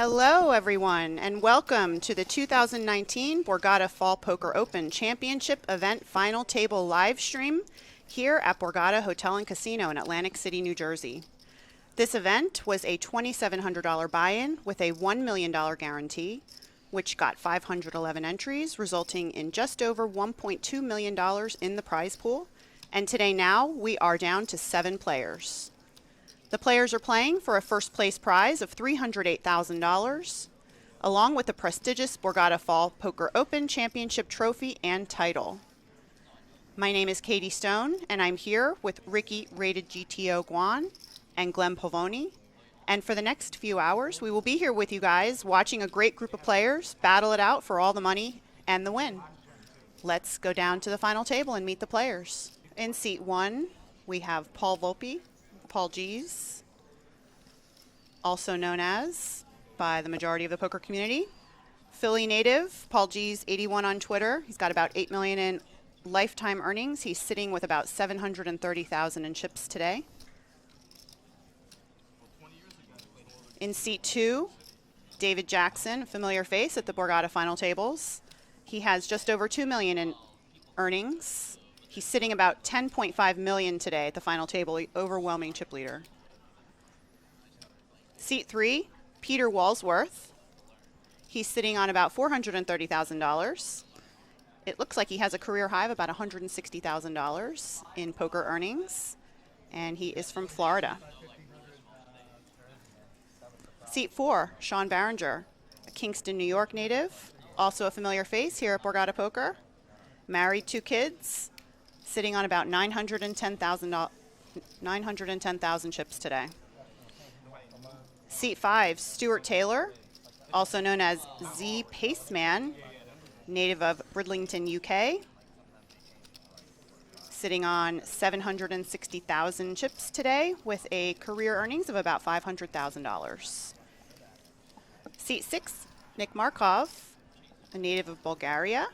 Hello, everyone, and welcome to the 2019 Borgata Fall Poker Open Championship Event Final Table live stream here at Borgata Hotel and Casino in Atlantic City, New Jersey. This event was a $2,700 buy-in with a $1 million guarantee, which got 511 entries, resulting in just over $1.2 million in the prize pool. And today now, we are down to 7 players. The players are playing for a first place prize of $308,000, along with the prestigious Borgata Fall Poker Open Championship trophy and title. My name is Katie Stone, and I'm here with Ricky Rated GTO Guan and Glenn Pavoni. And for the next few hours, we will be here with you guys watching a great group of players battle it out for all the money and the win. Let's go down to the final table and meet the players. In seat 1, we have Paul Volpe, Paul G's, also known as, by the majority of the poker community, Philly native, Paul G's 81 on Twitter. He's got about 8 million in lifetime earnings. He's sitting with about 730,000 in chips today. In seat 2, David Jackson, a familiar face at the Borgata final tables. He has just over 2 million in earnings. He's sitting about 10.5 million today at the final table, overwhelming chip leader. Seat 3, Peter Walsworth. He's sitting on about $430,000. It looks like he has a career high of about $160,000 in poker earnings, and he is from Florida. Seat 4, Sean Barringer, a Kingston, New York native, also a familiar face here at Borgata Poker. Married, 2 kids, sitting on about 910,000 chips today. Seat 5, Stuart Taylor, also known as Z Paceman, native of Bridlington, UK, sitting on 760,000 chips today with a career earnings of about $500,000. Seat 6, Nick Markov, a native of Bulgaria,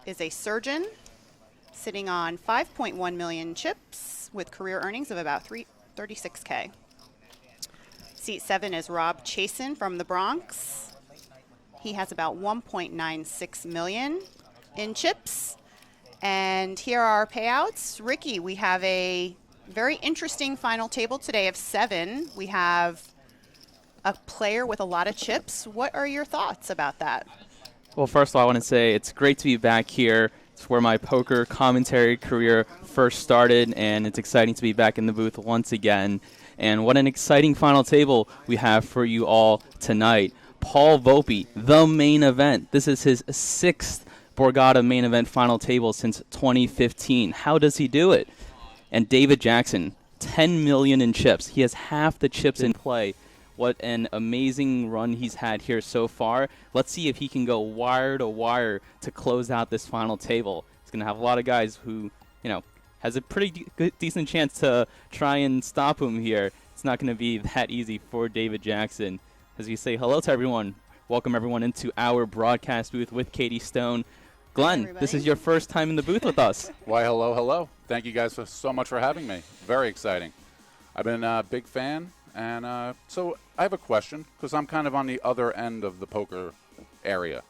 is a surgeon, sitting on 5.1 million chips with career earnings of about 36K. Seat 7 is Rob Chasen from the Bronx. He has about 1.96 million in chips. And here are our payouts. Ricky, we have a very interesting final table today of 7. We have a player with a lot of chips. What are your thoughts about that? Well, first of all, I want to say it's great to be back here. It's where my poker commentary career first started, and it's exciting to be back in the booth once again. And what an exciting final table we have for you all tonight. Paul Volpe, the main event. This is his 6th Borgata main event final table since 2015. How does he do it? And David Jackson, 10 million in chips. He has half the chips in play. What an amazing run he's had here so far. Let's see if he can go wire to wire to close out this final table. He's going to have a lot of guys who, has a pretty decent chance to try and stop him here. It's not going to be that easy for David Jackson. As we say hello to everyone, welcome everyone into our broadcast booth with Katie Stone. Glenn, this is your first time in the booth with us. Why, hello. Thank you guys so much for having me. Very exciting. I've been a big fan. And so I have a question, because I'm kind of on the other end of the poker area.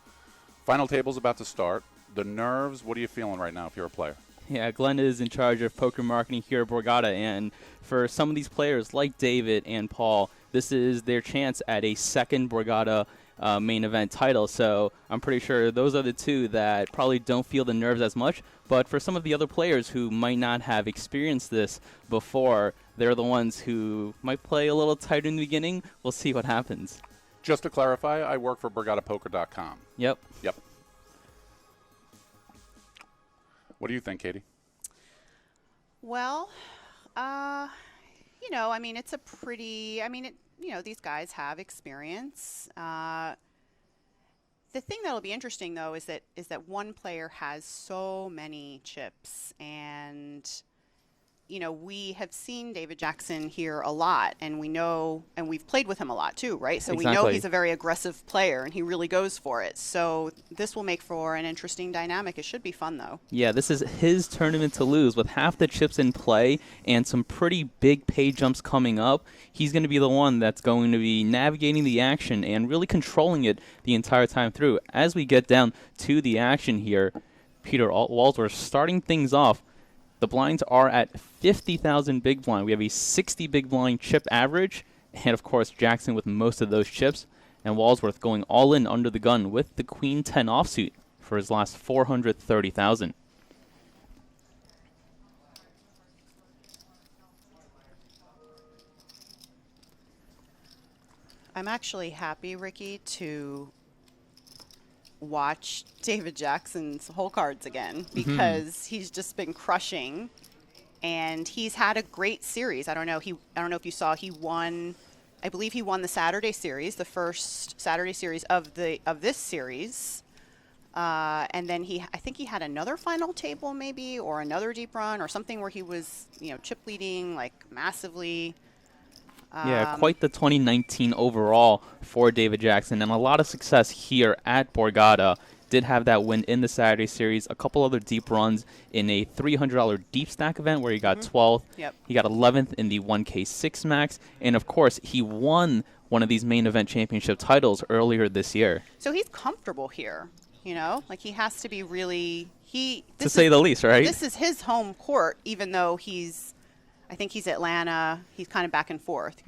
Final table's about to start. The nerves, what are you feeling right now if you're a player? Yeah, Glenn is in charge of poker marketing here at Borgata. And for some of these players like David and Paul, this is their chance at a second Borgata main event title. So I'm pretty sure those are the two that probably don't feel the nerves as much. But for some of the other players who might not have experienced this before, they're the ones who might play a little tighter in the beginning. We'll see what happens. Just to clarify, I work for BorgataPoker.com. Yep. What do you think, Katie? Well, it's a pretty, these guys have experience. The thing that'll be interesting, though, is that one player has so many chips, and we have seen David Jackson here a lot, and we know, and we've played with him a lot too, right? So we know Exactly. he's a very aggressive player, and he really goes for it. So this will make for an interesting dynamic. It should be fun, though. Yeah, this is his tournament to lose with half the chips in play and some pretty big pay jumps coming up. He's going to be the one that's going to be navigating the action and really controlling it the entire time through. As we get down to the action here, Peter Walsworth starting things off. The blinds are at 50,000 big blind. We have a 60 big blind chip average, and of course Jackson with most of those chips, and Walsworth going all in under the gun with the Queen 10 offsuit for his last 430,000. I'm actually happy, Ricky, to watch David Jackson's hole cards again because he's just been crushing, and he's had a great series. I don't know if you saw, he won. I believe he won the Saturday series, the first Saturday series of this series, and then I think he had another final table maybe, or another deep run or something where he was chip leading like massively. Yeah, quite the 2019 overall for David Jackson, and a lot of success here at Borgata. Did have that win in the Saturday series, a couple other deep runs in a $300 deep stack event where he got 12th. Yep. He got 11th in the 1K6 Max, and of course he won one of these main event championship titles earlier this year. So he's comfortable here, like he has to be really, to say the least, right? This is his home court, even though I think he's Atlanta. He's kind of back and forth,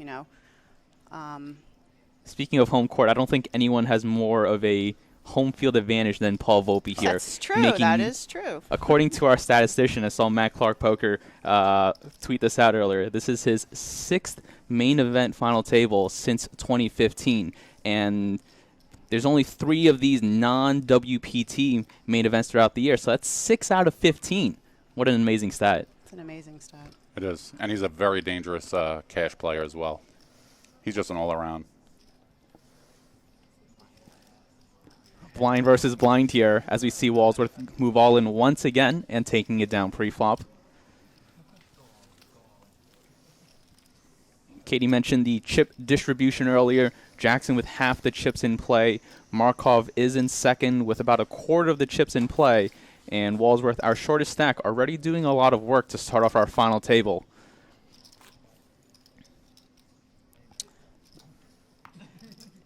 Speaking of home court, I don't think anyone has more of a home field advantage than Paul Volpe here. That's true. That is true. According to our statistician, I saw Matt Clark Poker tweet this out earlier. This is his 6th main event final table since 2015. And there's only 3 of these non-WPT main events throughout the year. So that's 6 out of 15. What an amazing stat. It's an amazing stat. It is. And he's a very dangerous cash player as well. He's just an all-around. Blind versus blind here as we see Walsworth move all in once again and taking it down pre-flop. Katie mentioned the chip distribution earlier. Jackson with half the chips in play. Markov is in second with about a quarter of the chips in play. And Walsworth, our shortest stack, already doing a lot of work to start off our final table.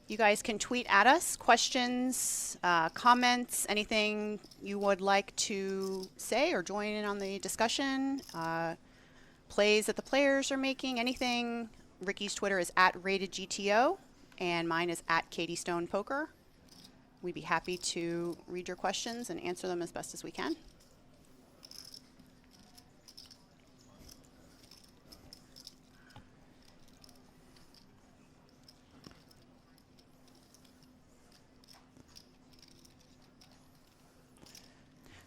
You guys can tweet at us, questions, comments, anything you would like to say or join in on the discussion. Plays that the players are making, anything. Ricky's Twitter is @RatedGTO, and mine is @KatieStonePoker. We'd be happy to read your questions and answer them as best as we can.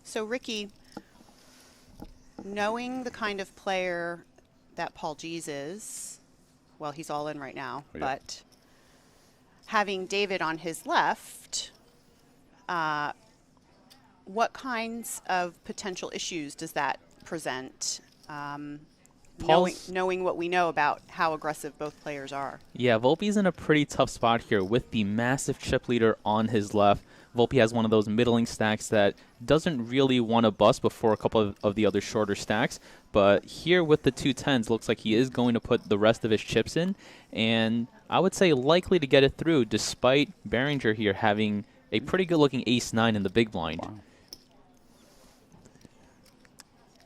So, Ricky, knowing the kind of player that Paul G's is, well, he's all in right now, but having David on his left, what kinds of potential issues does that present? Knowing what we know about how aggressive both players are. Yeah, Volpe's in a pretty tough spot here with the massive chip leader on his left. Volpe has one of those middling stacks that doesn't really want to bust before a couple of the other shorter stacks. But here with the 210s, looks like he is going to put the rest of his chips in. And I would say likely to get it through, despite Barringer here having a pretty good-looking ace-9 in the big blind. Wow.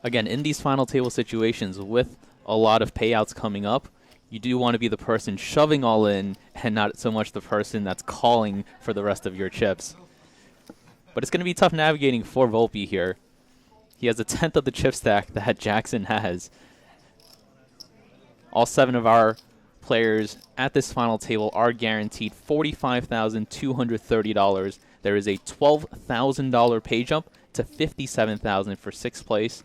Again, in these final table situations with a lot of payouts coming up, you do want to be the person shoving all in and not so much the person that's calling for the rest of your chips. But it's going to be tough navigating for Volpe here. He has a 10th of the chip stack that Jackson has. All 7 of our players at this final table are guaranteed $45,230. There is a $12,000 pay jump to $57,000 for 6th place.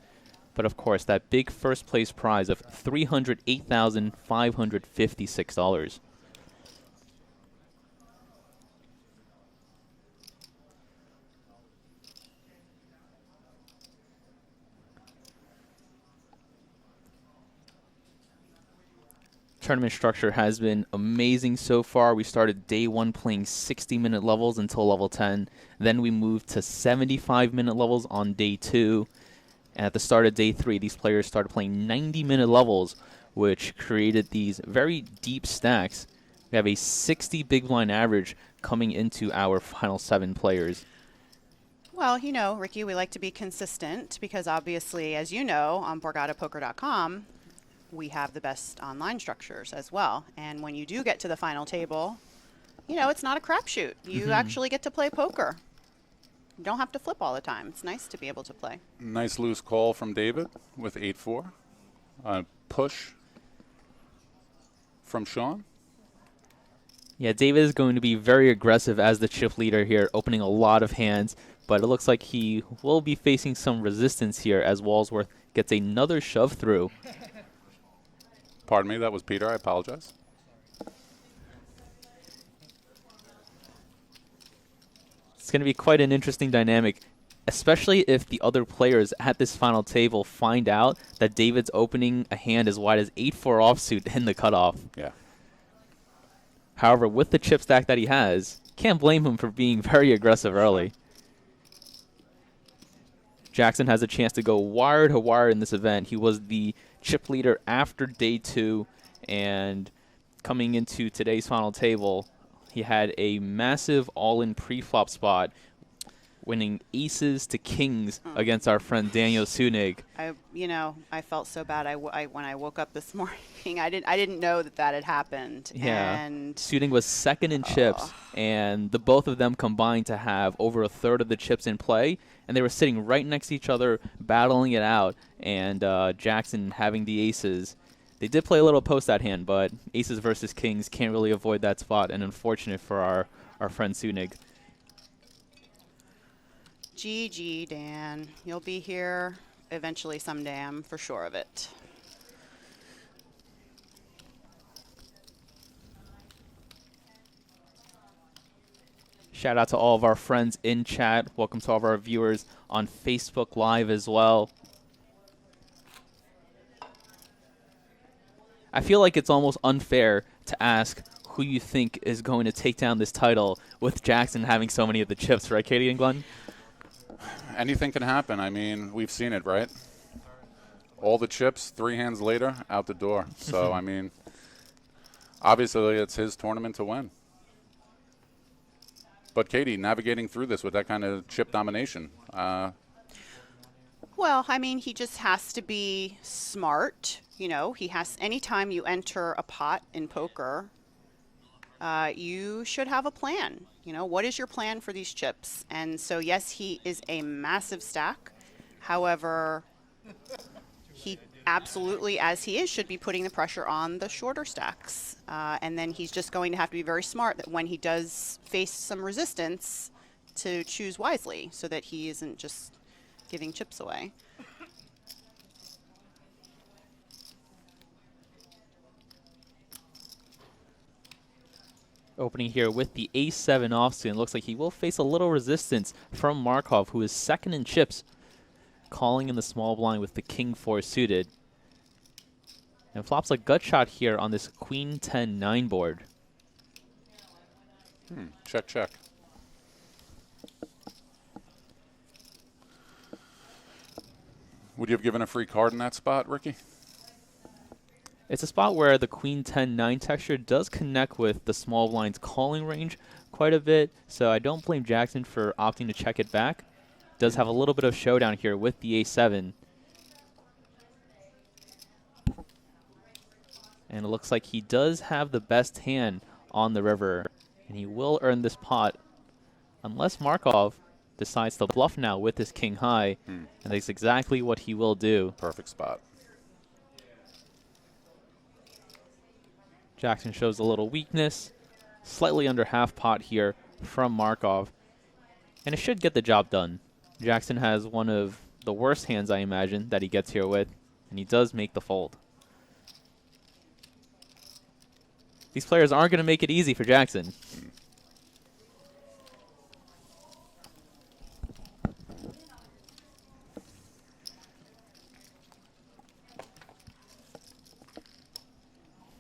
But of course, that big first place prize of $308,556. tournament structure has been amazing so far. We started day 1 playing 60-minute levels until level 10. Then we moved to 75-minute levels on day 2. And at the start of day 3, these players started playing 90-minute levels, which created these very deep stacks. We have a 60 big blind average coming into our final 7 players. Well, you know, Ricky, we like to be consistent because obviously, as you know, on BorgataPoker.com, we have the best online structures as well. And when you do get to the final table, you know, it's not a crapshoot. You actually get to play poker. You don't have to flip all the time. It's nice to be able to play. Nice loose call from David with 8-4. Push from Sean. Yeah, David is going to be very aggressive as the chip leader here, opening a lot of hands. But it looks like he will be facing some resistance here as Walsworth gets another shove through. Pardon me, that was Peter. I apologize. It's going to be quite an interesting dynamic, especially if the other players at this final table find out that David's opening a hand as wide as 8-4 offsuit in the cutoff. Yeah. However, with the chip stack that he has, can't blame him for being very aggressive early. Jackson has a chance to go wire to wire in this event. He was the chip leader after day 2, and coming into today's final table, he had a massive all-in pre-flop spot, winning aces to kings against our friend Daniel Sunig. I felt so bad. When I woke up this morning, I didn't know that had happened. Yeah, and Sunig was second in chips, and the both of them combined to have over a third of the chips in play, and they were sitting right next to each other, battling it out, and Jackson having the aces. They did play a little post that hand, but aces versus kings can't really avoid that spot, and unfortunate for our friend Sunig. GG, Dan. You'll be here eventually someday, I'm for sure of it. Shout out to all of our friends in chat. Welcome to all of our viewers on Facebook Live as well. I feel like it's almost unfair to ask who you think is going to take down this title with Jackson having so many of the chips, right, Katie and Glenn? Anything can happen. I mean, we've seen it, right? All the chips, 3 hands later, out the door. So, I mean, obviously it's his tournament to win. But, Katie, navigating through this with that kind of chip domination. Well, I mean, he just has to be smart. You know, anytime you enter a pot in poker, you should have a plan. You know, what is your plan for these chips? And so, yes, he is a massive stack. However, he absolutely, as he is, should be putting the pressure on the shorter stacks. And then he's just going to have to be very smart that when he does face some resistance, to choose wisely so that he isn't just giving chips away. Opening here with the ace-7 offsuit. It looks like he will face a little resistance from Markov, who is second in chips, calling in the small blind with the king-4 suited. And flops a gut shot here on this queen-10-9 board. Check, check. Would you have given a free card in that spot, Ricky? It's a spot where the queen-10-9 texture does connect with the small blind's calling range quite a bit, so I don't blame Jackson for opting to check it back. Does have a little bit of showdown here with the ace-7. And it looks like he does have the best hand on the river, and he will earn this pot unless Markov decides to bluff now with his king high, and that's exactly what he will do. Perfect spot. Jackson shows a little weakness, slightly under half pot here from Markov, and it should get the job done. Jackson has one of the worst hands, I imagine, that he gets here with, and he does make the fold. These players aren't going to make it easy for Jackson.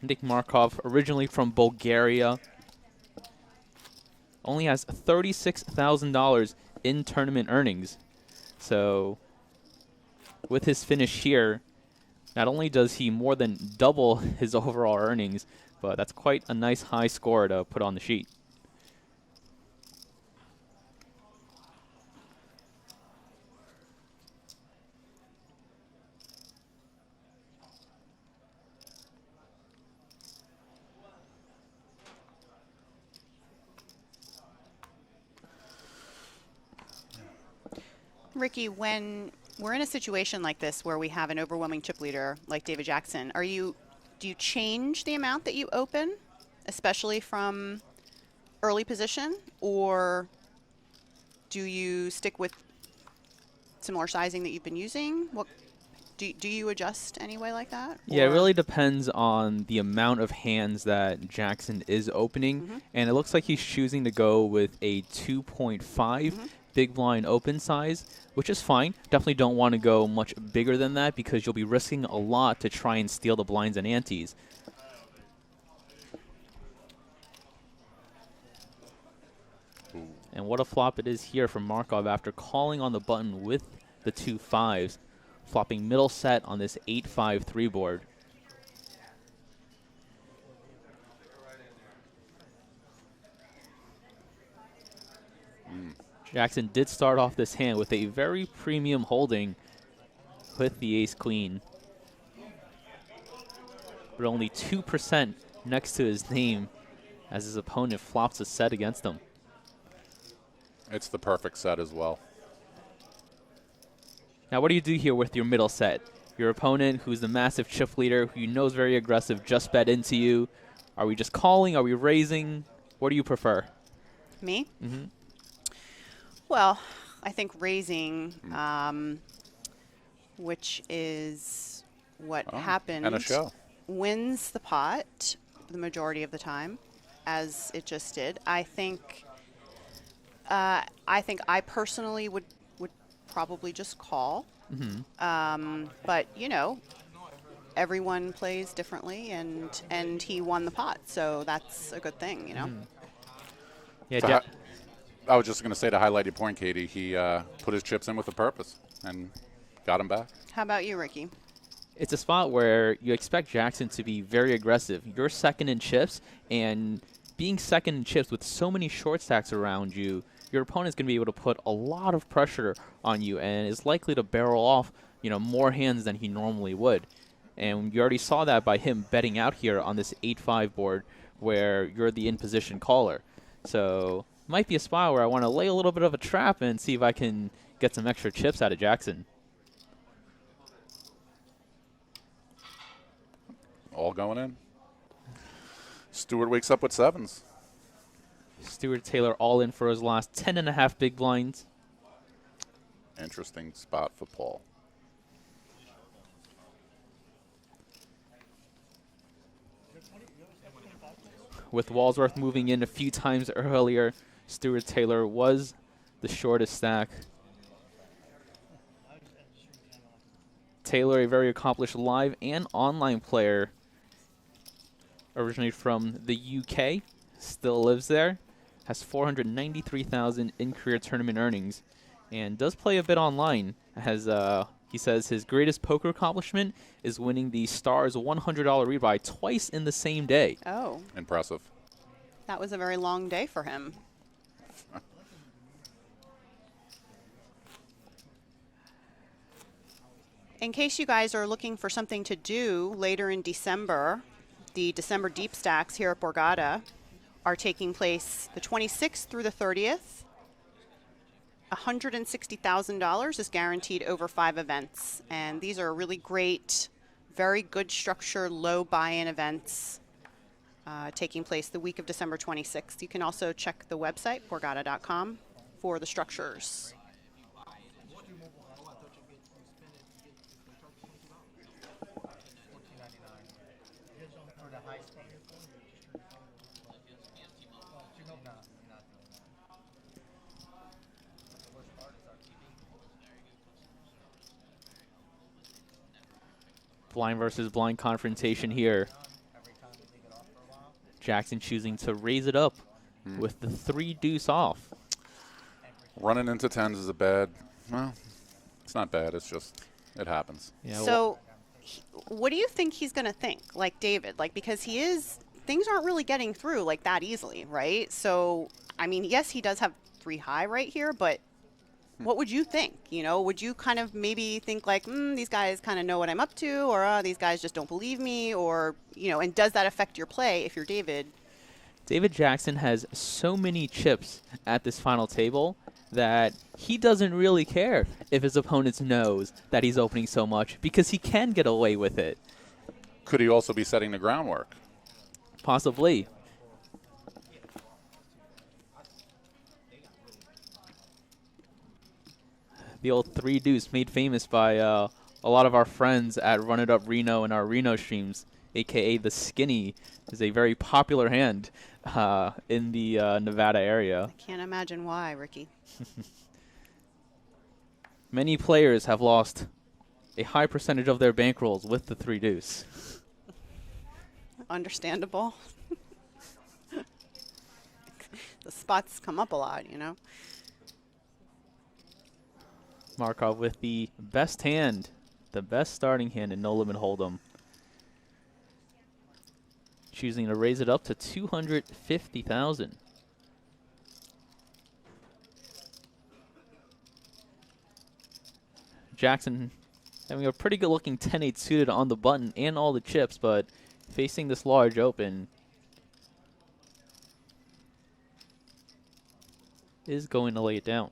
Nick Markov, originally from Bulgaria, only has $36,000 in tournament earnings. So with his finish here, not only does he more than double his overall earnings, but that's quite a nice high score to put on the sheet. Ricky, when we're in a situation like this where we have an overwhelming chip leader like David Jackson, do you change the amount that you open, especially from early position, or do you stick with similar sizing that you've been using? What do you adjust anyway like that? Yeah, it really depends on the amount of hands that Jackson is opening, and it looks like he's choosing to go with a 2.5 big blind open size, which is fine. Definitely don't want to go much bigger than that because you'll be risking a lot to try and steal the blinds and antes. And what a flop it is here from Markov after calling on the button with the 2 5s, flopping middle set on this 8-5-3 board. Jackson did start off this hand with a very premium holding with the ace-queen, but only 2% next to his name as his opponent flops a set against him. It's the perfect set as well. Now, what do you do here with your middle set? Your opponent, who's the massive chip leader, who you know is very aggressive, just bet into you. Are we just calling? Are we raising? What do you prefer? Me? Well, I think raising, which is what happened, and a show. Wins the pot the majority of the time, as it just did. I think I personally would probably just call. But you know, everyone plays differently, and he won the pot, so that's a good thing, you know. Yeah. I was just going to say, to highlight your point, Katie, he put his chips in with a purpose and got him back. How about you, Ricky? It's a spot where you expect Jackson to be very aggressive. You're second in chips, and being second in chips with so many short stacks around you, your opponent's going to be able to put a lot of pressure on you and is likely to barrel off, you know, more hands than he normally would. And you already saw that by him betting out here on this 8-5 board where you're the in-position caller. So might be a spot where I want to lay a little bit of a trap and see if I can get some extra chips out of Jackson. All going in. Stuart wakes up with sevens. Stuart Taylor all in for his last 10.5 big blinds. Interesting spot for Paul. With Walsworth moving in a few times earlier, Stuart Taylor was the shortest stack. Taylor, a very accomplished live and online player, originally from the UK, still lives there, has 493,000 in career tournament earnings, and does play a bit online. Has he says his greatest poker accomplishment is winning the Stars $100 rebuy twice in the same day. Oh. Impressive. That was a very long day for him. In case you guys are looking for something to do later in December, the December Deep Stacks here at Borgata are taking place the 26th through the 30th. $160,000 is guaranteed over 5 events. And these are really great, very good structure, low buy-in events taking place the week of December 26th. You can also check the website, borgata.com, for the structures. Blind versus blind confrontation here. Jackson choosing to raise it up with the 3 deuce off. Running into tens is a bad. Well, it's not bad. It's just it happens. Yeah, So, what do you think he's going to think, like David? Like, because things aren't really getting through like that easily, right? So, I mean, yes, he does have 3 high right here, but what would you think? You know, would you kind of maybe think like, these guys kind of know what I'm up to, or these guys just don't believe me, or, you know, and does that affect your play if you're David? David Jackson has so many chips at this final table that he doesn't really care if his opponent knows that he's opening so much because he can get away with it. Could he also be setting the groundwork? Possibly. The old 3 deuce made famous by a lot of our friends at Run It Up Reno and our Reno streams, a.k.a. the Skinny, is a very popular hand in the Nevada area. I can't imagine why, Ricky. Many players have lost a high percentage of their bankrolls with the 3 deuce. Understandable. The spots come up a lot, you know. Markov with the best hand, the best starting hand in No Limit Hold'em. Choosing to raise it up to 250,000. Jackson having a pretty good looking 10-8 suited on the button and all the chips, but facing this large open is going to lay it down.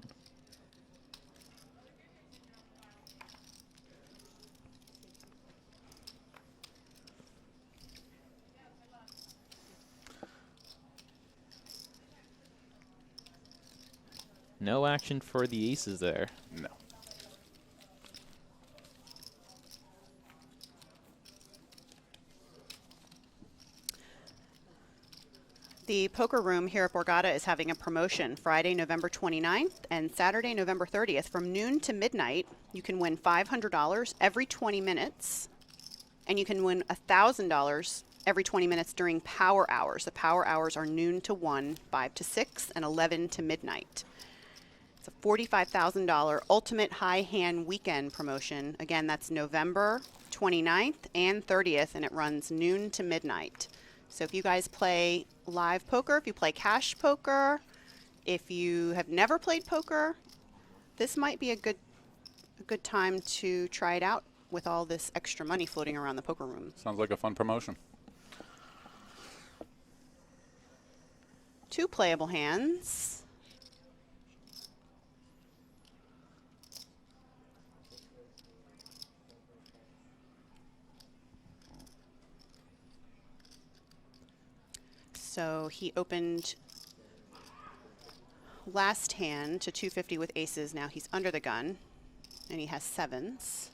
No action for the aces there. No. The poker room here at Borgata is having a promotion Friday, November 29th and Saturday, November 30th. From noon to midnight, you can win $500 every 20 minutes, and you can win $1,000 every 20 minutes during power hours. The power hours are noon to 1, 5 to 6, and 11 to midnight. It's a $45,000 ultimate high hand weekend promotion. Again, that's November 29th and 30th, and it runs noon to midnight. So if you guys play live poker, if you play cash poker, if you have never played poker, this might be a good time to try it out with all this extra money floating around the poker room. Sounds like a fun promotion. 2 playable hands. So he opened last hand to 250 with aces. Now he's under the gun, and he has 7s.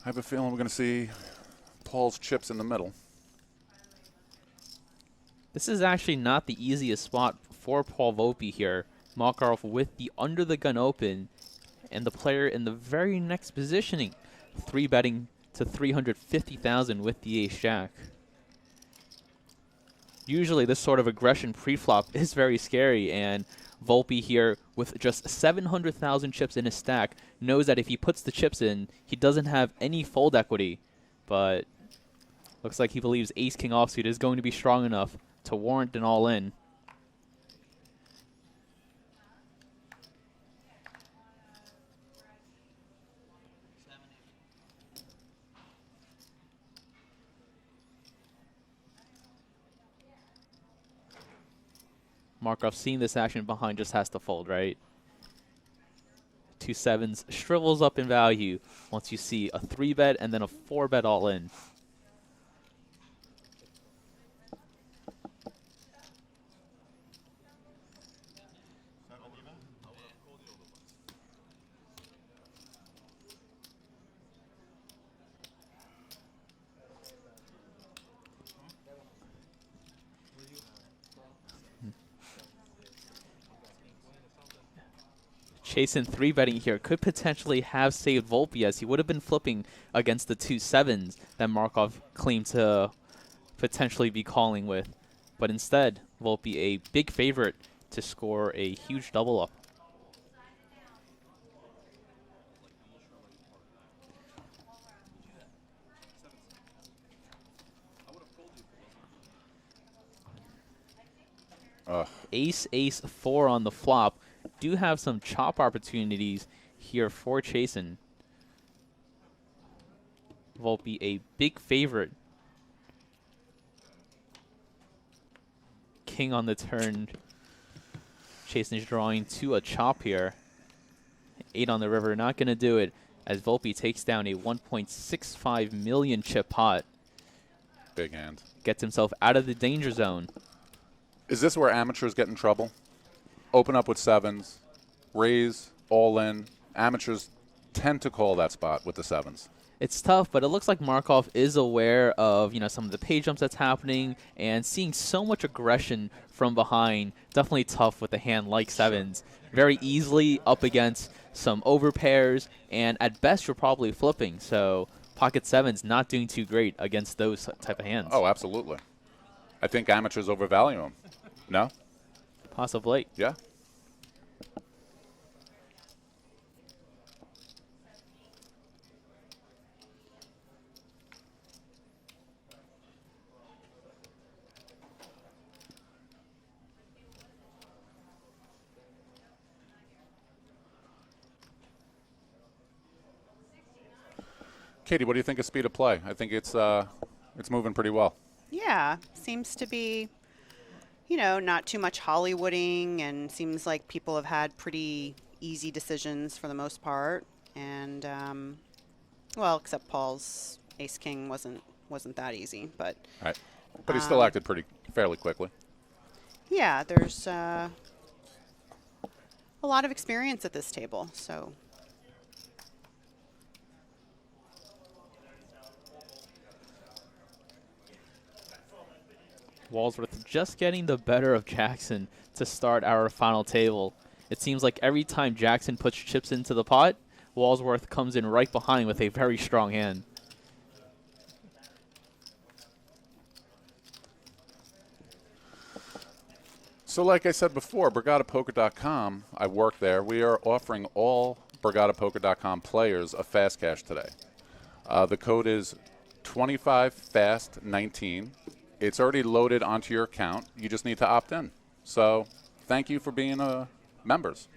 I have a feeling we're going to see Paul's chips in the middle. This is actually not the easiest spot for Paul Volpe here. Markov with the under the gun open, and the player in the very next positioning, 3-betting to 350,000 with the ace-jack. Usually this sort of aggression pre-flop is very scary, and Volpe here with just 700,000 chips in his stack knows that if he puts the chips in, he doesn't have any fold equity, but looks like he believes ace-king offsuit is going to be strong enough to warrant an all-in. Markov seeing this action behind just has to fold, right? 2 7s shrivels up in value once you see a 3-bet and then a 4-bet all in. Chasen 3-betting here could potentially have saved Volpe, as he would have been flipping against the 2 7s that Markov claimed to potentially be calling with. But instead, Volpe a big favorite to score a huge double up. Ace, ace, 4 on the flop. Do have some chop opportunities here for Chasen. Volpe a big favorite. King on the turn. Chasen is drawing to a chop here. 8 on the river, not going to do it as Volpe takes down a 1.65 million chip pot. Big hand. Gets himself out of the danger zone. Is this where amateurs get in trouble? Open up with 7s, raise, all in. Amateurs tend to call that spot with the 7s. It's tough, but it looks like Markov is aware of, some of the pay jumps that's happening and seeing so much aggression from behind. Definitely tough with a hand like 7s. Very easily up against some overpairs, and at best you're probably flipping. So pocket 7s not doing too great against those type of hands. Oh, absolutely. I think amateurs overvalue them. No? Possibly. Yeah. Katie, what do you think of speed of play? I think it's moving pretty well. Yeah, seems to be, not too much Hollywooding, and seems like people have had pretty easy decisions for the most part. And well, except Paul's ace king wasn't that easy, but right. But he still acted fairly quickly. Yeah, there's a lot of experience at this table, so. Walsworth just getting the better of Jackson to start our final table. It seems like every time Jackson puts chips into the pot, Walsworth comes in right behind with a very strong hand. So like I said before, BorgataPoker.com, I work there. We are offering all BorgataPoker.com players a fast cash today. The code is 25FAST19. It's already loaded onto your account. You just need to opt in. So thank you for being members.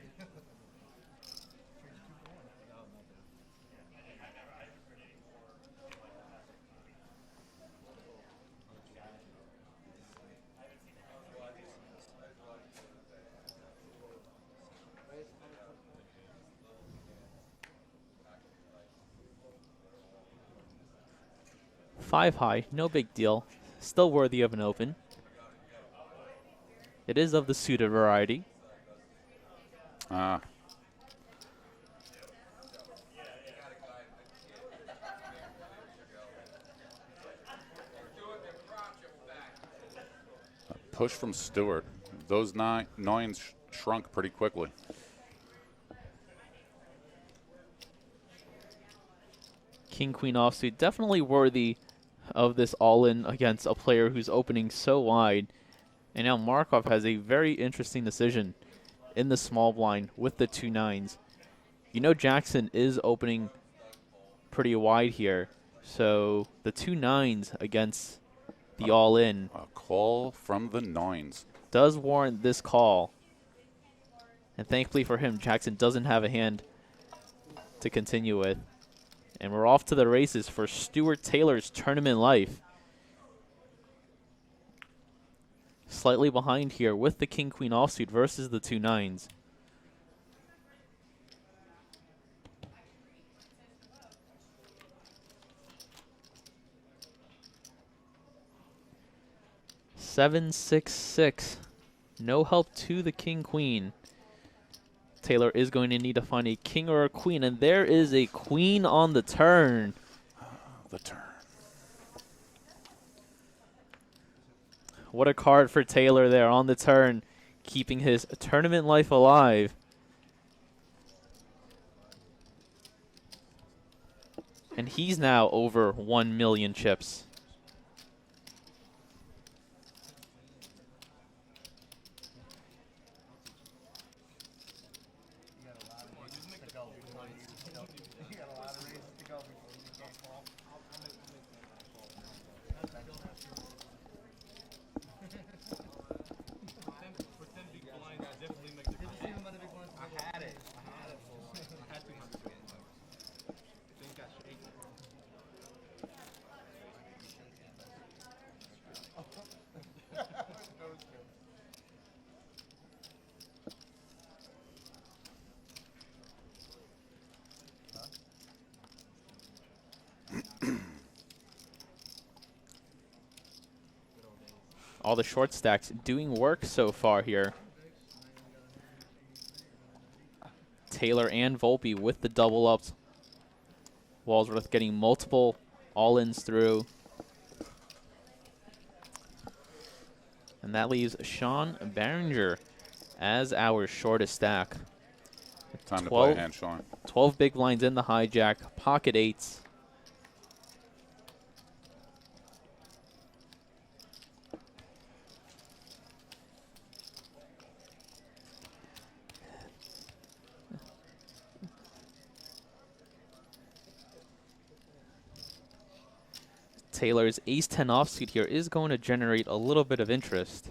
Five high, no big deal. Still worthy of an open. It is of the suited variety. Push from Stuart. Those nines shrunk pretty quickly. King queen offsuit, definitely worthy of this all-in against a player who's opening so wide. And now Markov has a very interesting decision in the small blind with the 2 nines. Jackson is opening pretty wide here, so the 2 nines against the all-in. A call from the nines. Does warrant this call. And thankfully for him, Jackson doesn't have a hand to continue with. And we're off to the races for Stuart Taylor's tournament life. Slightly behind here with the king-queen offsuit versus the 2 nines. Seven, 6, 6. No help to the king-queen. Taylor is going to need to find a king or a queen, and there is a queen on the turn. The turn. What a card for Taylor there on the turn, keeping his tournament life alive. And he's now over 1 million chips. All the short stacks doing work so far here. Taylor and Volpe with the double ups. Walsworth getting multiple all-ins through. And that leaves Sean Barringer as our shortest stack. Time to play a hand, Sean. 12 big blinds in the hijack, pocket eights. Taylor's ace-10 offsuit here is going to generate a little bit of interest.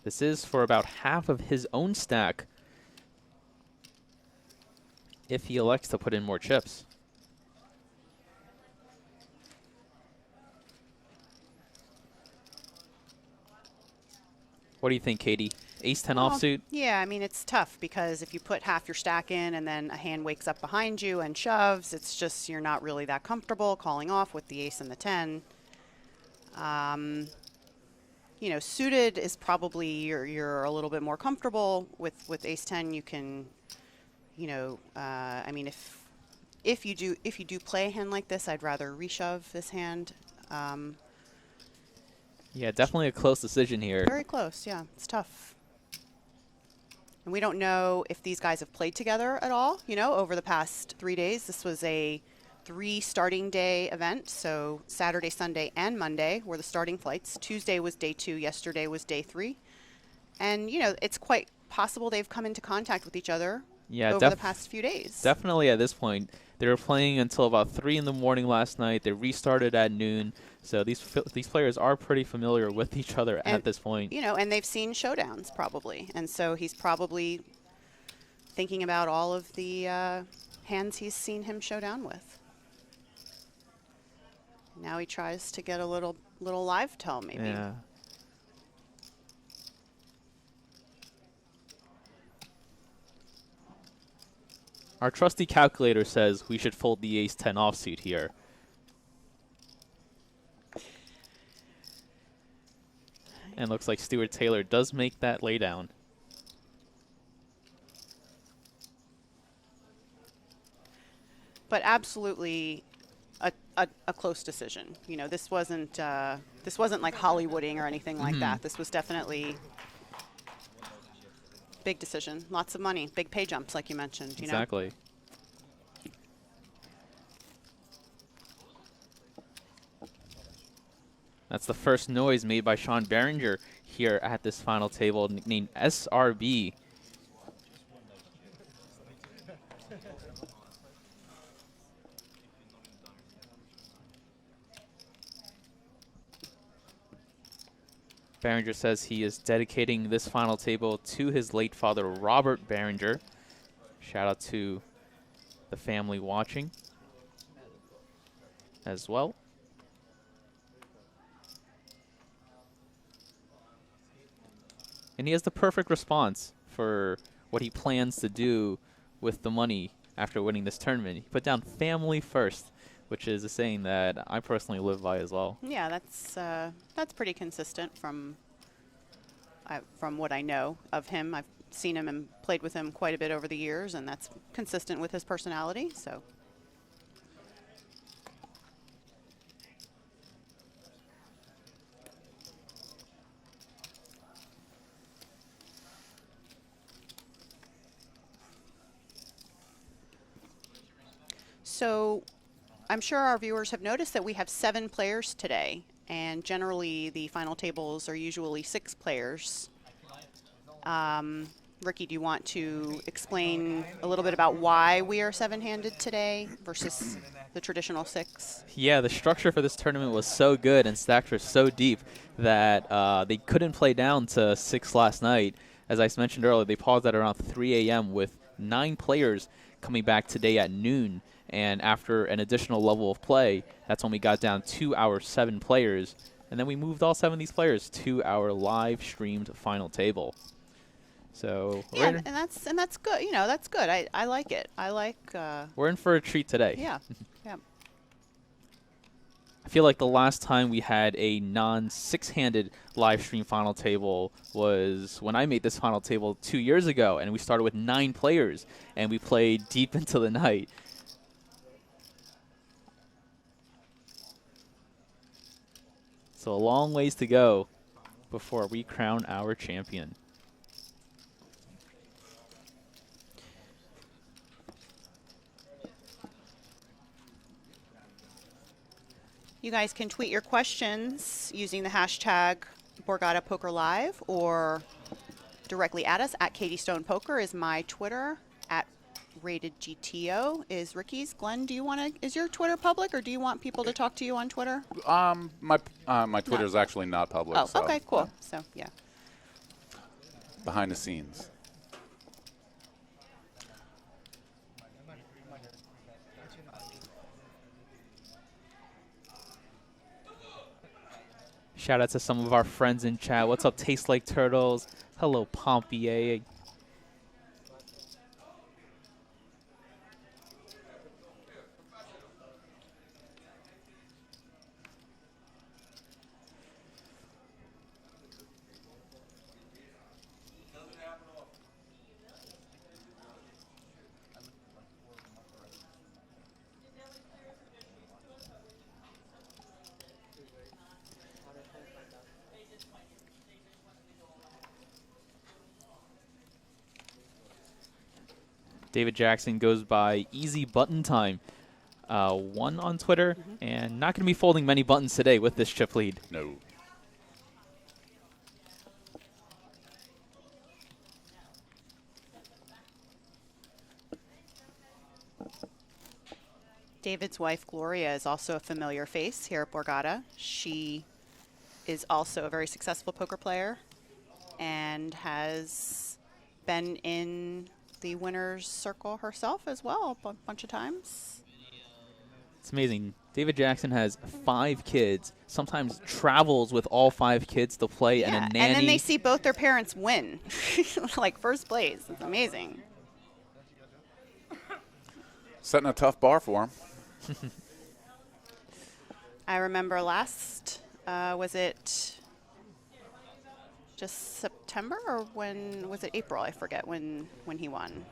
This is for about half of his own stack if he elects to put in more chips. What do you think, Katie? Ace-10 offsuit? Yeah, I mean, it's tough because if you put half your stack in and then a hand wakes up behind you and shoves, it's just you're not really that comfortable calling off with the ace and the 10. You know, suited is probably you're a little bit more comfortable with ace-10. You can, you know, I mean, if you do play a hand like this, I'd rather reshove this hand. Yeah, definitely a close decision here. Very close, yeah. It's tough. And we don't know if these guys have played together at all, you know, over the past 3 days. This was a 3 starting day event, so Saturday, Sunday, and Monday were the starting flights. Tuesday was day 2, yesterday was day 3. And, you know, it's quite possible they've come into contact with each other over the past few days. Definitely at this point. They were playing until about 3 in the morning last night. They restarted at noon. So these players are pretty familiar with each other at this point. You know, and they've seen showdowns probably. And so he's probably thinking about all of the hands he's seen him show down with. Now he tries to get a little live tell maybe. Yeah. Our trusty calculator says we should fold the ace-10 offsuit here. And looks like Stuart Taylor does make that laydown. But absolutely a close decision. You know, this wasn't like Hollywooding or anything like that. This was definitely big decision. Lots of money, big pay jumps, like you mentioned. You exactly. know? That's the first noise made by Sean Barringer here at this final table, nicknamed SRB. Barringer says he is dedicating this final table to his late father, Robert Barringer. Shout out to the family watching as well. And he has the perfect response for what he plans to do with the money after winning this tournament. He put down family first, which is a saying that I personally live by as well. Yeah, that's pretty consistent from what I know of him. I've seen him and played with him quite a bit over the years, and that's consistent with his personality. So. So I'm sure our viewers have noticed that we have 7 players today, and generally the final tables are usually 6 players. Ricky, do you want to explain a little bit about why we are 7-handed today versus the traditional 6? Yeah, the structure for this tournament was so good and stacks were so deep that they couldn't play down to 6 last night. As I mentioned earlier, they paused at around 3 a.m. with 9 players coming back today at noon. And after an additional level of play, that's when we got down to our 7 players. And then we moved all 7 of these players to our live streamed final table. So yeah, and that's good. You know, that's good. I like it. I like. We're in for a treat today. Yeah, yeah. I feel like the last time we had a non-six-handed live stream final table was when I made this final table 2 years ago, and we started with 9 players, and we played deep into the night. So a long ways to go before we crown our champion. You guys can tweet your questions using the hashtag Borgata Poker Live, or directly at us. At Katie Stone Poker is my Twitter. At Rated GTO is Ricky's. Glenn, do you want to? Is your Twitter public, or do you want people to talk to you on Twitter? My Twitter is actually not public. Oh, so okay, cool. So yeah. Behind the scenes. Shout out to some of our friends in chat. What's up, Taste Like Turtles? Hello, Pompier. David Jackson goes by Easy Button Time 1 on Twitter, and not going to be folding many buttons today with this chip lead. No. David's wife, Gloria, is also a familiar face here at Borgata. She is also a very successful poker player and has been in the winner's circle herself as well a bunch of times. It's amazing. David Jackson has 5 kids, sometimes travels with all 5 kids to play, and a nanny. And then they see both their parents win, like first place. It's amazing. Setting a tough bar for him. I remember last, was it just September, or when was it April? I forget when he won.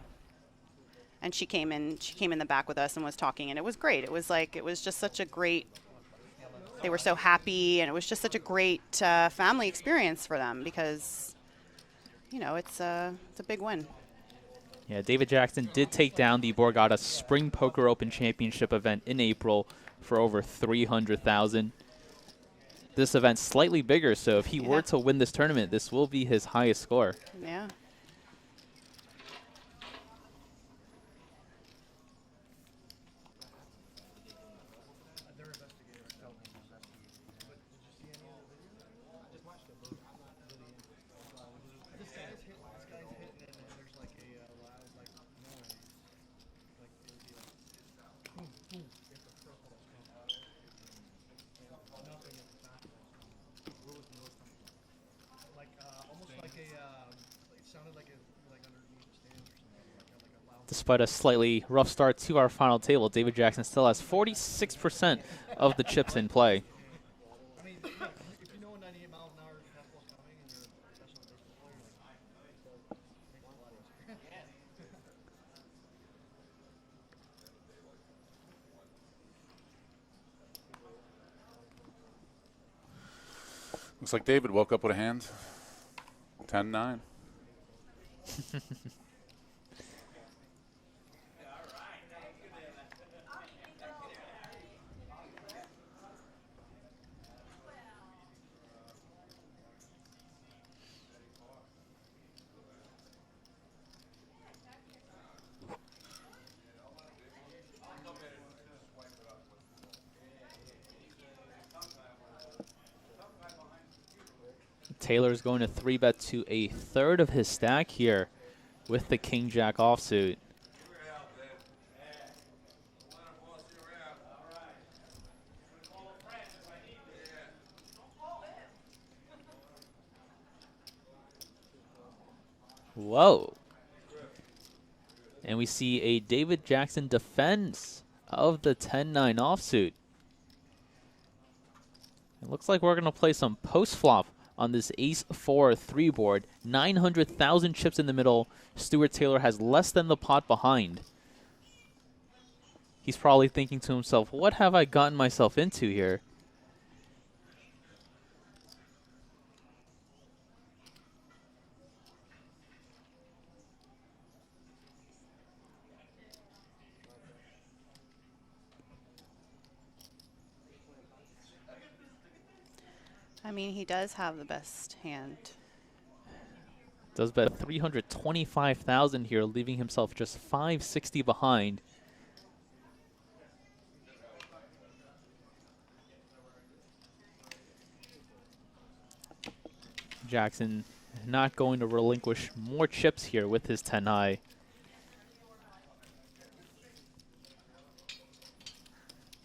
And she came in the back with us and was talking, and it was great. It was just such a great, they were so happy, and it was just such a great family experience for them because, you know, it's a big win. Yeah, David Jackson did take down the Borgata Spring Poker Open Championship event in April for over $300,000. This event's slightly bigger, so if he were to win this tournament, this will be his highest score. Yeah. Despite a slightly rough start to our final table, David Jackson still has 46% of the chips in play. Looks like David woke up with a hand. 10-9. Taylor's going to 3-bet to a third of his stack here with the King-Jack offsuit. Whoa. And we see a David Jackson defense of the 10-9 offsuit. It looks like we're going to play some post-flop on this ace-4 3-board. 900,000 chips in the middle. Stuart Taylor has less than the pot behind. He's probably thinking to himself, what have I gotten myself into here? I mean, he does have the best hand. Does bet 325,000 here, leaving himself just 560 behind. Jackson not going to relinquish more chips here with his 10 high.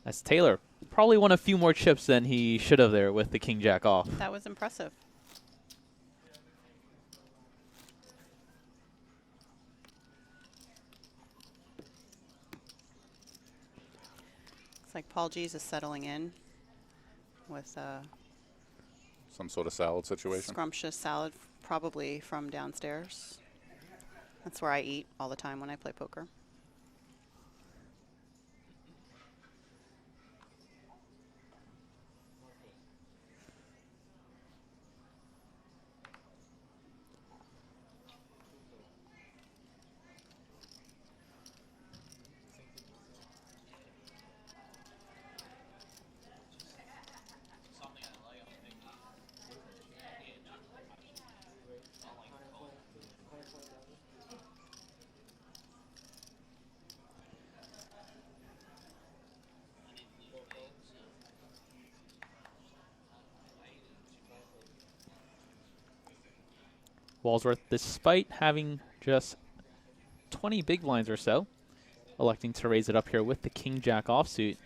As Taylor probably won a few more chips than he should have there with the king jack off. That was impressive. Looks like Paul G's is settling in with Some sort of salad situation. scrumptious salad, probably from downstairs. That's where I eat all the time when I play poker. Walsworth, despite having just 20 big blinds or so, electing to raise it up here with the king jack offsuit.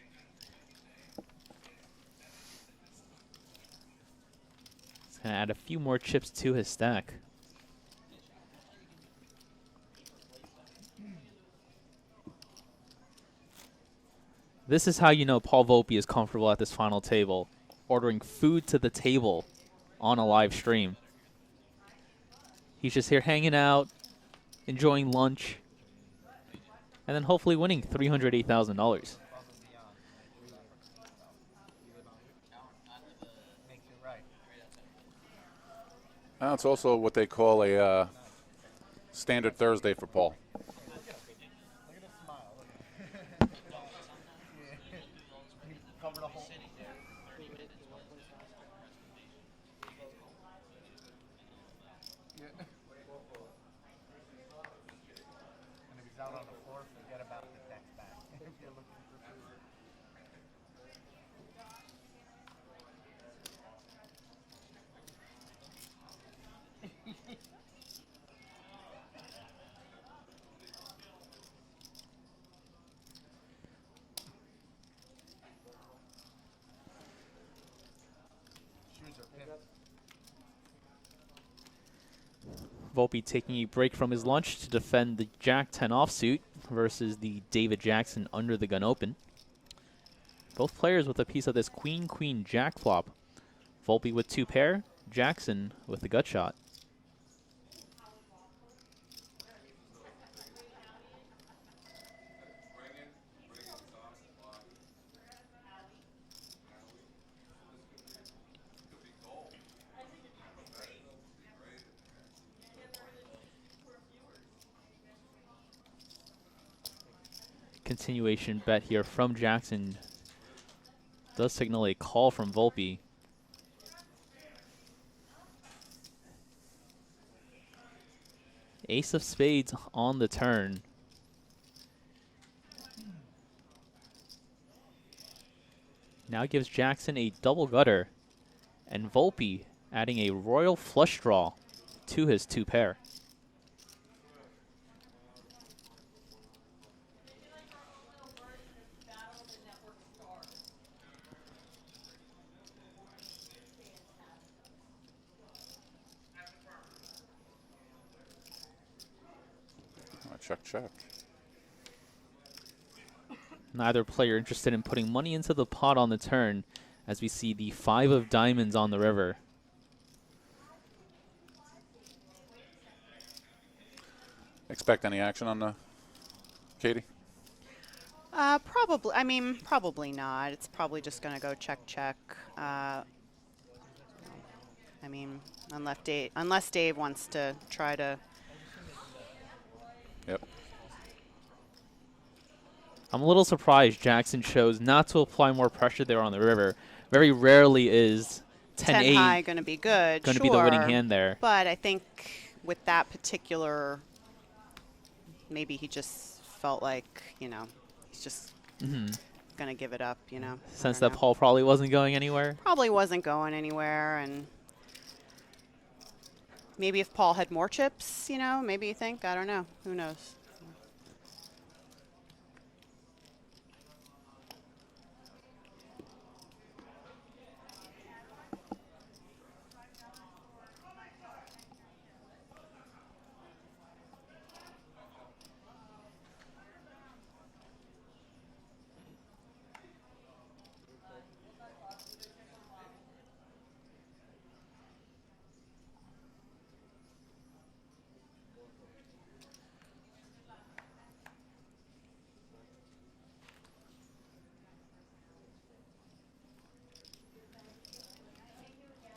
He's going to add a few more chips to his stack. This is how you know Paul Volpe is comfortable at this final table, ordering food to the table on a live stream. He's just here hanging out, enjoying lunch, and then hopefully winning $308,000. It's also what they call a standard Thursday for Paul. Volpe taking a break from his lunch to defend the Jack-10 offsuit versus the David Jackson under the gun open. Both players with a piece of this Queen-Queen Jack flop. Volpe with 2 pair, Jackson with the gut shot. Continuation bet here from Jackson does signal a call from Volpe. Ace of spades on the turn. Now gives Jackson a double gutter, and Volpe adding a royal flush draw to his 2 pair. Check, check. Neither player interested in putting money into the pot on the turn, as we see the 5 of diamonds on the river. Expect any action on the Katie? Probably. I mean, probably not. It's probably just going to go check, check. I mean, unless Dave wants to try to. Yep. I'm a little surprised Jackson chose not to apply more pressure there on the river. Very rarely is 10-8 high going to be good. going to Sure, be the winning hand there. But I think with that particular, maybe he just felt like, you know, he's just going to give it up, you know. Sense that Paul probably wasn't going anywhere? Probably wasn't going anywhere. And maybe if Paul had more chips, you know, maybe you think, I don't know. Who knows?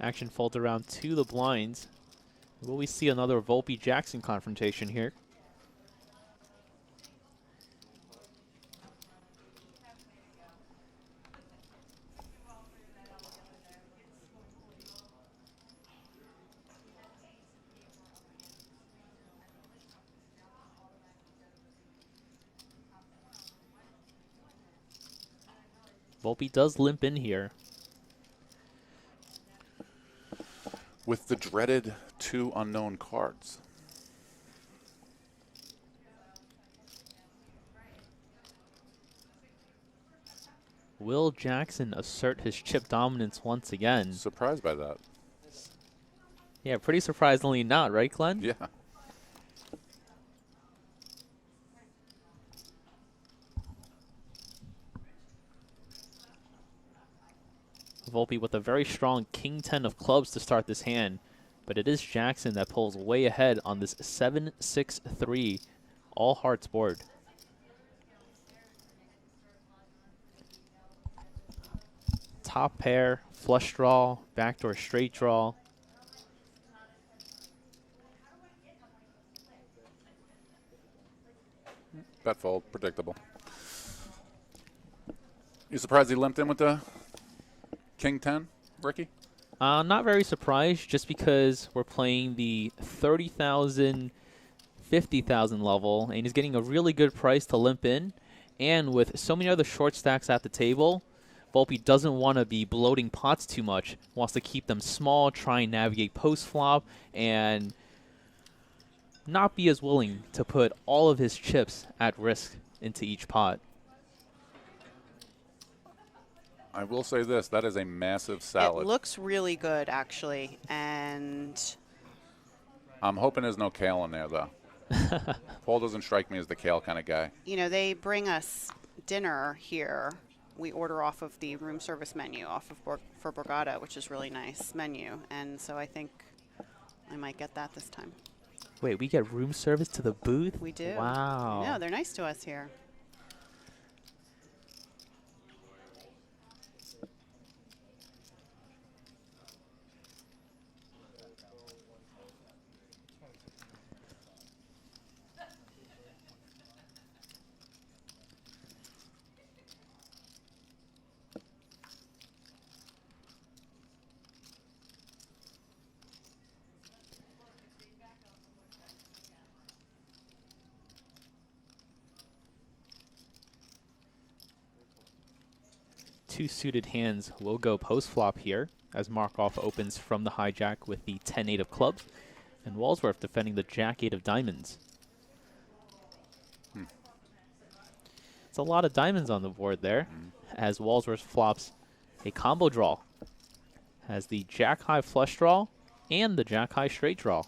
Action folds around to the blinds. Will we see another Volpe-Jackson confrontation here? Volpe does limp in here. With the dreaded 2 unknown cards. Will Jackson assert his chip dominance once again? Surprised by that. Yeah, pretty surprisingly not, right, Glenn? Yeah. Volpe with a very strong King 10 of clubs to start this hand, but it is Jackson that pulls way ahead on this 7-6-3 all hearts board. Top pair, flush draw, backdoor straight draw. Bet fold, predictable. You surprised he limped in with the King 10, Ricky? Not very surprised, just because we're playing the 30,000, 50,000 level, and he's getting a really good price to limp in. And with so many other short stacks at the table, Volpe doesn't want to be bloating pots too much. Wants to keep them small, try and navigate post-flop, and not be as willing to put all of his chips at risk into each pot. I will say this, that is a massive salad. It looks really good, actually, and I'm hoping there's no kale in there, though. Paul doesn't strike me as the kale kind of guy. you know, they bring us dinner here. We order off of the room service menu off of for Borgata, which is really nice menu, and so I think I might get that this time. Wait, we get room service to the booth? We do. Wow. No, they're nice to us here. Two suited hands will go post-flop here, as Markov opens from the hijack with the 10-8 of clubs, and Walsworth defending the Jack-8 of diamonds. It's a lot of diamonds on the board there, as Walsworth flops a combo draw. Has the Jack-high flush draw and the Jack-high straight draw.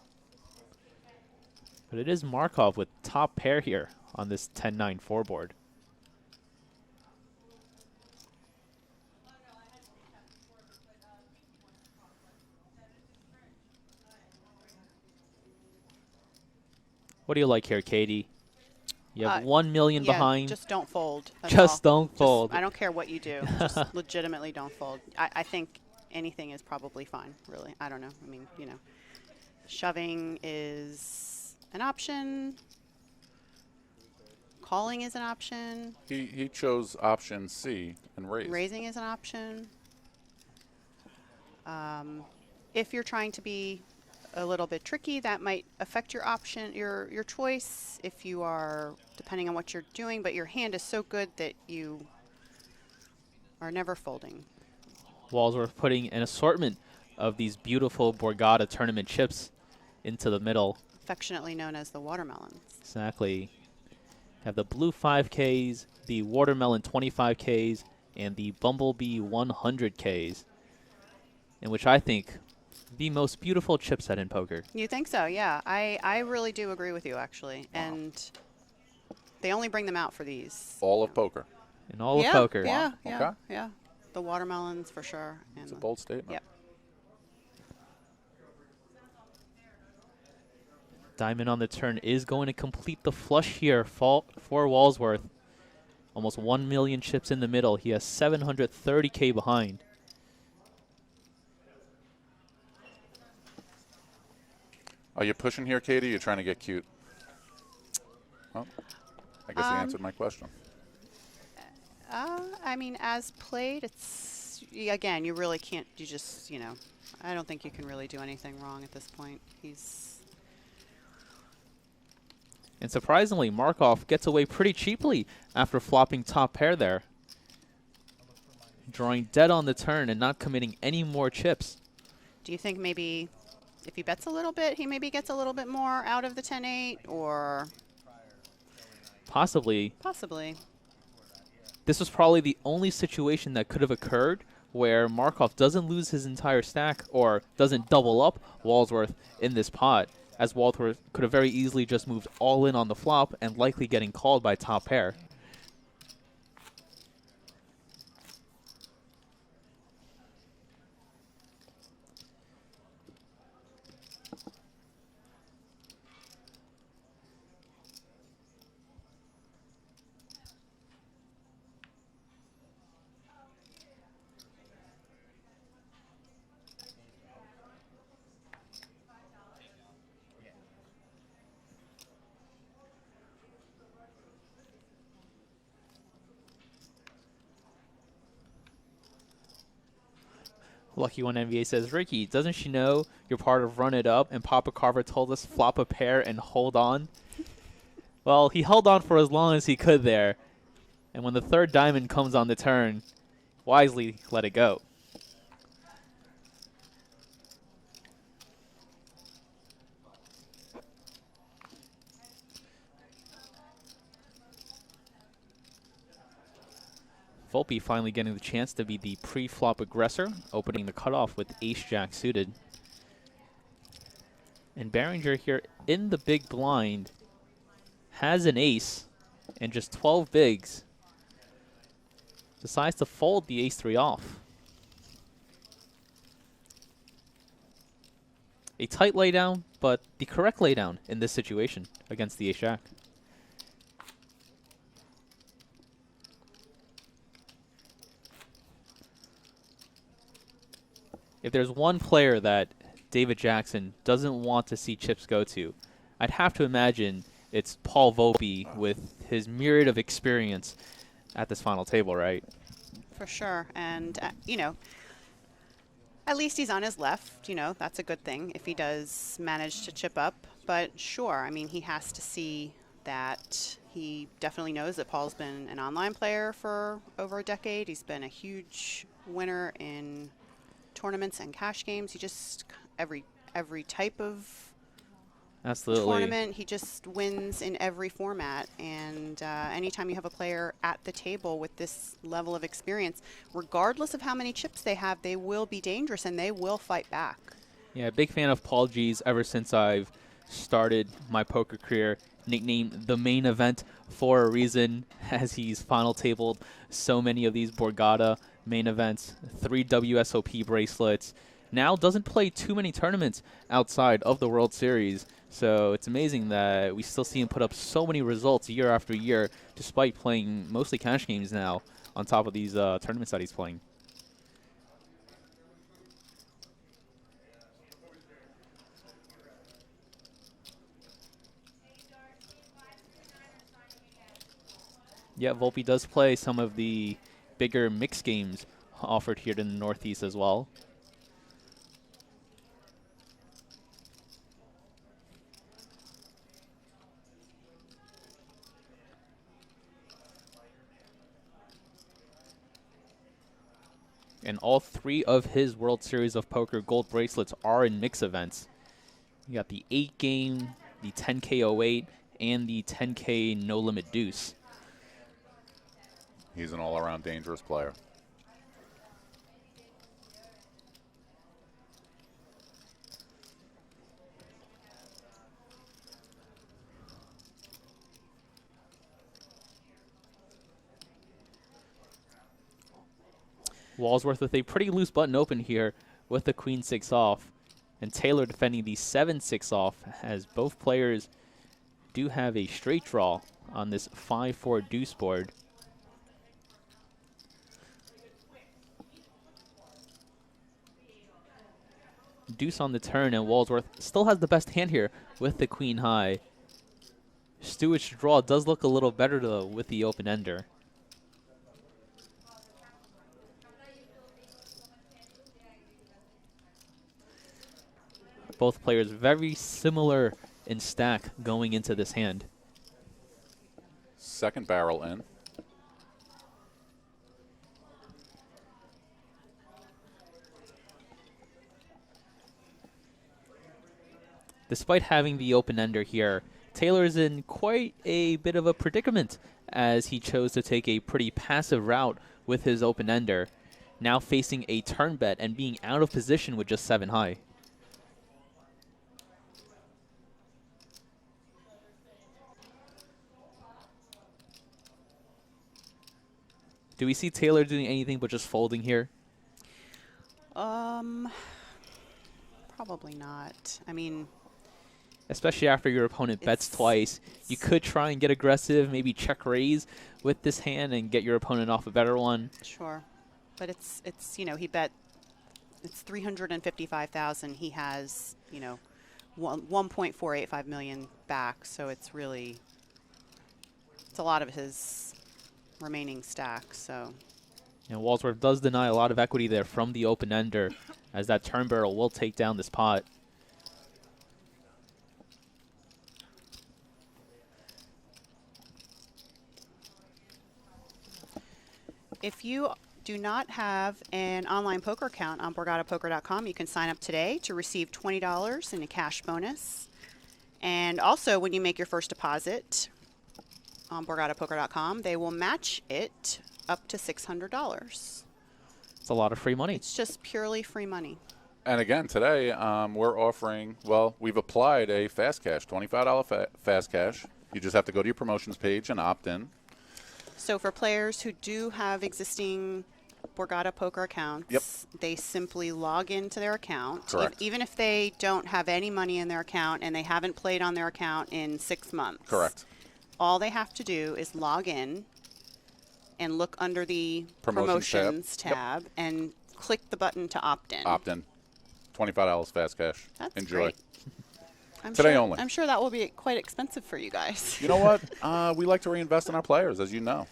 But it is Markov with top pair here on this 10-9-4 board. What do you like here, Katie? You have 1 million yeah, behind. just don't fold. That's Just all. don't fold. I don't care what you do. Just legitimately don't fold. I think anything is probably fine, really. I don't know. I mean, you know, shoving is an option. Calling is an option. He chose option C and raise. Raising is an option. If you're trying to be a little bit tricky, that might affect your option, your choice. If you are, depending on what you're doing, but your hand is so good that you are never folding. Walsworth putting an assortment of these beautiful Borgata tournament chips into the middle. Affectionately known as the watermelons. Exactly. Have the blue 5Ks, the watermelon 25Ks, and the bumblebee 100Ks, in which I think the most beautiful chip set in poker. You think so? Yeah. I really do agree with you, actually. Wow. And they only bring them out for these. All of poker. In all of poker. Yeah, Wow. yeah, Okay. yeah. The watermelons for sure. And It's a bold statement. Yep. Diamond on the turn is going to complete the flush here for Walsworth. Almost 1 million chips in the middle. He has 730K behind. Are you pushing here, Katie? You're trying to get cute? Well, I guess you answered my question. I mean, as played, it's, again, you really can't, you just, you know, I don't think you can really do anything wrong at this point. And surprisingly, Markov gets away pretty cheaply after flopping top pair there. Drawing dead on the turn and not committing any more chips. Do you think maybe if he bets a little bit, he maybe gets a little bit more out of the 10-8, or? Possibly. Possibly. This was probably the only situation that could have occurred where Markov doesn't lose his entire stack or doesn't double up Walsworth in this pot, as Walsworth could have very easily just moved all in on the flop and likely getting called by top pair. Lucky One NBA says, Ricky, doesn't she know you're part of Run It Up and Papa Carver told us flop a pair and hold on? Well, he held on for as long as he could there. And when the third diamond comes on the turn, wisely let it go. Volpe finally getting the chance to be the pre-flop aggressor, opening the cutoff with ace-jack suited. And Barringer here in the big blind has an ace and just 12 bigs. Decides to fold the ace-3 off. A tight laydown, but the correct laydown in this situation against the ace-jack. If there's one player that David Jackson doesn't want to see chips go to, I'd have to imagine it's Paul Volpe with his myriad of experience at this final table, right? For sure. And, you know, at least he's on his left. You know, that's a good thing if he does manage to chip up. But sure, I mean, he has to see that he definitely knows that Paul's been an online player for over a decade. He's been a huge winner in tournaments and cash games. He just, every type of Absolutely. tournament, he just wins in every format. And anytime you have a player at the table with this level of experience, regardless of how many chips they have, they will be dangerous and they will fight back. Yeah, big fan of Paul G's ever since I've started my poker career. Nicknamed the main event for a reason, as he's final tabled so many of these Borgata main events, 3 WSOP bracelets. Now doesn't play too many tournaments outside of the World Series, So it's amazing that we still see him put up so many results year after year, despite playing mostly cash games now on top of these tournaments that he's playing. Yeah, Volpe does play some of the bigger mixed games offered here in the Northeast as well. And all 3 of his World Series of Poker gold bracelets are in mix events. You got the 8-game, the 10K08, and the 10K No Limit Deuce. He's an all-around dangerous player. Walsworth with a pretty loose button open here with the queen 6 off. And Taylor defending the 7-6 off, as both players do have a straight draw on this 5-4 deuce board. Deuce on the turn, and Walsworth still has the best hand here with the queen high. Stewart's draw does look a little better, though, with the open ender. Both players very similar in stack going into this hand. Second barrel in. Despite having the open ender here, Taylor's in quite a bit of a predicament, as he chose to take a pretty passive route with his open ender, now facing a turn bet and being out of position with just 7 high. Do we see Taylor doing anything but just folding here? Probably not. I mean, especially after your opponent bets twice, you could try and get aggressive, maybe check raise with this hand and get your opponent off a better one. Sure, but it's you know, he bet it's 355,000. He has, you know, 1.485 million back, so it's a lot of his remaining stack. So, and Walsworth does deny a lot of equity there from the open ender, as that turn barrel will take down this pot. if you do not have an online poker account on BorgataPoker.com, you can sign up today to receive $20 in a cash bonus. And also, when you make your first deposit on BorgataPoker.com, they will match it up to $600. It's a lot of free money. It's just purely free money. And again, today we're offering, well, we've applied a fast cash, $25 fast cash. You just have to go to your promotions page and opt in. So for players who do have existing Borgata poker accounts, yep, they simply log into their account. Correct. Even if they don't have any money in their account and they haven't played on their account in 6 months. Correct. All they have to do is log in and look under the promotions tab yep, and click the button to opt in. Opt in. $25 fast cash. That's Enjoy. Great. Today only. I'm sure that will be quite expensive for you guys. You know what? We like to reinvest in our players, as you know.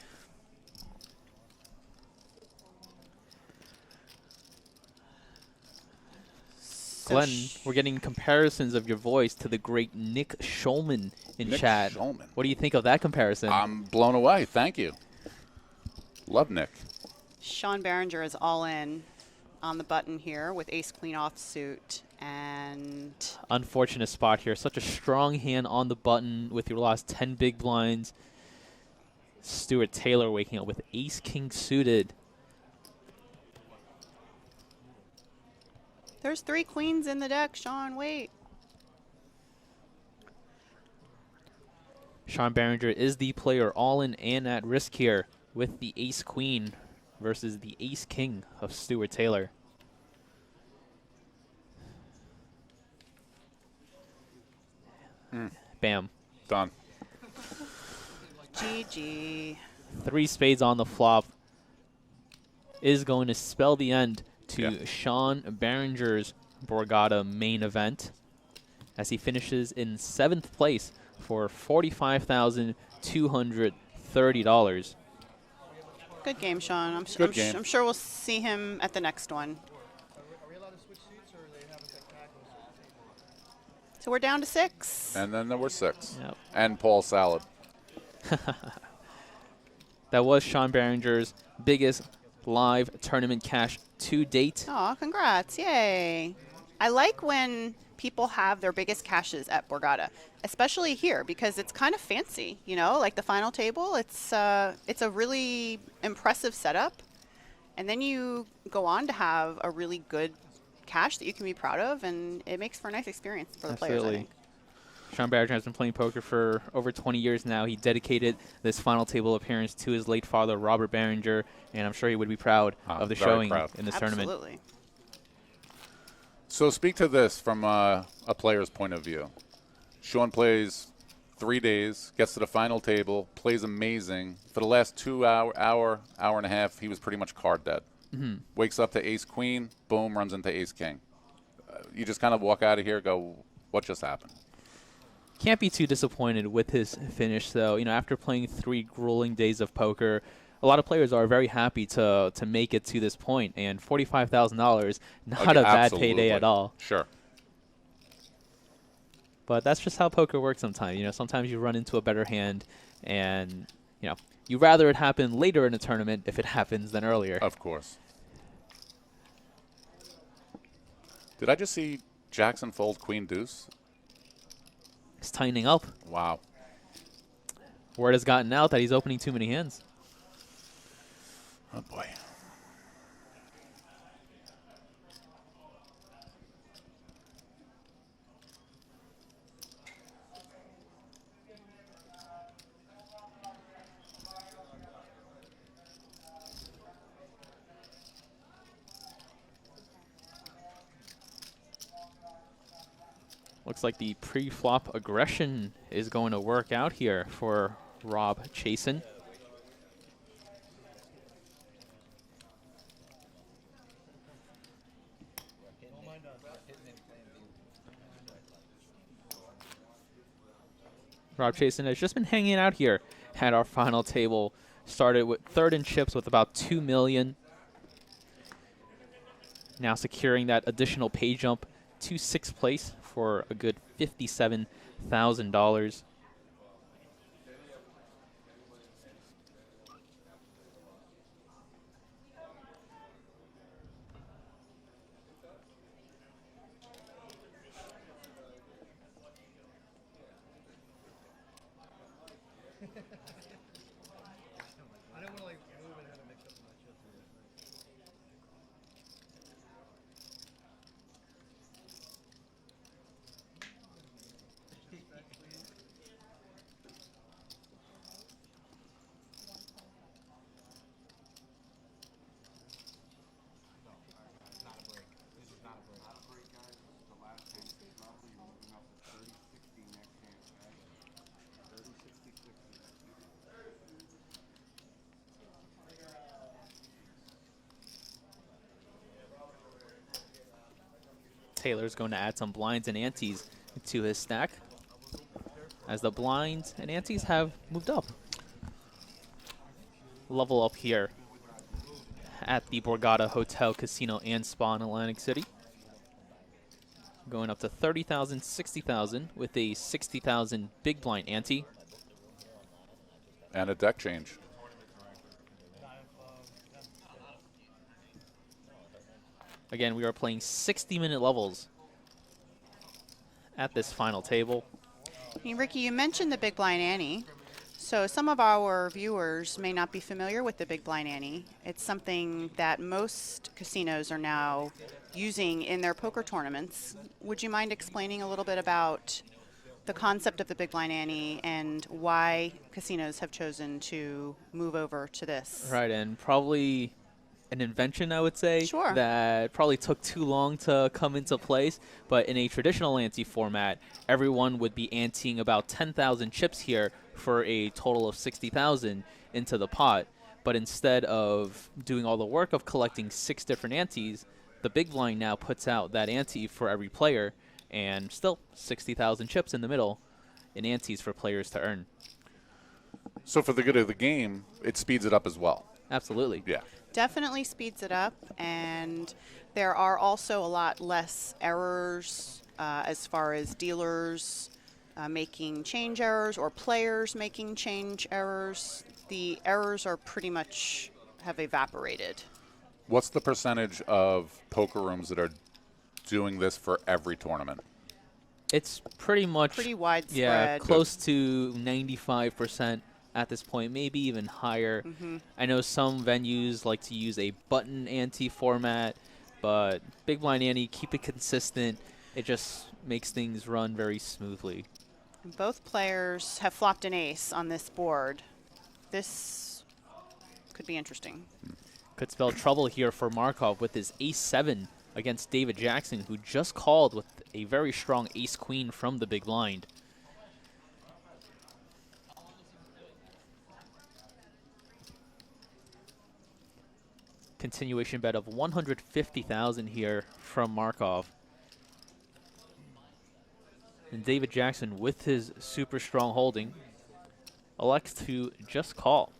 Glenn, we're getting comparisons of your voice to the great Nick Schulman in chat. Schulman. What do you think of that comparison? I'm blown away. Thank you. Love Nick. Sean Barringer is all in on the button here with ace-queen offsuit. And unfortunate spot here. Such a strong hand on the button with your last 10 big blinds. Stuart Taylor waking up with ace-king suited. There's 3 queens in the deck, Sean. Wait. Sean Barringer is the player all in and at risk here with the ace-queen versus the ace-king of Stuart Taylor. Bam. Done. GG. 3 spades on the flop is going to spell the end to Sean Barringer's Borgata main event as he finishes in 7th place for $45,230. Good game, Sean. Good game. I'm sure we'll see him at the next one. So we're down to 6. And then there were 6. Yep. And Paul Salad. That was Sean Barringer's biggest live tournament cash to date. Aw, congrats. Yay. I like when people have their biggest cashes at Borgata, especially here because it's kind of fancy, you know, like the final table. It's a really impressive setup. And then you go on to have a really good cash that you can be proud of, and it makes for a nice experience for the players, I think. Sean Barringer has been playing poker for over 20 years now. He dedicated this final table appearance to his late father, Robert Barringer, and I'm sure he would be proud of the showing in this tournament. Absolutely. So speak to this from a player's point of view. Sean plays 3 days, gets to the final table, plays amazing. For the last 2 hour and a half, he was pretty much card dead. Wakes up to ace-queen, boom, runs into ace-king. You just kind of walk out of here and go, what just happened? Can't be too disappointed with his finish, though. You know, after playing 3 grueling days of poker, a lot of players are very happy to make it to this point, and $45,000, not a bad payday at all. Sure. But that's just how poker works sometimes. You know, sometimes you run into a better hand, and, you know, you'd rather it happen later in a tournament if it happens than earlier. Of course. Did I just see Jackson fold queen deuce? It's tightening up. Wow. Word has gotten out that he's opening too many hands. Oh, boy. Looks like the pre-flop aggression is going to work out here for Rob Chasen. Rob Chasen has just been hanging out here at our final table. Started with 3rd in chips with about $2 million. Now securing that additional pay jump to 6th place for a good $57,000. Taylor's going to add some blinds and antes to his stack as the blinds and antes have moved up. Level up here at the Borgata Hotel, Casino, and Spa in Atlantic City. Going up to 30,000, 60,000 with a 60,000 big blind ante. And a deck change. Again, we are playing 60-minute levels at this final table. Hey, Ricky, you mentioned the big blind ante. So some of our viewers may not be familiar with the big blind ante. It's something that most casinos are now using in their poker tournaments. Would you mind explaining a little bit about the concept of the big blind ante and why casinos have chosen to move over to this? Right, and probably an invention, I would say, Sure. that probably took too long to come into place. But in a traditional ante format, everyone would be anteing about 10,000 chips here for a total of 60,000 into the pot. But instead of doing all the work of collecting 6 different antes, the big blind now puts out that ante for every player, and still 60,000 chips in the middle in antes for players to earn. So for the good of the game, it speeds it up as well. Absolutely. Yeah. Definitely speeds it up, and there are also a lot less errors as far as dealers making change errors or players making change errors. The errors are pretty much have evaporated. What's the percentage of poker rooms that are doing this for every tournament? It's pretty much Pretty widespread. Yeah, close to 95% at this point, maybe even higher. I know some venues like to use a button ante format, but big blind ante, keep it consistent. It just makes things run very smoothly. And both players have flopped an ace on this board. This could be interesting. Could spell trouble here for Markov with his ace-7 against David Jackson, who just called with a very strong ace-queen from the big blind. Continuation bet of 150,000 here from Markov. And David Jackson, with his super strong holding, elects to just call.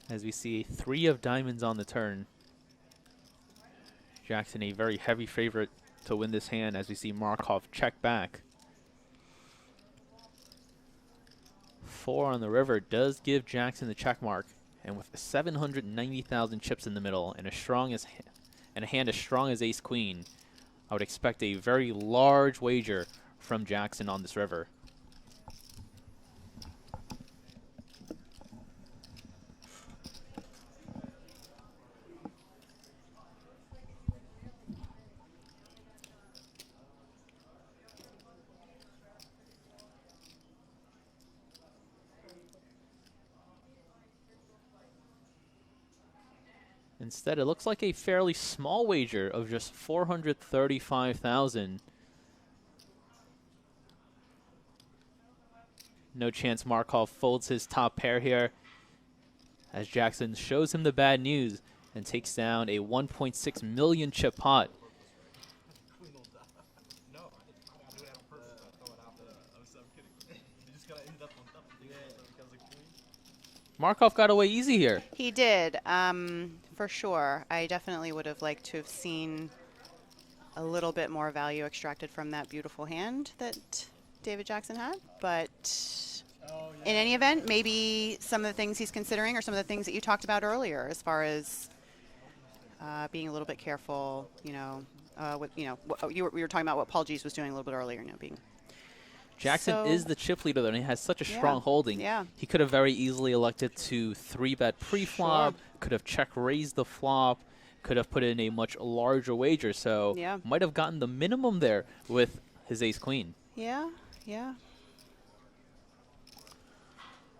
As we see 3 of diamonds on the turn. Jackson a very heavy favorite to win this hand, as we see Markov check back. 4 on the river does give Jackson the check mark, and with 790,000 chips in the middle and a hand as strong as ace queen, I would expect a very large wager from Jackson on this river. Instead, it looks like a fairly small wager of just 435,000. No chance Markov folds his top pair here, as Jackson shows him the bad news and takes down a 1.6 million chip pot. Markov got away easy here. He did, for sure. I definitely would have liked to have seen a little bit more value extracted from that beautiful hand that David Jackson had. But in any event, maybe some of the things he's considering are some of the things that you talked about earlier, as far as being a little bit careful. We were talking about what Paul G's was doing a little bit earlier. Being Jackson is the chip leader, though, and he has such a strong holding. Yeah. He could have very easily elected to 3-bet pre-flop, could have check-raised the flop, could have put in a much larger wager, so might have gotten the minimum there with his ace-queen. Yeah.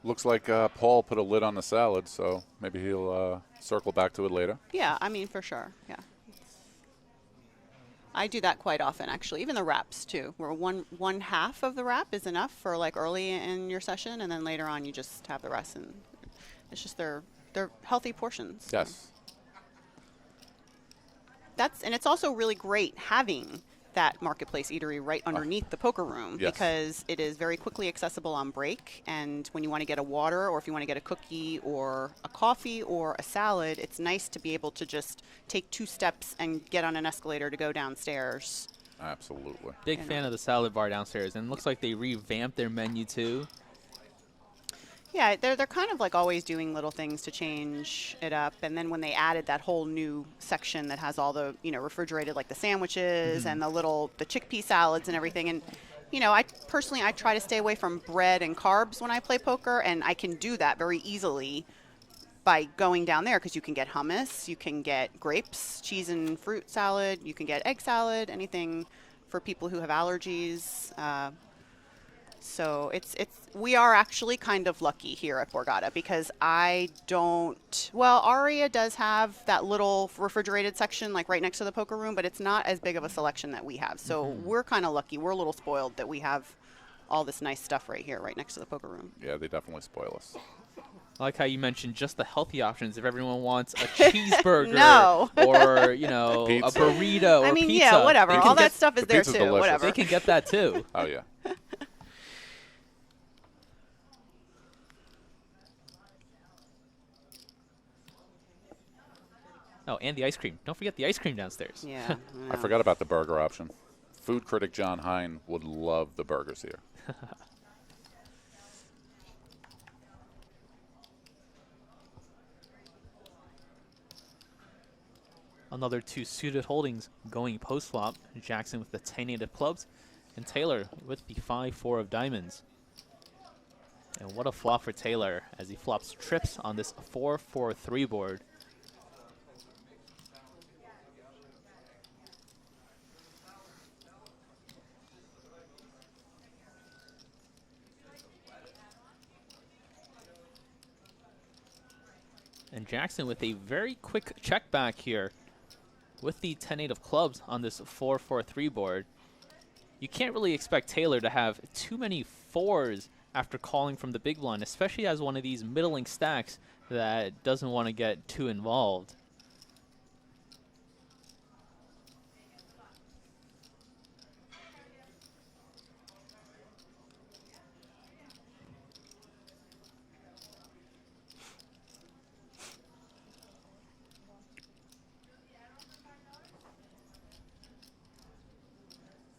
Looks like Paul put a lid on the salad, so maybe he'll circle back to it later. Yeah, I mean, for sure, yeah. I do that quite often, actually. Even the wraps, too, where one half of the wrap is enough for, like, early in your session, and then later on you just have the rest. And it's just they're healthy portions. Yes. And it's also really great having that marketplace eatery right underneath the poker room, because it is very quickly accessible on break. And when you want to get a water, or if you want to get a cookie or a coffee or a salad, it's nice to be able to just take 2 steps and get on an escalator to go downstairs. Absolutely. Big fan of the salad bar downstairs, and it looks like they revamped their menu too. Yeah, they're kind of like always doing little things to change it up. And then when they added that whole new section that has all the, refrigerated, like the sandwiches and the chickpea salads and everything. And, I try to stay away from bread and carbs when I play poker, and I can do that very easily by going down there, because you can get hummus, you can get grapes, cheese and fruit salad, you can get egg salad, anything for people who have allergies. So we are actually kind of lucky here at Borgata because Aria does have that little refrigerated section like right next to the poker room, but it's not as big of a selection that we have. So we're kind of lucky. We're a little spoiled that we have all this nice stuff right here, right next to the poker room. Yeah, they definitely spoil us. I like how you mentioned just the healthy options. If everyone wants a cheeseburger No. or, you know, a Pizza. burrito or I mean, pizza. yeah, whatever. they All can that get- stuff is the there pizza's too. delicious. Whatever. They can get that too. Oh, yeah. Oh, and the ice cream. Don't forget the ice cream downstairs. Yeah. I forgot about the burger option. Food critic John Hine would love the burgers here. Another 2 suited holdings going post flop. Jackson with the 10-8 of clubs, and Taylor with the 5-4 of diamonds. And what a flop for Taylor as he flops trips on this 4-4-3 board. And Jackson with a very quick check back here with the 10-8 of clubs on this 4-4-3 board. You can't really expect Taylor to have too many fours after calling from the big blind, especially as one of these middling stacks that doesn't want to get too involved.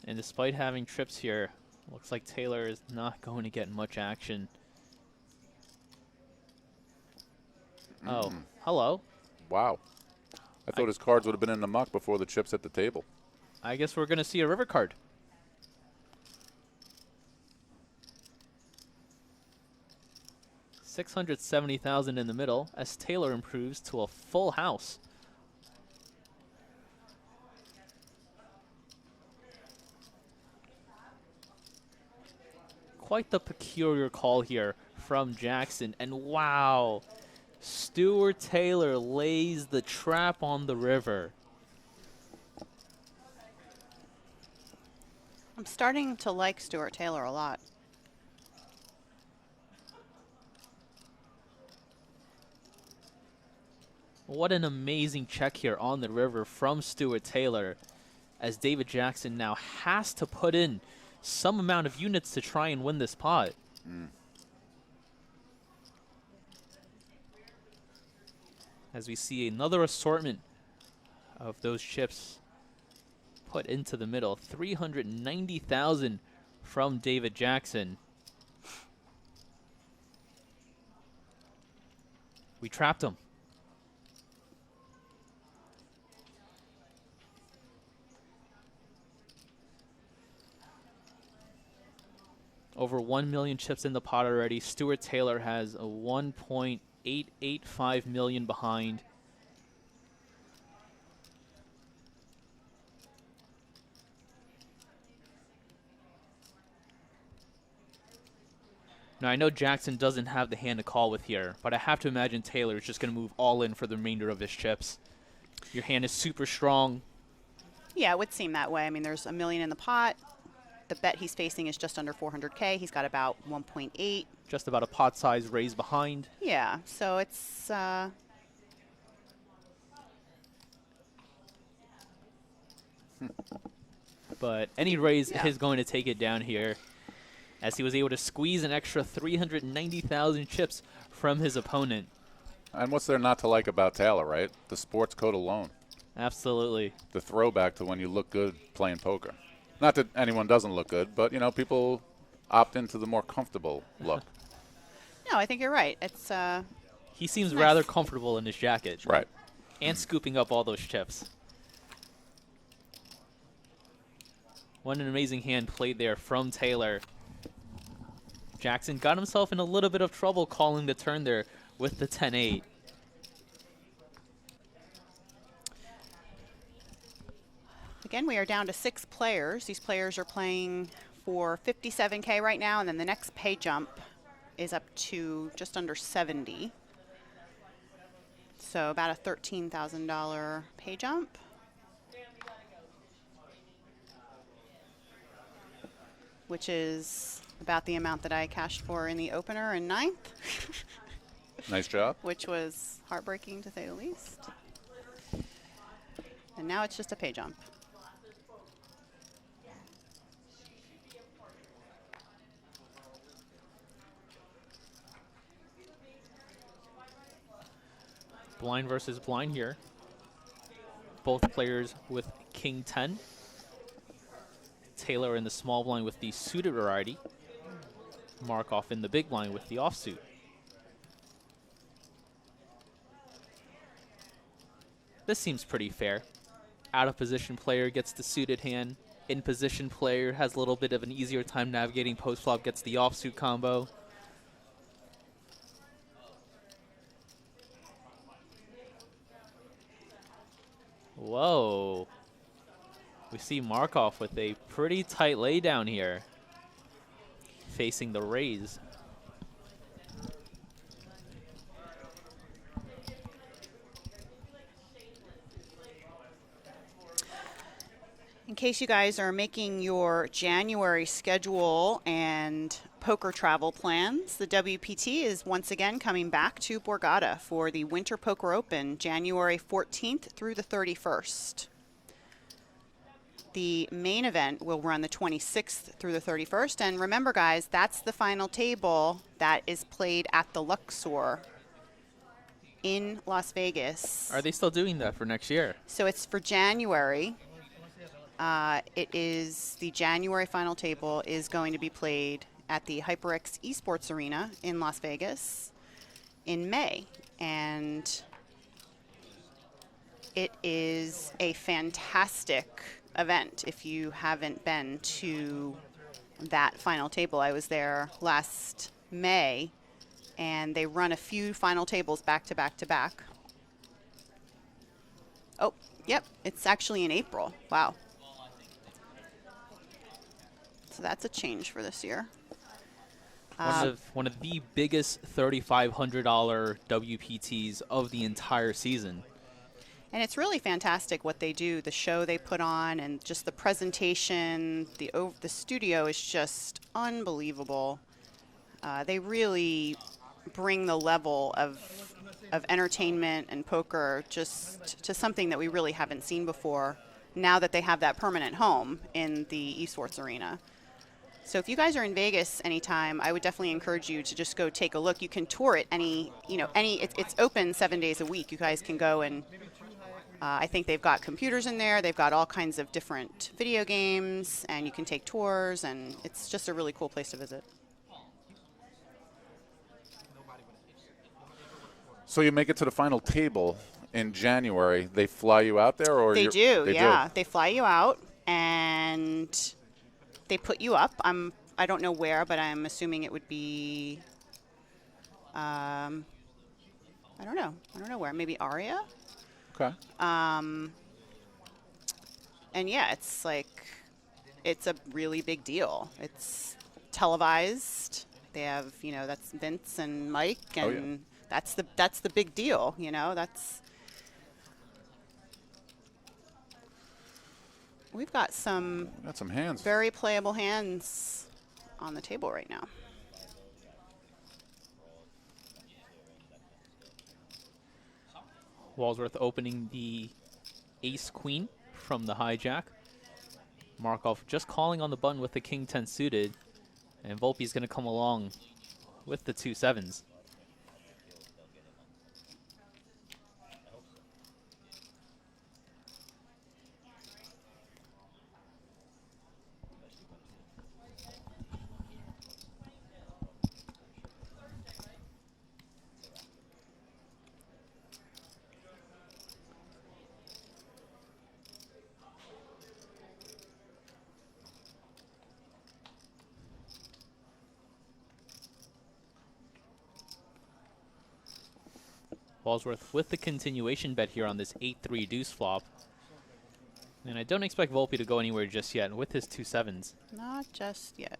And despite having trips here, looks like Taylor is not going to get much action. Oh, hello. Wow. I thought his cards would have been in the muck before the chips hit the table. I guess we're going to see a river card. $670,000 in the middle as Taylor improves to a full house. Quite the peculiar call here from Jackson. And wow, Stuart Taylor lays the trap on the river. I'm starting to like Stuart Taylor a lot. What an amazing check here on the river from Stuart Taylor, as David Jackson now has to put in some amount of units to try and win this pot. As we see another assortment of those chips put into the middle. 390,000 from David Jackson. We trapped him. Over 1 million chips in the pot already. Stuart Taylor has a 1.885 million behind. Now, I know Jackson doesn't have the hand to call with here, but I have to imagine Taylor is just going to move all in for the remainder of his chips. Your hand is super strong. Yeah, it would seem that way. I mean, there's $1 million in the pot. The bet he's facing is just under 400K. He's got about 1.8. Just about a pot size raise behind. Yeah, so it's But any raise is going to take it down here, as he was able to squeeze an extra 390,000 chips from his opponent. And what's there not to like about Taylor, right? The sports coat alone. Absolutely. The throwback to when you look good playing poker. Not that anyone doesn't look good, but, you know, people opt into the more comfortable look. no, I think you're right. It's He seems Nice. rather comfortable in his jacket. Right. And scooping up all those chips. What an amazing hand played there from Taylor. Jackson got himself in a little bit of trouble calling the turn there with the 10-8. again, we are down to 6 players. These players are playing for 57K right now, and then the next pay jump is up to just under 70. So about a $13,000 pay jump. Which is about the amount that I cashed for in the opener in 9th. Nice job. Which was heartbreaking to say the least. And now it's just a pay jump. Blind versus blind here. Both players with King 10. Taylor in the small blind with the suited variety. Markov in the big blind with the offsuit. This seems pretty fair. Out of position player gets the suited hand. In position player has a little bit of an easier time navigating post flop, gets the offsuit combo. Whoa. We see Markov with a pretty tight laydown here, facing the raise. In case you guys are making your January schedule and poker travel plans, the WPT is once again coming back to Borgata for the Winter Poker Open, January 14th through the 31st. The main event will run the 26th through the 31st. And remember, guys, that's the final table that is played at the Luxor in Las Vegas. Are they still doing that for next year? So it's for January. It is the January final table is going to be played at the HyperX Esports Arena in Las Vegas in May. And it is a fantastic event if you haven't been to that final table. I was there last May, and they run a few final tables back to back to back. Oh, yep, it's actually in April. Wow. So that's a change for this year. One of the biggest $3,500 WPTs of the entire season. And it's really fantastic what they do, the show they put on, and just the presentation. The studio is just unbelievable. They really bring the level of entertainment and poker just to something that we really haven't seen before, now that they have that permanent home in the Esports Arena. So if you guys are in Vegas anytime, I would definitely encourage you to just go take a look. You can tour it it's open 7 days a week. You guys can go and I think they've got computers in there. They've got all kinds of different video games, and you can take tours, and it's just a really cool place to visit. So you make it to the final table in January. They fly you out there, or they do? They fly you out, and they put you up. I don't know where, but I'm assuming it would be. I don't know where. Maybe Aria. Okay. And yeah, it's a really big deal. It's televised. They have, that's Vince and Mike, and that's the big deal. We've got some hands. Very playable hands on the table right now. Walsworth opening the ace-queen from the hijack. Markov just calling on the button with the king 10 suited. And Volpe's going to come along with the 2 sevens. Walsworth with the continuation bet here on this 8-3 deuce flop. And I don't expect Volpe to go anywhere just yet with his 2 sevens. Not just yet.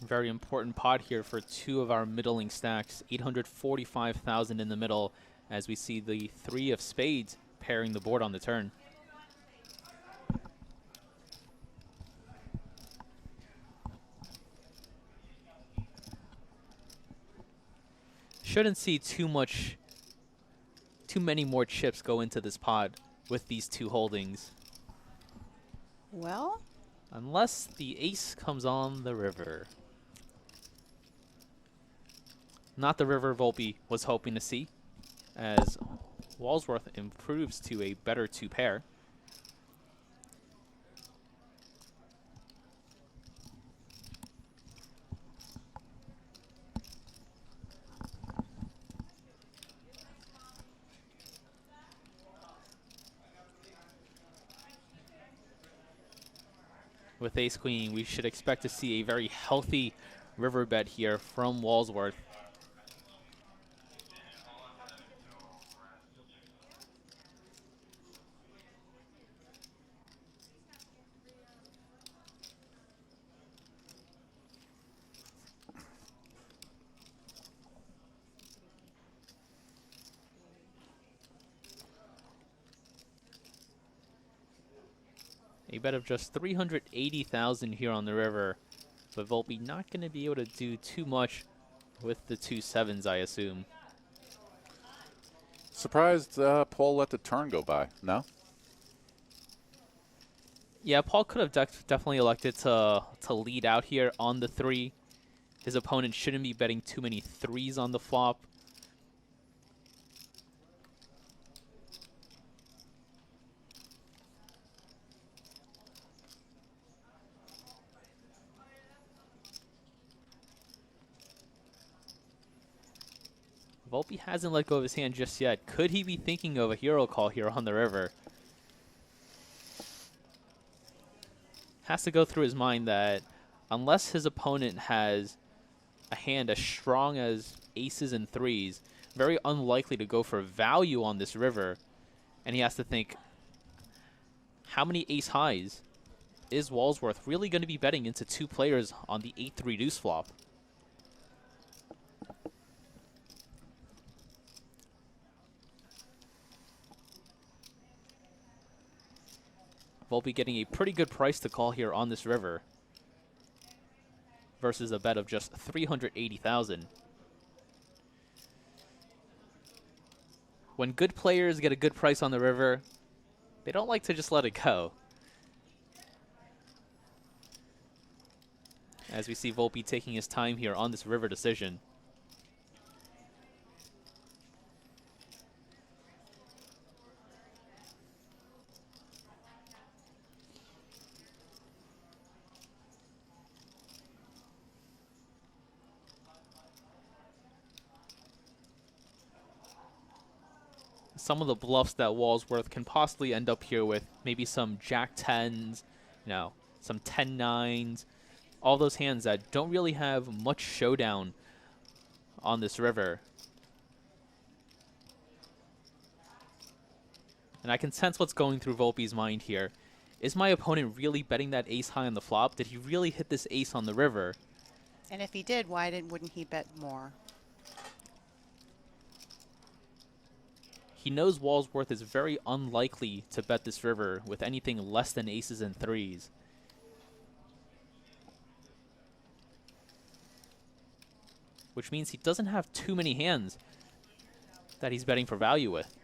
Very important pot here for 2 of our middling stacks. 845,000 in the middle as we see the 3 of spades pairing the board on the turn. Shouldn't see too many more chips go into this pot with these 2 holdings. Well, Unless the ace comes on the river. Not the river Volpe was hoping to see, as Walsworth improves to a better 2 pair. With ace-queen, we should expect to see a very healthy river bet here from Walsworth. A bet of just 380,000 here on the river, but Volpe not going to be able to do too much with the 2 sevens, I assume. Surprised Paul let the turn go by. No? Yeah, Paul could have definitely elected to lead out here on the 3. His opponent shouldn't be betting too many 3s on the flop. Volpe hasn't let go of his hand just yet. Could he be thinking of a hero call here on the river? Has to go through his mind that unless his opponent has a hand as strong as aces and 3s, very unlikely to go for value on this river. And he has to think, how many ace highs is Walsworth really going to be betting into 2 players on the 8-3 deuce flop? Volpe getting a pretty good price to call here on this river versus a bet of just 380,000. When good players get a good price on the river, they don't like to just let it go. As we see Volpe taking his time here on this river decision. Some of the bluffs that Walsworth can possibly end up here with, maybe some jack 10s, some 10-9s, all those hands that don't really have much showdown on this river. And I can sense what's going through Volpe's mind here. Is my opponent really betting that ace high on the flop? Did he really hit this ace on the river? and if he did, wouldn't he bet more? He knows Walsworth is very unlikely to bet this river with anything less than aces and 3s. Which means he doesn't have too many hands that he's betting for value with.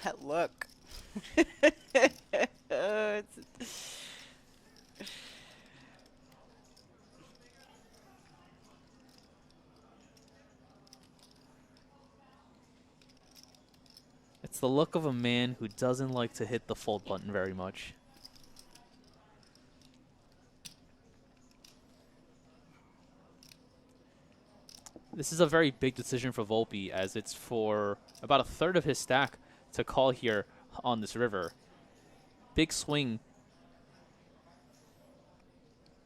That look. It's the look of a man who doesn't like to hit the fold button very much. This is a very big decision for Volpe, as it's for about a third of his stack to call here on this river. Big swing.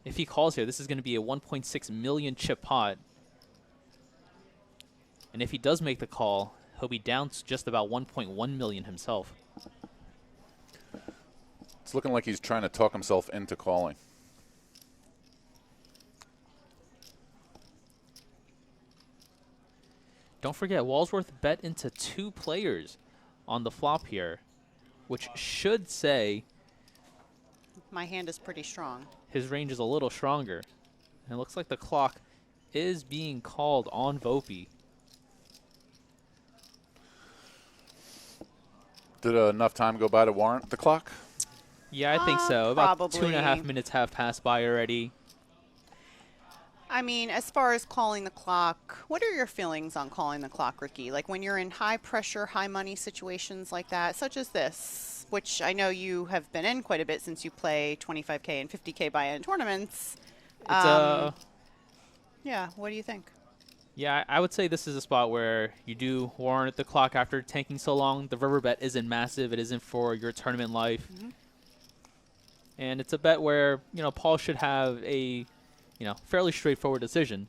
If he calls here, this is going to be a 1.6 million chip pot. And if he does make the call, he'll be down to just about 1.1 million himself. It's looking like he's trying to talk himself into calling. Don't forget, Walsworth bet into 2 players on the flop here, which should say My hand is pretty strong. his range is a little stronger. And it looks like the clock is being called on Volpe. Did enough time go by to warrant the clock? Yeah, I think so. About Probably. 2.5 minutes have passed by already. I mean, as far as calling the clock, what are your feelings on calling the clock, Ricky? Like when you're in high pressure, high money situations like that, such as this, which I know you have been in quite a bit since you play 25K and 50K buy-in tournaments. It's Yeah, what do you think? Yeah, I would say this is a spot where you do warrant the clock after tanking so long. The river bet isn't massive. It isn't for your tournament life. And it's a bet where, Paul should have a, fairly straightforward decision.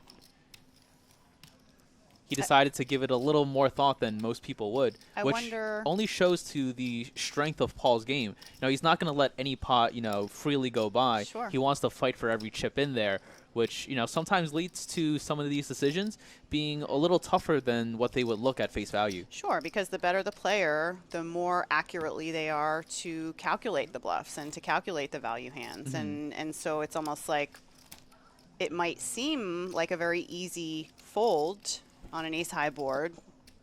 He decided to give it a little more thought than most people would, I which wonder- only shows to the strength of Paul's game. He's not going to let any pot, freely go by. Sure. He wants to fight for every chip in there, which, sometimes leads to some of these decisions being a little tougher than what they would look at face value. Sure, because the better the player, the more accurately they are to calculate the bluffs and to calculate the value hands. And so it's almost like it might seem like a very easy fold on an ace-high board,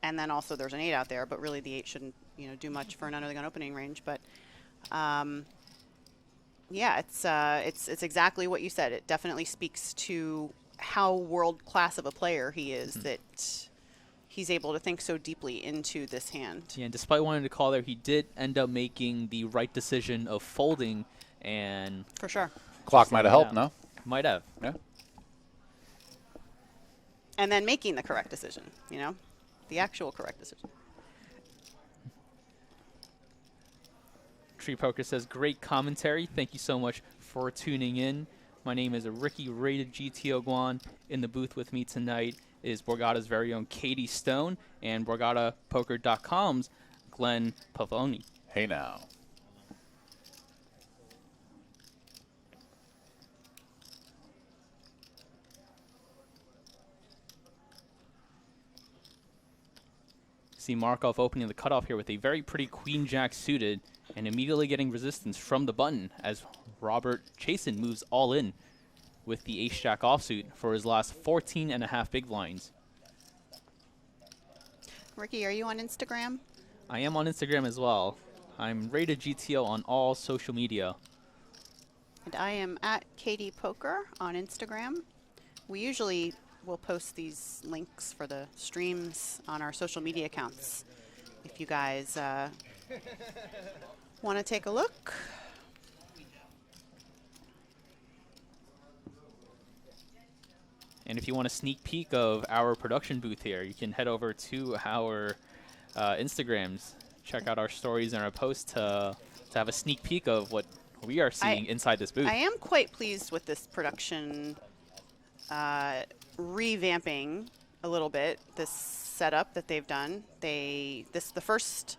and then also there's an 8 out there, but really the 8 shouldn't, do much for an under-the-gun opening range. But yeah, it's exactly what you said. It definitely speaks to how world-class of a player he is, that he's able to think so deeply into this hand. Yeah, and despite wanting to call there, he did end up making the right decision of folding, and For sure. Clock might have helped, Yeah. no? might have. Yeah. And then making the correct decision, the actual correct decision. Tree Poker says, great commentary. Thank you so much for tuning in. My name is Ricky Rated GTO Guan. In the booth with me tonight is Borgata's very own Katie Stone and BorgataPoker.com's Glenn Pavoni. Hey now. See Markov opening the cutoff here with a very pretty queen-jack suited and immediately getting resistance from the button as Robert Chasen moves all in with the ace-jack offsuit for his last 14.5 big blinds. Ricky, are you on Instagram? I am on Instagram as well. I'm Rated GTO on all social media. And I am at Katie Poker on Instagram. We usually will post these links for the streams on our social media accounts if you guys want to take a look. And if you want a sneak peek of our production booth here, you can head over to our Instagrams, check out our stories and our posts to have a sneak peek of what we are seeing inside this booth. I am quite pleased with this production revamping a little bit this setup that they've done. The first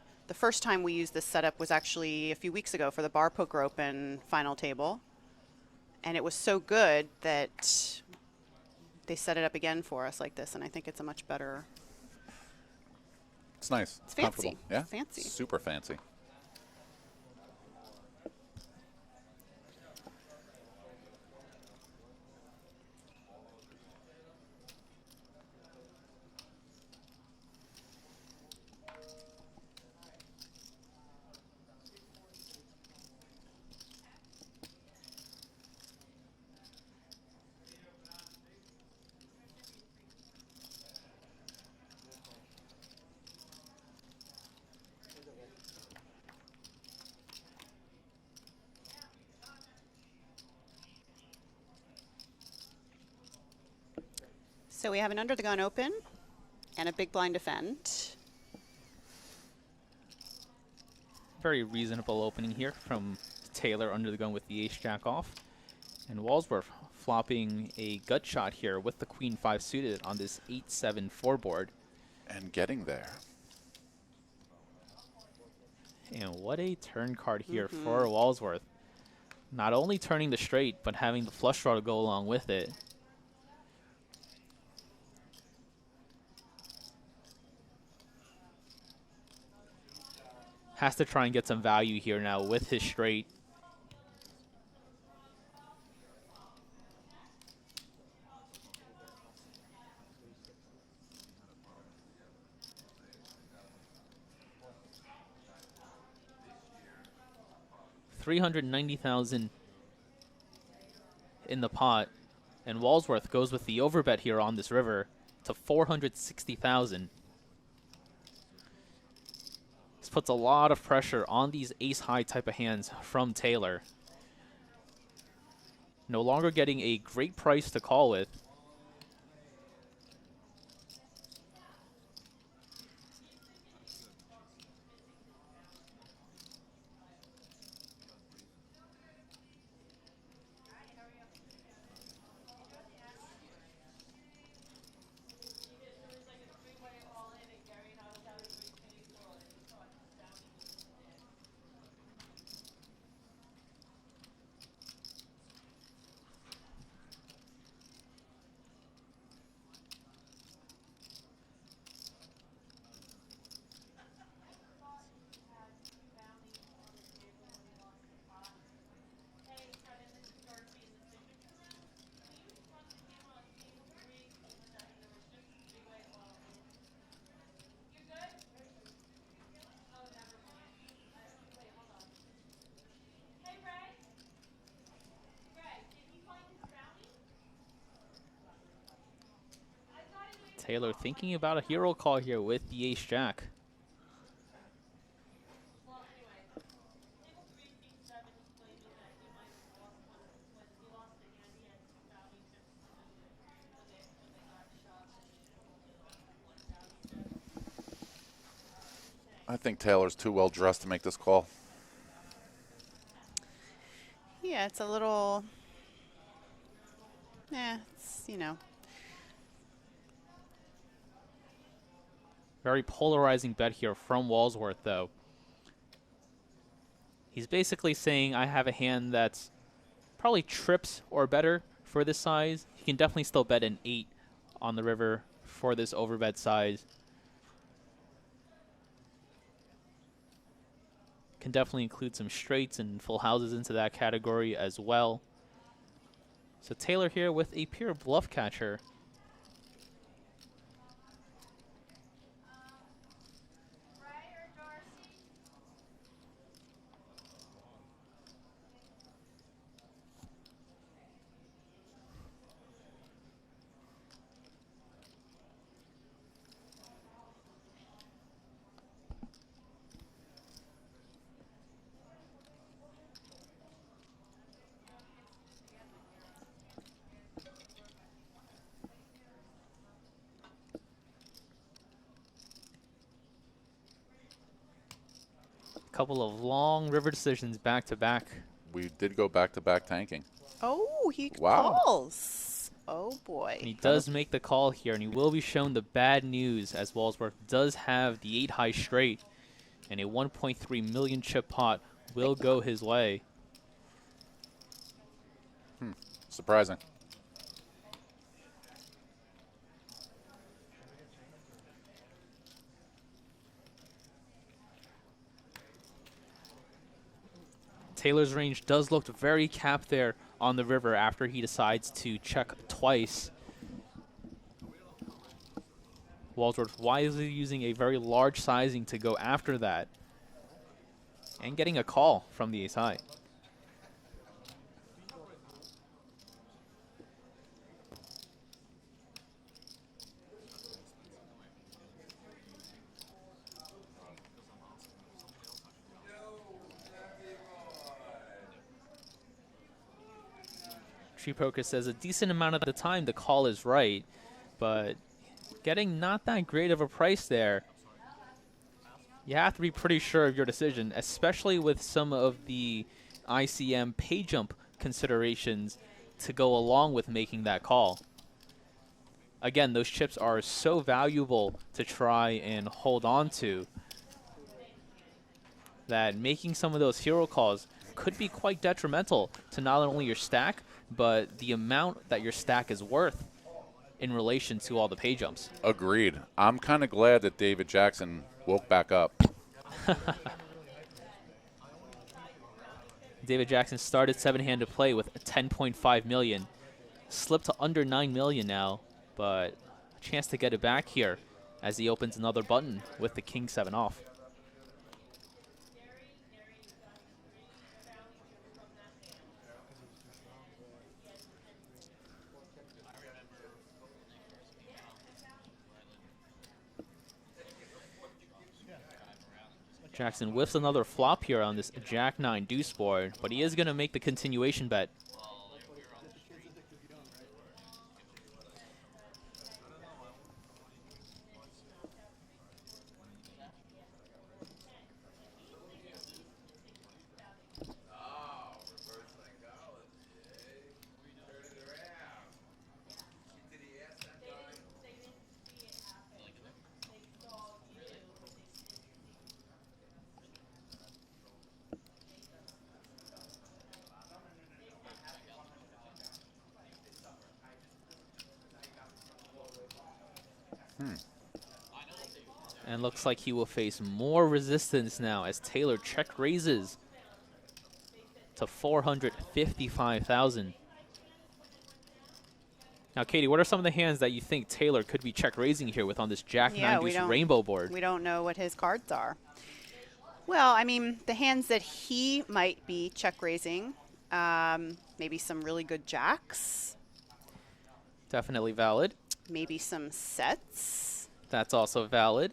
time we used this setup was actually a few weeks ago for the Bar Poker Open final table, and it was so good that they set it up again for us like this, and I think it's a much better. It's nice. It's fancy. Comfortable. Yeah. It's fancy. Super fancy. So we have an under the gun open and a big blind defend. Very reasonable opening here from Taylor under the gun with the ace-jack off. And Walsworth flopping a gut shot here with the queen 5 suited on this 8-7-4 board. And getting there. And what a turn card here for Walsworth. Not only turning the straight, but having the flush draw to go along with it. Has to try and get some value here now with his straight. $390,000 in the pot, and Walsworth goes with the overbet here on this river to $460,000. This puts a lot of pressure on these ace-high type of hands from Taylor. No longer getting a great price to call with. Taylor thinking about a hero call here with the ace-jack. I think Taylor's too well dressed to make this call. Yeah, it's a little, it's, you know. Very polarizing bet here from Walsworth, though. He's basically saying, I have a hand that's probably trips or better for this size. He can definitely still bet an 8 on the river for this overbet size. Can definitely include some straights and full houses into that category as well. So Taylor here with a pure bluff catcher. Couple of long river decisions back to back. We did go back-to-back tanking. Oh, he Wow. calls. Oh, boy. And he does make the call here, and he will be shown the bad news as Walsworth does have the 8 high straight, and a 1.3 million chip pot will go his way. Surprising. Taylor's range does look very capped there on the river after he decides to check twice. Walsworth wisely using a very large sizing to go after that and getting a call from the ace high. Tree Poker says a decent amount of the time the call is right, but getting not that great of a price there. You have to be pretty sure of your decision, especially with some of the ICM pay jump considerations to go along with making that call. Again, those chips are so valuable to try and hold on to that making some of those hero calls could be quite detrimental to not only your stack, but the amount that your stack is worth in relation to all the pay jumps. Agreed. I'm kind of glad that David Jackson woke back up. David Jackson started 7-handed play with 10.5 million. Slipped to under 9 million now, but a chance to get it back here as he opens another button with the King 7 off. Jackson whiffs another flop here on this Jack-9 deuce board, but he is going to make the continuation bet. And looks like he will face more resistance now as Taylor check raises to 455,000. Now, Katie, what are some of the hands that you think Taylor could be check raising here with on this Jack-9 deuce rainbow board? We don't know what his cards are. Well, I mean, the hands that he might be check raising, maybe some really good jacks. Definitely valid. Maybe some sets. That's also valid.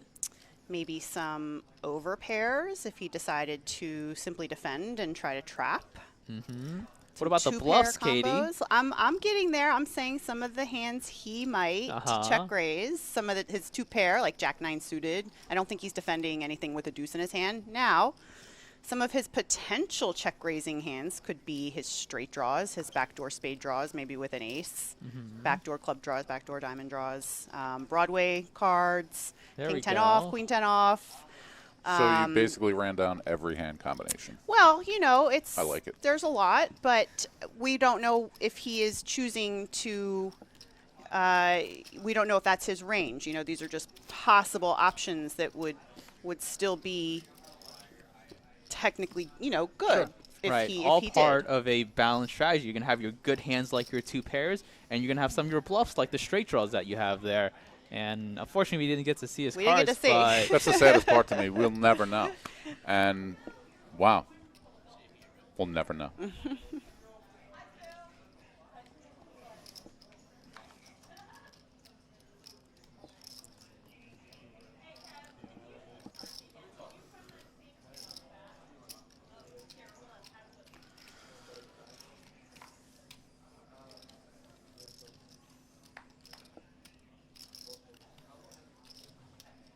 Maybe some over pairs if he decided to simply defend and try to trap. Mm-hmm. What about the bluffs, Katie? I'm getting there. I'm saying some of the hands he might check raise. Some of his 2-pair, like Jack-9 suited. I don't think he's defending anything with a deuce in his hand. Now, some of his potential check raising hands could be his straight draws, his backdoor spade draws, maybe with an ace, backdoor club draws, backdoor diamond draws, Broadway cards, King 10 off, Queen 10 off. So you basically ran down every hand combination. Well, you know, I like it. There's a lot, but we don't know if he is choosing to. We don't know if that's his range. You know, these are just possible options that would still be technically, you know, good. Sure. If right. He, all if he part did. of a balanced strategy. You're going to have your good hands like your 2 pairs, and you're going to have some of your bluffs like the straight draws that you have there. And unfortunately, we didn't get to see his cards. Didn't get to see. But that's the saddest part to me. We'll never know. And, wow, we'll never know.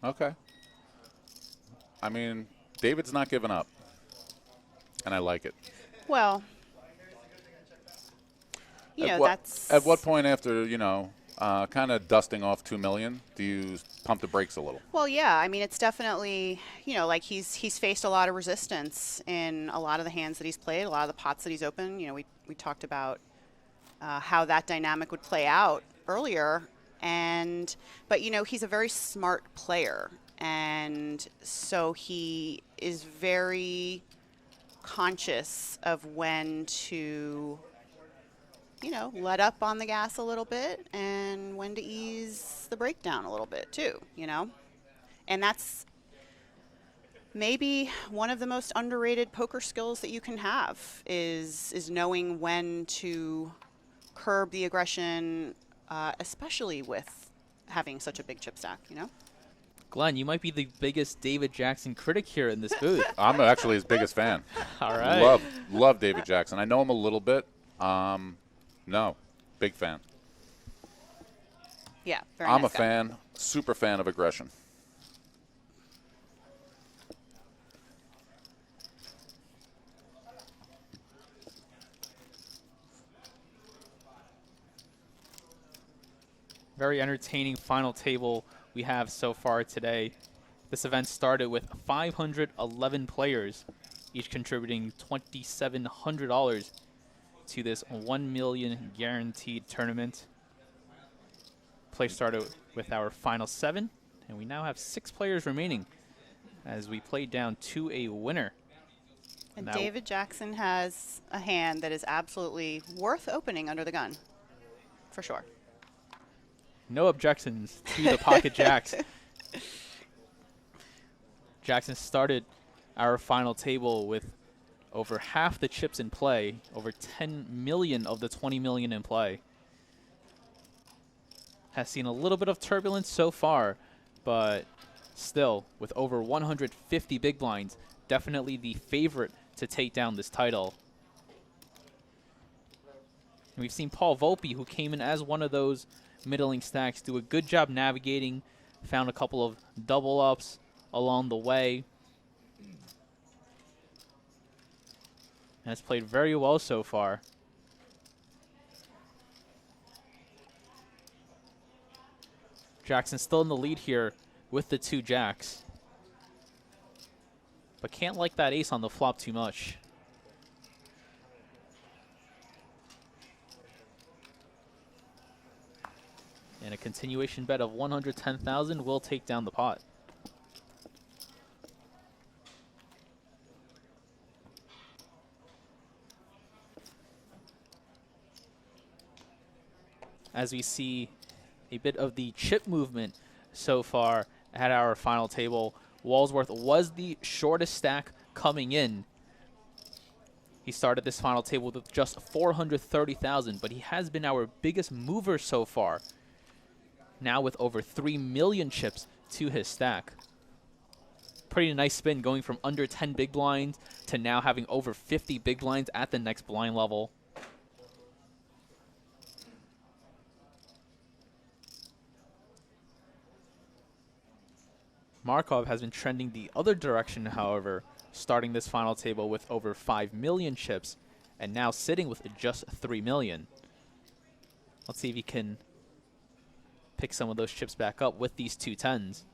Okay. I mean, David's not giving up, and I like it. Well, you know, that's... At what point after, you know, kind of dusting off $2 million, do you pump the brakes a little? Well, yeah. I mean, it's definitely, you know, like he's faced a lot of resistance in a lot of the hands that he's played, a lot of the pots that he's opened. You know, we talked about how that dynamic would play out earlier. But, you know, he's a very smart player. And so he is very conscious of when to, you know, let up on the gas a little bit and when to ease the brake down a little bit too, you know. And that's maybe one of the most underrated poker skills that you can have is knowing when to curb the aggression, especially with having such a big chip stack, you know? Glenn, you might be the biggest David Jackson critic here in this booth. I'm actually his biggest fan. All right. Love David Jackson. I know him a little bit. No, big fan. Yeah, very I'm nice a guy. fan, super fan of aggression. Very entertaining final table we have so far today. This event started with 511 players, each contributing $2,700 to this $1 million guaranteed tournament. Play started with our final 7, and we now have 6 players remaining as we play down to a winner. And Now- David Jackson has a hand that is absolutely worth opening under the gun, for sure. No objections to the pocket jacks. Jackson started our final table with over half the chips in play, over 10 million of the 20 million in play. Has seen a little bit of turbulence so far, but still, with over 150 big blinds, definitely the favorite to take down this title. And we've seen Paul Volpe, who came in as one of those middling stacks, do a good job navigating, found a couple of double ups along the way, and has played very well so far. Jackson still in the lead here with the 2 jacks, but can't like that ace on the flop too much. And a continuation bet of 110,000 will take down the pot. As we see a bit of the chip movement so far at our final table, Walsworth was the shortest stack coming in. He started this final table with just 430,000, but he has been our biggest mover so far, now with over 3 million chips to his stack. Pretty nice spin going from under 10 big blinds to now having over 50 big blinds at the next blind level. Markov has been trending the other direction, however, starting this final table with over 5 million chips and now sitting with just 3 million. Let's see if he can pick some of those chips back up with these 2 tens.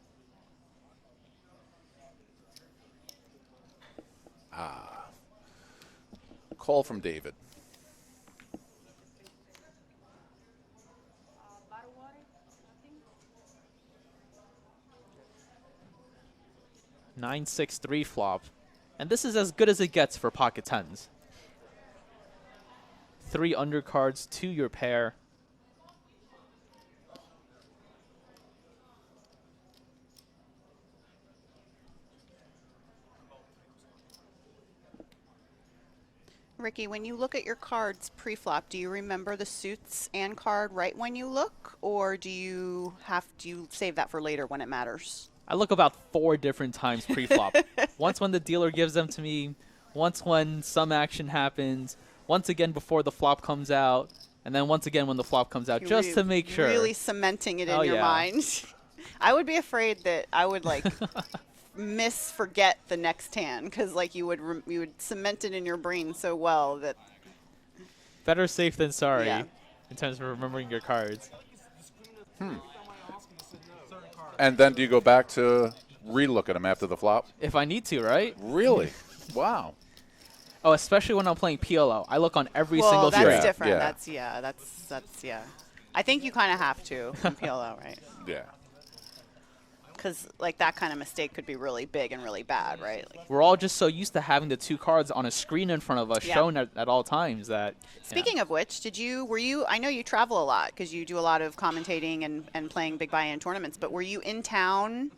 Call from David. Nine, 6, 3 flop. And this is as good as it gets for pocket tens. 3 undercards to your pair. Ricky, when you look at your cards pre-flop, do you remember the suits and card right when you look, or do you save that for later when it matters? I look about 4 different times pre-flop. Once when the dealer gives them to me, once when some action happens, once again before the flop comes out, and then once again when the flop comes out, just to make sure. Really cementing it in Oh, your yeah. mind. I would be afraid that I would forget the next hand, because you would cement it in your brain so well that. Better safe than sorry Yeah. in terms of remembering your cards. And then do you go back to re-look at them after the flop? If I need to, right? Really? Wow. Oh, especially when I'm playing PLO. I look on every Well, single that's stream. Yeah, different. yeah. That's I think you kind of have to in PLO, right? Yeah. Because that kind of mistake could be really big and really bad, right? We're all just so used to having the 2 cards on a screen in front of us Yeah. shown at all times that. Speaking of which, I know you travel a lot because you do a lot of commentating and playing big buy-in tournaments, but were you in town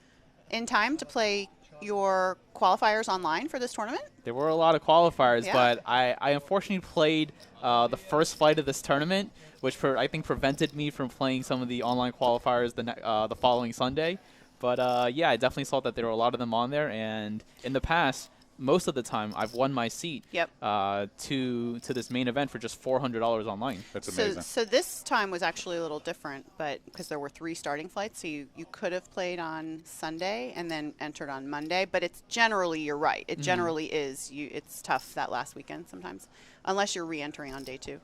in time to play your qualifiers online for this tournament? There were a lot of qualifiers, Yeah. but I unfortunately played the first flight of this tournament, which I think prevented me from playing some of the online qualifiers the following Sunday. But yeah, I definitely saw that there were a lot of them on there, and in the past, most of the time I've won my seat Yep. to this main event for just $400 online. That's amazing. So this time was actually a little different, but because there were 3 starting flights, so you could have played on Sunday and then entered on Monday. But it's generally, you're right. It generally is. It's tough that last weekend sometimes, unless you're re-entering on day 2.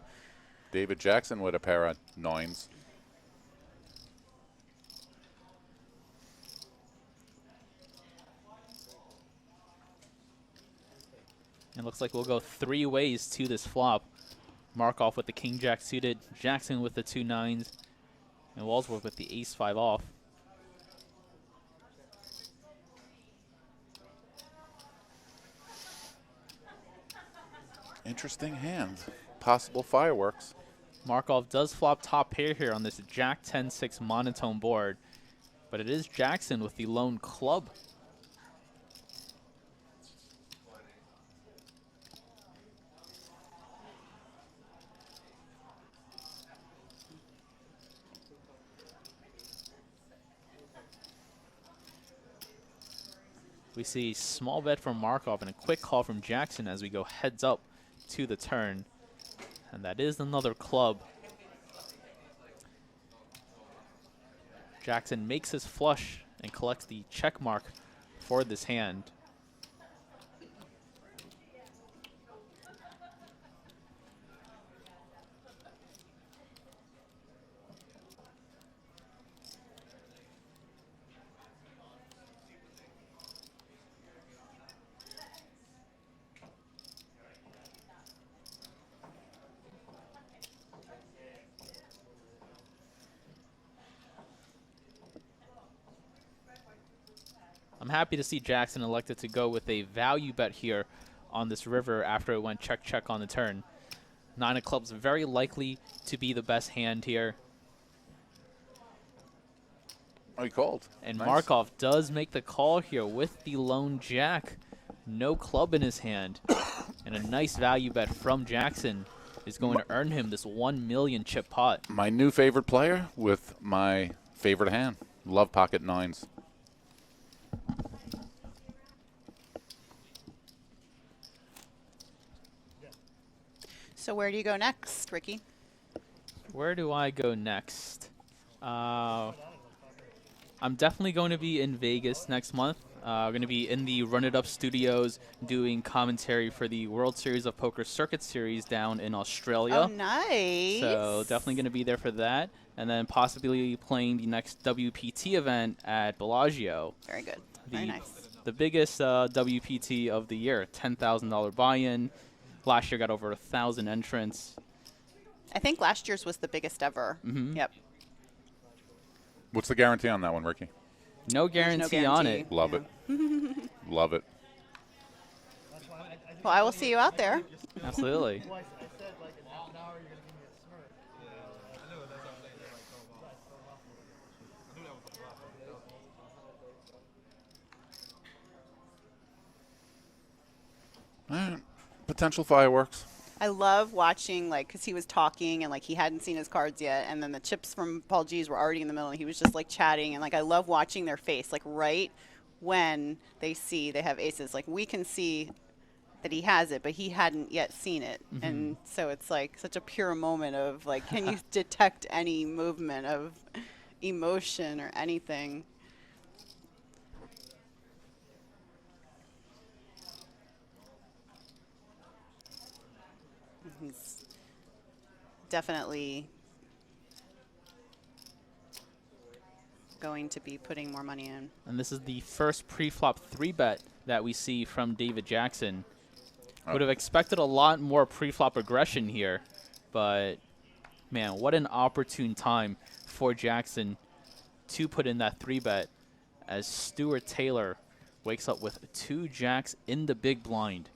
David Jackson with a pair of 9s. It looks like we'll go 3 ways to this flop. Markov with the king-jack suited, Jackson with the 2 9s, and Walsworth with the ace-5 off. Interesting hand. Possible fireworks. Markov does flop top pair here on this Jack 10-6 monotone board, but it is Jackson with the lone club. We see small bet from Markov and a quick call from Jackson as we go heads up to the turn. And that is another club. Jackson makes his flush and collects the check mark for this hand. I'm happy to see Jackson elected to go with a value bet here on this river after it went check on the turn. 9 of clubs very likely to be the best hand here. Oh, he called. And Nice. Markov does make the call here with the lone jack. No club in his hand. And a nice value bet from Jackson is going to earn him this 1 million chip pot. My new favorite player with my favorite hand. Love pocket 9s. So where do you go next, Ricky? Where do I go next? I'm definitely going to be in Vegas next month. I'm going to be in the Run It Up studios doing commentary for the World Series of Poker Circuit Series down in Australia. Oh, nice. So definitely going to be there for that. And then possibly playing the next WPT event at Bellagio. Very good. Very nice. The biggest WPT of the year, $10,000 buy-in. Last year got over 1,000 entrants. I think last year's was the biggest ever. Mm-hmm. Yep. What's the guarantee on that one, Ricky? No guarantee on it. Love it. Love it. Well, I will see you out there. Absolutely. All right. Potential fireworks. I love watching, like, because he was talking and, like, he hadn't seen his cards yet. And then the chips from Paul G's were already in the middle. And he was just, like, chatting. And, like, I love watching their face, like, right when they see they have aces. Like, we can see that he has it, but he hadn't yet seen it. Mm-hmm. And so it's, like, such a pure moment of, like, can you detect any movement of emotion or anything? He's definitely going to be putting more money in. And this is the first pre-flop 3-bet that we see from David Jackson. Would have expected a lot more pre-flop aggression here, but man, what an opportune time for Jackson to put in that 3-bet as Stuart Taylor wakes up with 2 jacks in the big blind.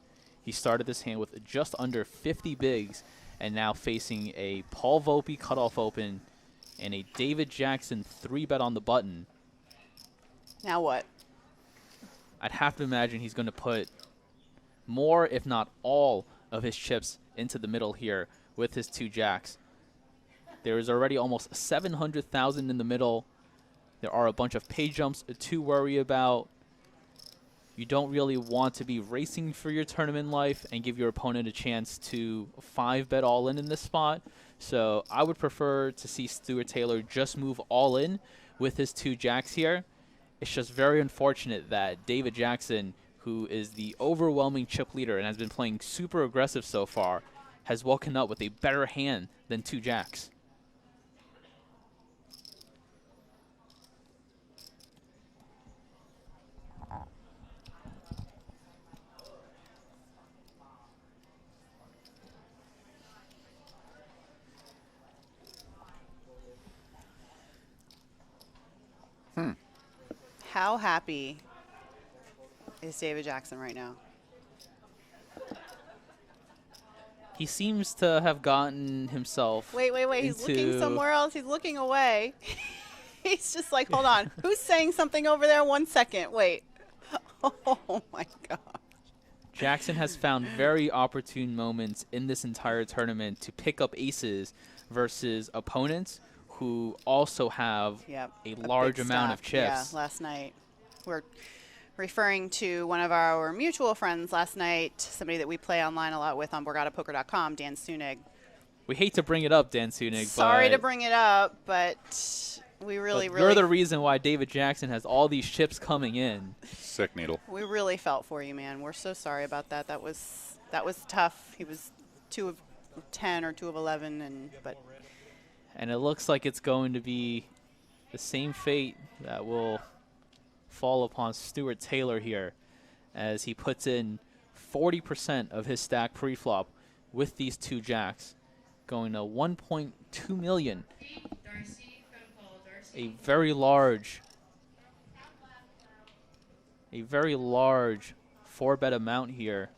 He started this hand with just under 50 bigs and now facing a Paul Volpe cutoff open and a David Jackson 3-bet on the button. Now what? I'd have to imagine he's going to put more, if not all, of his chips into the middle here with his 2 jacks. There is already almost 700,000 in the middle. There are a bunch of pay jumps to worry about. You don't really want to be racing for your tournament life and give your opponent a chance to 5-bet all in this spot. So I would prefer to see Stuart Taylor just move all in with his 2 jacks here. It's just very unfortunate that David Jackson, who is the overwhelming chip leader and has been playing super aggressive so far, has woken up with a better hand than 2 jacks. How happy is David Jackson right now? He seems to have gotten himself Wait. He's looking somewhere else. He's looking away. He's just like, hold on. Who's saying something over there? 1 second. Wait. Oh, my God. Jackson has found very opportune moments in this entire tournament to pick up aces versus opponents who also have a large amount of chips. Yeah, last night. We're referring to one of our mutual friends last night, somebody that we play online a lot with on BorgataPoker.com, Dan Sunig. We hate to bring it up, Dan Sunig. Sorry to bring it up, but we really you're the reason why David Jackson has all these chips coming in. Sick needle. We really felt for you, man. We're so sorry about that. That was tough. He was 2 of 10 or 2 of 11, and it looks like it's going to be the same fate that will fall upon Stuart Taylor here as he puts in 40% of his stack pre-flop with these 2 jacks, going to 1.2 million. A very large 4-bet amount here.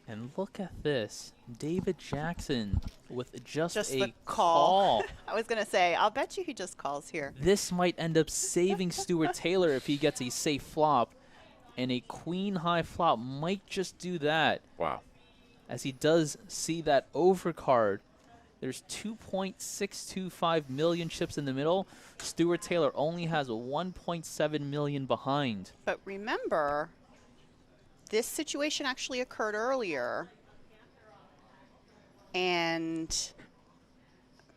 And look at this. David Jackson with just a call. I was going to say, I'll bet you he just calls here. This might end up saving Stuart Taylor if he gets a safe flop. And a queen-high flop might just do that. Wow. As he does see that overcard. There's 2.625 million chips in the middle. Stuart Taylor only has 1.7 million behind. But remember, this situation actually occurred earlier. And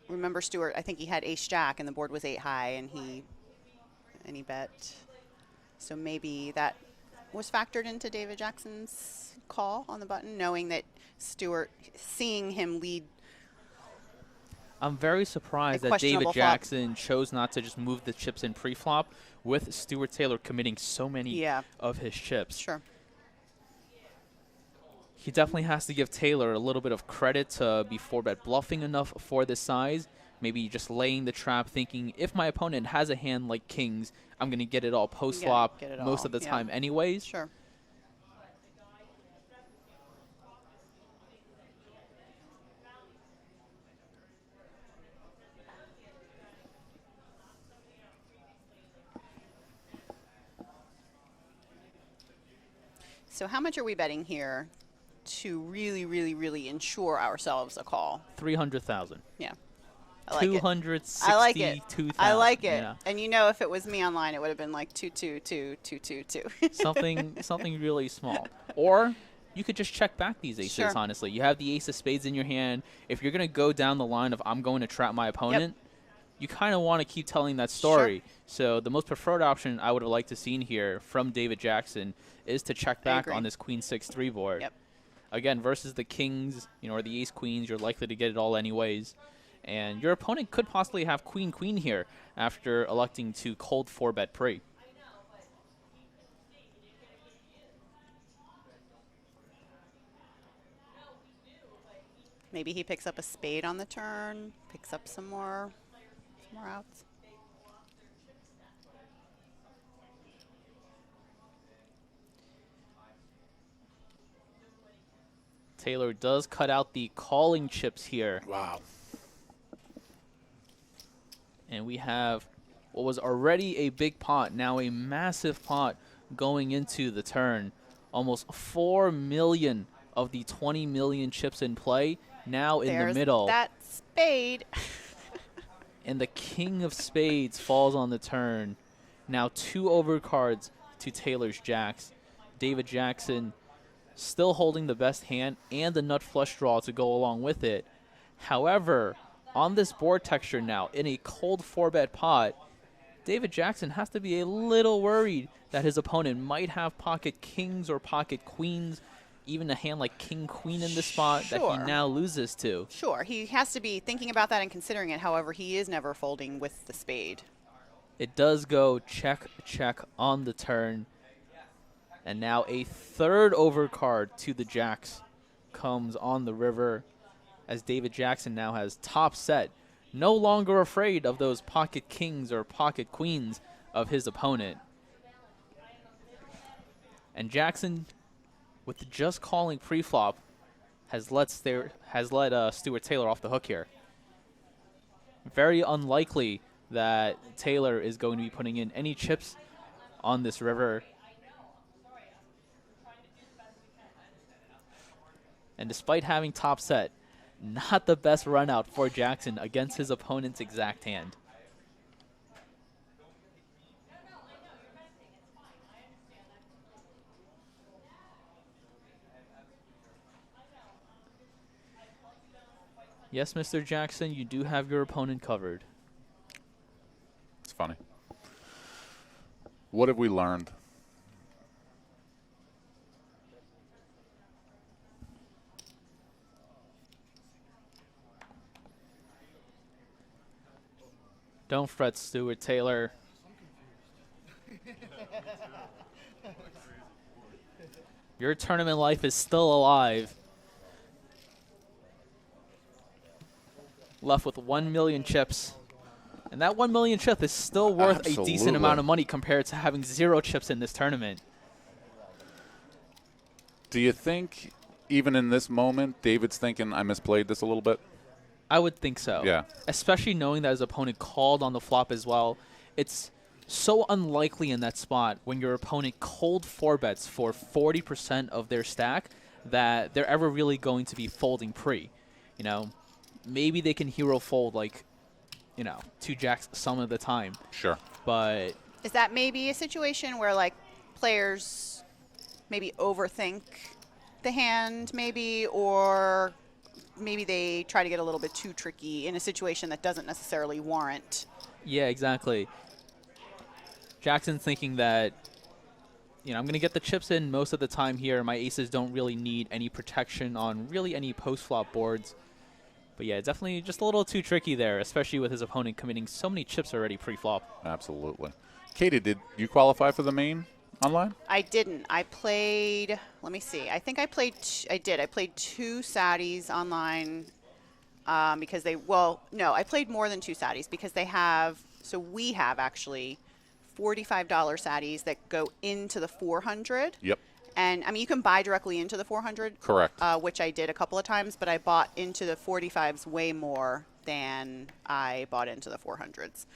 remember, Stuart, I think he had ace-jack and the board was 8 high and he bet. So maybe that was factored into David Jackson's call on the button, knowing that Stuart, seeing him lead. I'm very surprised that David Jackson chose not to just move the chips in pre-flop with Stuart Taylor committing so many of his chips. Sure. He definitely has to give Taylor a little bit of credit to be 4-bet bluffing enough for this size. Maybe just laying the trap, thinking if my opponent has a hand like kings, I'm going to get it all post-flop most of the time anyways. Sure. So how much are we betting here to really, really, really ensure ourselves a call? 300,000. Yeah. I like 262,000. I like it. Yeah. And you know, if it was me online, it would have been like 222. something really small. Or you could just check back these aces, honestly. You have the ace of spades in your hand. If you're going to go down the line of I'm going to trap my opponent, you kind of want to keep telling that story. Sure. So the most preferred option I would have liked to seen here from David Jackson is to check back on this queen 6-3 board. Yep. Again, versus the kings, or the ace queens, you're likely to get it all anyways. And your opponent could possibly have queen here after electing to cold 4-bet pre. Maybe he picks up a spade on the turn, picks up some more outs. Taylor does cut out the calling chips here. Wow. And we have what was already a big pot, now a massive pot going into the turn. Almost 4 million of the 20 million chips in play. Now in There's the middle. that spade. And the king of spades falls on the turn. Now 2 overcards to Taylor's jacks. David Jackson still holding the best hand and the nut flush draw to go along with it. However, on this board texture now, in a cold 4-bet pot, David Jackson has to be a little worried that his opponent might have pocket kings or pocket queens, even a hand like king queen in the spot that he now loses to. Sure, he has to be thinking about that and considering it. However, he is never folding with the spade. It does go check, check on the turn. And now a 3rd overcard to the jacks comes on the river as David Jackson now has top set. No longer afraid of those pocket kings or pocket queens of his opponent. And Jackson, with just calling pre-flop, has let Stuart Taylor off the hook here. Very unlikely that Taylor is going to be putting in any chips on this river. And despite having top set, not the best run out for Jackson against his opponent's exact hand. Yes, Mr. Jackson, you do have your opponent covered. It's funny. What have we learned? Don't fret, Stuart Taylor. Your tournament life is still alive. Left with 1 million chips. And that 1 million chip is still worth a decent amount of money compared to having 0 chips in this tournament. Do you think, even in this moment, David's thinking, I misplayed this a little bit? I would think so. Yeah. Especially knowing that his opponent called on the flop as well. It's so unlikely in that spot when your opponent cold 4-bets for 40% of their stack that they're ever really going to be folding pre. You know, maybe they can hero fold like, 2 jacks some of the time. Sure. But is that maybe a situation where like players maybe overthink the hand maybe, or maybe they try to get a little bit too tricky in a situation that doesn't necessarily warrant? Yeah, exactly. Jackson's thinking that, I'm going to get the chips in most of the time here. My aces don't really need any protection on really any post-flop boards. But yeah, definitely just a little too tricky there, especially with his opponent committing so many chips already pre-flop. Absolutely. Katie, did you qualify for the main online? I didn't. I played, let me see. I think I played, I did. I played 2 Saddies online because they, I played more than 2 Saddies because they have, so we have actually $45 Saddies that go into the 400. Yep. And, I mean, you can buy directly into the 400. Correct. Which I did a couple of times, but I bought into the 45s way more than I bought into the 400s.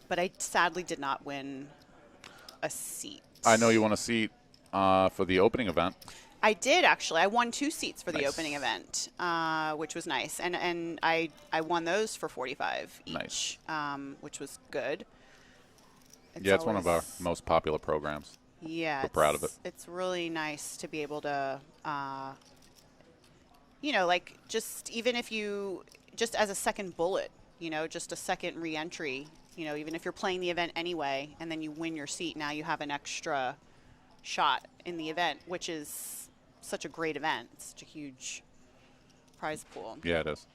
But I sadly did not win a seat. I know you won a seat for the opening event. I did, actually. I won 2 seats for the opening event, which was nice. And I won those for 45 each, which was good. It's one of our most popular programs. Yeah. We're proud of it. It's really nice to be able to, just even if you, just as a second bullet, just a second re-entry, even if you're playing the event anyway and then you win your seat, now you have an extra shot in the event, which is such a great event. It's such a huge prize pool. Yeah, it is.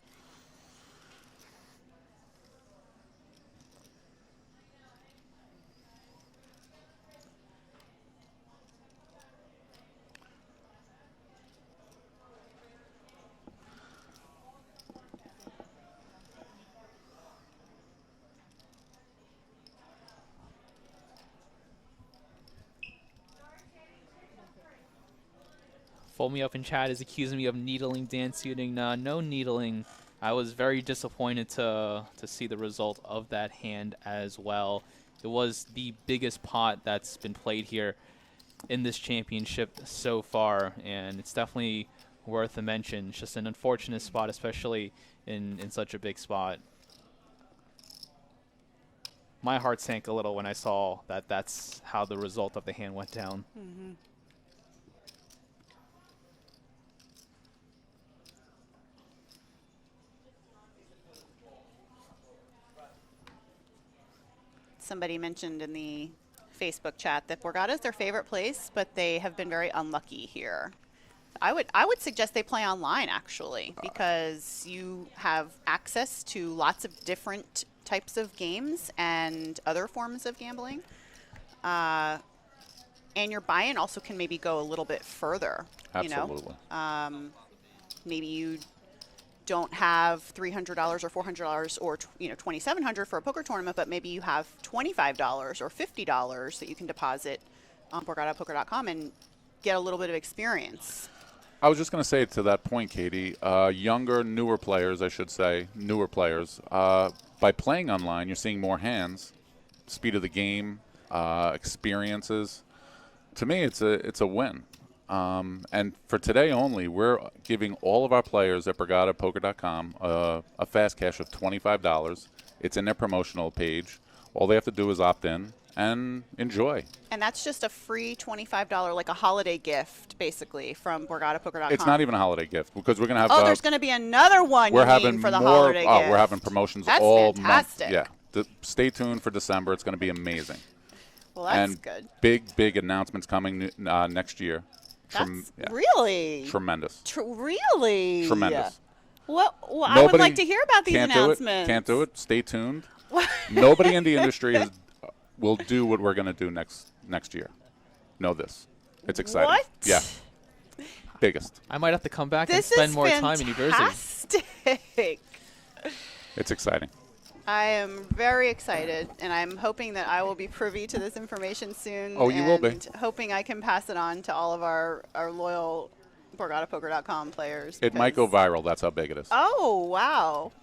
Fold Me Up in chat is accusing me of needling Dan Suiting. No needling. I was very disappointed to see the result of that hand as well. It was the biggest pot that's been played here. in this championship so far, and it's definitely worth a mention. It's just an unfortunate spot, especially in such a big spot. My heart sank a little when I saw that that's how the result of the hand went down. Mm-hmm. Somebody mentioned in the Facebook chat that Borgata is their favorite place, but they have been very unlucky here. I would suggest they play online, actually, because you have access to lots of different types of games and other forms of gambling. And your buy-in also can maybe go a little bit further. Absolutely. You know? Maybe you don't have $300 or $400 or $2,700 for a poker tournament, but maybe you have $25 or $50 that you can deposit on BorgataPoker.com and get a little bit of experience. I was just going to say to that point, Katie, younger, newer players, I should say, by playing online, you're seeing more hands, speed of the game, experiences. To me, it's a win. And for today only, we're giving all of our players at BorgataPoker.com a fast cash of $25. It's in their promotional page. All they have to do is opt in and enjoy. And that's just a free $25, like a holiday gift, basically, from BorgataPoker.com. It's not even a holiday gift because we're going to have. There's going to be another one. We're having for the more. holiday gift. We're having promotions That's all fantastic. month. Yeah, stay tuned for December. It's going to be amazing. Well, that's and good. Big announcements coming next year. Really tremendous. Really Tremendous. Well, I would like to hear about these announcements. Can't do it. Stay tuned. Nobody in the industry will do what we're going to do next year. Know this. It's exciting. What? Yeah. Biggest. I might have to come back and spend more time in New Jersey. Fantastic. It's exciting. I am very excited, and I'm hoping that I will be privy to this information soon. Oh, you will be. And hoping I can pass it on to all of our loyal BorgataPoker.com players. It might go viral. That's how big it is. Oh, wow.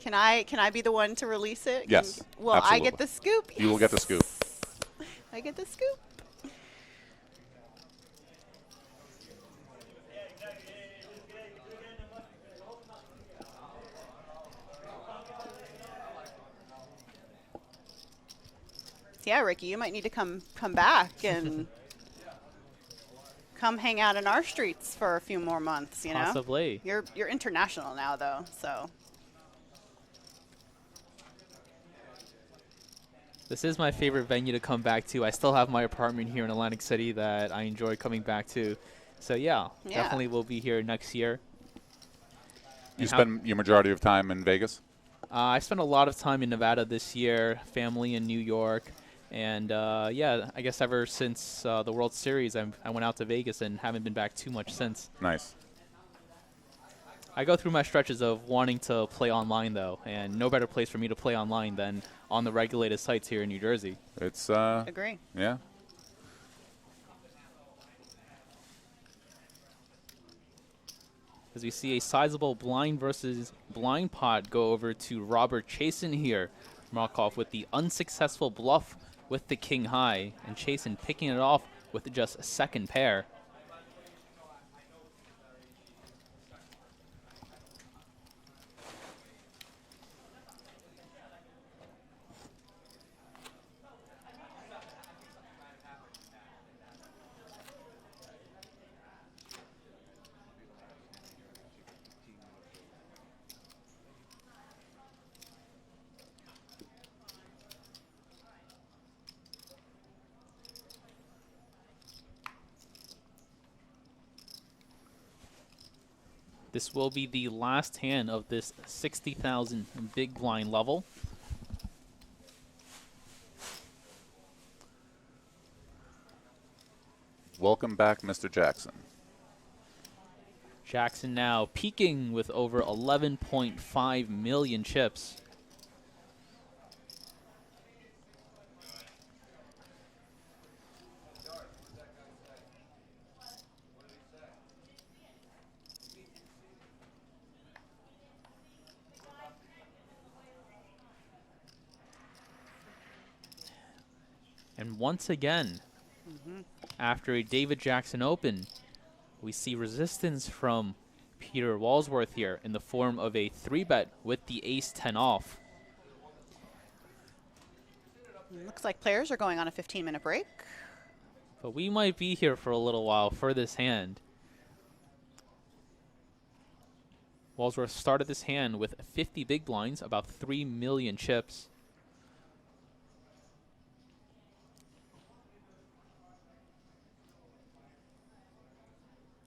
Can I be the one to release it? Yes. Will absolutely. I get the scoop? You will get the scoop. I get the scoop. Yeah, Ricky, you might need to come back and come hang out in our streets for a few more months, you know? Possibly. You're international now, though, so. This is my favorite venue to come back to. I still have my apartment here in Atlantic City that I enjoy coming back to. So, yeah. Definitely will be here next year. You spend your majority of time in Vegas? I spent a lot of time in Nevada this year, family in New York. And, yeah, I guess ever since the World Series, I went out to Vegas and haven't been back too much since. Nice. I go through my stretches of wanting to play online, though, and no better place for me to play online than on the regulated sites here in New Jersey. It's Agree. Yeah. As we see a sizable blind versus blind pot go over to Robert Chasen here. Markov with the unsuccessful bluff with the king high, and Chasen picking it off with just a second pair. This will be the last hand of this 60,000 big blind level. Welcome back, Mr. Jackson. Jackson now peaking with over 11.5 million chips. And once again, after a David Jackson Open, we see resistance from Peter Walsworth here in the form of a 3-bet with the ace-10 off. Looks like players are going on a 15-minute break. But we might be here for a little while for this hand. Walsworth started this hand with 50 big blinds, about 3 million chips.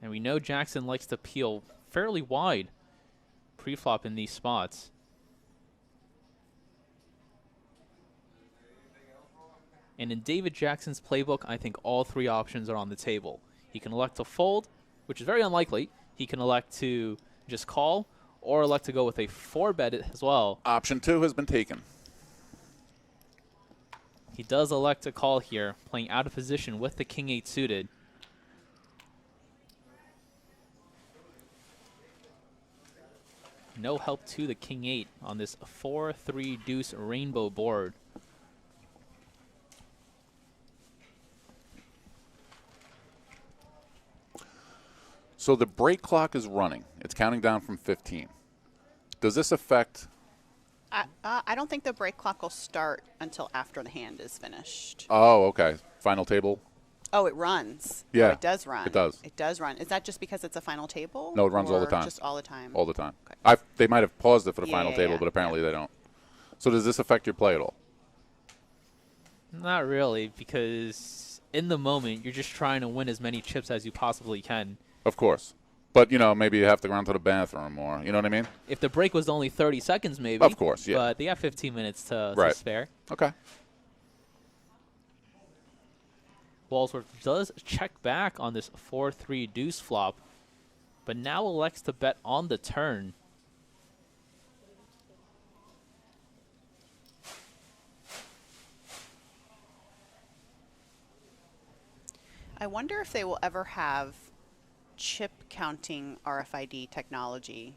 And we know Jackson likes to peel fairly wide pre-flop in these spots. And in David Jackson's playbook, I think all 3 options are on the table. He can elect to fold, which is very unlikely. He can elect to just call, or elect to go with a 4-bet as well. Option 2 has been taken. He does elect to call here, playing out of position with the king-8 suited. No help to the king-8 on this 4-3 deuce rainbow board. So the break clock is running. It's counting down from 15. Does this affect? I don't think the break clock will start until after the hand is finished. Oh, okay. Final table? Oh, it runs. Yeah. Oh, it does run. It does. It does run. Is that just because it's a final table? No, it runs all the or time. Just all the time? All the time. Okay. They might have paused it for the Yeah, final yeah, table, yeah. but apparently they don't. So does this affect your play at all? Not really, because in the moment, you're just trying to win as many chips as you possibly can. Of course. But, maybe you have to run to the bathroom or, you know what I mean? If the break was only 30 seconds, maybe. Of course, yeah. But they have 15 minutes to spare. Okay. Walsworth does check back on this 4-3 deuce flop, but now elects to bet on the turn. I wonder if they will ever have chip counting RFID technology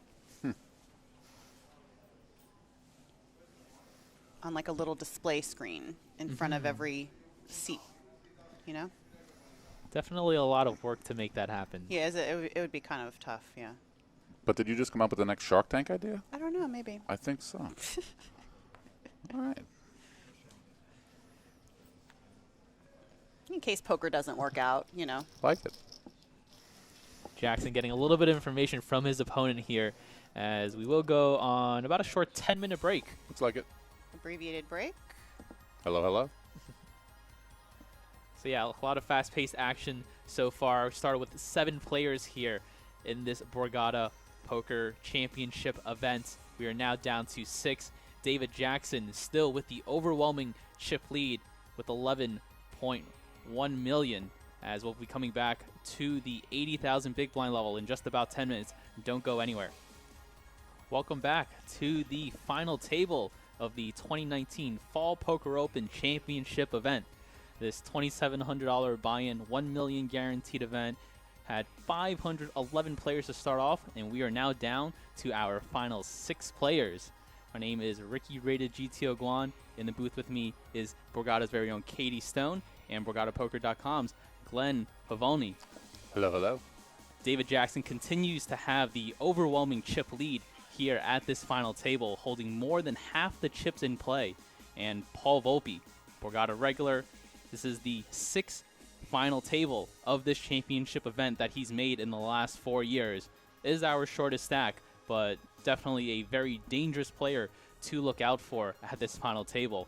on like a little display screen in front of every seat, Definitely a lot of work to make that happen. Yeah, it would be kind of tough, yeah. But did you just come up with the next Shark Tank idea? I don't know, maybe. I think so. All right. In case poker doesn't work out, Like it. Jackson getting a little bit of information from his opponent here, as we will go on about a short 10-minute break. Looks like it. Abbreviated break. Hello, hello. So yeah, a lot of fast-paced action so far. We started with 7 players here in this Borgata Poker Championship event. We are now down to 6. David Jackson still with the overwhelming chip lead with 11.1 million, as we'll be coming back to the 80,000 big blind level in just about 10 minutes. Don't go anywhere. Welcome back to the final table of the 2019 Fall Poker Open Championship event. This $2,700 buy-in, $1 million guaranteed event had 511 players to start off, and we are now down to our final 6 players. My name is Ricky Rated GTO Guan. In the booth with me is Borgata's very own Katie Stone and BorgataPoker.com's Glenn Pavoni. Hello, hello. David Jackson continues to have the overwhelming chip lead here at this final table, holding more than half the chips in play. And Paul Volpe, Borgata regular, this is the 6th final table of this championship event that he's made in the last 4 years. Is our shortest stack, but definitely a very dangerous player to look out for at this final table.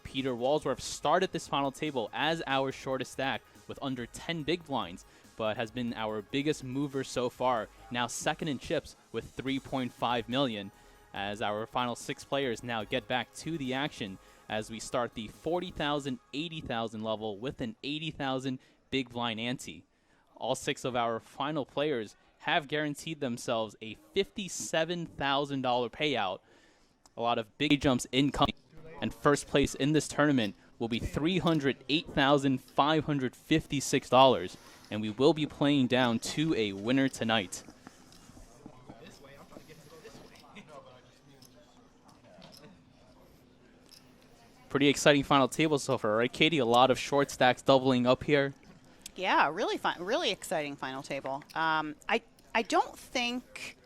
Peter Walsworth started this final table as our shortest stack with under 10 big blinds, but has been our biggest mover so far, now second in chips with 3.5 million, as our final 6 players now get back to the action as we start the 40,000, 80,000 level with an 80,000 big blind ante. All 6 of our final players have guaranteed themselves a $57,000 payout. A lot of big jumps incoming, and first place in this tournament will be $308,556, and we will be playing down to a winner tonight. Pretty exciting final table so far, right, Katie? A lot of short stacks doubling up here. Yeah, really fun, really exciting final table. I don't think,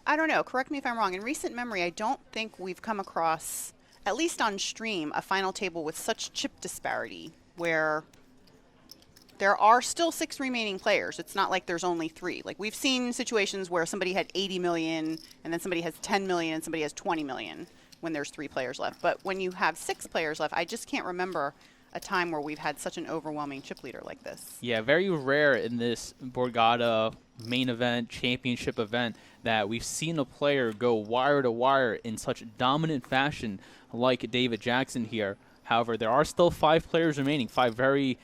I don't know, correct me if I'm wrong, in recent memory, I don't think we've come across, at least on stream, a final table with such chip disparity where there are still 6 remaining players. It's not like there's only 3. Like, we've seen situations where somebody had 80 million and then somebody has 10 million and somebody has 20 million when there's 3 players left. But when you have 6 players left, I just can't remember a time where we've had such an overwhelming chip leader like this. Yeah, very rare in this Borgata main event, championship event, that we've seen a player go wire to wire in such dominant fashion like David Jackson here. However, there are still 5 players remaining, 5 very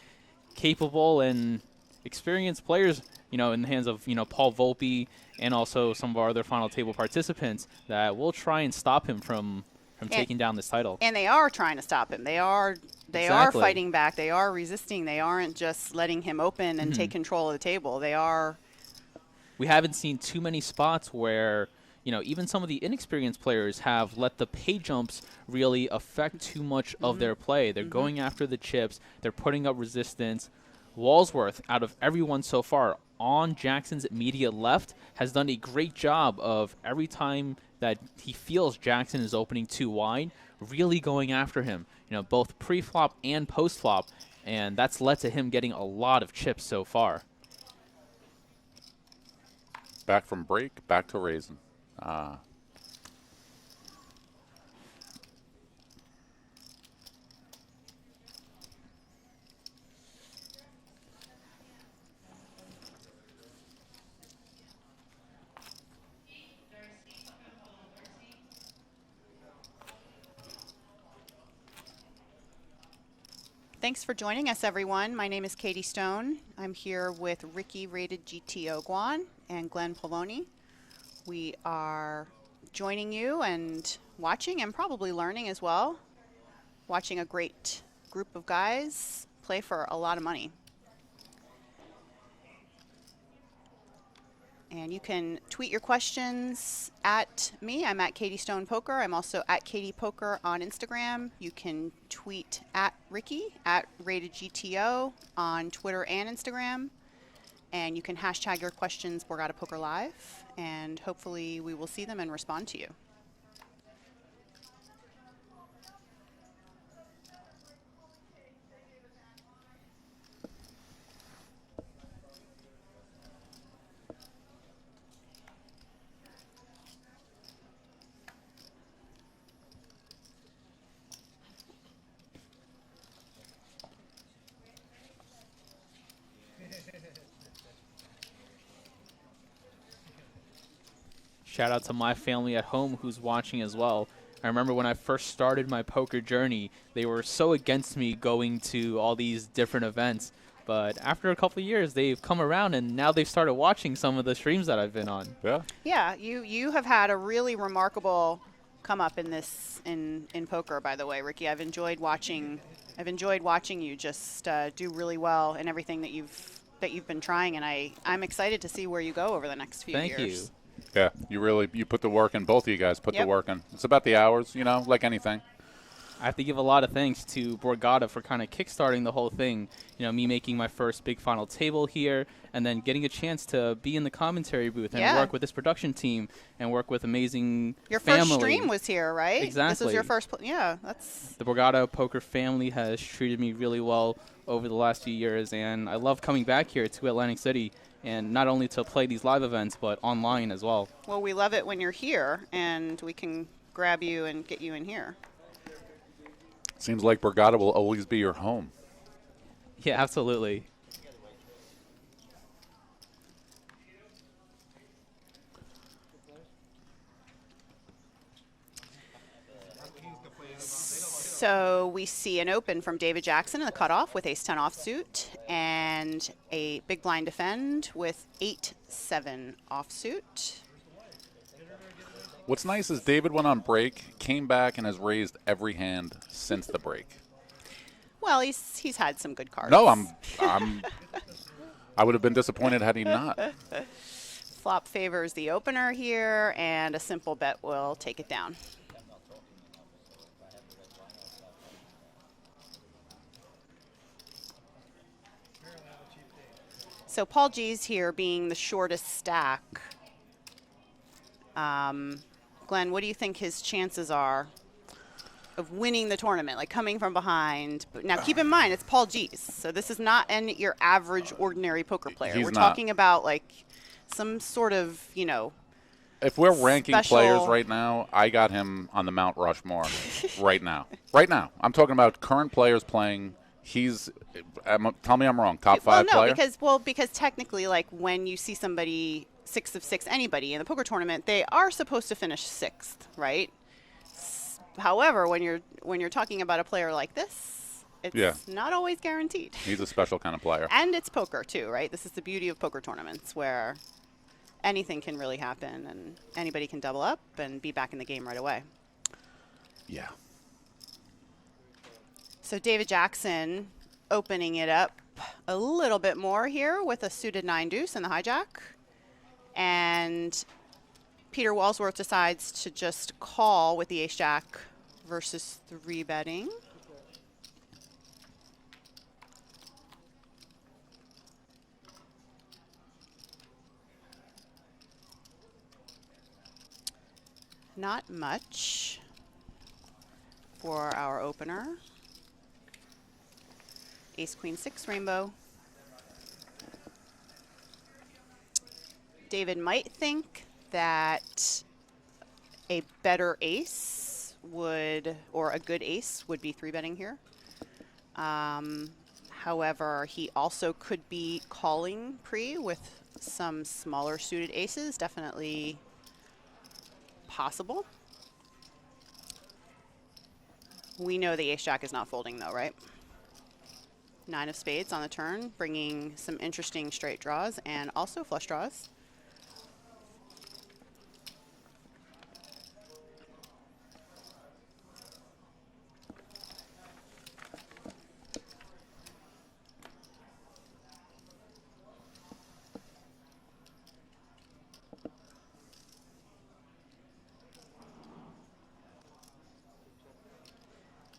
capable and experienced players, in the hands of, Paul Volpe and also some of our other final table participants that will try and stop him from taking down this title. And they are trying to stop him. They are Exactly. fighting back. They are resisting. They aren't just letting him open and take control of the table. They are. We haven't seen too many spots where, even some of the inexperienced players have let the pay jumps really affect too much of their play. They're going after the chips. They're putting up resistance. Walsworth, out of everyone so far on Jackson's immediate left, has done a great job of every time that he feels Jackson is opening too wide, really going after him, both pre-flop and post-flop, and that's led to him getting a lot of chips so far. Back from break, back to raising. Thanks for joining us, everyone. My name is Katie Stone. I'm here with Ricky Rated GTO Guan and Glenn Poloni. We are joining you and watching and probably learning as well. Watching a great group of guys play for a lot of money. And you can tweet your questions at me. I'm at Katie Stone Poker. I'm also at Katie Poker on Instagram. You can tweet at Ricky at Rated GTO on Twitter and Instagram. And you can hashtag your questions Borgata Poker Live. And hopefully we will see them and respond to you. Shout out to my family at home who's watching as well. I remember when I first started my poker journey, they were so against me going to all these different events. But after a couple of years, they've come around, and now they've started watching some of the streams that I've been on. Yeah. Yeah, you have had a really remarkable come up in this in poker, by the way, Ricky. I've enjoyed watching you just do really well in everything that you've been trying, and I'm excited to see where you go over the next few years. Thank you. Yeah, you put the work in. Both of you guys put the work in. It's about the hours, like anything. I have to give a lot of thanks to Borgata for kind of kickstarting the whole thing. Me making my first big final table here, and then getting a chance to be in the commentary booth and work with this production team and work with amazing Your family. first stream was here, right? Exactly. This was your first. That's. The Borgata poker family has treated me really well over the last few years, and I love coming back here to Atlantic City. And not only to play these live events, but online as well. Well, we love it when you're here, and we can grab you and get you in here. Seems like Borgata will always be your home. Yeah, absolutely. So we see an open from David Jackson in the cutoff with ace-10 offsuit, and a big blind defend with 8-7 offsuit. What's nice is David went on break, came back, and has raised every hand since the break. Well, he's had some good cards. No, I would have been disappointed had he not. Flop favors the opener here, and a simple bet will take it down. So Paul G's here being the shortest stack. Glenn, what do you think his chances are of winning the tournament, like coming from behind? But now, keep in mind, it's Paul G's, so this is not your average, ordinary poker player. We're talking about like some sort of, If we're ranking special players right now, I got him on the Mount Rushmore right now. Right now. I'm talking about current players playing. Tell me I'm wrong, top 5 player? Because technically, like when you see somebody 6 of 6, anybody in the poker tournament, they are supposed to finish 6th, right? However, when you're talking about a player like this, it's not always guaranteed. He's a special kind of player. And it's poker too, right? This is the beauty of poker tournaments, where anything can really happen and anybody can double up and be back in the game right away. Yeah. So David Jackson opening it up a little bit more here with a suited 9 deuce in the hijack. And Peter Walsworth decides to just call with the ace jack versus 3-betting. Not much for our opener. Ace, queen, 6, rainbow. David might think that a better ace or a good ace would be 3-betting here. However, he also could be calling pre with some smaller suited aces, definitely possible. We know the ace jack is not folding though, right? 9 of spades on the turn, bringing some interesting straight draws and also flush draws.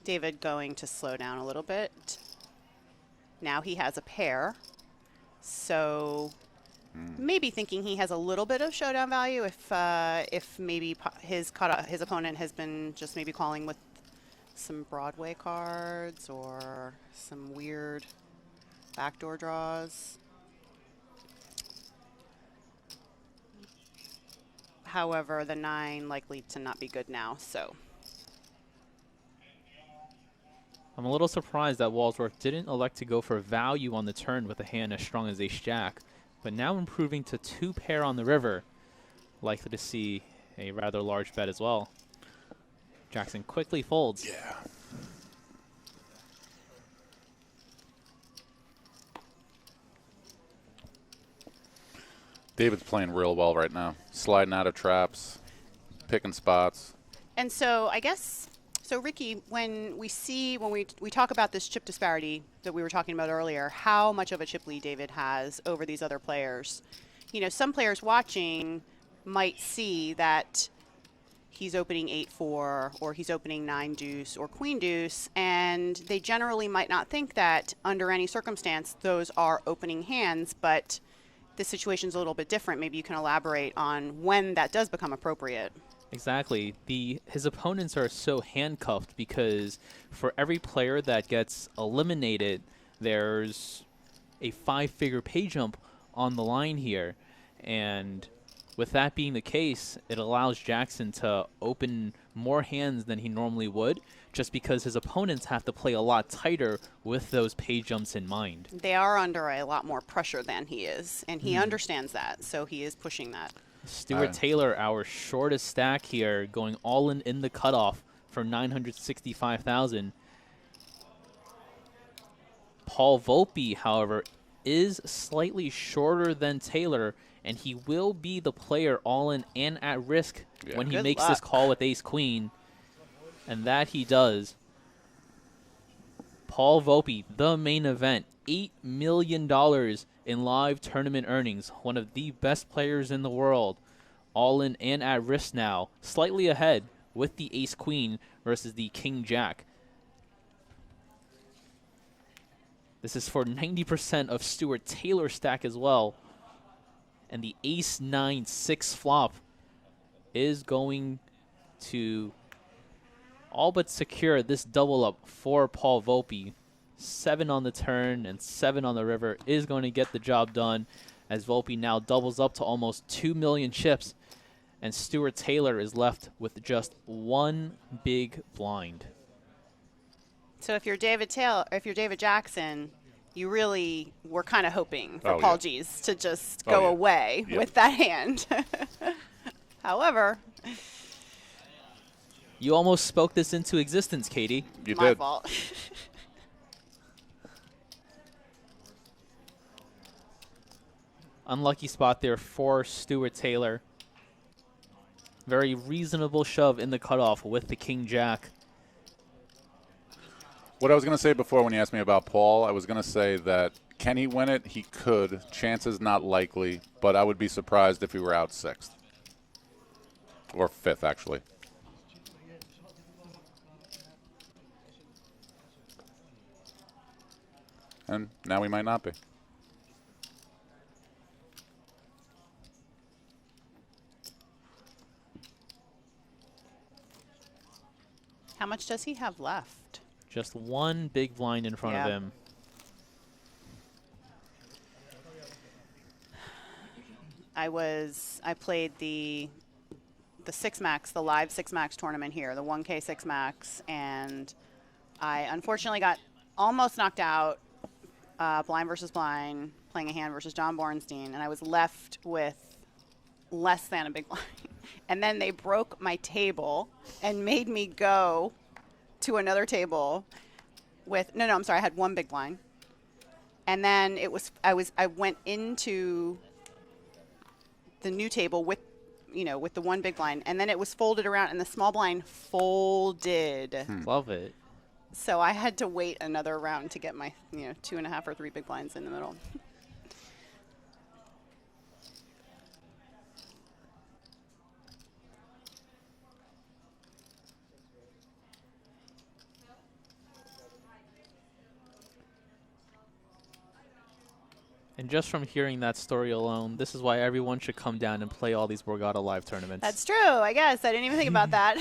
David going to slow down a little bit. Now he has a pair, so maybe thinking he has a little bit of showdown value if maybe his opponent has been just maybe calling with some Broadway cards or some weird backdoor draws. However, the 9 likely to not be good now, so. I'm a little surprised that Walsworth didn't elect to go for value on the turn with a hand as strong as ace-jack, but now improving to 2 pair on the river. Likely to see a rather large bet as well. Jackson quickly folds. Yeah. David's playing real well right now. Sliding out of traps, picking spots. And so I guess, so Ricky, when we talk about this chip disparity that we were talking about earlier, how much of a chip lead David has over these other players, some players watching might see that he's opening 8-4 or he's opening 9 deuce or queen deuce, and they generally might not think that under any circumstance those are opening hands, but the situation's a little bit different. Maybe you can elaborate on when that does become appropriate. Exactly. His opponents are so handcuffed because for every player that gets eliminated, there's a 5-figure pay jump on the line here. And with that being the case, it allows Jackson to open more hands than he normally would, just because his opponents have to play a lot tighter with those pay jumps in mind. They are under a lot more pressure than he is, and he understands that, so he is pushing that. Stuart Taylor, our shortest stack here, going all in the cutoff for 965,000. Paul Volpe, however, is slightly shorter than Taylor, and he will be the player all in and at risk when he makes this call with ace-queen, and that he does. Paul Volpe, the main event, $8 million in live tournament earnings, one of the best players in the world, all in and at risk now, slightly ahead with the ace-queen versus the king-jack. This is for 90% of Stuart Taylor's stack as well. And the ace-9-6 flop is going to all but secure this double up for Paul Volpe. 7 on the turn and 7 on the river is going to get the job done, as Volpe now doubles up to almost 2 million chips, and Stuart Taylor is left with just one big blind. So if you're David Jackson, you really were kind of hoping for Oh, Paul yeah. G's to just Oh, go yeah. away Yeah. with that hand. However, You almost spoke this into existence, Katie. You my did. fault. Unlucky spot there for Stuart Taylor. Very reasonable shove in the cutoff with the King-Jack. What I was going to say before when you asked me about Paul, I was going to say that can he win it? He could. Chances not likely, but I would be surprised if he were out 6th. Or 5th, actually. And now we might not be. How much does he have left? Just one big blind in front of Yeah. him. I played the 6 max, the live 6 max tournament here, the 1K 6 max, and I unfortunately got almost knocked out, blind versus blind, playing a hand versus John Bornstein, and I was left with less than a big blind. And then they broke my table and made me go to another table with I'm sorry, I had one big blind. And then I went into the new table with the one big blind, and then it was folded around and the small blind folded. Love it. So I had to wait another round to get my 2.5 or 3 big blinds in the middle. And just from hearing that story alone, this is why everyone should come down and play all these Borgata live tournaments. That's true, I guess. I didn't even think about that.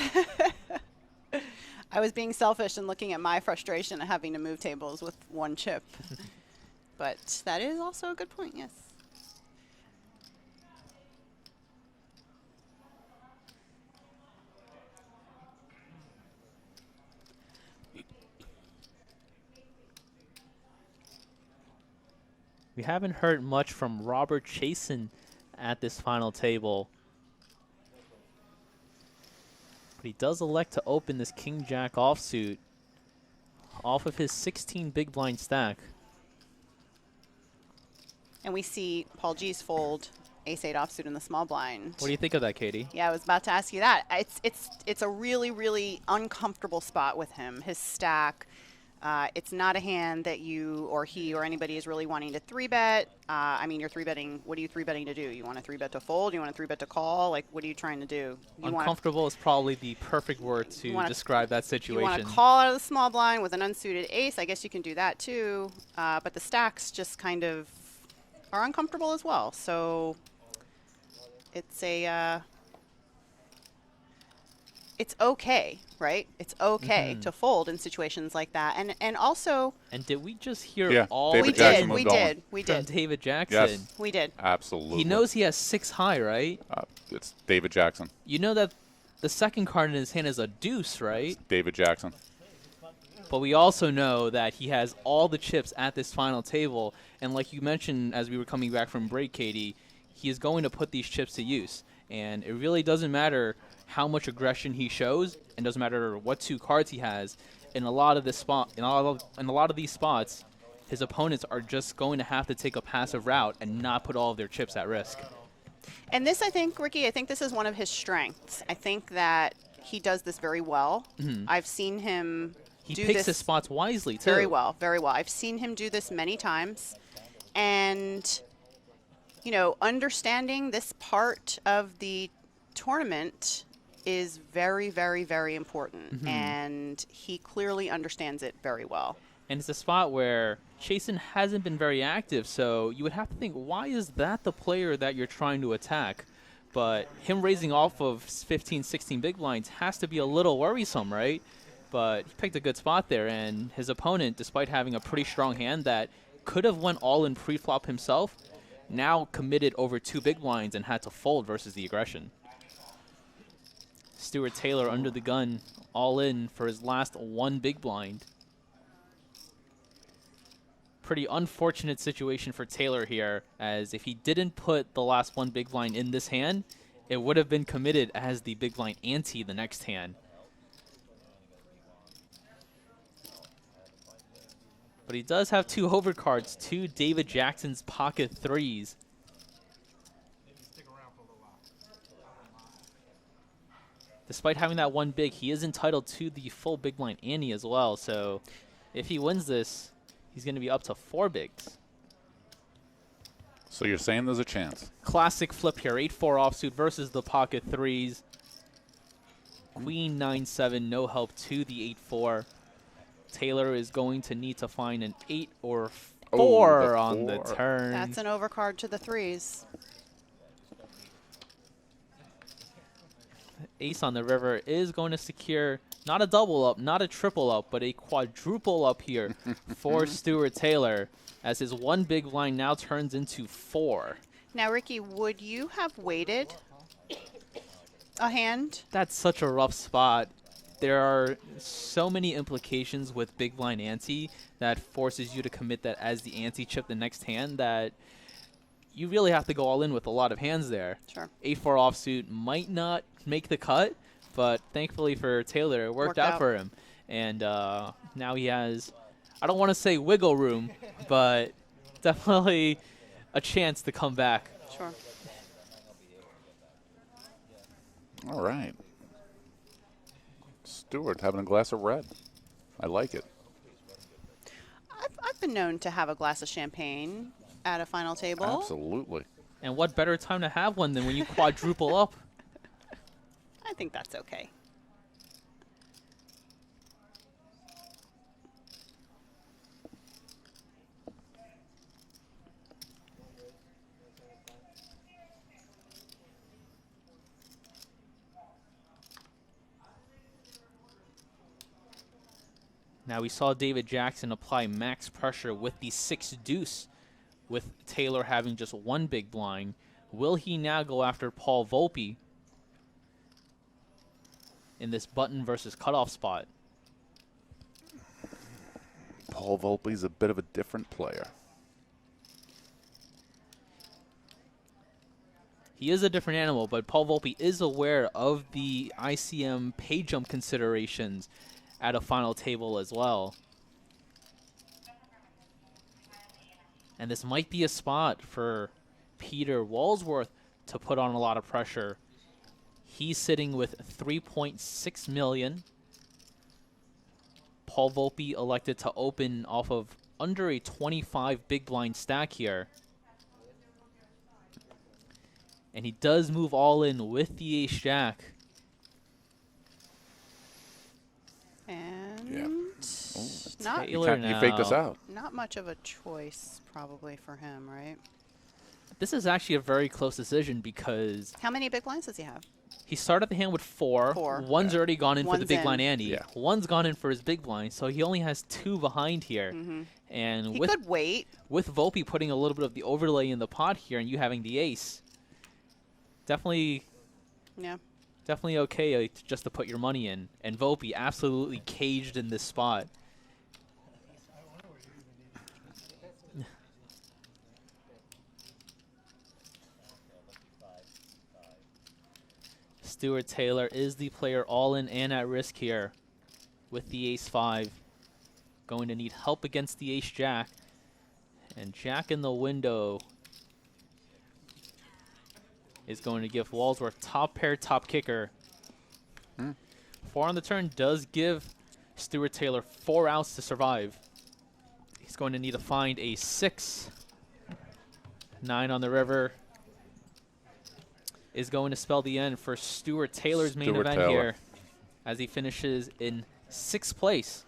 I was being selfish and looking at my frustration at having to move tables with one chip. But that is also a good point, yes. We haven't heard much from Robert Chasen at this final table. But he does elect to open this King-Jack offsuit off of his 16 big blind stack. And we see Paul G's fold ace-8 offsuit in the small blind. What do you think of that, Katie? Yeah, I was about to ask you that. It's a really, really uncomfortable spot with him. His stack. It's not a hand that you or he or anybody is really wanting to 3-bet. I mean, you're 3-betting. What are you 3-betting to do? You want to 3-bet to fold? You want to 3-bet to call? Like, what are you trying to do? You Uncomfortable is probably the perfect word to describe that situation. You want to call out of the small blind with an unsuited ace. I guess you can do that too. But the stacks just kind of are uncomfortable as well. So it's it's okay, right? It's okay to fold in situations like that. And also... And did we just hear all... David Jackson moved on. We from did. David Jackson? Yes. We did. Absolutely. He knows he has 6 high, right? It's David Jackson. You know that the second card in his hand is a deuce, right? David Jackson. But we also know that he has all the chips at this final table. And like you mentioned as we were coming back from break, Katie, he is going to put these chips to use. And it really doesn't matter how much aggression he shows, and doesn't matter what 2 cards he has. In a lot of this spot, in a lot of these spots, his opponents are just going to have to take a passive route and not put all of their chips at risk. And this, I think, Ricky, this is one of his strengths. I think that he does this very well. I've seen him He do picks this his spots wisely, too. very well, very well. I've seen him do this many times. And, understanding this part of the tournament is very, very, very important. And he clearly understands it very well. And it's a spot where Chasen hasn't been very active, so you would have to think, why is that the player that you're trying to attack? But him raising off of 15, 16 big blinds has to be a little worrisome, right? But he picked a good spot there, and his opponent, despite having a pretty strong hand that could have went all in pre-flop himself, now committed over 2 big blinds and had to fold versus the aggression. Stuart Taylor under the gun, all in for his last 1 big blind. Pretty unfortunate situation for Taylor here, as if he didn't put the last 1 big blind in this hand, it would have been committed as the big blind ante the next hand. But he does have 2 overcards, 2 David Jackson's pocket 3s. Despite having that 1 big, he is entitled to the full big blind ante as well. So if he wins this, he's going to be up to 4 bigs. So you're saying there's a chance? Classic flip here, 8-4 offsuit versus the pocket 3s. Queen 9-7, no help to the 8-4. Taylor is going to need to find an 8 or 4 on the turn. That's an overcard to the 3s. Ace on the river is going to secure not a double up, not a triple up, but a quadruple up here for Stuart Taylor, as his 1 big blind now turns into 4. Now, Ricky, would you have waited a hand? That's such a rough spot. There are so many implications with big blind ante that forces you to commit that as the ante chip the next hand, that you really have to go all in with a lot of hands there. Sure. 8-4 offsuit might not make the cut, but thankfully for Taylor, it worked out for him. And now he has, I don't want to say wiggle room, but definitely a chance to come back. Sure. All right. Stuart having a glass of red. I like it. I've been known to have a glass of champagne at a final table. Absolutely. And what better time to have one than when you quadruple up? I think that's okay. Now we saw David Jackson apply max pressure with the 6 deuce, with Taylor having just 1 big blind. Will he now go after Paul Volpe in this button versus cutoff spot? Paul Volpe's a bit of a different player. He is a different animal, but Paul Volpe is aware of the ICM pay jump considerations at a final table as well. And this might be a spot for Peter Walsworth to put on a lot of pressure. He's sitting with 3.6 million. Paul Volpe elected to open off of under a 25 big blind stack here. And he does move all in with the ace jack. And not, Taylor You faked us out. not much of a choice probably for him, right? This is actually a very close decision because How many big blinds does he have? he started the hand with 4. 4. One's already gone in for the One's big in. blind ante. Yeah. One's gone in for his big blind, so he only has 2 behind here. And He with could wait. with Volpe putting a little bit of the overlay in the pot here and you having the ace, definitely Yeah. okay just to put your money in. And Volpe absolutely caged in this spot. Stuart Taylor is the player all in and at risk here with the ace-5. Going to need help against the ace-jack. And jack in the window is going to give Walsworth top pair, top kicker. 4 on the turn does give Stuart Taylor 4 outs to survive. He's going to need to find a 6. 9 on the river is going to spell the end for Stuart Taylor's main event here as he finishes in 6th place.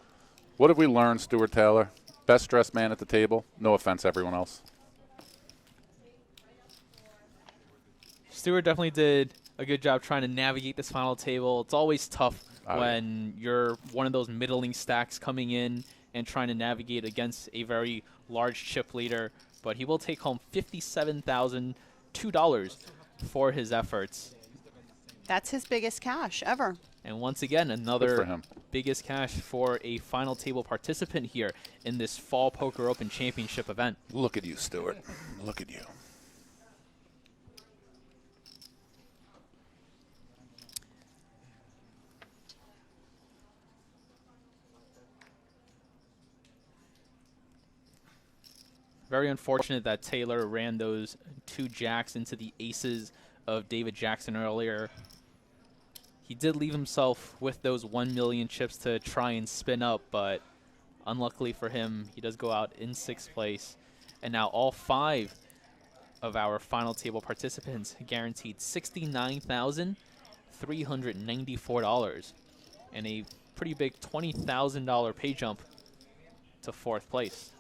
What have we learned, Stuart Taylor? Best dressed man at the table. No offense, everyone else. Stuart definitely did a good job trying to navigate this final table. It's always tough when you're one of those middling stacks coming in and trying to navigate against a very large chip leader. But he will take home $57,002 for his efforts. That's his biggest cash ever. And once again, another biggest cash for a final table participant here in this Fall Poker Open Championship event. Look at you, Stuart. Look at you. Very unfortunate that Taylor ran those 2 jacks into the aces of David Jackson earlier. He did leave himself with those 1 million chips to try and spin up, but unluckily for him, he does go out in 6th place. And now all 5 of our final table participants guaranteed $69,394 and a pretty big $20,000 pay jump to 4th place.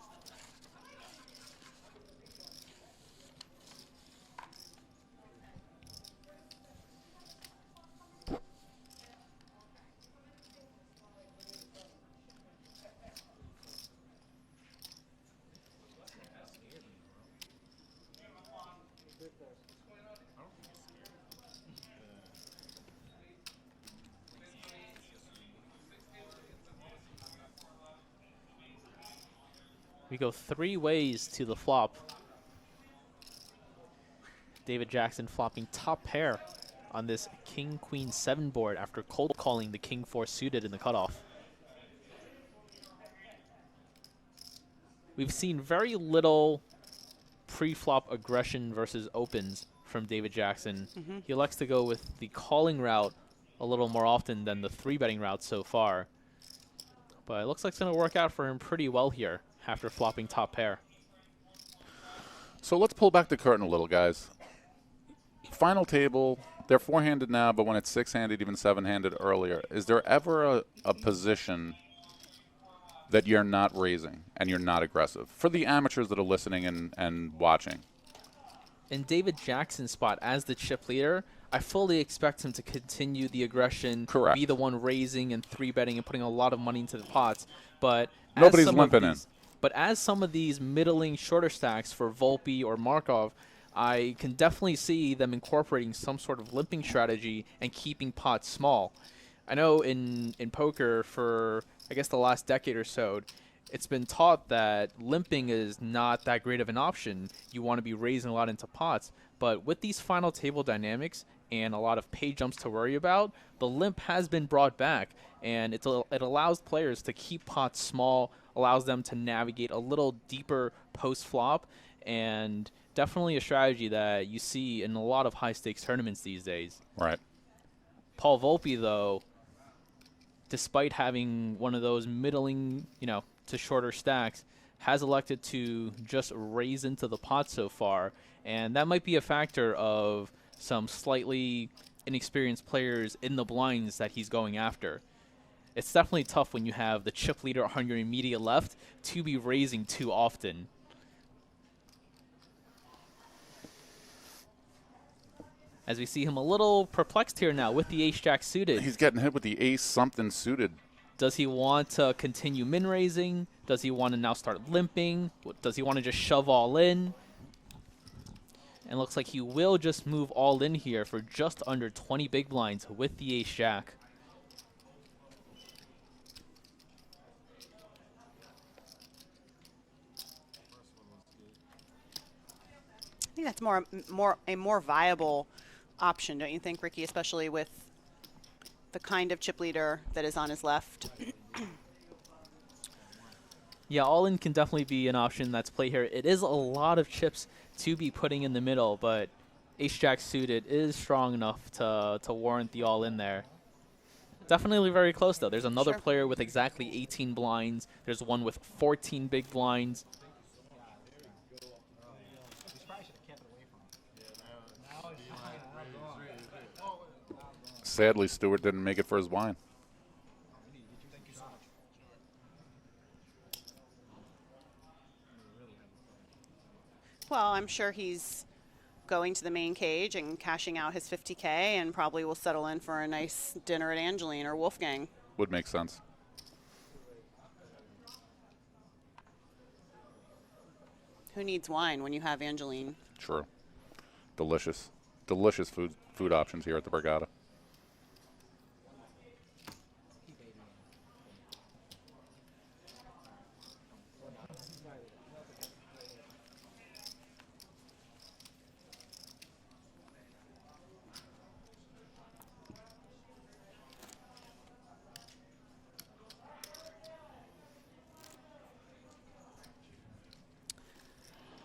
We go 3 ways to the flop. David Jackson flopping top pair on this King-Queen 7 board after cold calling the King 4 suited in the cutoff. We've seen very little pre-flop aggression versus opens from David Jackson. He elects to go with the calling route a little more often than the 3-betting route so far. But it looks like it's going to work out for him pretty well here after flopping top pair. So let's pull back the curtain a little, guys. Final table, they're 4-handed now, but when it's 6-handed, even 7-handed earlier, is there ever a position that you're not raising and you're not aggressive? For the amateurs that are listening and watching. In David Jackson's spot as the chip leader, I fully expect him to continue the aggression, be the one raising and 3-betting and putting a lot of money into the pots. But nobody's limping in. But as some of these middling shorter stacks for Volpe or Markov, I can definitely see them incorporating some sort of limping strategy and keeping pots small. I know in poker for, I guess, the last decade or so, it's been taught that limping is not that great of an option. You want to be raising a lot into pots. But with these final table dynamics and a lot of pay jumps to worry about, the limp has been brought back. And it allows players to keep pots small, allows them to navigate a little deeper post-flop, and definitely a strategy that you see in a lot of high-stakes tournaments these days. Right. Paul Volpe, though, despite having one of those middling, to shorter stacks, has elected to just raise into the pot so far, and that might be a factor of some slightly inexperienced players in the blinds that he's going after. It's definitely tough when you have the chip leader on your immediate left to be raising too often. As we see him a little perplexed here now with the ace-jack suited. He's getting hit with the ace-something suited. Does he want to continue min-raising? Does he want to now start limping? Does he want to just shove all in? And looks like he will just move all in here for just under 20 big blinds with the ace-jack. I think that's a more viable option, don't you think, Ricky? Especially with the kind of chip leader that is on his left. Yeah, all-in can definitely be an option that's play here. It is a lot of chips to be putting in the middle, but ace-jack suited is strong enough to warrant the all-in there. Definitely very close, though. There's another player with exactly 18 blinds. There's one with 14 big blinds. Sadly, Stuart didn't make it for his wine. Well, I'm sure he's going to the main cage and cashing out his 50K and probably will settle in for a nice dinner at Angeline or Wolfgang. Would make sense. Who needs wine when you have Angeline? True. Delicious. Delicious food options here at the Borgata.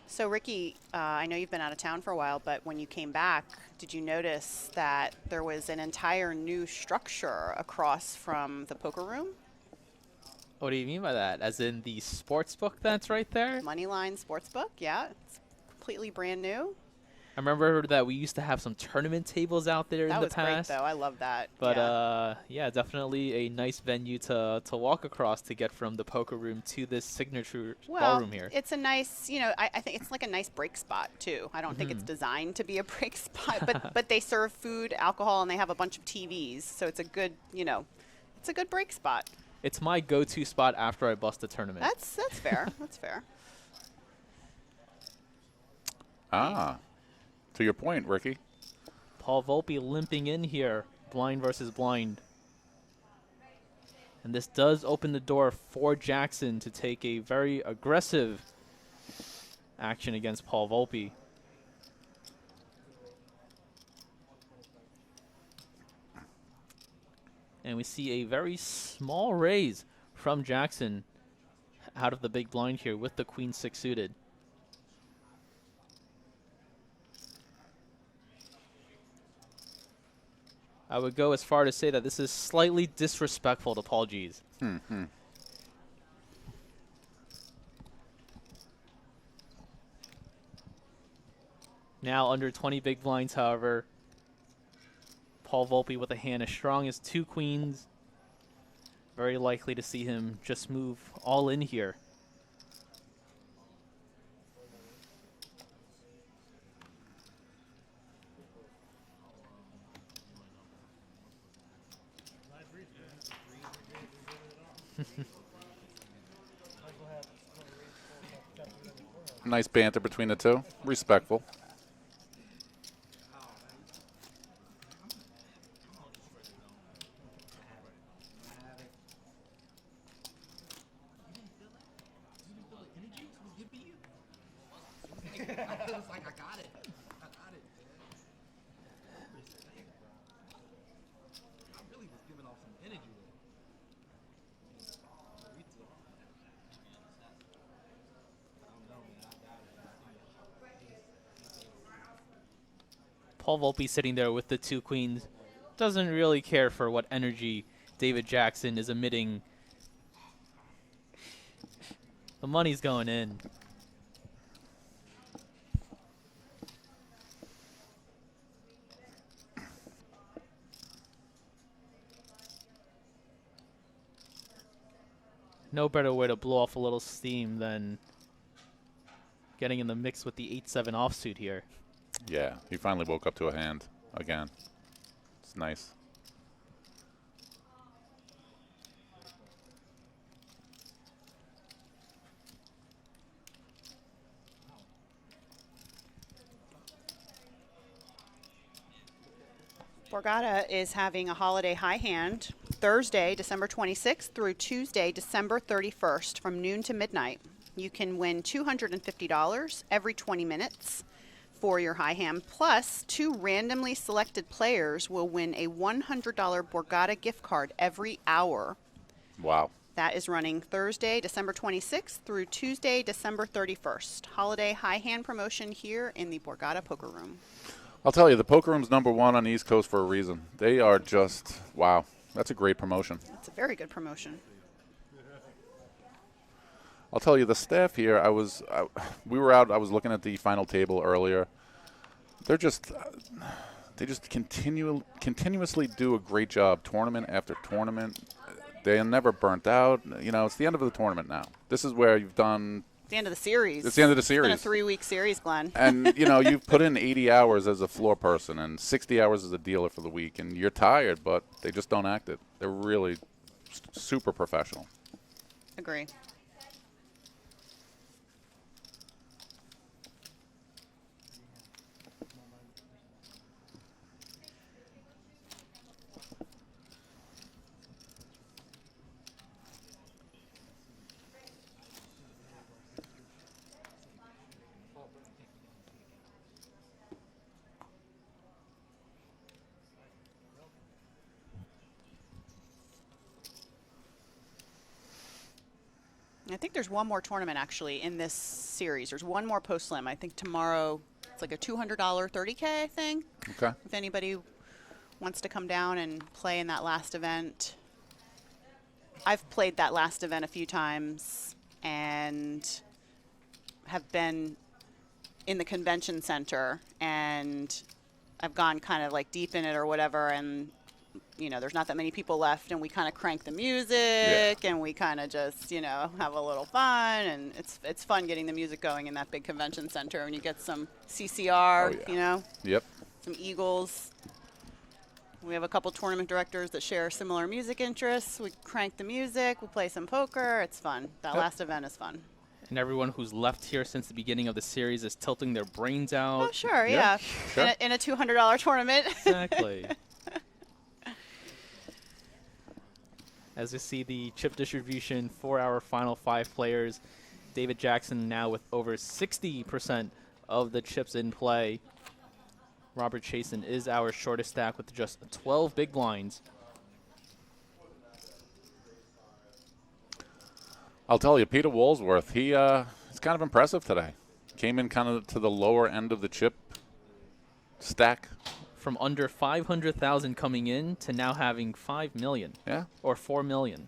So, Ricky, I know you've been out of town for a while, but when you came back, did you notice that there was an entire new structure across from the poker room? What do you mean by that? As in the sports book that's right there? Moneyline Sportsbook, yeah. It's completely brand new. I remember that we used to have some tournament tables out there in the past. That was great, though. I love that. But yeah, definitely a nice venue to walk across to get from the poker room to this signature ballroom here. It's a nice, I think it's like a nice break spot too. I don't think it's designed to be a break spot, but they serve food, alcohol, and they have a bunch of TVs, so it's a good, it's a good break spot. It's my go-to spot after I bust a tournament. That's fair. That's fair. Ah. To your point, Ricky. Paul Volpe limping in here, blind versus blind. And this does open the door for Jackson to take a very aggressive action against Paul Volpe. And we see a very small raise from Jackson out of the big blind here with the Queen 6 suited. I would go as far to say that this is slightly disrespectful to Paul G's. Now under 20 big blinds, however, Paul Volpe with a hand as strong as 2 queens. Very likely to see him just move all in here. Nice banter between the two. Respectful. Paul Volpe sitting there with the 2 queens. Doesn't really care for what energy David Jackson is emitting. The money's going in. No better way to blow off a little steam than getting in the mix with the 8-7 offsuit here. Yeah, he finally woke up to a hand again. It's nice. Borgata is having a holiday high hand Thursday, December 26th through Tuesday, December 31st from noon to midnight. You can win $250 every 20 minutes for your high hand, plus 2 randomly selected players will win a $100 Borgata gift card every hour. Wow. That is running Thursday, December 26th through Tuesday, December 31st. Holiday high hand promotion here in the Borgata Poker Room. I'll tell you, the poker room's #1 on the East Coast for a reason. They are just, wow, that's a great promotion. That's a very good promotion. I'll tell you, the staff here, we were out, I was looking at the final table earlier. They just continuously do a great job, tournament after tournament. They are never burnt out. You know, it's the end of the tournament now. This is where you've done It's the end of the series. It's the end of the It's been a series. 3-week series, Glenn. And, you know, you've put in 80 hours as a floor person and 60 hours as a dealer for the week, and you're tired, but they just don't act it. They're really super professional. Agree. I think there's one more tournament actually in this series. There's one more post slam. I think tomorrow it's like a $200 30K, I think. Okay. If anybody wants to come down and play in that last event. I've played that last event a few times and have been in the convention center, and I've gone kind of like deep in it or whatever, and you know, there's not that many people left, and we kind of crank the music, and we kind of just, you know, have a little fun, and it's fun getting the music going in that big convention center, and you get some CCR, you know, some Eagles. We have a couple tournament directors that share similar music interests. We crank the music, we play some poker. It's fun. That last event is fun. And everyone who's left here since the beginning of the series is tilting their brains out. Oh, sure, yeah. Sure. In a $200 tournament. Exactly. As you see the chip distribution for our final 5 players, David Jackson now with over 60% of the chips in play. Robert Chasen is our shortest stack with just 12 big blinds. I'll tell you, Peter Walsworth, he's kind of impressive today. Came in kind of to the lower end of the chip stack. From under 500,000 coming in to now having 5 million. Yeah. Or 4 million.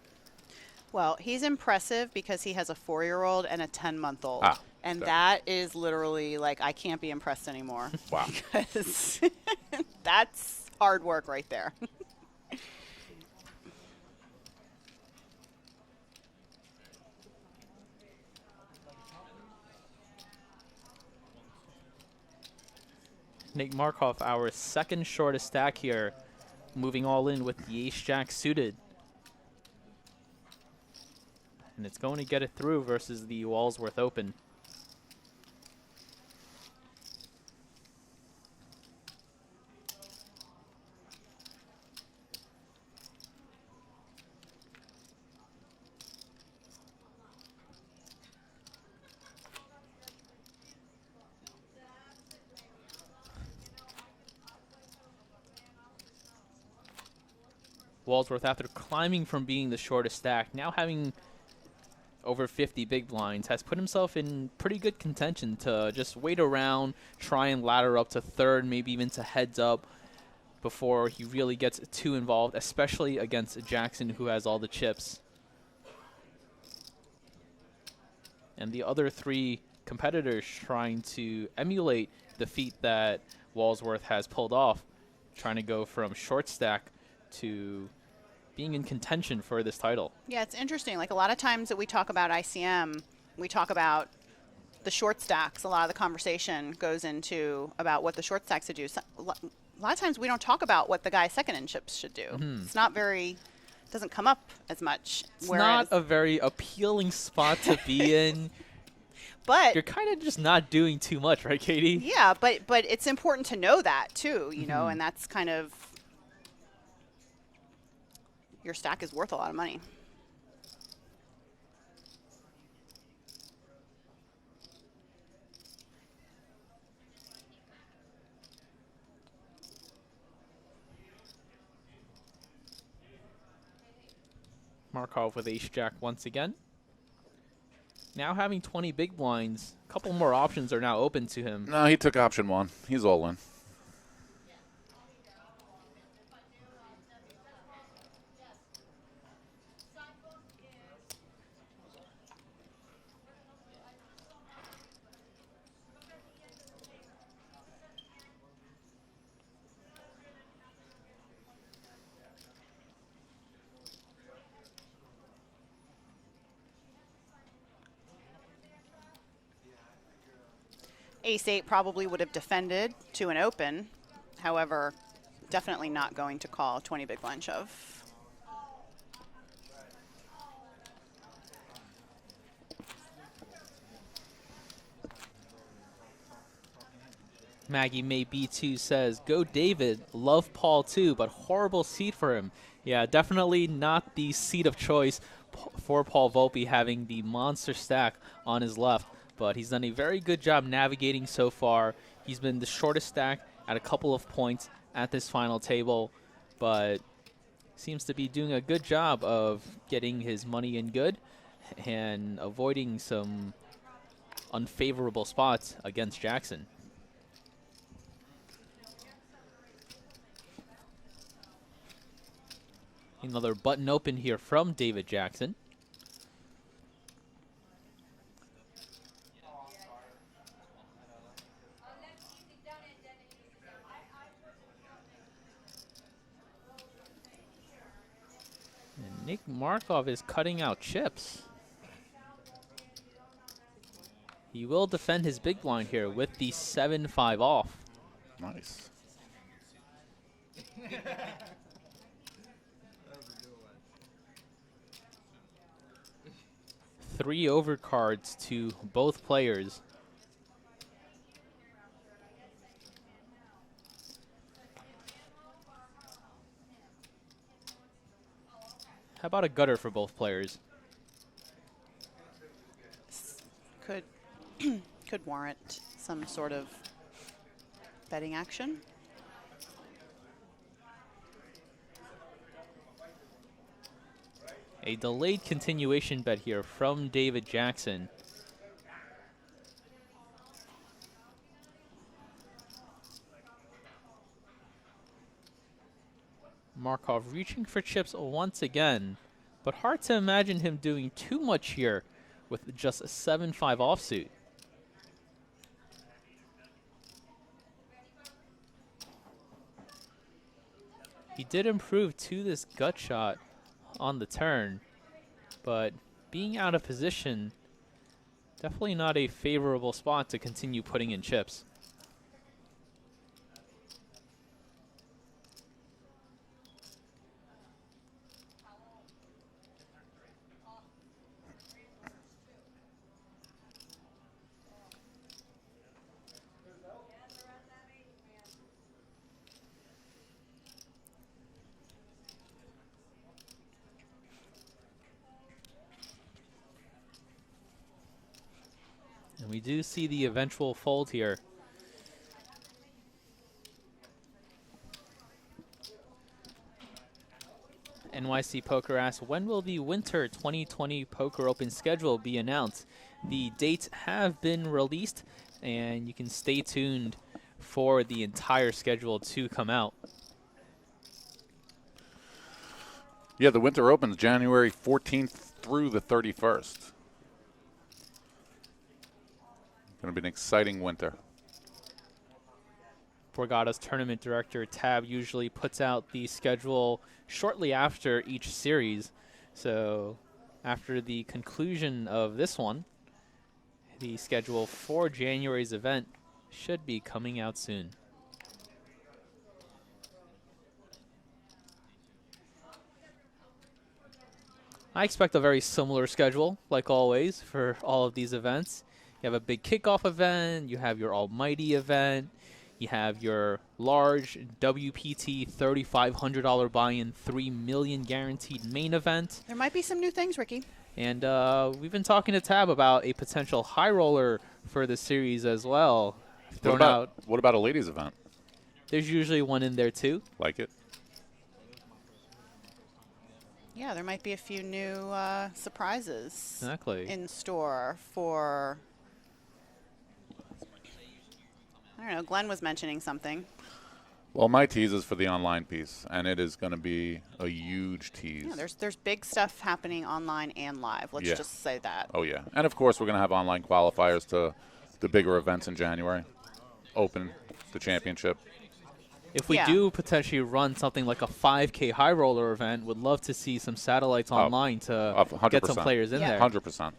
Well, he's impressive because he has a 4-year-old and a 10-month-old. And that is literally like, I can't be impressed anymore. Wow. Because that's hard work right there. Nick Markov, our second shortest stack here, moving all in with the ace-jack suited. And it's going to get it through versus the Walsworth Open. Walsworth, after climbing from being the shortest stack, now having over 50 big blinds, has put himself in pretty good contention to just wait around, try and ladder up to third, maybe even to heads up before he really gets too involved, especially against Jackson, who has all the chips. And the other 3 competitors trying to emulate the feat that Walsworth has pulled off, trying to go from short stack to being in contention for this title. Yeah, it's interesting. Like a lot of times that we talk about ICM, we talk about the short stacks. A lot of the conversation goes into about what the short stacks should do. So, a lot of times we don't talk about what the guy second in chips should do. It's not very, doesn't come up as much. It's not a very appealing spot to be in. But you're kind of just not doing too much, right, Katie? Yeah, but it's important to know that too, you know, and that's kind of, your stack is worth a lot of money. Markov with ace-jack once again. Now having 20 big blinds, a couple more options are now open to him. No, he took option 1. He's all in. Ace-8 probably would have defended to an open. However, definitely not going to call 20 big blind shove. Maggie May B2 says, "Go David, love Paul too, but horrible seat for him." Yeah, definitely not the seat of choice for Paul Volpe, having the monster stack on his left, but he's done a very good job navigating so far. He's been the shortest stack at a couple of points at this final table, but seems to be doing a good job of getting his money in good and avoiding some unfavorable spots against Jackson. Another button open here from David Jackson. And Nick Markov is cutting out chips. He will defend his big blind here with the 7-5 off. Nice. 3 overcards to both players. How about a gutter for both players? Could could warrant some sort of betting action. A delayed continuation bet here from David Jackson. Markov reaching for chips once again, but hard to imagine him doing too much here with just a 7-5 offsuit. He did improve to this gut shot on the turn, but being out of position, definitely not a favorable spot to continue putting in chips. And we do see the eventual fold here. NYC Poker asks, when will the Winter 2020 Poker Open schedule be announced? The dates have been released, and you can stay tuned for the entire schedule to come out. Yeah, the Winter Open's January 14th through the 31st. Going to be an exciting winter. Borgata's tournament director, Tab, usually puts out the schedule shortly after each series. So after the conclusion of this one, the schedule for January's event should be coming out soon. I expect a very similar schedule, like always, for all of these events. You have a big kickoff event, you have your almighty event, you have your large WPT $3,500 buy-in, $3 million guaranteed main event. There might be some new things, Ricky. And we've been talking to Tab about a potential high roller for the series as well. What about a ladies event? There's usually one in there too. Like it? Yeah, there might be a few new surprises Exactly. in store for, I don't know, Glenn was mentioning something. Well, my tease is for the online piece, and it is going to be a huge tease. Yeah, there's big stuff happening online and live. Let's just say that. Oh, yeah. And, of course, we're going to have online qualifiers to the bigger events in January. Open, the championship. If we do potentially run something like a 5K high roller event, would love to see some satellites online to get some players in there. 100%.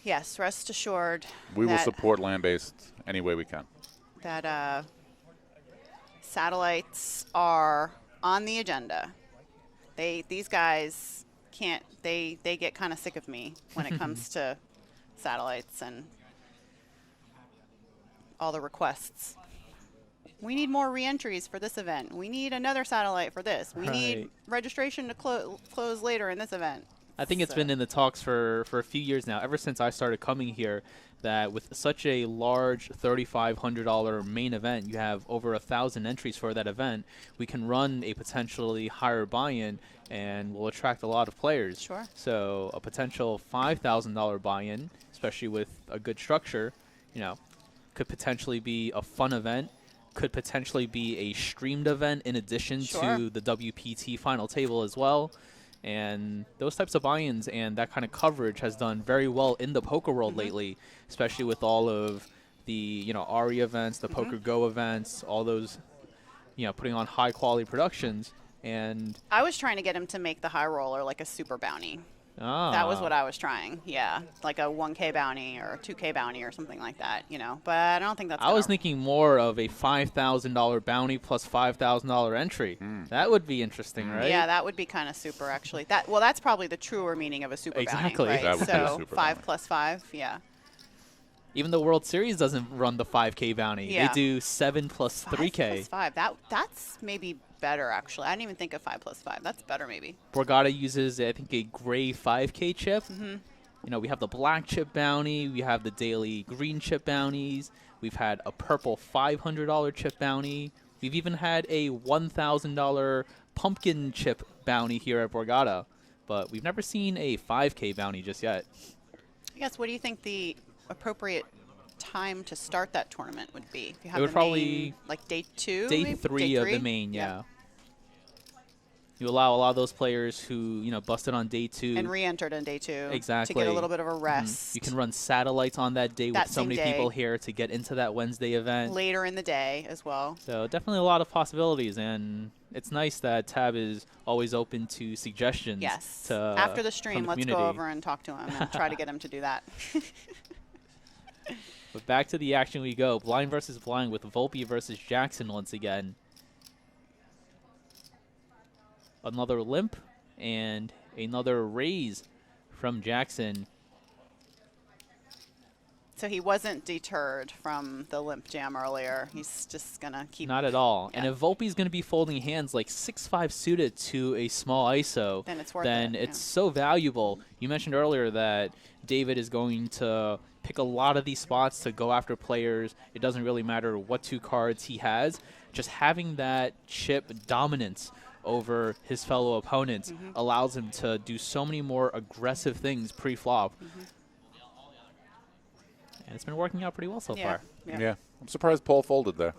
Yes, rest assured. We will that, support land-based any way we can. that satellites are on the agenda. These guys can't. They get kind of sick of me when it comes to satellites and all the requests. We need more re-entries for this event. We need another satellite for this. We need registration to close later in this event. I think it's been in the talks for a few years now, ever since I started coming here, that with such a large $3,500 main event, you have over 1,000 entries for that event, we can run a potentially higher buy-in and will attract a lot of players. Sure. So a potential $5,000 buy-in, especially with a good structure, could potentially be a fun event, could potentially be a streamed event in addition to the WPT final table as well. And those types of buy-ins and that kind of coverage has done very well in the poker world lately, especially with all of the, ARI events, the Poker Go events, all those, putting on high-quality productions. And I was trying to get him to make the high roller like a super bounty. That was what I was trying. Yeah, like a 1K bounty or a 2K bounty or something like that, But I don't think that's. I was thinking more of a $5,000 bounty plus $5,000 entry. That would be interesting, right? Yeah, that would be kind of super, actually. That's probably the truer meaning of a super Exactly. bounty, right? That would be a super 5 bounty. plus 5, yeah. Even the World Series doesn't run the 5K bounty. Yeah. They do 7 plus 5 3K. plus 5. That's maybe better, actually. I didn't even think of 5 plus 5. That's better, maybe. Borgata uses, I think, a gray 5K chip. We have the black chip bounty. We have the daily green chip bounties. We've had a purple $500 chip bounty. We've even had a $1,000 pumpkin chip bounty here at Borgata. But we've never seen a 5K bounty just yet. I guess, what do you think the appropriate time to start that tournament would be? If you have It would the probably main, like day 2, Day maybe? 3 Day of the 3? main, yeah. You allow a lot of those players who, busted on day 2. And re-entered on day 2. Exactly. To get a little bit of a rest. You can run satellites on that day That with so same many day. people here to get into that Wednesday event. Later in the day as well. So definitely a lot of possibilities, and it's nice that Tab is always open to suggestions. Yes. To, After the from stream, the let's community. go over and talk to him and try to get him to do that. But back to the action we go. Blind versus blind with Volpe versus Jackson once again. Another limp and another raise from Jackson. So he wasn't deterred from the limp jam earlier. He's just going to keep. Not at all. Yeah. And if Volpe's going to be folding hands like 6-5 suited to a small ISO, Then it's worth then it, it's yeah. so valuable. You mentioned earlier that David is going to pick a lot of these spots to go after players. It doesn't really matter what 2 cards he has. Just having that chip dominance over his fellow opponents allows him to do so many more aggressive things pre-flop. And it's been working out pretty well so far. Yeah. I'm surprised Paul folded there.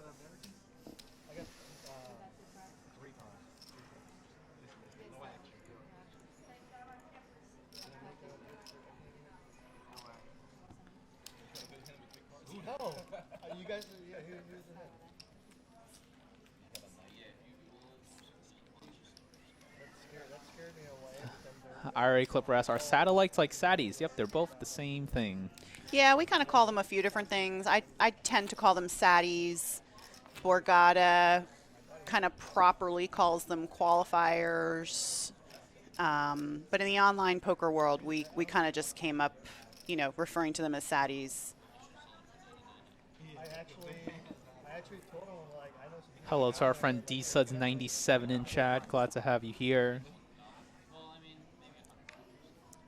You guys, yeah, here's the head. That scared me away. IRA Clipper asks, are satellites like satties? Yep, they're both the same thing. Yeah, we kind of call them a few different things. I tend to call them satties. Borgata kind of properly calls them qualifiers. But in the online poker world, we kind of just came up, referring to them as satties. I actually told him, like, I know some people. Hello to our friend DSuds97 in chat. Glad to have you here.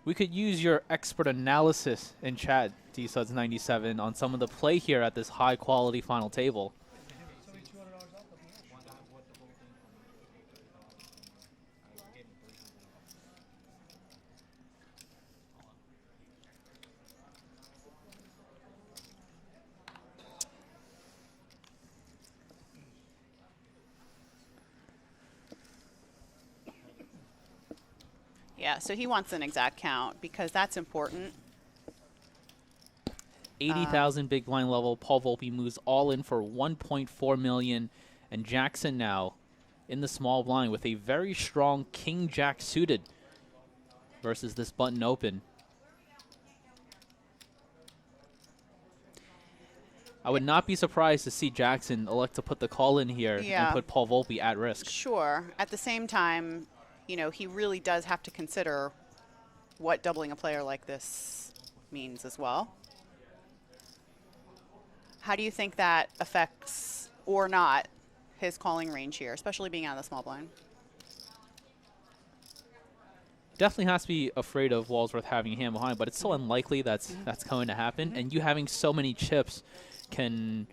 We could use your expert analysis in chat, DSuds97, on some of the play here at this high-quality final table. Somebody $200 off. Yeah, so he wants an exact count because that's important. 80,000 big blind level. Paul Volpe moves all in for 1.4 million, and Jackson now in the small blind with a very strong King Jack suited versus this button open. I would not be surprised to see Jackson elect to put the call in here Yeah. and put Paul Volpe at risk. Sure. At the same time, you know, he really does have to consider what doubling a player like this means as well. How do you think that affects, or not, his calling range here, especially being out of the small blind? Definitely has to be afraid of Walsworth having a hand behind, but it's so unlikely that's going to happen. And you having so many chips can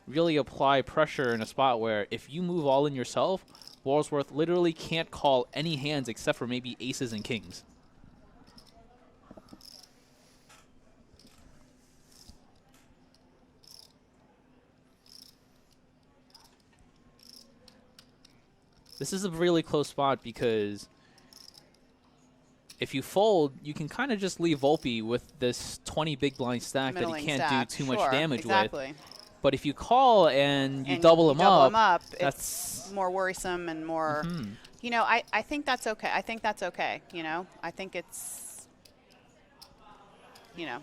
really apply pressure in a spot where if you move all in yourself, Walsworth literally can't call any hands except for maybe aces and kings. This is a really close spot because if you fold, you can kind of just leave Volpe with this 20 big blind stack that Middling he can't stack. do too Sure, much damage exactly. with. But if you call and you And double him up, it's more worrisome and more, you know, I think that's okay. I think that's okay, you know. I think it's, you know.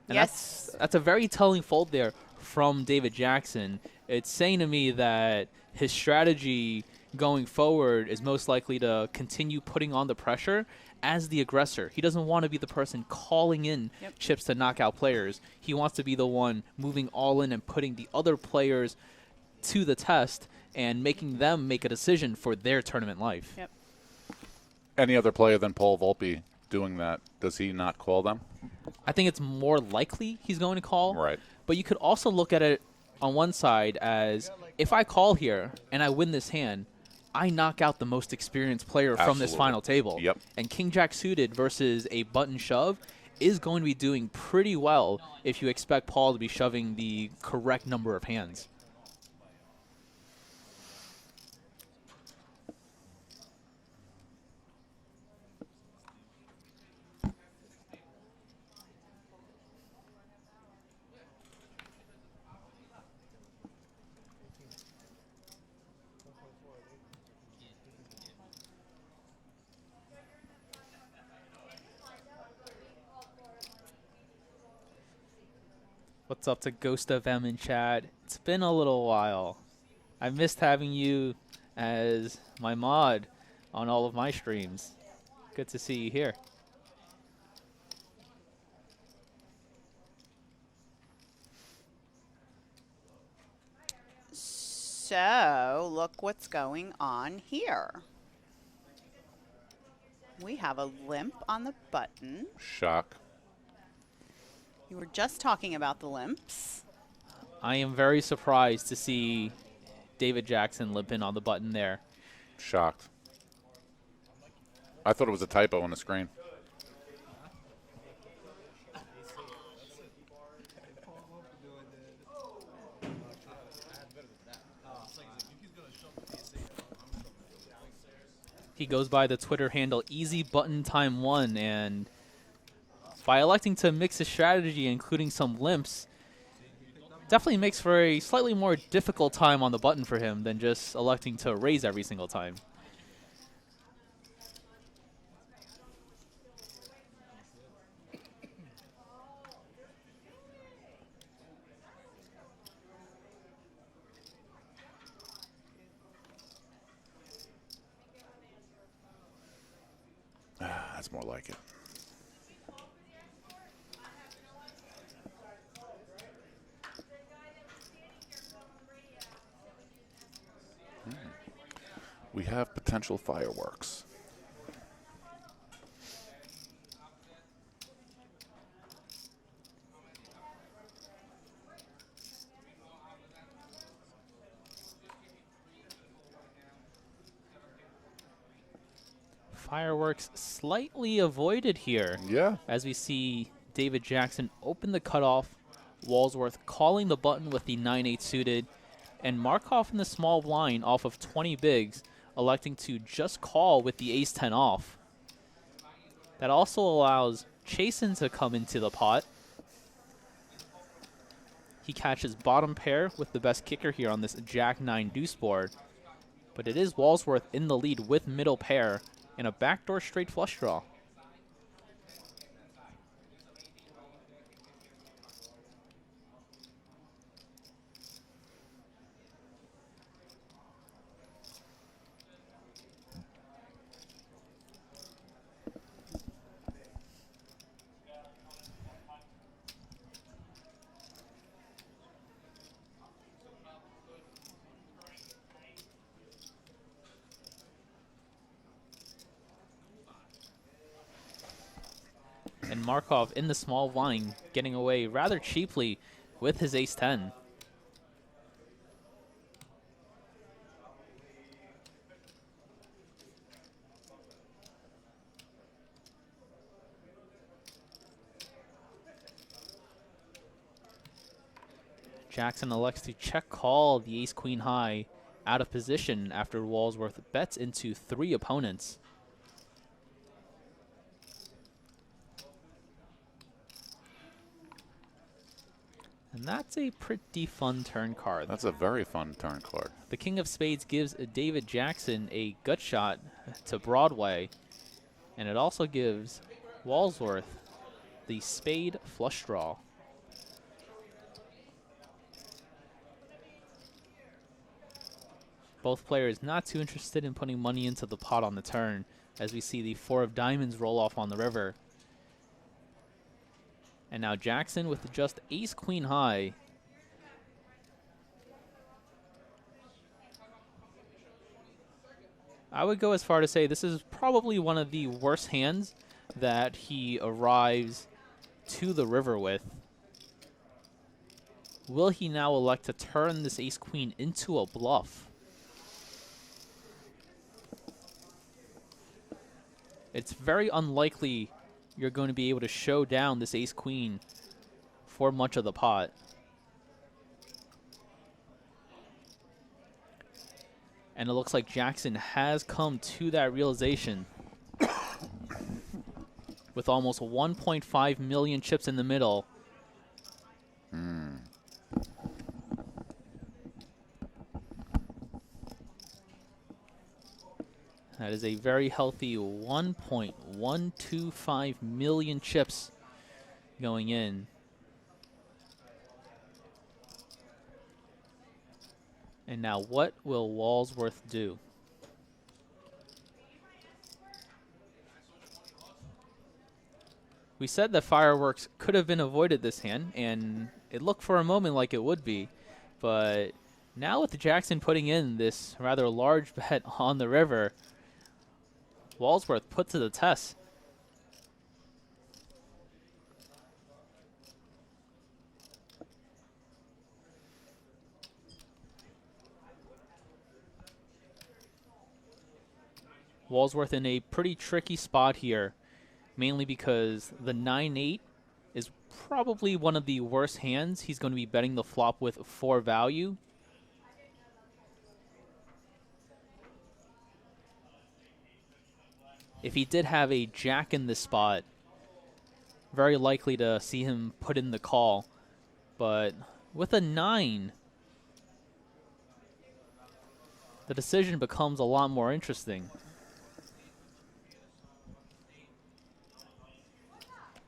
and Yes. that's a very telling fold there from David Jackson. It's saying to me that his strategy going forward is most likely to continue putting on the pressure as the aggressor. He doesn't want to be the person calling in chips to knock out players. He wants to be the one moving all in and putting the other players to the test and making them make a decision for their tournament life. Yep. Any other player than Paul Volpe doing that, does he not call them? I think it's more likely he's going to call. Right. But you could also look at it on one side as, if I call here and I win this hand, I knock out the most experienced player from this Absolutely. final table. Yep. And King Jack suited versus a button shove is going to be doing pretty well if you expect Paul to be shoving the correct number of hands. What's up to Ghost of M in chat? It's been a little while. I missed having you as my mod on all of my streams. Good to see you here. So, look what's going on here. We have a limp on the button. Shock. You were just talking about the limps. I am very surprised to see David Jackson limping on the button there. Shocked. I thought it was a typo on the screen. He goes by the Twitter handle Easy Button Time 1, and by electing to mix his strategy, including some limps, definitely makes for a slightly more difficult time on the button for him than just electing to raise every single time. That's more like it. We have potential fireworks. Fireworks slightly avoided here. Yeah. As we see David Jackson open the cutoff, Walsworth calling the button with the 9-8 suited, and Markov in the small blind off of 20 bigs, electing to just call with the ace-10 off. That also allows Chasen to come into the pot. He catches bottom pair with the best kicker here on this Jack-9 deuce board, but it is Walsworth in the lead with middle pair and a backdoor straight flush draw. And Markov in the small blind, getting away rather cheaply with his ace-10. Jackson elects to check call the ace-queen high out of position after Walsworth bets into 3 opponents. And that's a pretty fun turn card. That's a very fun turn card. The King of Spades gives David Jackson a gut shot to Broadway, and it also gives Walsworth the spade flush draw. Both players not too interested in putting money into the pot on the turn, as we see the 4 of diamonds roll off on the river. And now Jackson with just ace-queen high. I would go as far to say this is probably one of the worst hands that he arrives to the river with. Will he now elect to turn this ace-queen into a bluff? It's very unlikely you're going to be able to show down this ace-queen for much of the pot. And it looks like Jackson has come to that realization with almost 1.5 million chips in the middle. That is a very healthy 1.125 million chips going in. And now what will Walsworth do? We said that fireworks could have been avoided this hand, and it looked for a moment like it would be. But now with Jackson putting in this rather large bet on the river, Walsworth put to the test. Walsworth in a pretty tricky spot here, mainly because the 9-8 is probably one of the worst hands he's going to be betting the flop with for value. If he did have a jack in this spot, very likely to see him put in the call. But with a 9, the decision becomes a lot more interesting.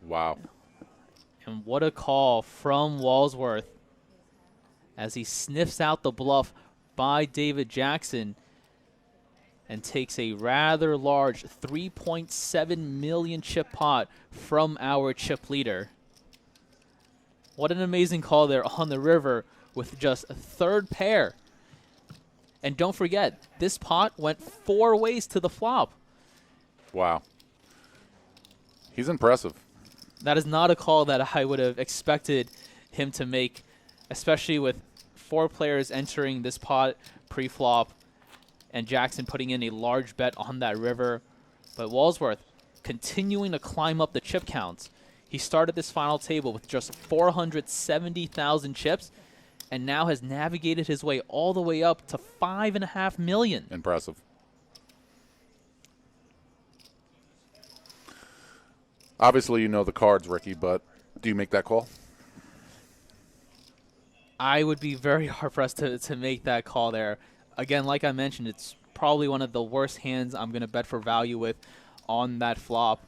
Wow. And what a call from Walsworth as he sniffs out the bluff by David Jackson and takes a rather large 3.7 million chip pot from our chip leader. What an amazing call there on the river with just a 3rd pair. And don't forget, this pot went 4 ways to the flop. Wow. He's impressive. That is not a call that I would have expected him to make, especially with 4 players entering this pot pre-flop and Jackson putting in a large bet on that river. But Walsworth continuing to climb up the chip counts. He started this final table with just 470,000 chips and now has navigated his way all the way up to 5.5 million. Impressive. Obviously, you know the cards, Ricky, but do you make that call? I would be very hard-pressed to make that call there. Again, like I mentioned, it's probably one of the worst hands I'm going to bet for value with on that flop.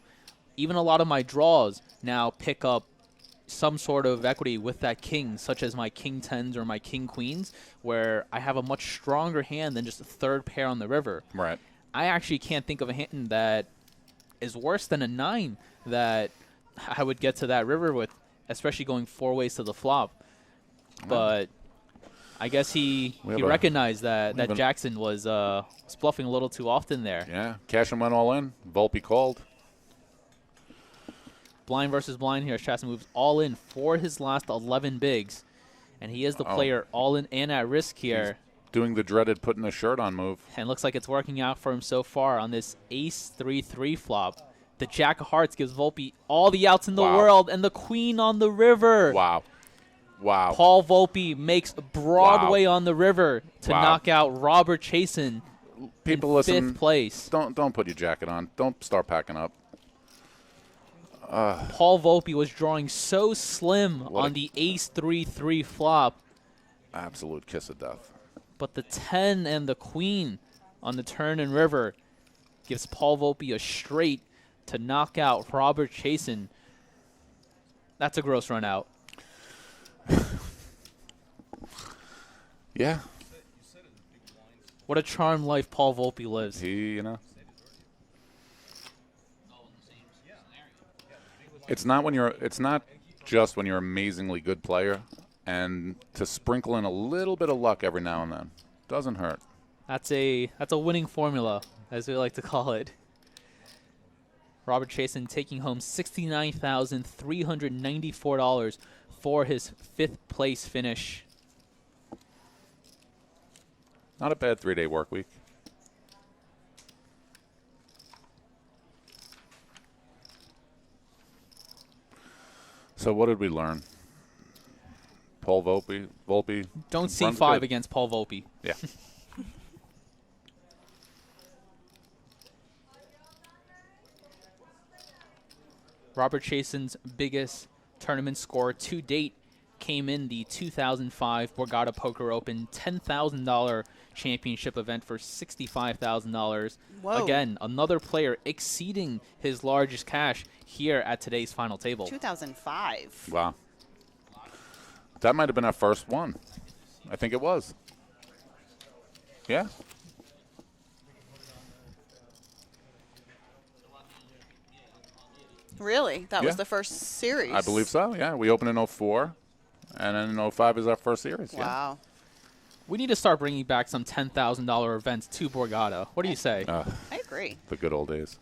Even a lot of my draws now pick up some sort of equity with that king, such as my king 10s or my king queens, where I have a much stronger hand than just a 3rd pair on the river. Right. I actually can't think of a hand that is worse than a 9 that I would get to that river with, especially going 4 ways to the flop. But I guess he recognized that Jackson was bluffing a little too often there. Yeah, Cashin went all in. Volpe called. Blind versus blind here as Chasen moves all in for his last 11 bigs. And he is the player all in and at risk here. He's doing the dreaded putting a shirt on move. And looks like it's working out for him so far on this ace 3-3 flop. The Jack of Hearts gives Volpe all the outs in the world and the Queen on the river. Wow. Wow. Paul Volpe makes Broadway on the river to knock out Robert Chasen People in listen. 5th place. Don't put your jacket on. Don't start packing up. Paul Volpe was drawing so slim on the ace 3-3 flop. Absolute kiss of death. But the 10 and the Queen on the turn and river gives Paul Volpe a straight to knock out Robert Chasen. That's a gross run out. Yeah. What a charmed life Paul Volpe lives. He, It's not just when you're an amazingly good player, and to sprinkle in a little bit of luck every now and then doesn't hurt. That's a winning formula, as we like to call it. Robert Chasen taking home $69,394 for his 5th place finish. Not a bad 3-day work week. So what did we learn? Paul Volpe. Don't runs C5 good. against Paul Volpe. Yeah. Robert Chasen's biggest tournament score to date came in the 2005 Borgata Poker Open $10,000 championship event for $65,000. Whoa. Again, another player exceeding his largest cash here at today's final table. 2005. Wow. That might have been our first one. I think it was. Yeah. Really? That was Yeah. the first series? I believe so, yeah. We opened in 04, and then in 05 is our first series. Wow. We need to start bringing back some $10,000 events to Borgata. What do you say? Yeah. I agree. The good old days.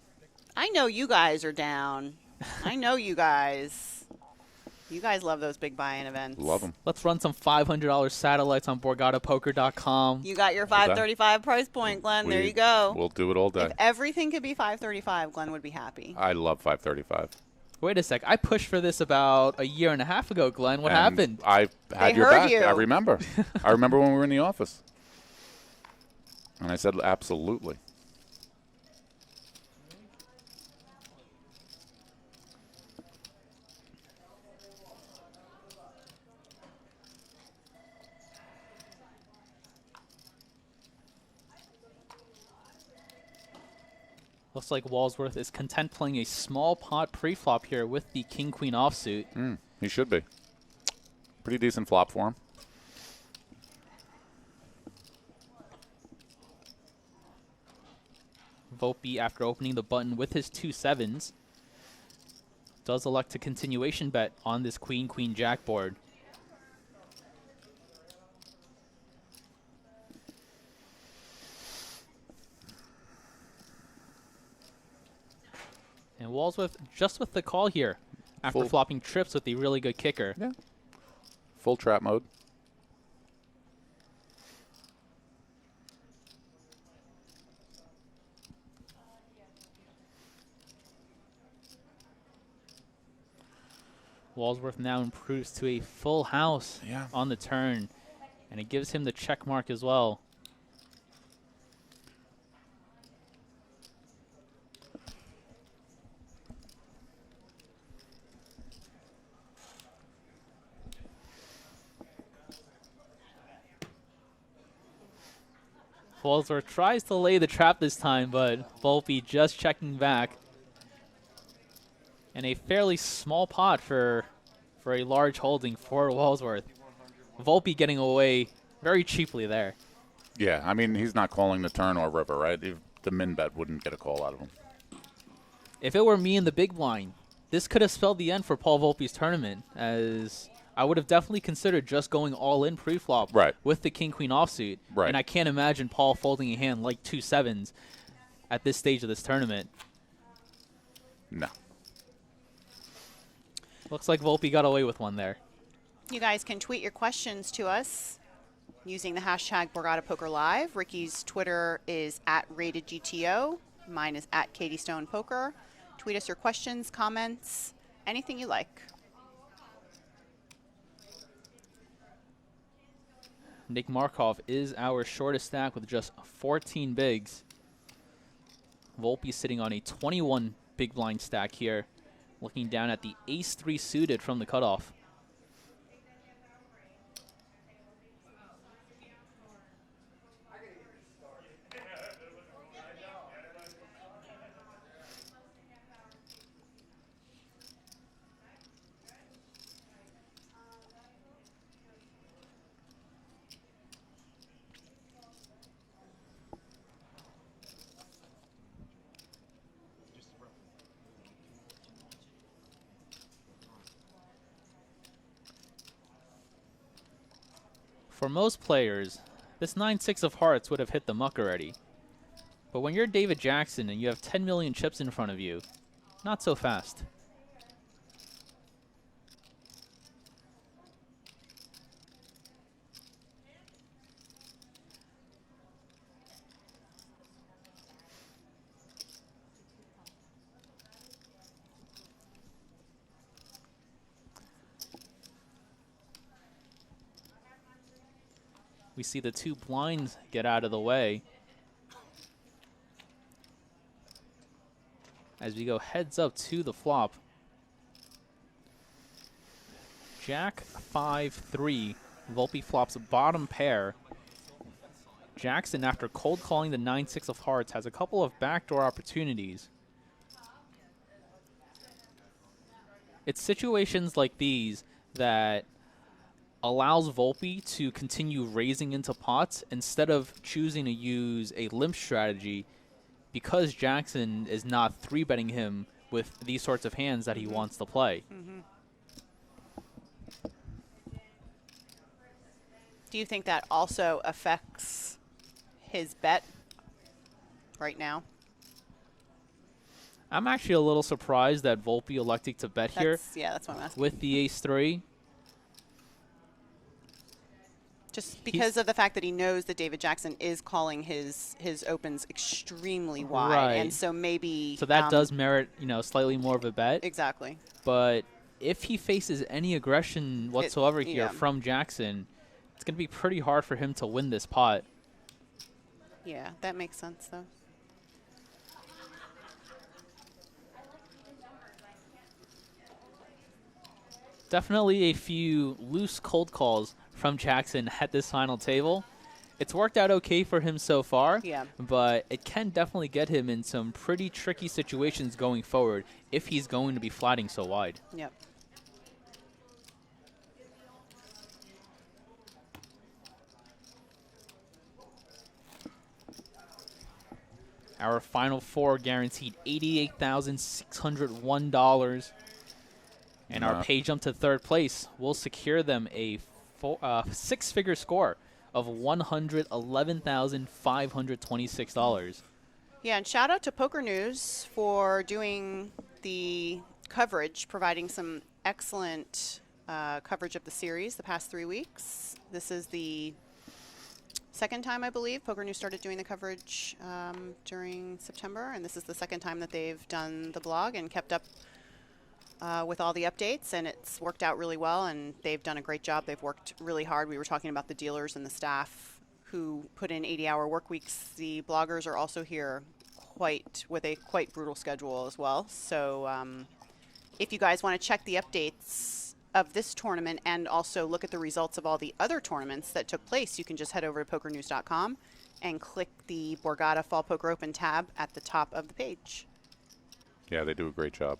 I know you guys are down. I know you guys. You guys love those big buy-in events. Love them. Let's run some $500 satellites on BorgataPoker.com. You got your $535 price point, Glenn. There you go. We'll do it all day. If everything could be $535, Glenn would be happy. I love 535. Wait a sec. I pushed for this about a year and a half ago, Glenn. What And happened? I had They your heard back. you. I remember. I remember when we were in the office. And I said, absolutely. Looks like Walsworth is content playing a small pot pre-flop here with the king-queen offsuit. He should be. Pretty decent flop for him. Volpe, after opening the button with his 2 sevens, does elect a continuation bet on this queen-queen-jack board. And Walsworth just with the call here after Full. flopping trips with the really good kicker. Yeah. Full trap mode. Walsworth now improves to a full house Yeah. on the turn, and it gives him the check mark as well. Walsworth tries to lay the trap this time, but Volpe just checking back. And a fairly small pot for a large holding for Walsworth. Volpe getting away very cheaply there. Yeah, I mean, he's not calling the turn or river, right? The min bet wouldn't get a call out of him. If it were me in the big blind, this could have spelled the end for Paul Volpe's tournament, as I would have definitely considered just going all in pre-flop Right. with the king-queen offsuit. Right. And I can't imagine Paul folding a hand like 2 sevens at this stage of this tournament. No. Looks like Volpe got away with one there. You guys can tweet your questions to us using the hashtag Borgata Poker Live. Ricky's Twitter is @RatedGTO. Mine is @KatieStonePoker. Tweet us your questions, comments, anything you like. Nick Markov is our shortest stack with just 14 bigs. Volpe sitting on a 21 big blind stack here, looking down at the ace-3 suited from the cutoff. For most players, this 9-6 of hearts would have hit the muck already. But when you're David Jackson and you have 10 million chips in front of you, not so fast. We see the two blinds get out of the way as we go heads up to the flop. Jack 5-3. Volpe flops bottom pair. Jackson, after cold calling the 9-6 of hearts, has a couple of backdoor opportunities. It's situations like these that allows Volpe to continue raising into pots instead of choosing to use a limp strategy, because Jackson is not 3-betting him with these sorts of hands that he wants to play. Do you think that also affects his bet right now? I'm actually a little surprised that Volpe elected to bet here Yeah, that's what I'm asking. with the ace-3. Just because of the fact that he knows that David Jackson is calling his opens extremely wide, Right. and so maybe So that does merit, slightly more of a bet. exactly. But if he faces any aggression whatsoever here yeah. from Jackson, it's going to be pretty hard for him to win this pot. Yeah, that makes sense though. Definitely a few loose cold calls from Jackson at this final table. It's worked out okay for him so far, Yeah. but it can definitely get him in some pretty tricky situations going forward if he's going to be flatting so wide. Yep. Our final four guaranteed $88,601. And our pay jump to third place will secure them a six-figure score of $111,526. Yeah, and shout out to Poker News for doing the coverage, providing some excellent coverage of the series the past 3 weeks. This is the second time, I believe, Poker News started doing the coverage during September, and this is the second time that they've done the blog and kept up with all the updates, and it's worked out really well, and they've done a great job. They've worked really hard. We were talking about the dealers and the staff who put in 80-hour work weeks. The bloggers are also here with a quite brutal schedule as well. So if you guys want to check the updates of this tournament and also look at the results of all the other tournaments that took place, you can just head over to pokernews.com and click the Borgata Fall Poker Open tab at the top of the page. Yeah, they do a great job.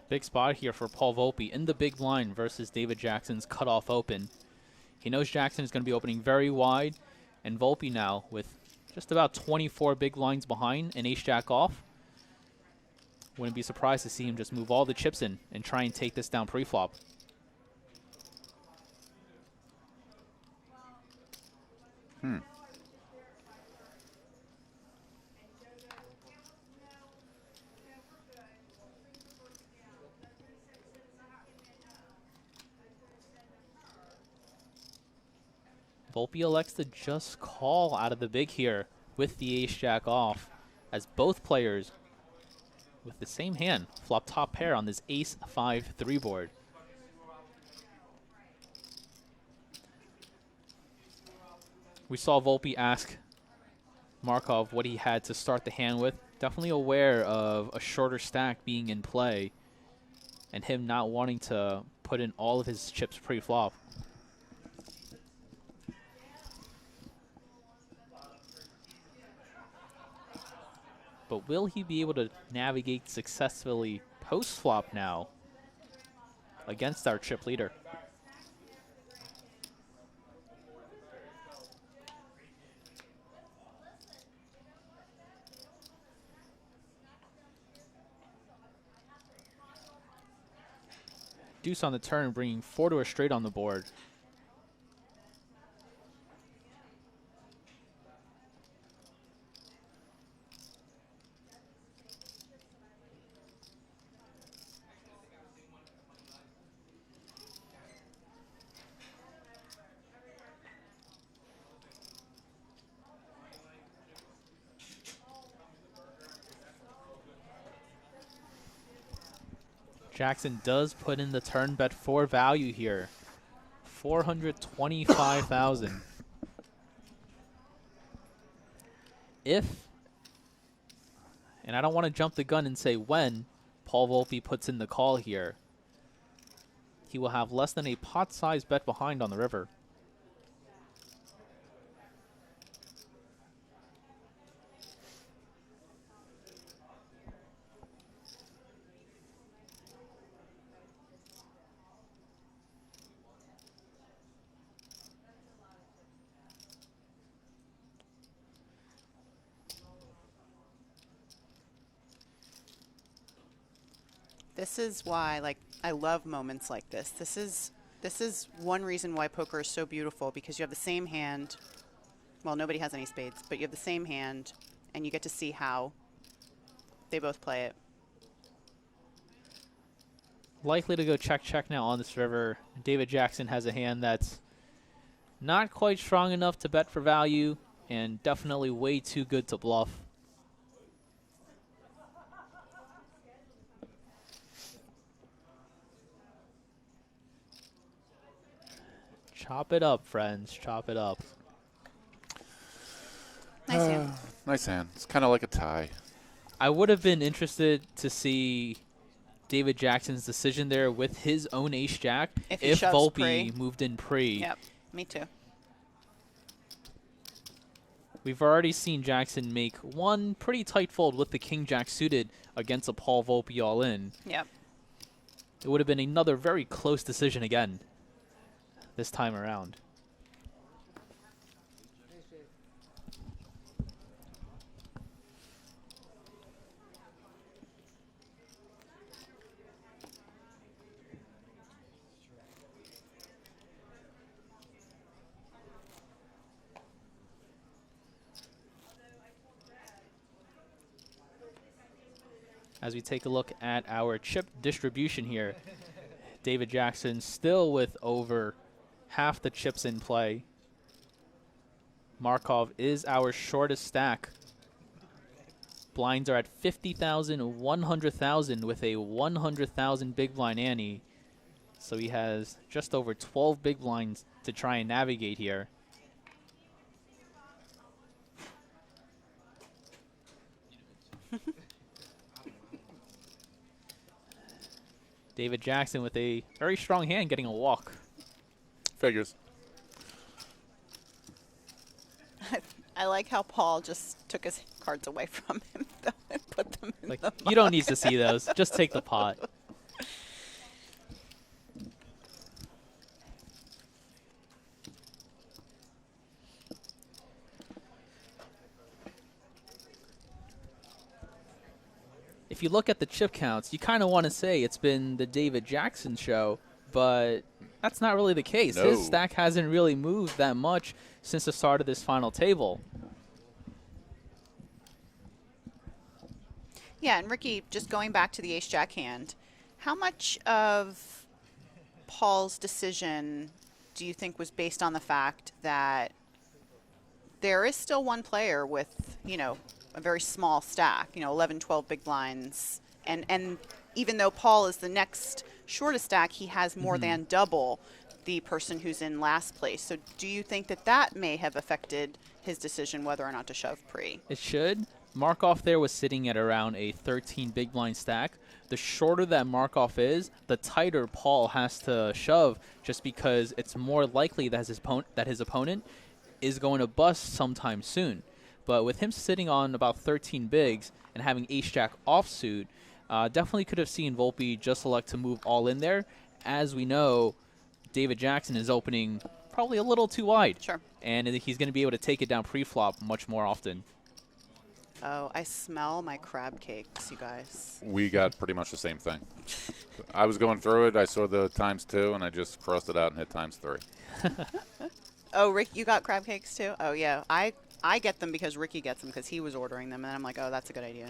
Big spot here for Paul Volpe in the big blind versus David Jackson's cutoff open. He knows Jackson is going to be opening very wide, and Volpe now with just about 24 big blinds behind and ace-jack off. Wouldn't be surprised to see him just move all the chips in and try and take this down pre-flop. Volpe elects to just call out of the big here with the ace-jack off, as both players with the same hand flop top pair on this ace-5-3 board. We saw Volpe ask Markov what he had to start the hand with. Definitely aware of a shorter stack being in play and him not wanting to put in all of his chips pre-flop. But will he be able to navigate successfully post-flop now against our chip leader? Deuce on the turn, bringing 4 to a straight on the board. Chasen does put in the turn bet for value here. 425,000. If, and I don't want to jump the gun and say when, Paul Volpe puts in the call here, he will have less than a pot-sized bet behind on the river. This is why, like, I love moments like this. This is one reason why poker is so beautiful, because you have the same hand. Well, nobody has any spades, but you have the same hand, and you get to see how they both play it. Likely to go check now on this river. David Jackson has a hand that's not quite strong enough to bet for value, and definitely way too good to bluff. Chop it up, friends. Chop it up. Nice hand. Nice hand. It's kind of like a tie. I would have been interested to see David Jackson's decision there with his own ace-jack If he if shoves Volpe pre. moved in pre. Yep, me too. We've already seen Jackson make one pretty tight fold with the king-jack suited against a Paul Volpe all-in. Yep. It would have been another very close decision again this time around. As we take a look at our chip distribution here, David Jackson still with over half the chips in play. Markov is our shortest stack. Blinds are at 50,000, 100,000 with a 100,000 big blind ante. So he has just over 12 big blinds to try and navigate here. David Jackson with a very strong hand getting a walk. Figures. I like how Paul just took his cards away from him though, and put them in Like, the you don't need box. to see those. Just take the pot. If you look at the chip counts, you kind of want to say it's been the David Jackson show, but that's not really the case. No. His stack hasn't really moved that much since the start of this final table. Yeah, and Ricky, just going back to the ace-jack hand, how much of Paul's decision do you think was based on the fact that there is still one player with, a very small stack, 11, 12 big blinds. And even though Paul is the next shortest stack, he has more than double the person who's in last place. So do you think that may have affected his decision whether or not to shove pre? It should. Markov there was sitting at around a 13 big blind stack. The shorter that Markov is, the tighter Paul has to shove, just because it's more likely that his opponent is going to bust sometime soon. But with him sitting on about 13 bigs and having ace-jack offsuit, definitely could have seen Volpe just elect to move all in there. As we know, David Jackson is opening probably a little too wide. Sure. And he's going to be able to take it down pre-flop much more often. Oh, I smell my crab cakes, you guys. We got pretty much the same thing. I was going through it. I saw the ×2, and I just crossed it out and hit ×3. Oh, Rick, you got crab cakes too? Oh, yeah. I get them because Ricky gets them because he was ordering them, and I'm like, oh, that's a good idea.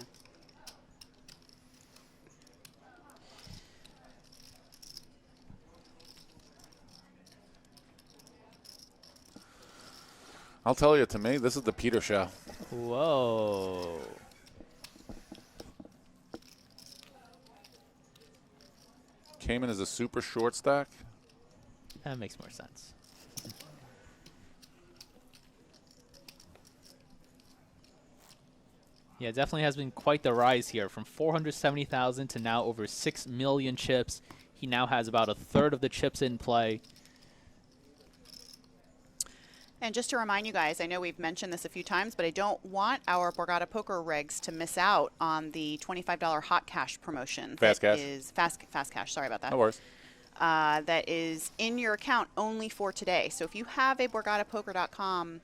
I'll tell you, to me, this is the Peter show. Whoa. Came in as a super short stack. That makes more sense. Yeah, it definitely has been quite the rise here, from 470,000 to now over 6 million chips. He now has about a third of the chips in play. And just to remind you guys, I know we've mentioned this a few times, but I don't want our Borgata Poker regs to miss out on the $25 hot cash promotion. Fast cash. Is fast cash. Sorry about that. No worries. That is in your account only for today. So if you have a BorgataPoker.com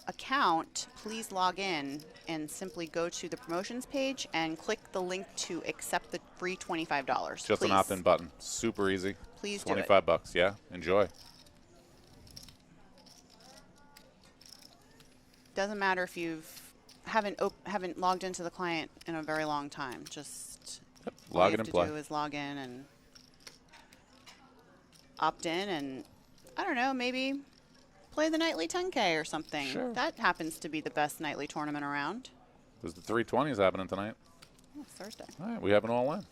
account, please log in and simply go to the promotions page and click the link to accept the free $25. Just an opt-in button. Super easy. Please do it. $25. Yeah, enjoy. Doesn't matter if you haven't logged into the client in a very long time. Just all Log you in have and to play. do is log in and opt in, and I don't know, maybe play the nightly 10K or something. Sure. That happens to be the best nightly tournament around. There's the 320s happening tonight. Oh, it's Thursday. All right, we have it all in.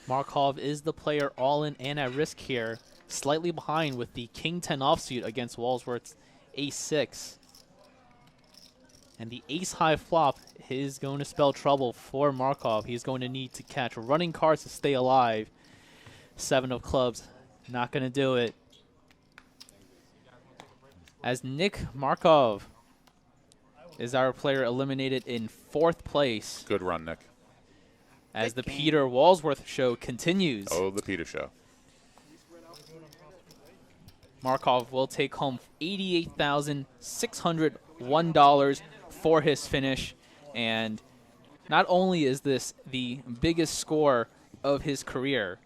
Markov is the player all in and at risk here. Slightly behind with the King 10 offsuit against Walsworth's Ace 6. And the Ace high flop is going to spell trouble for Markov. He's going to need to catch running cards to stay alive. 7 of clubs, not going to do it. As Nick Markov is our player eliminated in 4th place. Good run, Nick. As Good the game. Peter Walsworth show continues. Oh, the Peter show. Markov will take home $88,601 for his finish. And not only is this the biggest score of his career,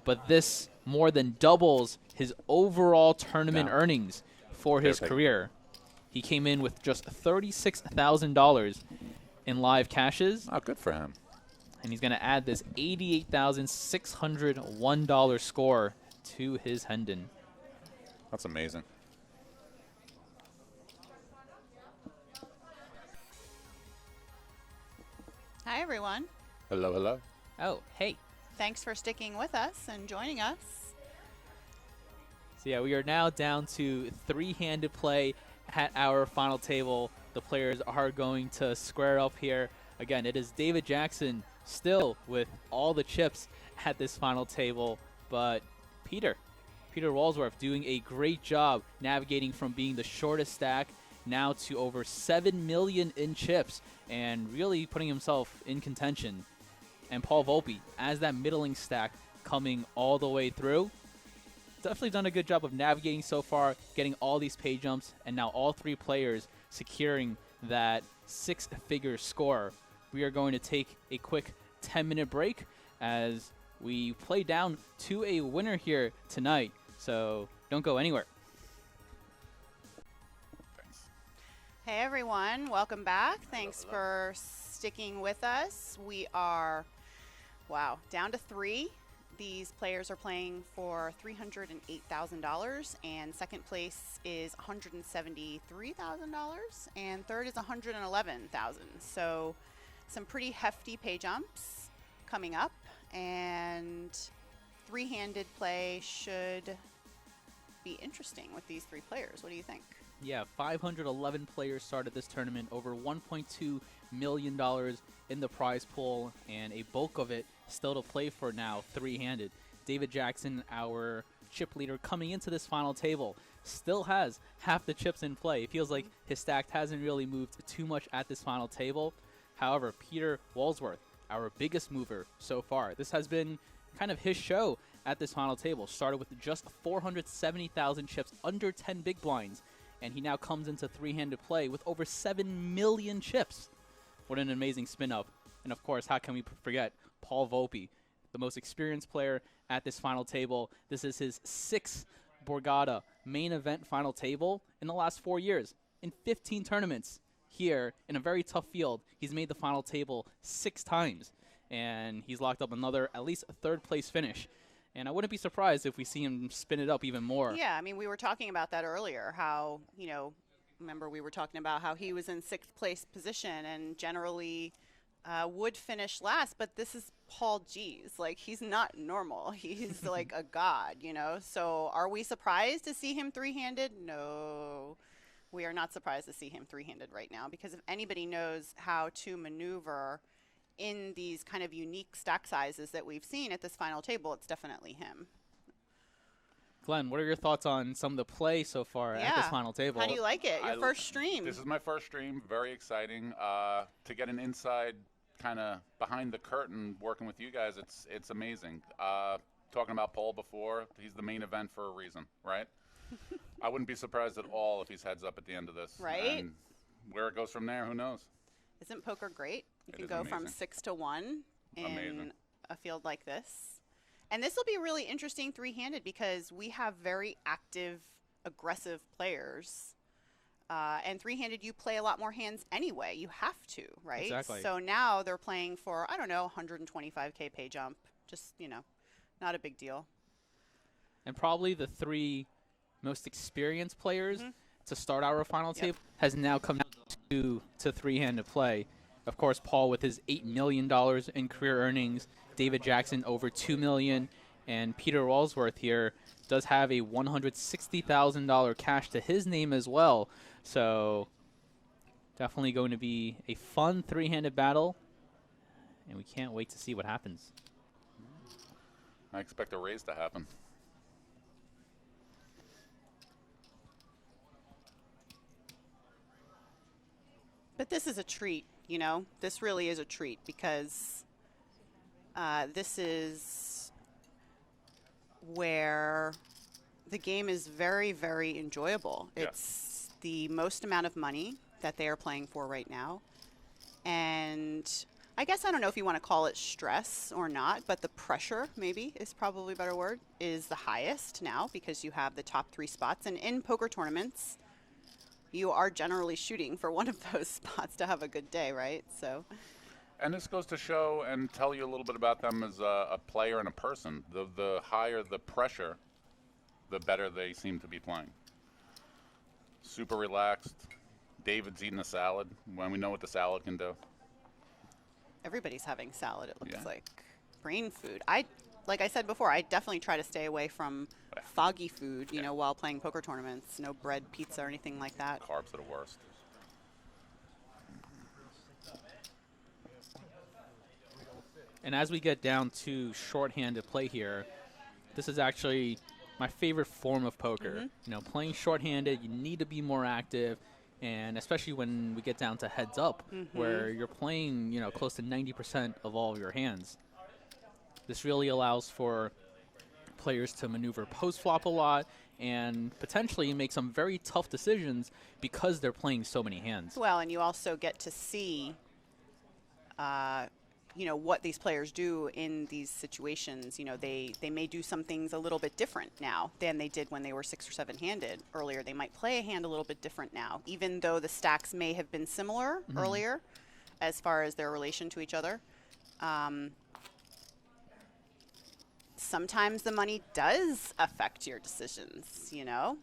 but this more than doubles his overall tournament earnings for his career. He came in with just $36,000 in live cashes. Oh, good for him. And he's going to add this $88,601 score to his Hendon. That's amazing. Hi, everyone. Hello, hello. Oh, hey. Thanks for sticking with us and joining us. So yeah, we are now down to 3-handed play at our final table. The players are going to square up here. Again, it is David Jackson still with all the chips at this final table, but Peter Walsworth doing a great job navigating from being the shortest stack now to over 7 million in chips and really putting himself in contention. And Paul Volpe, as that middling stack coming all the way through, definitely done a good job of navigating so far, getting all these pay jumps, and now all 3 players securing that 6-figure score. We are going to take a quick 10-minute break as we play down to a winner here tonight. So don't go anywhere. Hey, everyone. Welcome back. Thanks for sticking with us. We are, down to 3. these players are playing for $308,000, and second place is $173,000, and third is $111,000. So some pretty hefty pay jumps coming up, and three-handed play should be interesting with these three players. What do you think? Yeah, 511 players started this tournament, over $1.2 million in the prize pool, and a bulk of it still to play for now, three-handed. David Jackson, our chip leader coming into this final table, still has half the chips in play. It feels like his stack hasn't really moved too much at this final table. However, Peter Walsworth, our biggest mover so far, this has been kind of his show at this final table. Started with just 470,000 chips, under 10 big blinds, and he now comes into three-handed play with over 7 million chips. What an amazing spin-up. And of course, how can we forget Paul Volpe, the most experienced player at this final table. This is his 6th Borgata main event final table in the last 4 years. In 15 tournaments here in a very tough field, he's made the final table 6 times. And he's locked up another, at least a third-place finish. And I wouldn't be surprised if we see him spin it up even more. Yeah, I mean, we were talking about that earlier, how, remember we were talking about how he was in 6th place position and generally would finish last, but this is Paul G's. Like, he's not normal. He's like a god, So are we surprised to see him three-handed? No, we are not surprised to see him three-handed right now, because if anybody knows how to maneuver in these kind of unique stack sizes that we've seen at this final table, it's definitely him. Glenn, what are your thoughts on some of the play so far at this final table? How do you like it? Your first stream. This is my first stream. Very exciting. To get an inside kind of behind the curtain working with you guys, it's amazing. Talking about Paul before, he's the main event for a reason, right? I wouldn't be surprised at all if he's heads up at the end of this. Right. And where it goes from there, who knows? Isn't poker great? You can is go from amazing. 6 to 1 in Amazing. a field like this. And this will be really interesting three-handed because we have very active, aggressive players. And three-handed, you play a lot more hands anyway. You have to, right? Exactly. So now they're playing for, 125K pay jump. Just, not a big deal. And probably the 3 most experienced players to start our final table has now come down to three-handed play. Of course, Paul with his $8 million in career earnings, David Jackson over $2 million, and Peter Walsworth here does have a $160,000 cash to his name as well. So definitely going to be a fun three-handed battle, and we can't wait to see what happens. I expect a raise to happen. But this is a treat, This really is a treat because this is where the game is very, very enjoyable. Yeah. It's the most amount of money that they are playing for right now. And I guess I don't know if you want to call it stress or not, but the pressure, maybe is probably a better word, is the highest now because you have the top 3 spots. And in poker tournaments, you are generally shooting for one of those spots to have a good day, right? So, And this goes to show and tell you a little bit about them as a player and a person. The higher the pressure, the better they seem to be playing. Super relaxed. David's eating a salad when we know what the salad can do. everybody's having salad, it looks Yeah. like. Brain food. Like I said before, I definitely try to stay away from foggy food, while playing poker tournaments. No bread, pizza, or anything like that. Carbs are the worst. And as we get down to shorthanded play here, this is actually my favorite form of poker. Playing shorthanded, you need to be more active, and especially when we get down to heads up, where you're playing, close to 90% of all of your hands. This really allows for players to maneuver post-flop a lot and potentially make some very tough decisions because they're playing so many hands. Well, and you also get to see, what these players do in these situations. They may do some things a little bit different now than they did when they were 6 or 7-handed earlier. They might play a hand a little bit different now, even though the stacks may have been similar earlier as far as their relation to each other. sometimes the money does affect your decisions, you know?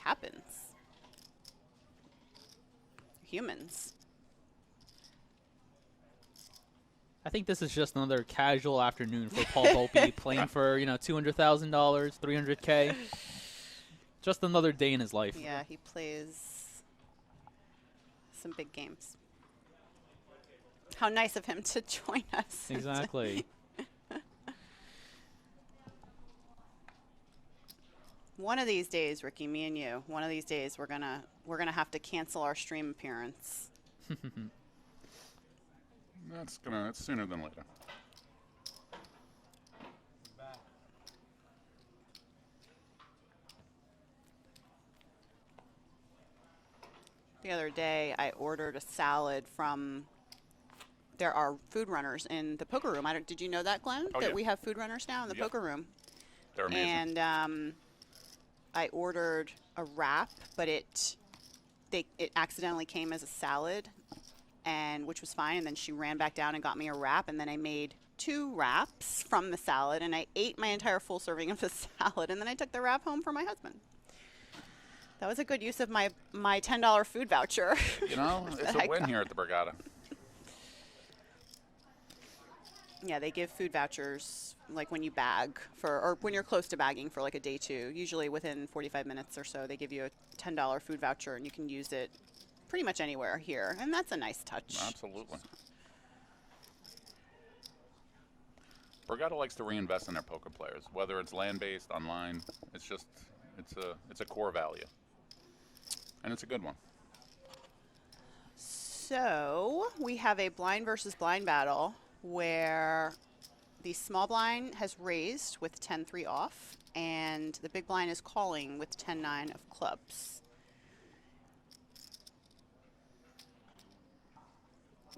Happens. Humans. I think this is just another casual afternoon for Paul Volpe, playing for, $200,000, $300K. Just another day in his life. Yeah, he plays some big games. How nice of him to join us. Exactly. One of these days, Ricky, me and you, one of these days we're gonna have to cancel our stream appearance. It's sooner than later. The other day, I ordered a salad from. There are food runners in the poker room. Did you know that, Glenn? Oh, that yeah. we have food runners now in the Yep. poker room. They're amazing. And I ordered a wrap, but it accidentally came as a salad, and which was fine. And then she ran back down and got me a wrap, and then I made 2 wraps from the salad, and I ate my entire full serving of the salad, and then I took the wrap home for my husband. That was a good use of my $10 food voucher. You know, it's a win here at the Borgata. Yeah, they give food vouchers like when you bag or when you're close to bagging for like a day 2. Usually within 45 minutes or so, they give you a $10 food voucher, and you can use it pretty much anywhere here, and that's a nice touch. Absolutely. Borgata likes to reinvest in their poker players, whether it's land-based, online. It's just, it's a core value, and it's a good one. So we have a blind versus blind battle where the small blind has raised with 10-3 off, and the big blind is calling with 10-9 of clubs.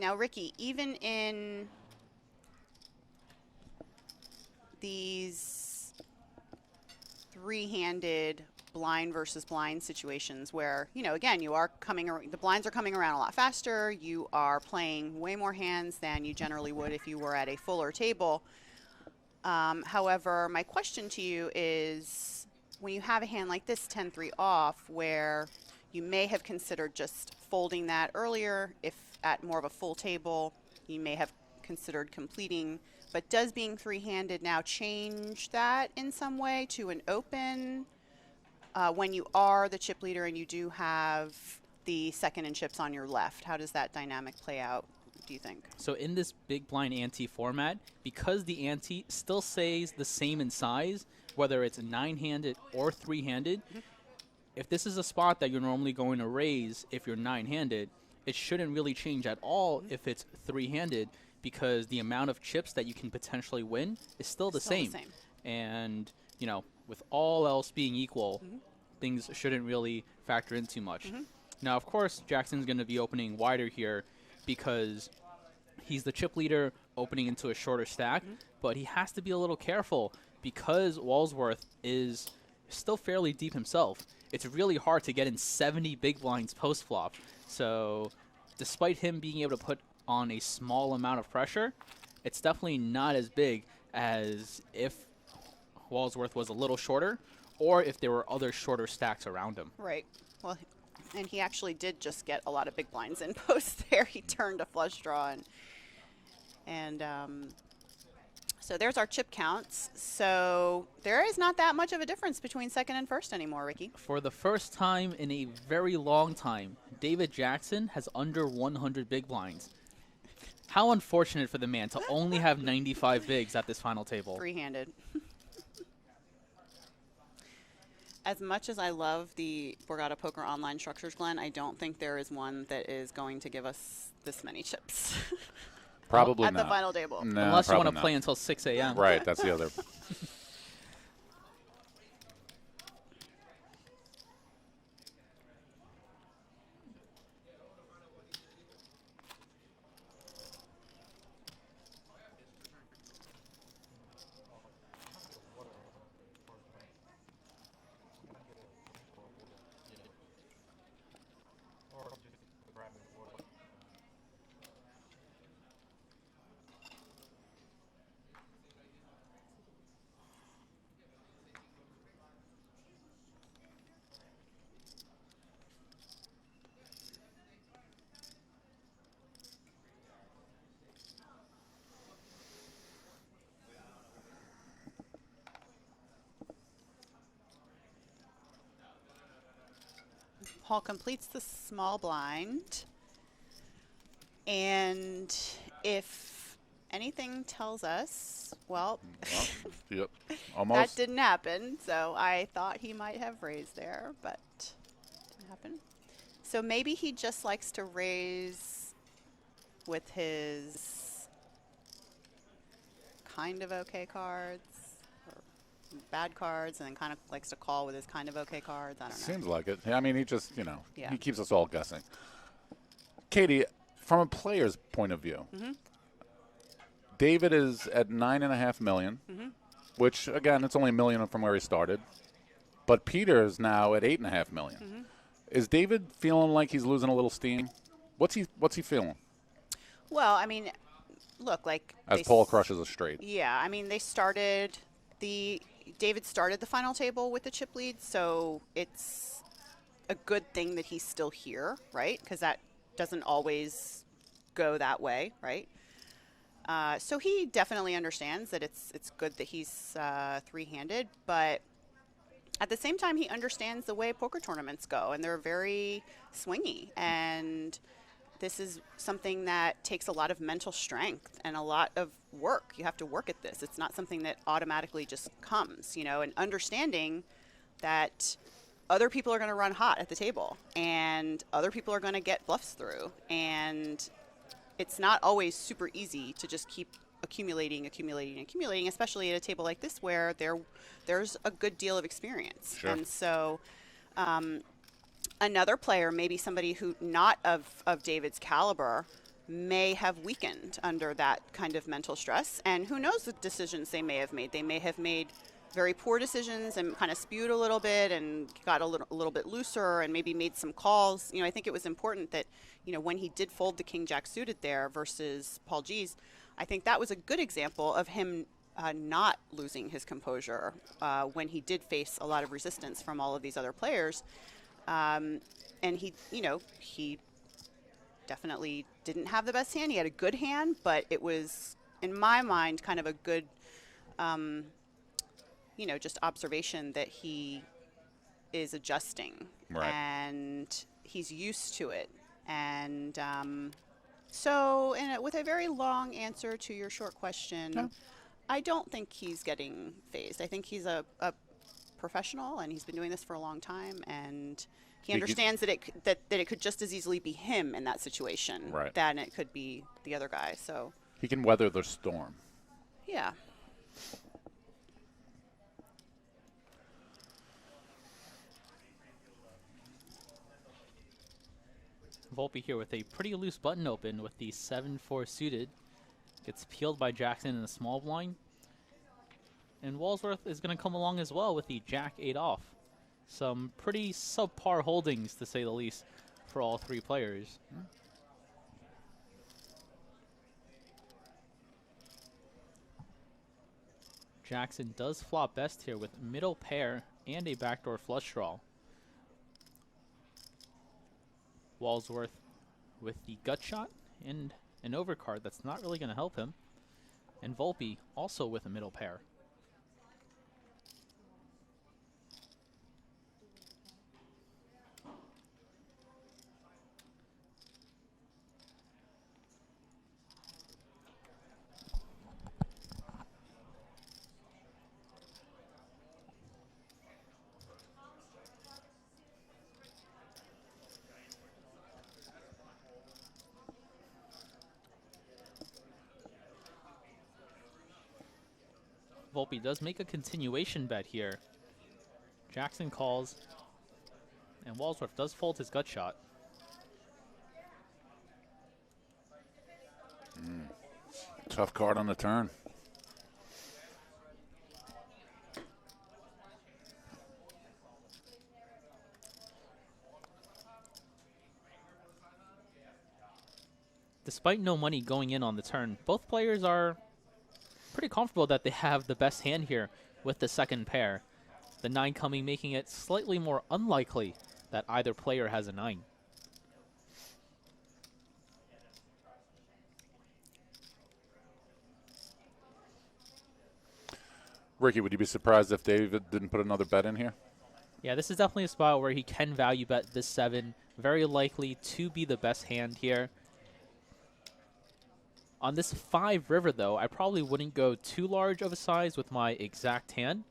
Now, Ricky, even in these 3-handed blind versus blind situations where, again, the blinds are coming around a lot faster. You are playing way more hands than you generally would if you were at a fuller table. However, my question to you is, when you have a hand like this, 10-3 off, where you may have considered just folding that earlier, if at more of a full table, you may have considered completing, but does being 3-handed now change that in some way to an open when you are the chip leader and you do have the second and chips on your left? How does that dynamic play out, do you think? So in this big blind ante format, because the ante still stays the same in size, whether it's 9-handed or 3-handed, if this is a spot that you're normally going to raise if you're 9-handed, it shouldn't really change at all if it's 3-handed, because the amount of chips that you can potentially win is still the same. And, with all else being equal, things shouldn't really factor in too much. Now, of course, Jackson's going to be opening wider here because he's the chip leader opening into a shorter stack, but he has to be a little careful because Walsworth is still fairly deep himself. It's really hard to get in 70 big blinds post-flop. So despite him being able to put on a small amount of pressure, it's definitely not as big as if Walsworth was a little shorter or if there were other shorter stacks around him. Right. Well, and he actually did just get a lot of big blinds in post there. He turned a flush draw, and so there's our chip counts. So there is not that much of a difference between second and first anymore, Ricky. For the first time in a very long time, David Jackson has under 100 big blinds. How unfortunate for the man to only have 95 bigs at this final table. 3-handed. As much as I love the Borgata Poker online structures, Glenn, I don't think there is one that is going to give us this many chips. Probably at not. the final table. No, Unless you want to probably play not. until 6 a.m. Right, that's the other. Paul completes the small blind. And if anything tells us, well, Yep. that Almost. didn't happen. So I thought he might have raised there, but didn't happen. So maybe he just likes to raise with his kind of okay cards, or bad cards, and then kind of likes to call with his kind of okay cards. I don't know. Seems like it. I mean, he just, Yeah. he keeps us all guessing. Katie, from a player's point of view, David is at $9.5 million, which, again, it's only $1 million from where he started. But Peter is now at $8.5 million. Is David feeling like he's losing a little steam? What's he feeling? Well, I mean, look, like As Paul crushes a straight. Yeah, I mean, David started the final table with the chip lead, so it's a good thing that he's still here, right? Because that doesn't always go that way, right? So he definitely understands that it's good that he's three-handed, but at the same time, he understands the way poker tournaments go, and they're very swingy. And this is something that takes a lot of mental strength and a lot of work. You have to work at this. It's not something that automatically just comes, and understanding that other people are going to run hot at the table and other people are going to get bluffs through. And it's not always super easy to just keep accumulating, especially at a table like this where there's a good deal of experience. Sure. And so another player, maybe somebody who not of David's caliber, may have weakened under that kind of mental stress. And who knows the decisions they may have made. They may have made very poor decisions and kind of spewed a little bit and got a little bit looser and maybe made some calls. I think it was important that, when he did fold the King Jack suited there versus Paul G's, I think that was a good example of him not losing his composure when he did face a lot of resistance from all of these other players. And he definitely didn't have the best hand. He had a good hand, but it was, in my mind, kind of a good, just observation that he is adjusting. Right. And he's used to it. And with a very long answer to your short question, No. I don't think he's getting phased. I think he's a professional, and he's been doing this for a long time, and he understands that it could just as easily be him in that situation than it could be the other guy. So he can weather the storm. Yeah. Volpe here with a pretty loose button open with the 7-4 suited. Gets peeled by Jackson in the small blind. And Walsworth is going to come along as well with the Jack 8 off. Some pretty subpar holdings, to say the least, for all three players. Jackson does flop best here with middle pair and a backdoor flush draw. Walsworth with the gut shot and an overcard that's not really going to help him. And Volpe also with a middle pair. Volpe does make a continuation bet here. Jackson calls, and Walsworth does fold his gut shot. Tough card on the turn. Despite no money going in on the turn, both players are pretty comfortable that they have the best hand here with the second pair. The 9 coming, making it slightly more unlikely that either player has a 9. Ricky, would you be surprised if David didn't put another bet in here? Yeah, this is definitely a spot where he can value bet this 7. Very likely to be the best hand here. On this 5 river, though, I probably wouldn't go too large of a size with my exact hand,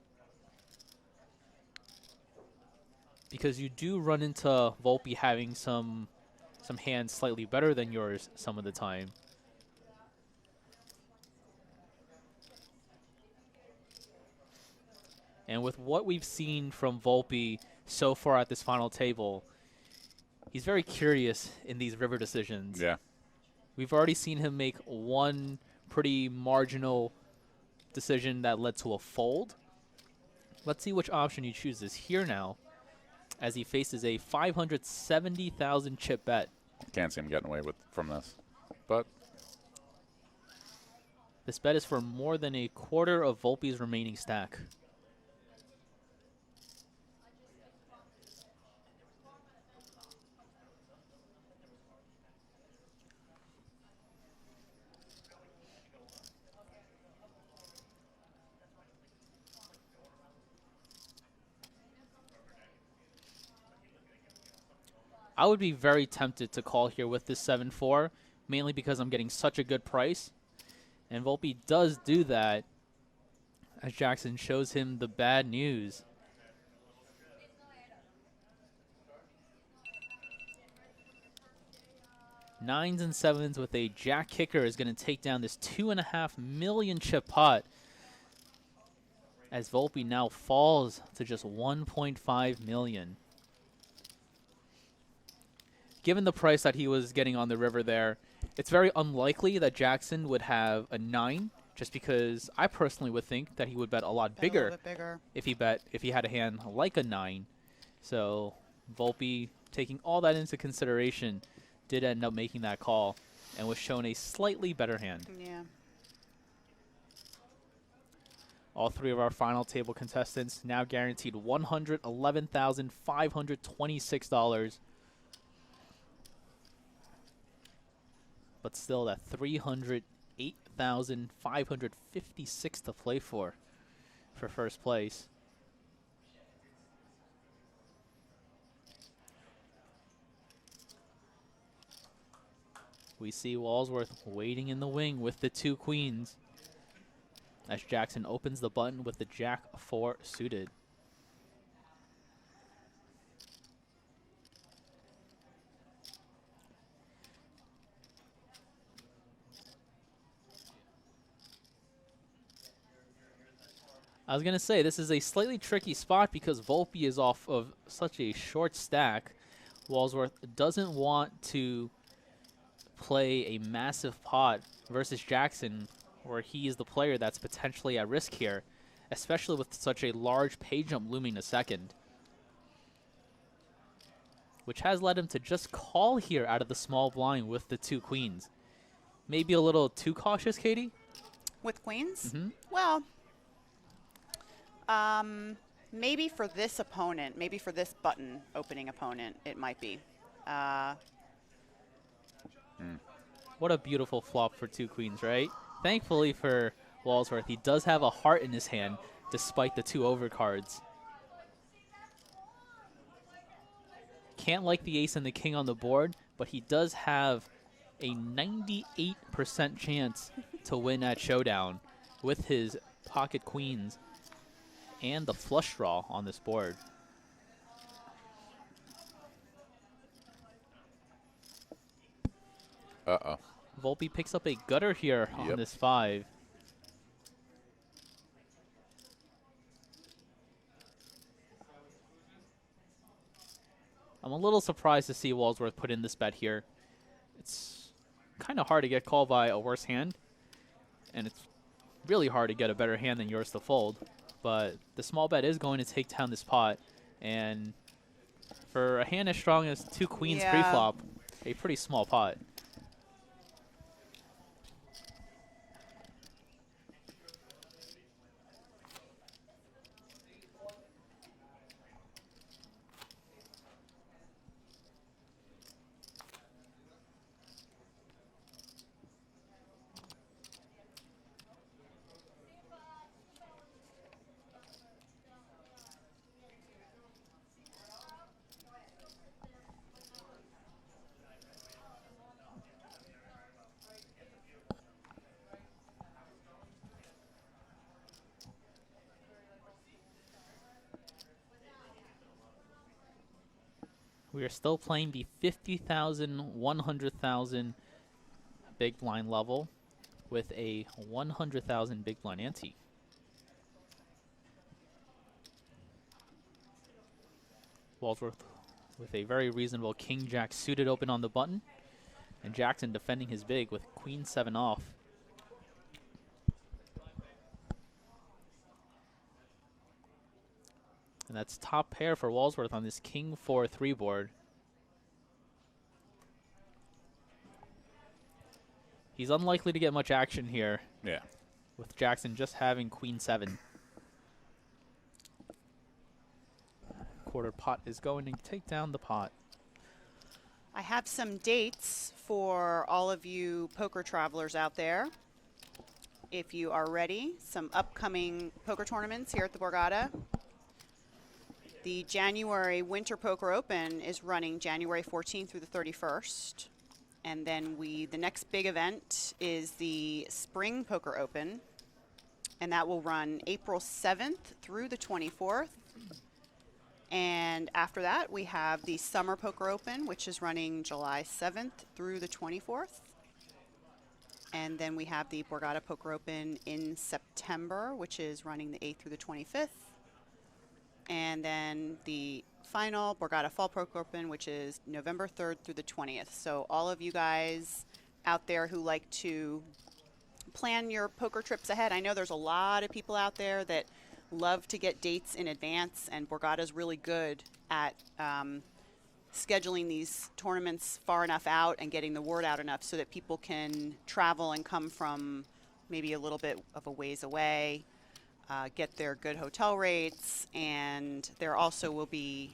because you do run into Volpe having some hands slightly better than yours some of the time. And with what we've seen from Volpe so far at this final table, he's very curious in these river decisions. Yeah. We've already seen him make one pretty marginal decision that led to a fold. Let's see which option he chooses here now, as he faces a 570,000 chip bet. Can't see him getting away from this. But This bet is for more than a quarter of Volpe's remaining stack. I would be very tempted to call here with this 7-4, mainly because I'm getting such a good price. And Volpe does do that, as Jackson shows him the bad news. Nines and sevens with a jack kicker is going to take down this 2.5 million chip pot, as Volpe now falls to just 1.5 million. Given the price that he was getting on the river there, it's very unlikely that Jackson would have a 9, just because I personally would think that he would bet a lot bigger, if he had a hand like a 9. So Volpe, taking all that into consideration, did end up making that call and was shown a slightly better hand. Yeah. All 3 of our final table contestants now guaranteed $111,526. But still that $308,556 to play for first place. We see Walsworth waiting in the wing with the 2 queens, as Jackson opens the button with the Jack 4 suited. I was going to say, this is a slightly tricky spot because Volpe is off of such a short stack. Walsworth doesn't want to play a massive pot versus Jackson, where he is the player that's potentially at risk here, especially with such a large pay jump looming a second, which has led him to just call here out of the small blind with the 2 queens. Maybe a little too cautious, Katie? With queens? Mm-hmm. Well, maybe for this opponent, maybe for this button opening opponent, it might be. What a beautiful flop for 2 queens, right? Thankfully for Walsworth, he does have a heart in his hand despite the 2 overcards. Can't like the ace and the king on the board, but he does have a 98% chance to win at showdown with his pocket queens and the flush draw on this board. uh-oh. Volpe picks up a gutter here on this 5. I'm a little surprised to see Walsworth put in this bet here. It's kind of hard to get called by a worse hand, and it's really hard to get a better hand than yours to fold. But the small bet is going to take down this pot, and for a hand as strong as 2 queens pre-flop, a pretty small pot. We are still playing the 50,000, 100,000 big blind level with a 100,000 big blind ante. Walsworth with a very reasonable king-jack suited open on the button, and Jackson defending his big with queen 7 off. And that's top pair for Walsworth on this king 4-3 board. He's unlikely to get much action here. Yeah. With Jackson just having queen 7. Quarter pot is going to take down the pot. I have some dates for all of you poker travelers out there. If you are ready, some upcoming poker tournaments here at the Borgata. The January Winter Poker Open is running January 14th through the 31st. And then the next big event is the Spring Poker Open. And that will run April 7th through the 24th. And after that, we have the Summer Poker Open, which is running July 7th through the 24th. And then we have the Borgata Poker Open in September, which is running the 8th through the 25th. And then the final Borgata Fall Poker Open, which is November 3rd through the 20th. So all of you guys out there who like to plan your poker trips ahead, I know there's a lot of people out there that love to get dates in advance, and Borgata's really good at scheduling these tournaments far enough out and getting the word out enough so that people can travel and come from maybe a little bit of a ways away, get their good hotel rates, and there also will be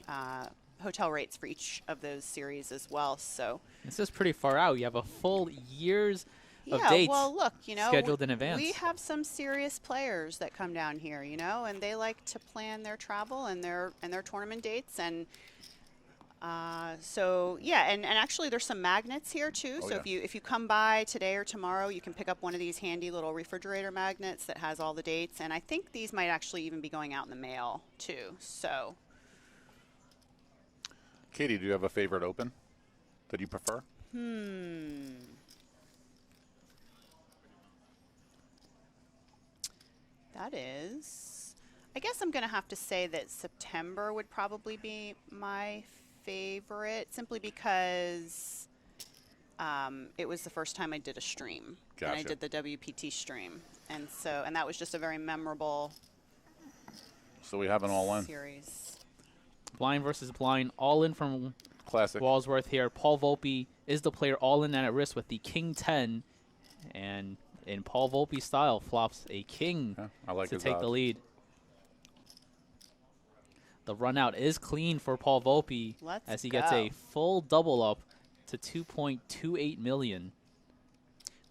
hotel rates for each of those series as well. So this is pretty far out. You have a full year's of yeah, dates well, look, scheduled in advance. We have some serious players that come down here, and they like to plan their travel and their tournament dates, and so yeah, and actually there's some magnets here too. Oh, so yeah. if you come by today or tomorrow, you can pick up one of these handy little refrigerator magnets that has all the dates, and I think these might actually even be going out in the mail too. So, Katie, do you have a favorite open that you prefer? That is, I guess I'm going to have to say that September would probably be my favorite, simply because it was the first time I did a stream. Gotcha. And I did the WPT stream. And that was just a very memorable So we have an all-in. series. Blind versus blind, all in from Classic. Walsworth here. Paul Volpe is the player all in and at risk with the king 10, and in Paul Volpe style, flops a king Yeah, I like to his take the odds. lead. The run out is clean for Paul Volpe Let's as he gets a go. full double up to 2.28 million.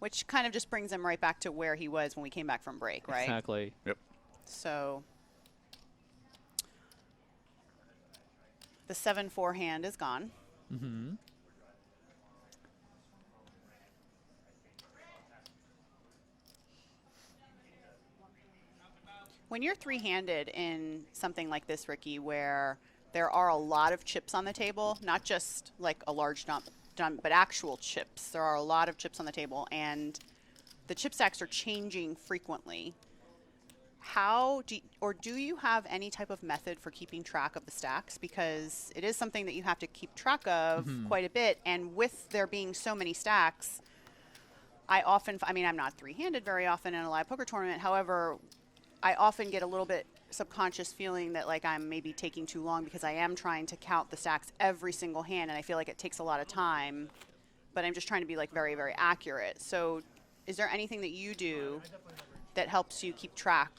Which kind of just brings him right back to where he was when we came back from break, right? Exactly. Yep. So the 7-4 hand is gone. Mm-hmm. When you're three-handed in something like this, Ricky, where there are a lot of chips on the table, not just like a large dump, but actual chips. There are a lot of chips on the table, and the chip stacks are changing frequently. Do you have any type of method for keeping track of the stacks? Because it is something that you have to keep track of quite a bit, and with there being so many stacks, I'm not three-handed very often in a live poker tournament. However, I often get a little bit subconscious feeling that like I'm maybe taking too long because I am trying to count the stacks every single hand, and I feel like it takes a lot of time, but I'm just trying to be like very, very accurate. So is there anything that you do that helps you keep track?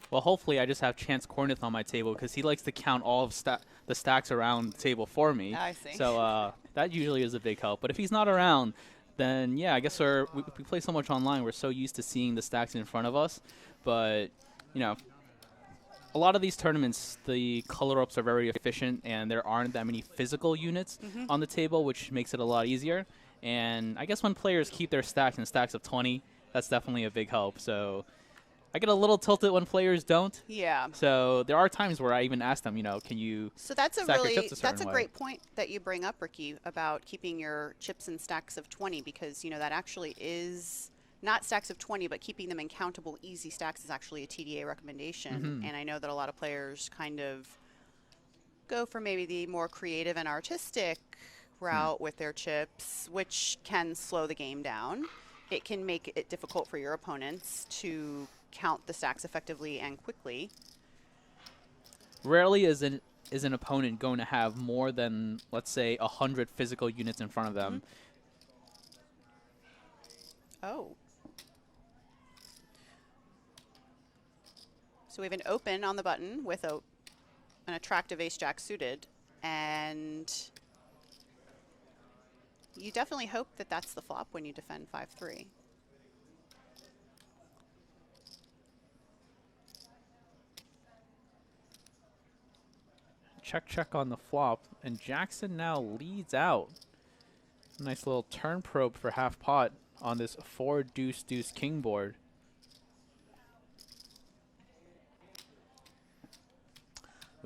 Well, hopefully I just have Chance Corneth on my table because he likes to count all of the stacks around the table for me. I see. So that usually is a big help. But if he's not around, then yeah, I guess we play so much online, we're so used to seeing the stacks in front of us. But, a lot of these tournaments, the color ups are very efficient, and there aren't that many physical units on the table, which makes it a lot easier. And I guess when players keep their stacks in stacks of 20, that's definitely a big help. So I get a little tilted when players don't. Yeah. So there are times where I even ask them, you know, can you So that's a stack your really chips a certain that's a way? great point that you bring up, Ricky, about keeping your chips in stacks of 20, because that actually is not stacks of 20, but keeping them in countable easy stacks is actually a TDA recommendation. And I know that a lot of players kind of go for maybe the more creative and artistic route with their chips, which can slow the game down. It can make it difficult for your opponents to count the stacks effectively and quickly. Rarely is an opponent going to have more than, let's say, 100 physical units in front of them. Oh. So we have an open on the button with an attractive ace-jack suited, and you definitely hope that that's the flop when you defend 5-3. Check on the flop, and Jackson now leads out. Nice little turn probe for half pot on this 4 deuce deuce king board.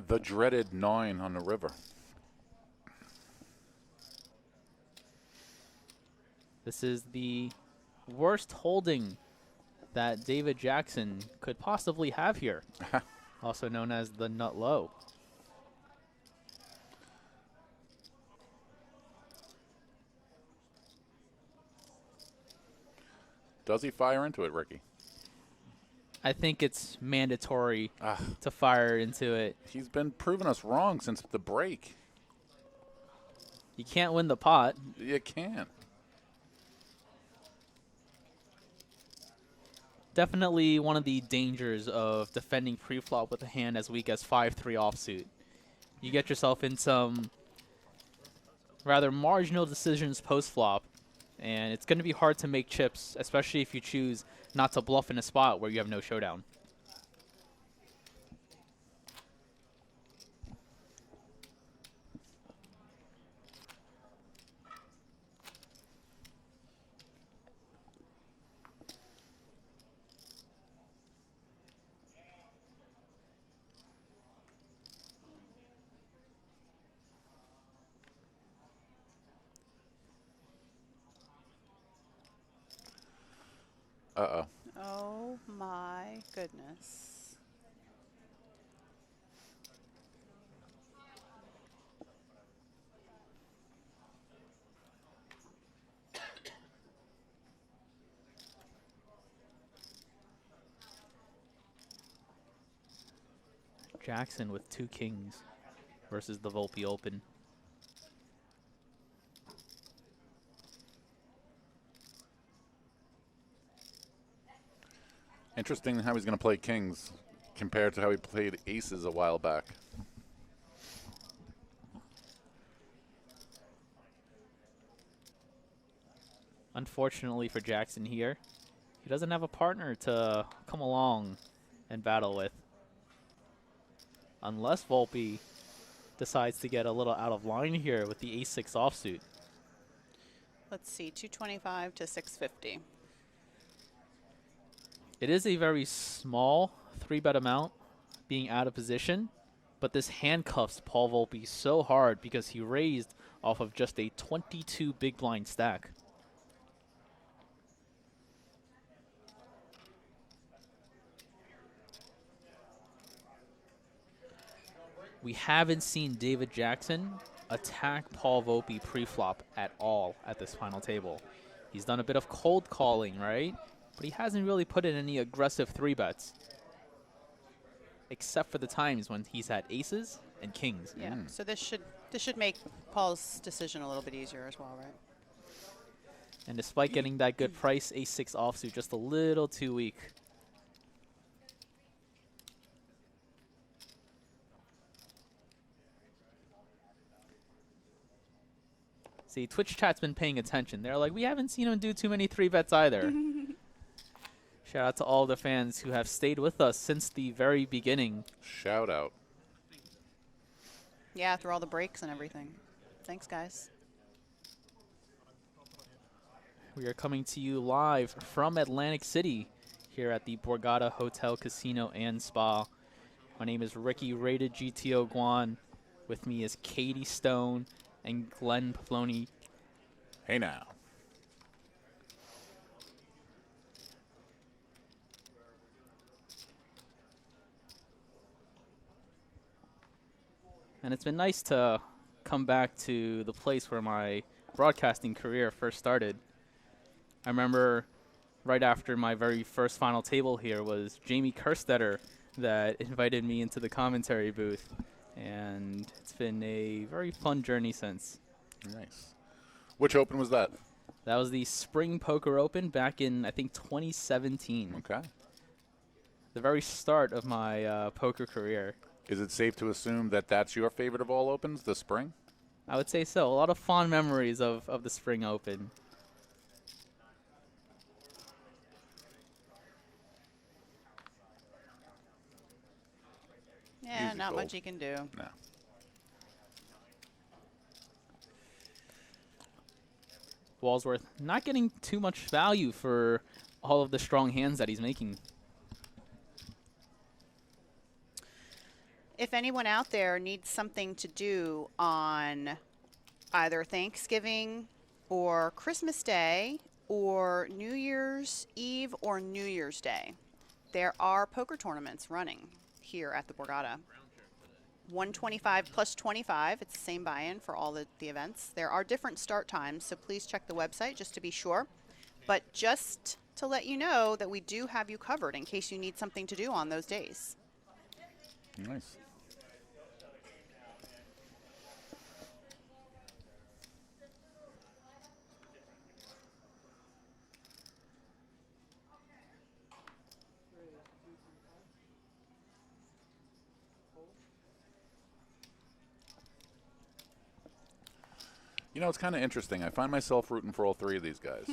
The dreaded 9 on the river. This is the worst holding that David Jackson could possibly have here, also known as the nut low. Does he fire into it, Ricky? I think it's mandatory to fire into it. He's been proving us wrong since the break. You can't win the pot. You can't. Definitely one of the dangers of defending pre-flop with a hand as weak as 5-3 offsuit. You get yourself in some rather marginal decisions post-flop, and it's going to be hard to make chips, especially if you choose not to bluff in a spot where you have no showdown. Uh-oh. Oh my goodness. Jackson with 2 kings versus the Volpe Open. Interesting how he's going to play kings compared to how he played aces a while back. Unfortunately for Jackson here, he doesn't have a partner to come along and battle with. Unless Volpe decides to get a little out of line here with the ace-6 offsuit. Let's see, 225 to 650. It is a very small 3-bet amount being out of position, but this handcuffs Paul Volpe so hard because he raised off of just a 22 big blind stack. We haven't seen David Jackson attack Paul Volpe pre-flop at all at this final table. He's done a bit of cold calling, right? But he hasn't really put in any aggressive 3-bets, except for the times when he's had aces and kings. Yeah. So this should make Paul's decision a little bit easier as well, right? And despite getting that good price, ace-6 offsuit just a little too weak. See, Twitch chat's been paying attention. They're like, we haven't seen him do too many 3-bets either. Shout out to all the fans who have stayed with us since the very beginning. Shout out. Yeah, through all the breaks and everything. Thanks, guys. We are coming to you live from Atlantic City here at the Borgata Hotel, Casino, and Spa. My name is Ricky Rated GTO Guan. With me is Katie Stone and Glenn Pavloni. Hey now. And it's been nice to come back to the place where my broadcasting career first started. I remember right after my very first final table here was Jamie Kerstetter that invited me into the commentary booth. And it's been a very fun journey since. Nice. Which Open was that? That was the Spring Poker Open back in, I think, 2017. Okay. The very start of my poker career. Is it safe to assume that that's your favorite of all Opens, the Spring? I would say so. A lot of fond memories of the Spring Open. Yeah, Easy not fold. much you can do. No. Walsworth not getting too much value for all of the strong hands that he's making. If anyone out there needs something to do on either Thanksgiving or Christmas Day or New Year's Eve or New Year's Day, there are poker tournaments running here at the Borgata. 125 plus 25. It's the same buy-in for all the events. There are different start times, so please check the website just to be sure. But just to let you know that we do have you covered in case you need something to do on those days. Nice. You know, it's kind of interesting. I find myself rooting for all three of these guys.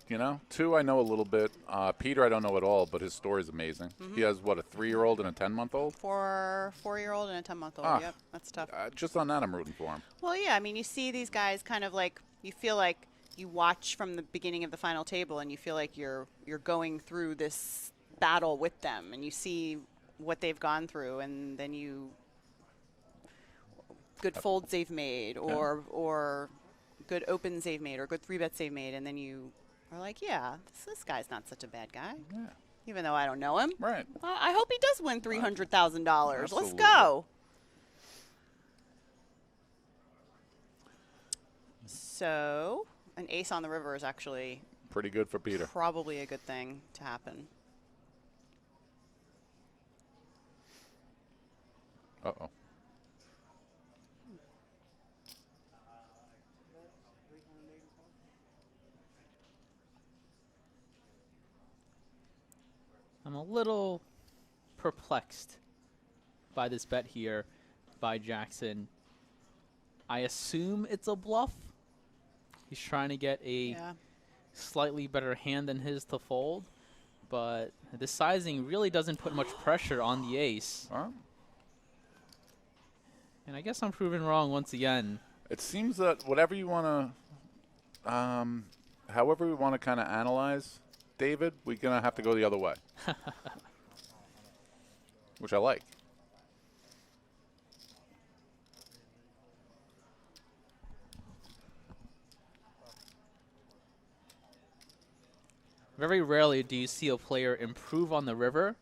You know, two I know a little bit. Peter I don't know at all, but his story is amazing. He has, what, a 3-year-old and a 10-month-old? Four-year-old and a 10-month-old. Ah. Yep, that's tough. Just on that, I'm rooting for him. Well, yeah, I mean, you see these guys kind of like, you feel like you watch from the beginning of the final table and you feel like you're going through this battle with them and you see what they've gone through and then you good folds they've made or good opens they've made or good 3-bets they've made and then you are like, yeah, this guy's not such a bad guy. Yeah. Even though I don't know him. Right. I hope he does win $300,000. Let's Absolutely. go. So, an ace on the river is actually Pretty good for Peter. probably a good thing to happen. Uh-oh. I'm a little perplexed by this bet here by Jackson. I assume it's a bluff. He's trying to get a slightly better hand than his to fold, but the sizing really doesn't put much pressure on the ace. All right. And I guess I'm proven wrong once again. It seems that whatever you want to, however we want to kind of analyze David, we're going to have to go the other way. Which I like. Very rarely do you see a player improve on the river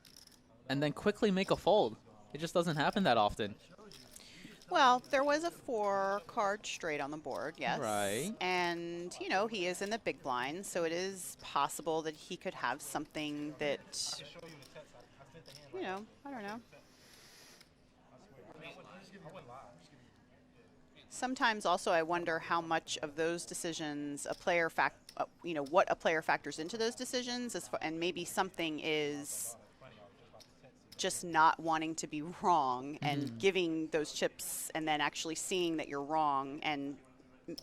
and then quickly make a fold. It just doesn't happen that often. Well, there was a 4-card straight on the board, yes. Right. And, you know, he is in the big blind, so it is possible that he could have something that, you know, I don't know. Sometimes also I wonder how much of those decisions a player what a player factors into those decisions, and maybe something is just not wanting to be wrong and giving those chips and then actually seeing that you're wrong, and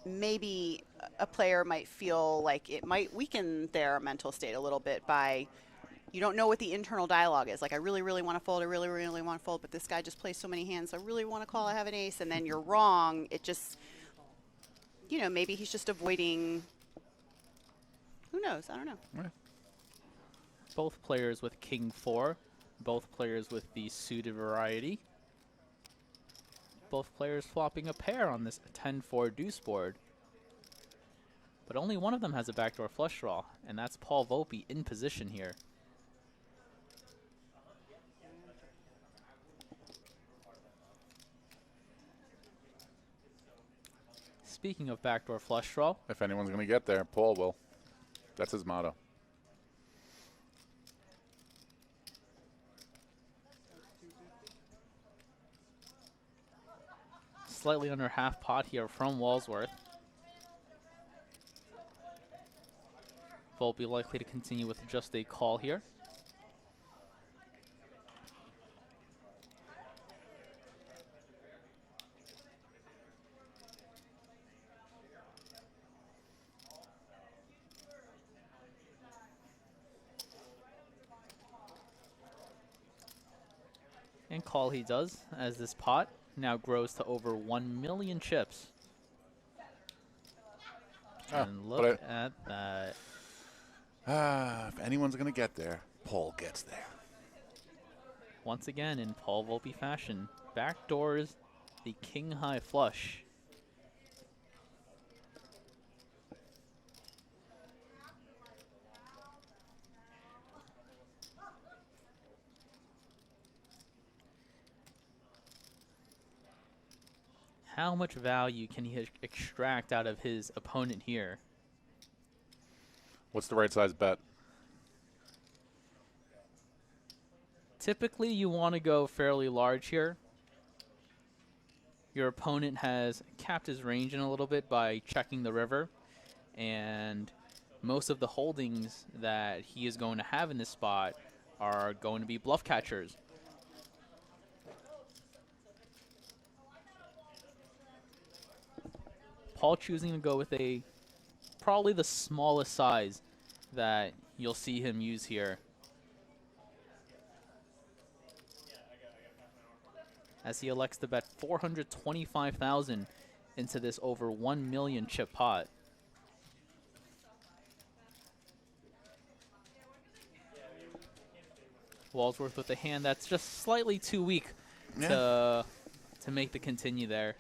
maybe a player might feel like it might weaken their mental state a little bit by, you don't know what the internal dialogue is. Like, I really, really want to fold. I really, really want to fold, but this guy just plays so many hands. So I really want to call. I have an ace, and then you're wrong. It just, you know, maybe he's just avoiding. Who knows? I don't know. Right. Both players with King 4. Both players with the suited variety. Both players flopping a pair on this 10-4 deuce board. But only one of them has a backdoor flush draw, and that's Paul Volpe in position here. Speaking of backdoor flush draw, If anyone's going to get there, Paul will. That's his motto. slightly under half pot here from Walsworth. Volpe likely to continue with just a call here. And call he does, as this pot now grows to over 1 million chips. And look at that. If anyone's going to get there, Paul gets there. Once again, in Paul Volpe fashion, backdoors the king-high flush. How much value can he extract out of his opponent here? What's the right size bet? Typically, you want to go fairly large here. Your opponent has capped his range in a little bit by checking the river, and most of the holdings that he is going to have in this spot are going to be bluff catchers. Paul choosing to go with probably the smallest size that you'll see him use here, as he elects to bet 425,000 into this over 1 million chip pot. Walsworth with a hand that's just slightly too weak to make the continue there.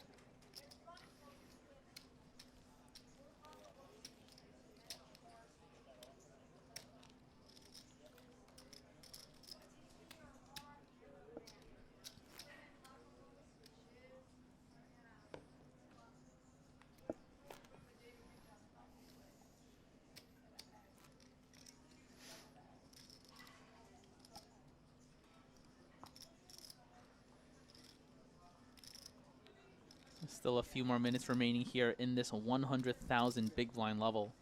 Still a few more minutes remaining here in this 100,000 big blind level.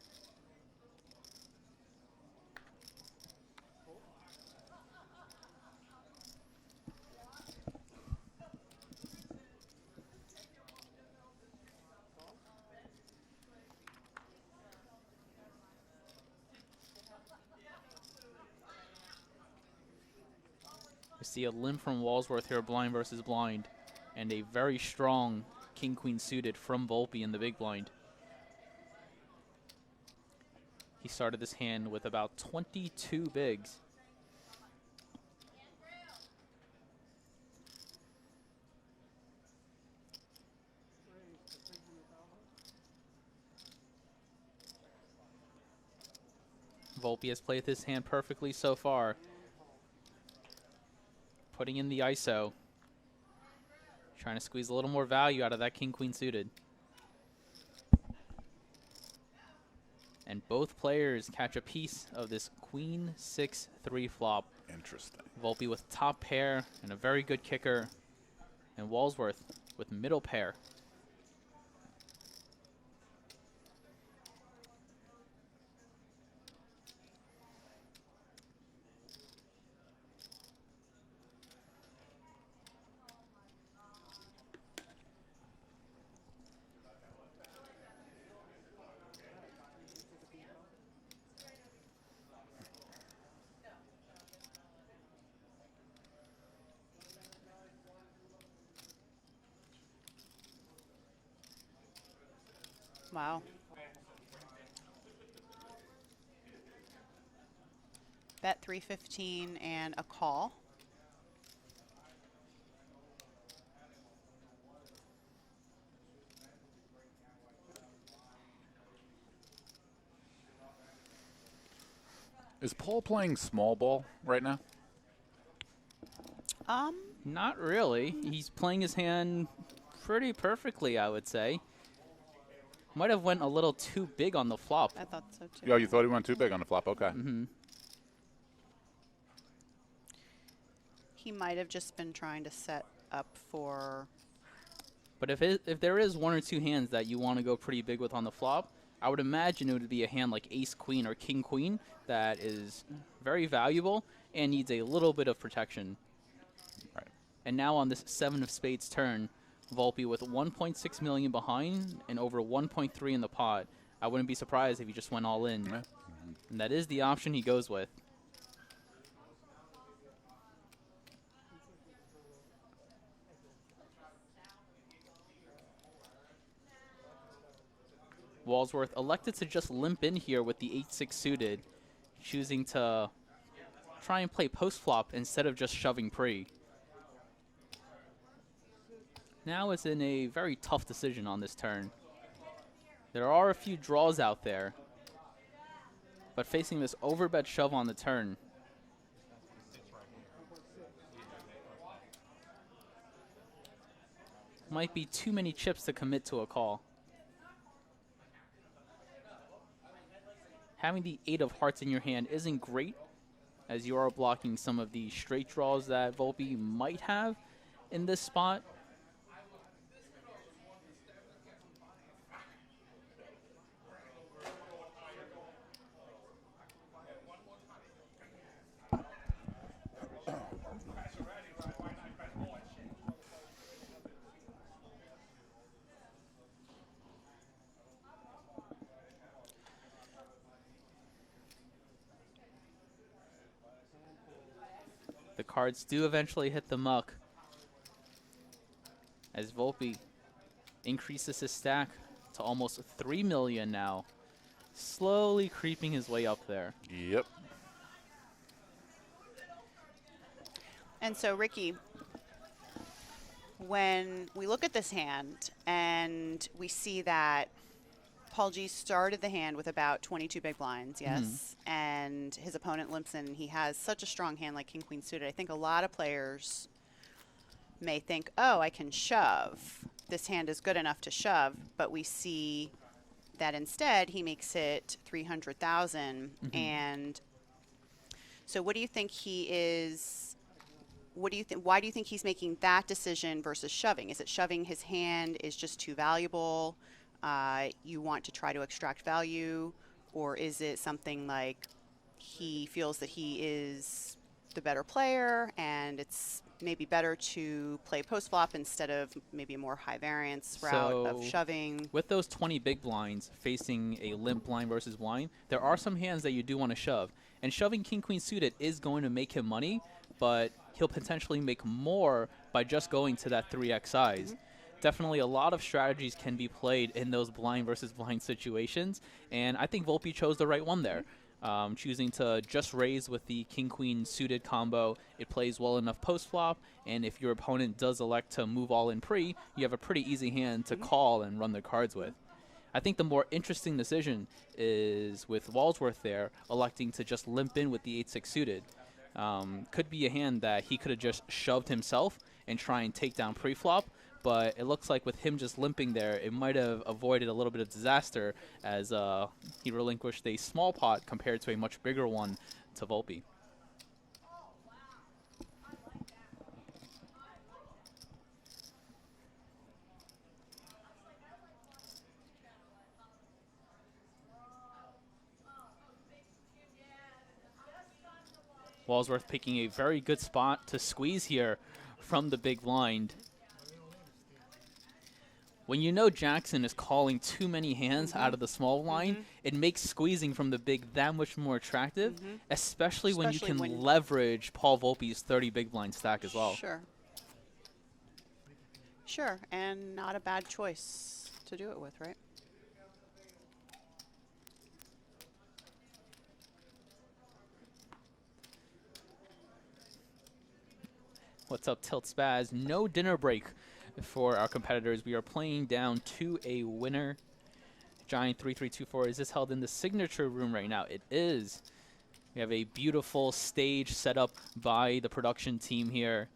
You see a limp from Walsworth here, blind versus blind, and a very strong king-queen suited from Volpe in the big blind. He started this hand with about 22 bigs. Volpe has played this hand perfectly so far, putting in the ISO. Trying to squeeze a little more value out of that king-queen suited. And both players catch a piece of this queen 6-3 flop. Interesting. Volpe with top pair and a very good kicker, and Walsworth with middle pair. Wow. Bet 315 and a call. Is Paul playing small ball right now? Not really. He's playing his hand pretty perfectly, I would say. Might have went a little too big on the flop. I thought so too. Oh, you thought he went too big on the flop? Okay. Mm-hmm. He might have just been trying to set up for. But if there is one or two hands that you want to go pretty big with on the flop, I would imagine it would be a hand like ace-queen or king-queen that is very valuable and needs a little bit of protection. Right. And now on this 7 of spades turn, Volpe with 1.6 million behind and over 1.3 in the pot. I wouldn't be surprised if he just went all in. Yeah. And that is the option he goes with. Walsworth elected to just limp in here with the 8-6 suited, choosing to try and play post-flop instead of just shoving pre. Now is in a very tough decision on this turn. There are a few draws out there, but facing this overbet shove on the turn, might be too many chips to commit to a call. Having the 8 of hearts in your hand isn't great, as you are blocking some of the straight draws that Volpe might have in this spot. The cards do eventually hit the muck as Volpe increases his stack to almost 3 million now, slowly creeping his way up there. Yep. And so, Ricky, when we look at this hand and we see that Paul G started the hand with about 22 big blinds, yes, and his opponent limps in, and he has such a strong hand like King Queen suited. I think a lot of players may think, oh, I can shove. This hand is good enough to shove, but we see that instead he makes it 300,000. And so what do you think he is, what do you think, why do you think he's making that decision versus shoving? Is it shoving his hand is just too valuable? You want to try to extract value, or is it something like he feels that he is the better player and it's maybe better to play post-flop instead of maybe a more high variance route of shoving? With those 20 big blinds facing a limp blind versus blind, there are some hands that you do want to shove. And shoving King-Queen suited is going to make him money, but he'll potentially make more by just going to that 3x size. Definitely a lot of strategies can be played in those blind versus blind situations, and I think Volpe chose the right one there. Choosing to just raise with the King-Queen suited combo, it plays well enough post-flop, and if your opponent does elect to move all in pre, you have a pretty easy hand to call and run the cards with. I think the more interesting decision is with Walsworth there, electing to just limp in with the 8-6 suited. Could be a hand that he could have just shoved himself and try and take down pre-flop, but it looks like with him just limping there, it might have avoided a little bit of disaster as he relinquished a small pot compared to a much bigger one to Volpe. Walsworth picking a very good spot to squeeze here from the big blind. When you know Jackson is calling too many hands out of the small blind, it makes squeezing from the big that much more attractive, especially when you can leverage Paul Volpe's 30 big blind stack as well. Sure. Sure, and not a bad choice to do it with, right? What's up, Tilt Spaz? No dinner break for our competitors. We are playing down to a winner. Giant 3324. Is this held in the signature room right now? It is. We have a beautiful stage set up by the production team here.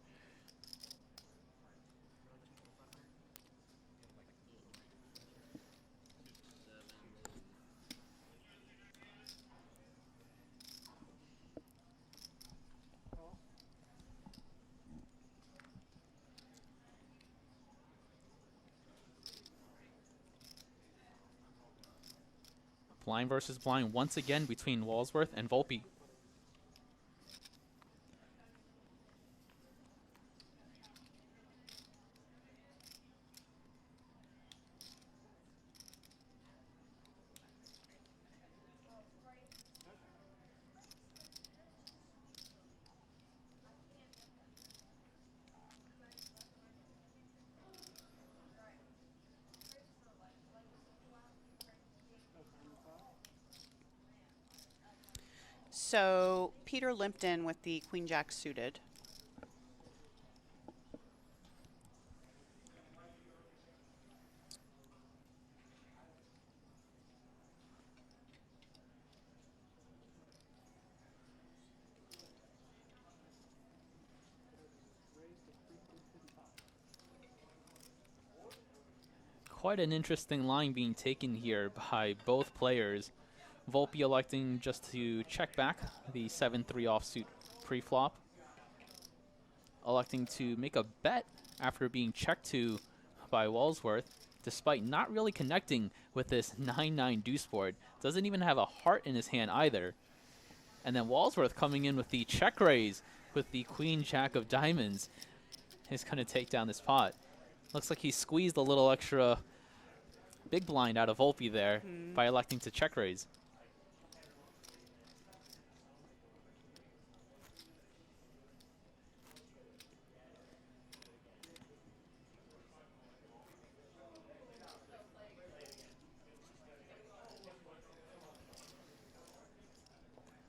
Blind versus blind once again between Walsworth and Volpe. So Peter limped in with the Queen Jack suited. Quite an interesting line being taken here by both players. Volpe electing just to check back the 7-3 offsuit pre-flop. Electing to make a bet after being checked to by Walsworth, despite not really connecting with this 9-9 deuce board. Doesn't even have a heart in his hand either. And then Walsworth coming in with the check raise with the Queen Jack of diamonds is going to take down this pot. Looks like he squeezed a little extra big blind out of Volpe there by electing to check raise.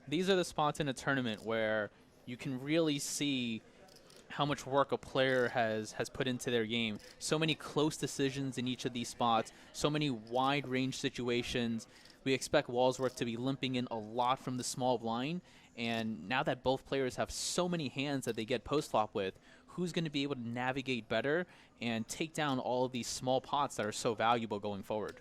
These are the spots in a tournament where you can really see how much work a player has put into their game. So many close decisions in each of these spots, so many wide range situations. We expect Walsworth to be limping in a lot from the small blind, and now that both players have so many hands that they get post-flop with, who's going to be able to navigate better and take down all of these small pots that are so valuable going forward?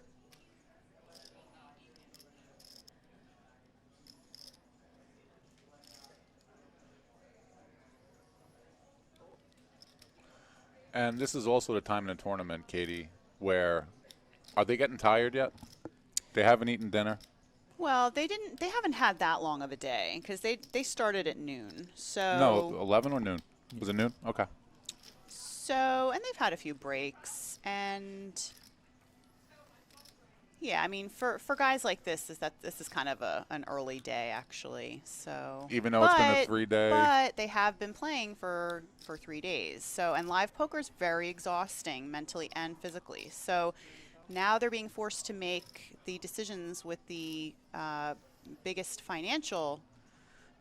And this is also the time in the tournament, Katie, where are they getting tired yet? They haven't eaten dinner? Well, they haven't had that long of a day because they started at noon. So No, 11 or noon? Was it noon? Okay. So, and they've had a few breaks, and yeah, I mean, for guys like this, this is kind of an early day actually. So Even though it's been a 3-day. but they have been playing for 3 days. So, and live poker is very exhausting mentally and physically. So now they're being forced to make the decisions with the biggest financial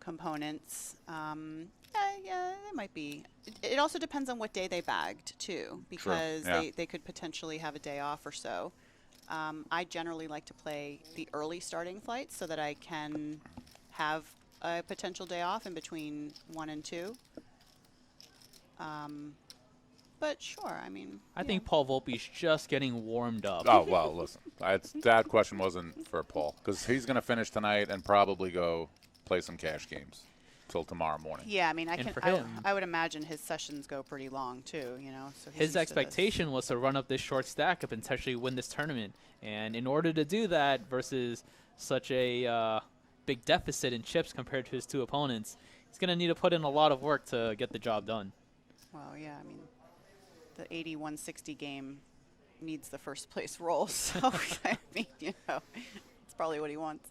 components. Yeah, it might be. It also depends on what day they bagged too, because True, yeah. they could potentially have a day off or so. I generally like to play the early starting flights so that I can have a potential day off in between 1 and 2. But sure, I mean. I think Paul Volpe's just getting warmed up. Oh, well, listen. That question wasn't for Paul, because he's going to finish tonight and probably go play some cash games till tomorrow morning. Yeah, I mean, for I him, would imagine his sessions go pretty long too, you know. So he's used his to this. expectation was to run up this short stack and potentially win this tournament. And in order to do that versus such a big deficit in chips compared to his two opponents, he's going to need to put in a lot of work to get the job done. Well, yeah, I mean, the 80-160 game needs the first place roll, so I mean, you know, it's probably what he wants.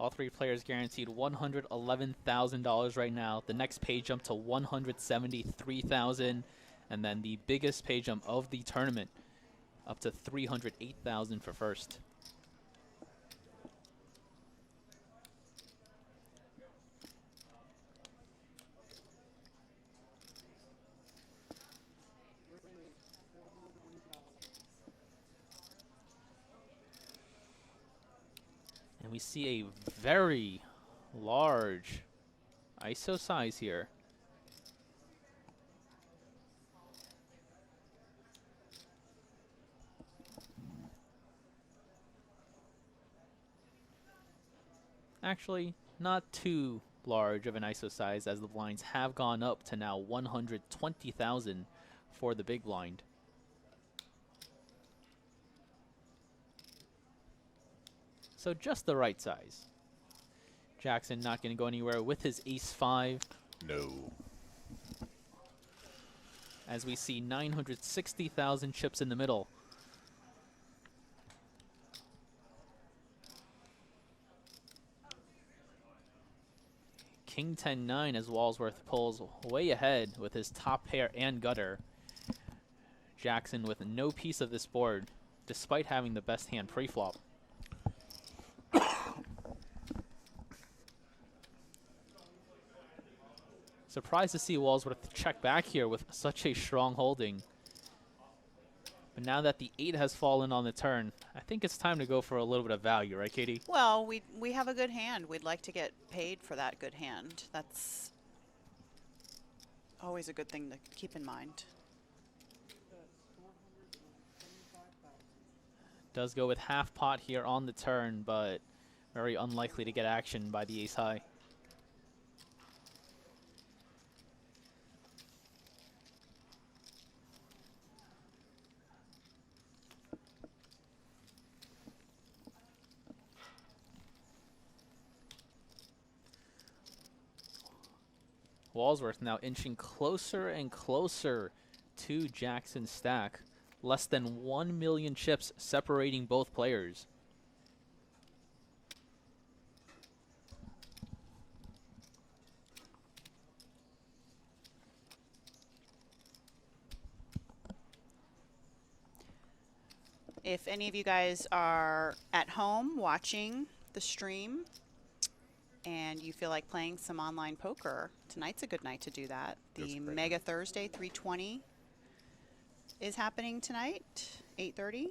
All three players guaranteed $111,000 right now. The next pay jump to $173,000, and then the biggest pay jump of the tournament up to $308,000 for first. we see a very large ISO size here. Actually, not too large of an ISO size, as the blinds have gone up to now 120,000 for the big blind. So just the right size. Jackson not going to go anywhere with his ace-5. No. As we see 960,000 chips in the middle. King 10-9 as Walsworth pulls way ahead with his top pair and gutter. Jackson with no piece of this board, despite having the best hand pre-flop. Surprised to see Walsworth check back here with such a strong holding. But now that the 8 has fallen on the turn, I think it's time to go for a little bit of value, right, Katie? Well, we have a good hand. We'd like to get paid for that good hand. That's always a good thing to keep in mind. Does go with half pot here on the turn, but very unlikely to get action by the ace high. Walsworth now inching closer and closer to Jackson's stack. Less than 1 million chips separating both players. If any of you guys are at home watching the stream and you feel like playing some online poker, tonight's a good night to do that. The Mega Thursday 320 is happening tonight, 8:30.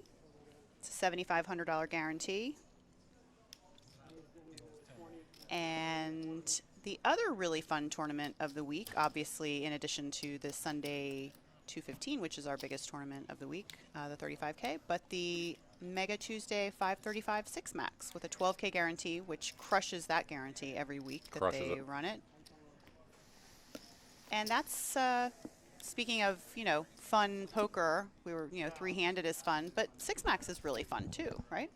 It's a $7,500 guarantee. And the other really fun tournament of the week, obviously, in addition to the Sunday 215, which is our biggest tournament of the week, the 35K, but the Mega Tuesday 535 6 Max with a 12K guarantee, which crushes that guarantee every week that they run it. And that's, speaking of, fun poker, we were, three-handed is fun, but 6 Max is really fun too, right?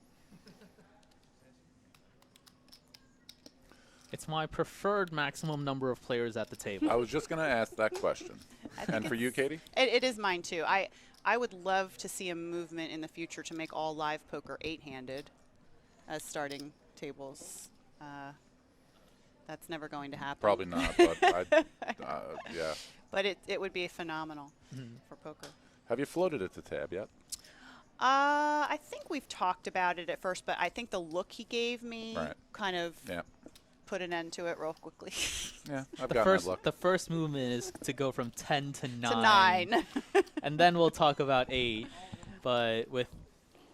It's my preferred maximum number of players at the table. I was just going to ask that question. And for you, Katie? It is mine too. I would love to see a movement in the future to make all live poker 8-handed as starting tables. That's never going to happen. Probably not, but yeah. But it would be phenomenal for poker. Have you floated it to tab yet? I think we've talked about it at first, but I think the look he gave me kind of put an end to it real quickly. Yeah, I've got that look. The first movement is to go from 10 to 9. To 9. And then we'll talk about 8. But with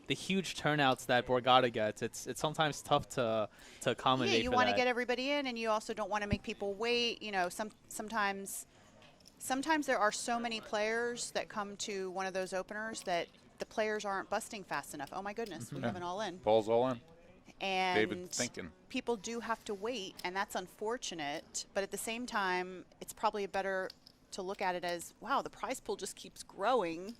the huge turnouts that Borgata gets, it's sometimes tough to accommodate. Yeah, you want to get everybody in, and you also don't want to make people wait. Sometimes there are so many players that come to one of those openers that the players aren't busting fast enough. Oh my goodness, we have an all in. Paul's all in. And David thinking. People do have to wait, and that's unfortunate. But at the same time, it's probably better to look at it as, wow, the prize pool just keeps growing,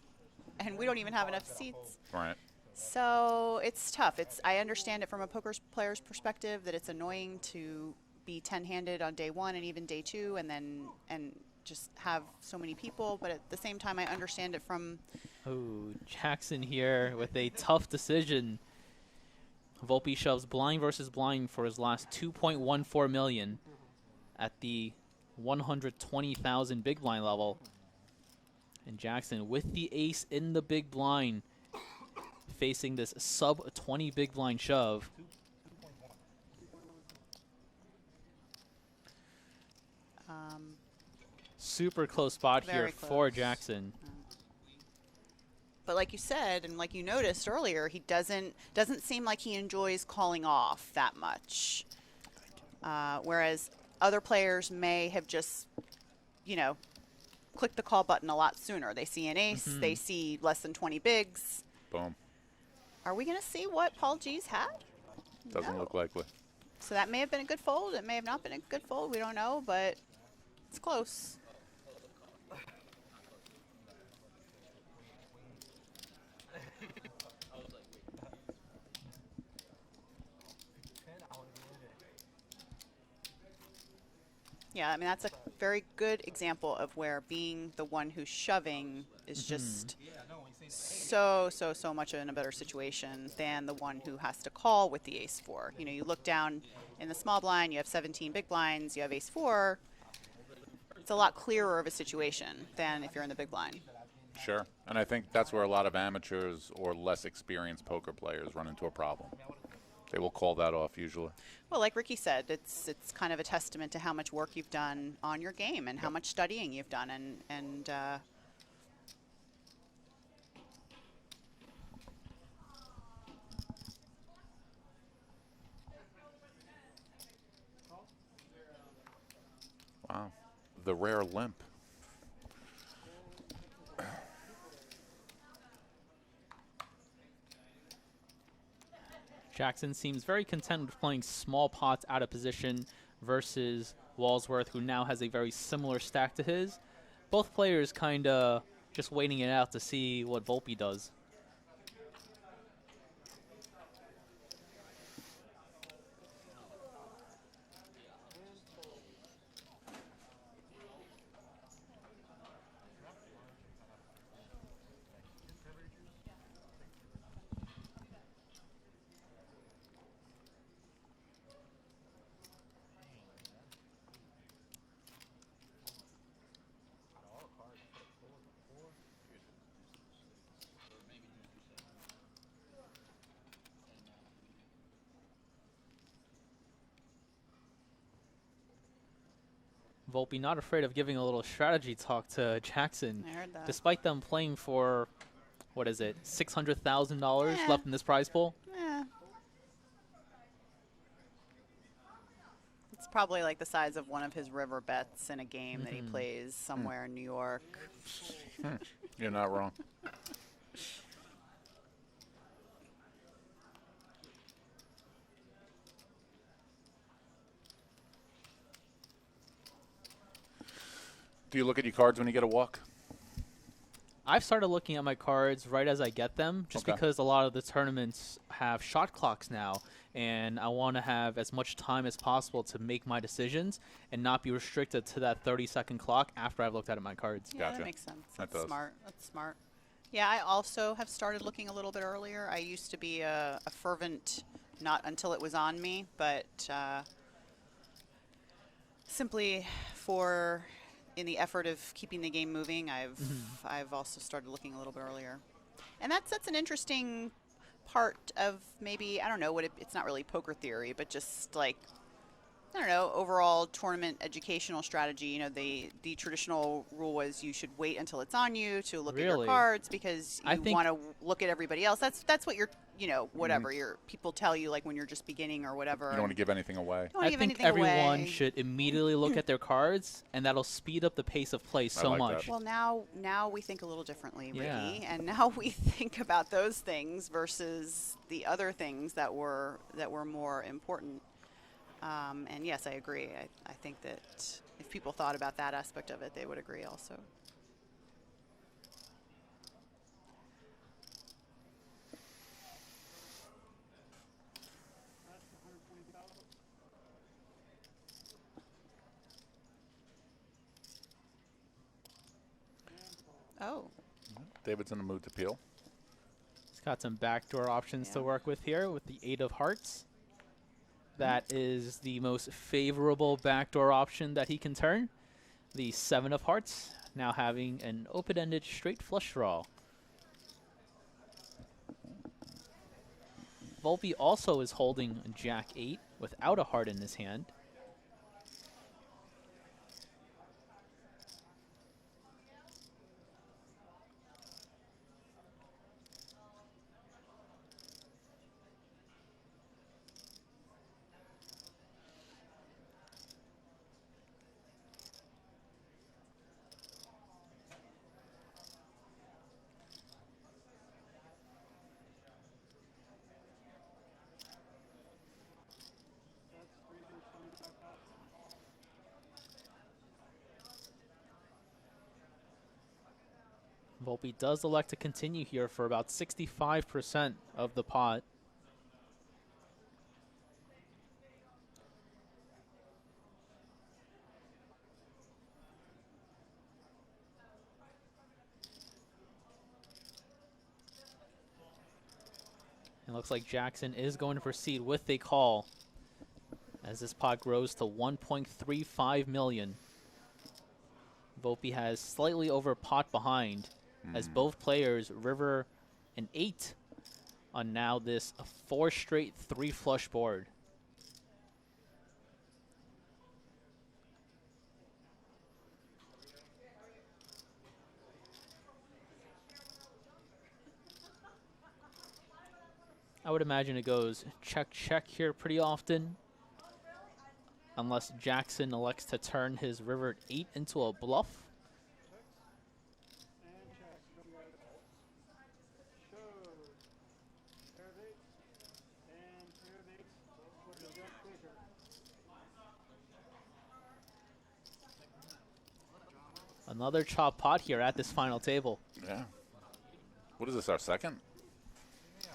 and we don't even have enough seats. Right. So it's tough. I understand it from a poker player's perspective that it's annoying to be 10-handed on day 1 and even day 2, and just have so many people. But at the same time, I understand it from. Oh, Jackson here with a tough decision. Volpe shoves blind versus blind for his last 2.14 million at the 120,000 big blind level. And Jackson with the ace in the big blind facing this sub 20 big blind shove. Super close spot here for Jackson. But like you said, and like you noticed earlier, he doesn't seem like he enjoys calling off that much. Whereas other players may have just, you know, clicked the call button a lot sooner. They see an ace, they see less than 20 bigs. Boom. Are we going to see what Paul G's had? Doesn't No. look likely. So that may have been a good fold. It may have not been a good fold. We don't know, but it's close. Yeah, I mean, that's a very good example of where being the one who's shoving is just so much in a better situation than the one who has to call with the ace-4. You know, you look down in the small blind, you have 17 big blinds, you have ace-4. It's a lot clearer of a situation than if you're in the big blind. Sure. And I think that's where a lot of amateurs or less experienced poker players run into a problem. They will call that off usually. Well, like Ricky said, it's kind of a testament to how much work you've done on your game and how much studying you've done. And Wow. The rare limp. Chasen seems very content with playing small pots out of position versus Walsworth, who now has a very similar stack to his. Both players kind of just waiting it out to see what Volpe does. Volpe not afraid of giving a little strategy talk to Chasen. I heard that. Despite them playing for, what is it, $600,000 Yeah. left in this prize pool? It's probably like the size of one of his river bets in a game that he plays somewhere in New York. You're not wrong. Do you look at your cards when you get a walk? I've started looking at my cards right as I get them, just Okay. because a lot of the tournaments have shot clocks now, and I want to have as much time as possible to make my decisions and not be restricted to that 30-second clock after I've looked at my cards. Yeah, Gotcha. that makes sense. That That's does. smart. That's smart. Yeah, I also have started looking a little bit earlier. I used to be a fervent, not until it was on me, but simply for in the effort of keeping the game moving, I've also started looking a little bit earlier, and that's an interesting part of maybe, I don't know what it's not really poker theory, but just like, I don't know, overall tournament educational strategy. You know, the traditional rule was you should wait until it's on you to look at your Really? cards because I you think- want to look at everybody else. That's what you're, you know, whatever your people tell you, like when you're just beginning or whatever. You don't want to give anything away. Don't wanna I give think anything everyone away. should immediately look at their cards, and that'll speed up the pace of play so like that. much. Well, now we think a little differently, Ricky, Yeah. and now we think about those things versus the other things that were more important. And yes, I agree. I think that if people thought about that aspect of it, they would agree also. Oh, David's in the mood to peel. He's got some backdoor options to Yeah. work with here with the 8 of hearts. That is the most favorable backdoor option that he can turn. The 7 of hearts, now having an open-ended straight flush draw. Volpe also is holding Jack 8 without a heart in his hand. Volpe does elect to continue here for about 65% of the pot. It looks like Jackson is going to proceed with a call as this pot grows to 1.35 million. Volpe has slightly over pot behind as both players river an 8 on now this 4 straight 3 flush board. I would imagine it goes check, check here pretty often. Unless Jackson elects to turn his river 8 into a bluff. And check. Shows. Pair of eights. And pair of eights. For the red quicker. Another chop pot here at this final table. Yeah. What is this, our second? Yeah,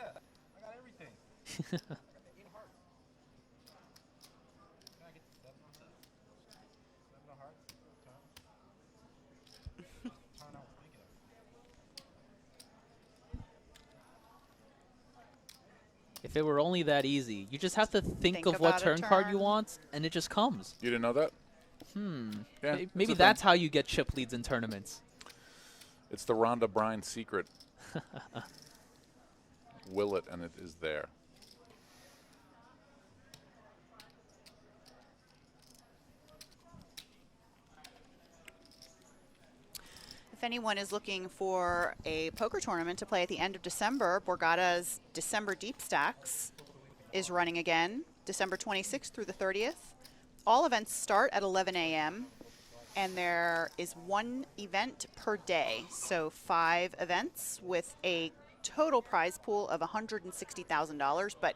I got everything. I got 8 hearts. Can I get 7 on that? 7 of hearts? Turn. Turn I was thinking of. If it were only that easy, you just have to think Think of what about a turn card you turn. want, and it just comes. You didn't know that? Yeah, it's Maybe a that's thing. how you get chip leads in tournaments. It's the Rhonda Bryan secret. Will it, and it is there. If anyone is looking for a poker tournament to play at the end of December, Borgata's December Deep Stacks is running again, December 26th through the 30th. All events start at 11 a.m. and there is 1 event per day, so 5 events with a total prize pool of $160,000. But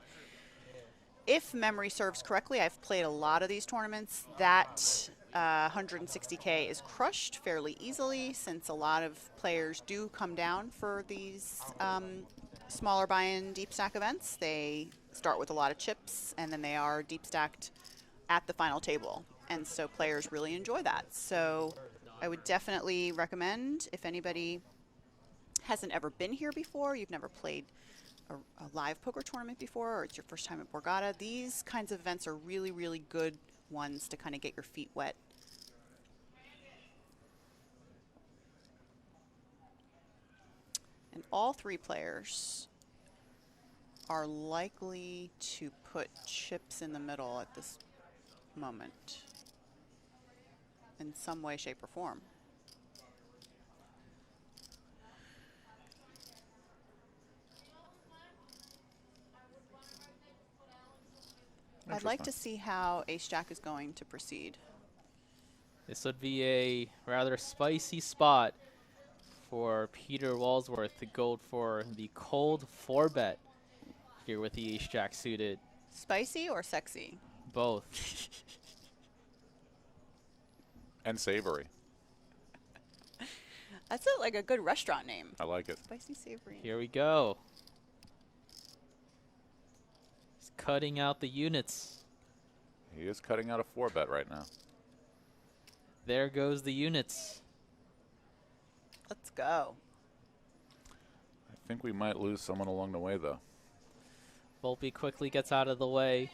if memory serves correctly, I've played a lot of these tournaments, that 160K is crushed fairly easily since a lot of players do come down for these smaller buy-in deep stack events. They start with a lot of chips and then they are deep stacked at the final table. And so players really enjoy that. So I would definitely recommend, if anybody hasn't ever been here before, you've never played a live poker tournament before, or it's your first time at Borgata, these kinds of events are really, really good ones to kind of get your feet wet. And all 3 players are likely to put chips in the middle at this moment in some way, shape, or form. I'd like to see how Ace-Jack is going to proceed. This would be a rather spicy spot for Peter Walsworth to go for the cold 4-bet here with the Ace-Jack suited. Spicy or sexy? Both. And savory. That's like a good restaurant name. I like it. Spicy, savory. Here we go. He's cutting out the units. He is cutting out a 4-bet right now. There goes the units. Let's go. I think we might lose someone along the way, though. Volpe quickly gets out of the way.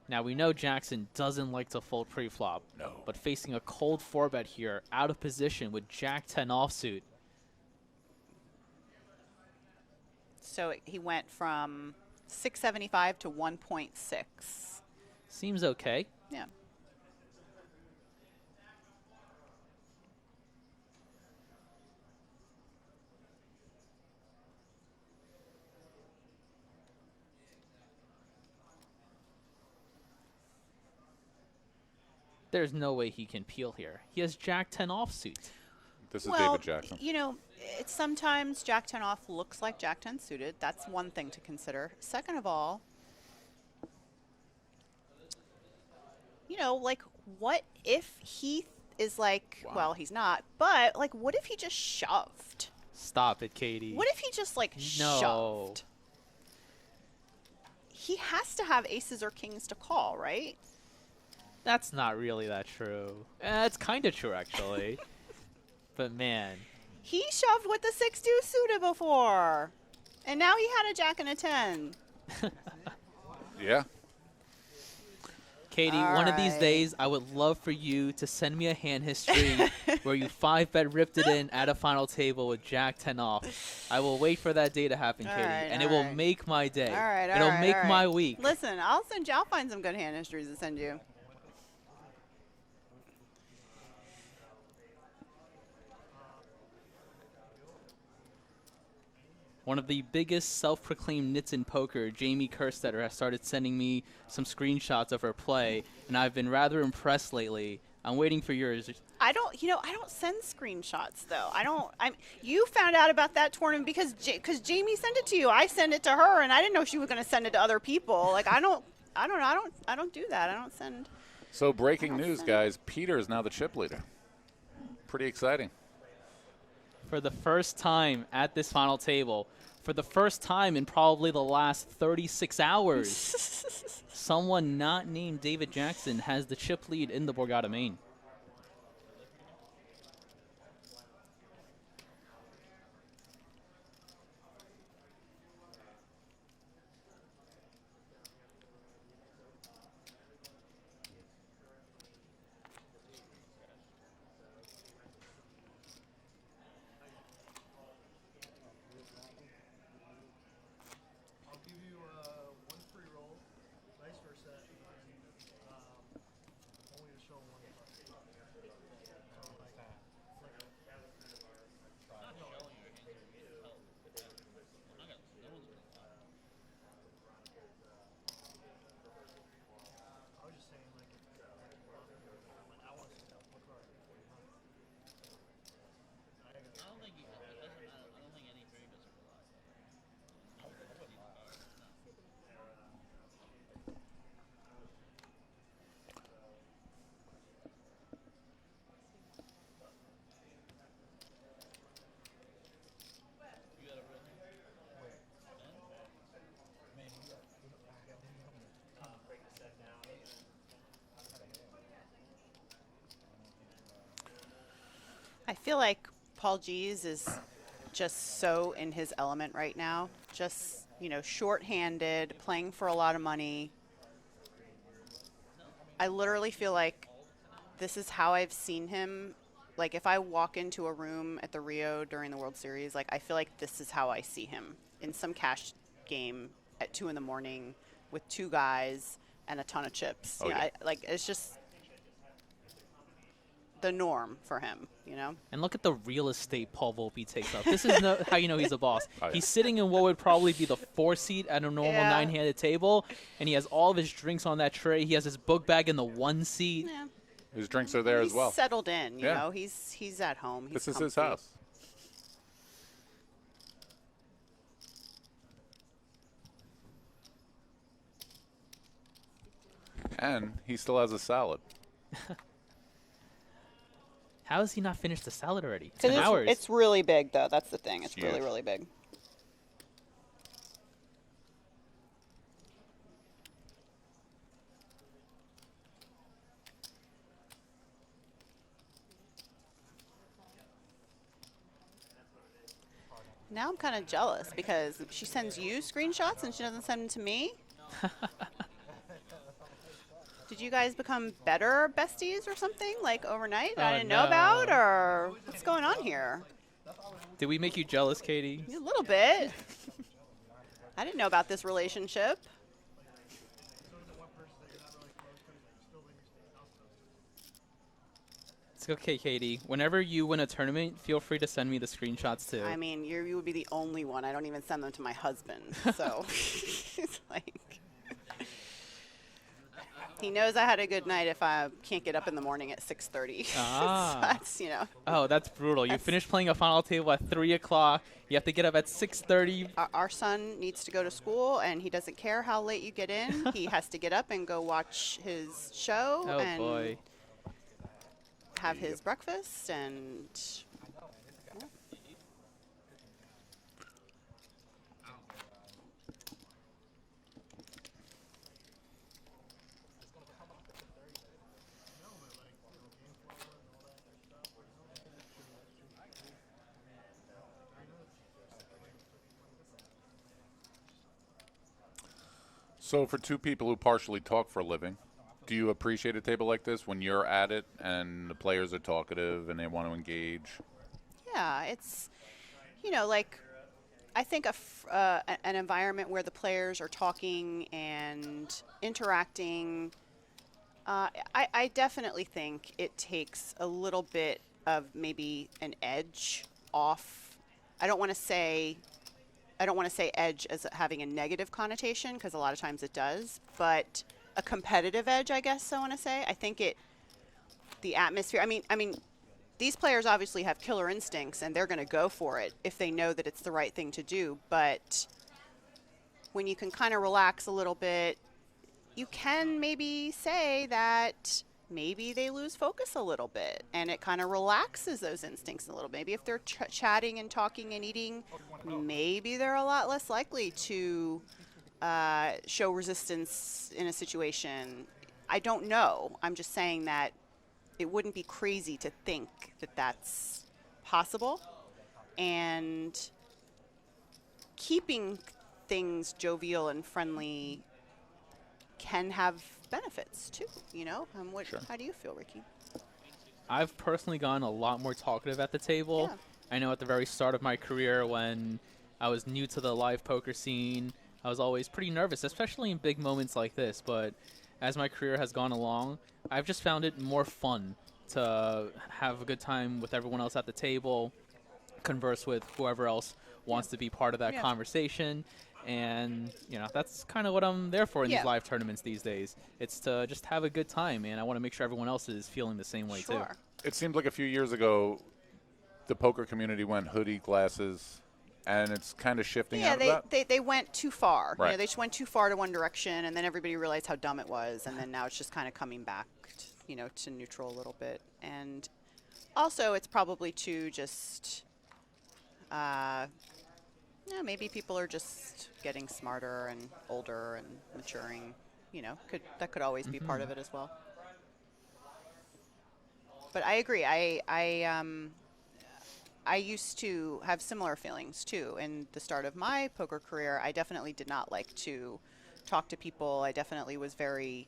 Now we know Jackson doesn't like to fold pre-flop. No. But facing a cold 4-bet here, out of position with Jack 10 offsuit. So he went from 675 to 1.6. Seems okay. Yeah. There's no way he can peel here. He has Jack 10 offsuit. This is Well, David Jackson. you know, it's sometimes Jack 10 off looks like Jack 10 suited. That's one thing to consider. Second of all, you know, like, what if he is like, well, he's not, but like, what if he just shoved? Stop it, Katie. What if he just like No. shoved? He has to have aces or kings to call, right? That's not really that true. It's kind of true, actually. But man, He shoved with the 6-2 suited before, and now he had a jack and a 10. Yeah. Katie, All one of these right. days, I would love for you to send me a hand history where you 5-bet ripped it in at a final table with Jack 10 off. I will wait for that day to happen, All Katie, right, and all it will right. make my day. All right, all It'll right, make all right. my week. Listen, I'll find some good hand histories to send you. One of the biggest self-proclaimed nits in poker, Jamie Kerstetter, has started sending me some screenshots of her play, and I've been rather impressed lately. I'm waiting for yours. I don't send screenshots though. You found out about that tournament because Jamie sent it to you. I sent it to her, and I didn't know she was going to send it to other people. Like I don't do that. I don't send. So breaking news, guys. Peter is now the chip leader. Pretty exciting. For the first time at this final table, for the first time in probably the last 36 hours, someone not named David Jackson has the chip lead in the Borgata main. I'll give you one free roll, vice versa, and only to show one. I was just saying, like, I want to tell what card. I feel like Paul G's is just so in his element right now. Just, short-handed, playing for a lot of money. I literally feel like this is how I've seen him. Like, if I walk into a room at the Rio during the World Series, like, I feel like this is how I see him in some cash game at 2 in the morning with 2 guys and a ton of chips. Oh, yeah. It's just the norm for him, And look at the real estate Paul Volpe takes up. This is how you know he's a boss. Oh, yeah. He's sitting in what would probably be the 4 seat at a normal Yeah. 9-handed table, and he has all of his drinks on that tray. He has his book bag in the 1 seat. Yeah. His drinks are there He's as well. settled in, you Yeah. know. He's at home. He's This is his comfy. house. And he still has a salad. How has he not finished the salad already? 'Cause 10 hours. It's really big, though. That's the thing. It's Huge. really, really big. Now I'm kind of jealous because she sends you screenshots and she doesn't send them to me. Did you guys become better besties or something, like overnight that I Oh, didn't know no. about? Or what's going on here? Did we make you jealous, Katie? A little bit. I didn't know about this relationship. It's okay, Katie. Whenever you win a tournament, feel free to send me the screenshots too. I mean, you would be the only one. I don't even send them to my husband. So it's like he knows I had a good night if I can't get up in the morning at 6:30. Ah. So that's, you know. Oh, that's brutal. You That's- finish playing a final table at 3 o'clock. You have to get up at 6:30. Our son needs to go to school, and he doesn't care how late you get in. He has to get up and go watch his show. Oh, and boy. have his breakfast and. So for two people who partially talk for a living, do you appreciate a table like this when you're at it and the players are talkative and they want to engage? Yeah, it's, like I think an environment where the players are talking and interacting. I definitely think it takes a little bit of maybe an edge off. I don't want to say edge as having a negative connotation, because a lot of times it does, but a competitive edge, I guess I want to say. I think the atmosphere. I mean, these players obviously have killer instincts, and they're going to go for it if they know that it's the right thing to do. But when you can kind of relax a little bit, you can maybe say that maybe they lose focus a little bit, and it kind of relaxes those instincts a little bit. Maybe if they're chatting and talking and eating, maybe they're a lot less likely to show resistance in a situation. I don't know. I'm just saying that it wouldn't be crazy to think that that's possible. And keeping things jovial and friendly can have benefits too, Sure. How do you feel, Ricky? I've personally gotten a lot more talkative at the table. Yeah. I know at the very start of my career, when I was new to the live poker scene, I was always pretty nervous, especially in big moments like this. But as my career has gone along, I've just found it more fun to have a good time with everyone else at the table, converse with whoever else wants to be part of that Yeah. conversation. And, that's kind of what I'm there for in Yeah. these live tournaments these days. It's to just have a good time, and I want to make sure everyone else is feeling the same way, too. Sure. It seemed like a few years ago the poker community went hoodie glasses, and it's kind of shifting out of that. They went too far. Right. They just went too far to one direction, and then everybody realized how dumb it was, and then now it's just kind of coming back, to neutral a little bit. And also, it's probably too just, maybe people are just getting smarter and older and maturing. That could always be part of it as well. But I agree. I used to have similar feelings too. In the start of my poker career, I definitely did not like to talk to people. I definitely was very.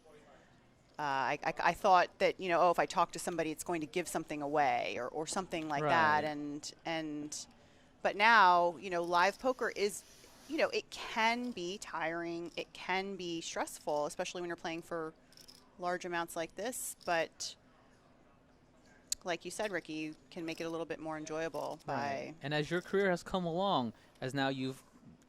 I thought that if I talk to somebody, it's going to give something away or something like that. And but now live poker is, it can be tiring. It can be stressful, especially when you're playing for large amounts like this. But like you said, Ricky, you can make it a little bit more enjoyable by. And as your career has come along, as now you've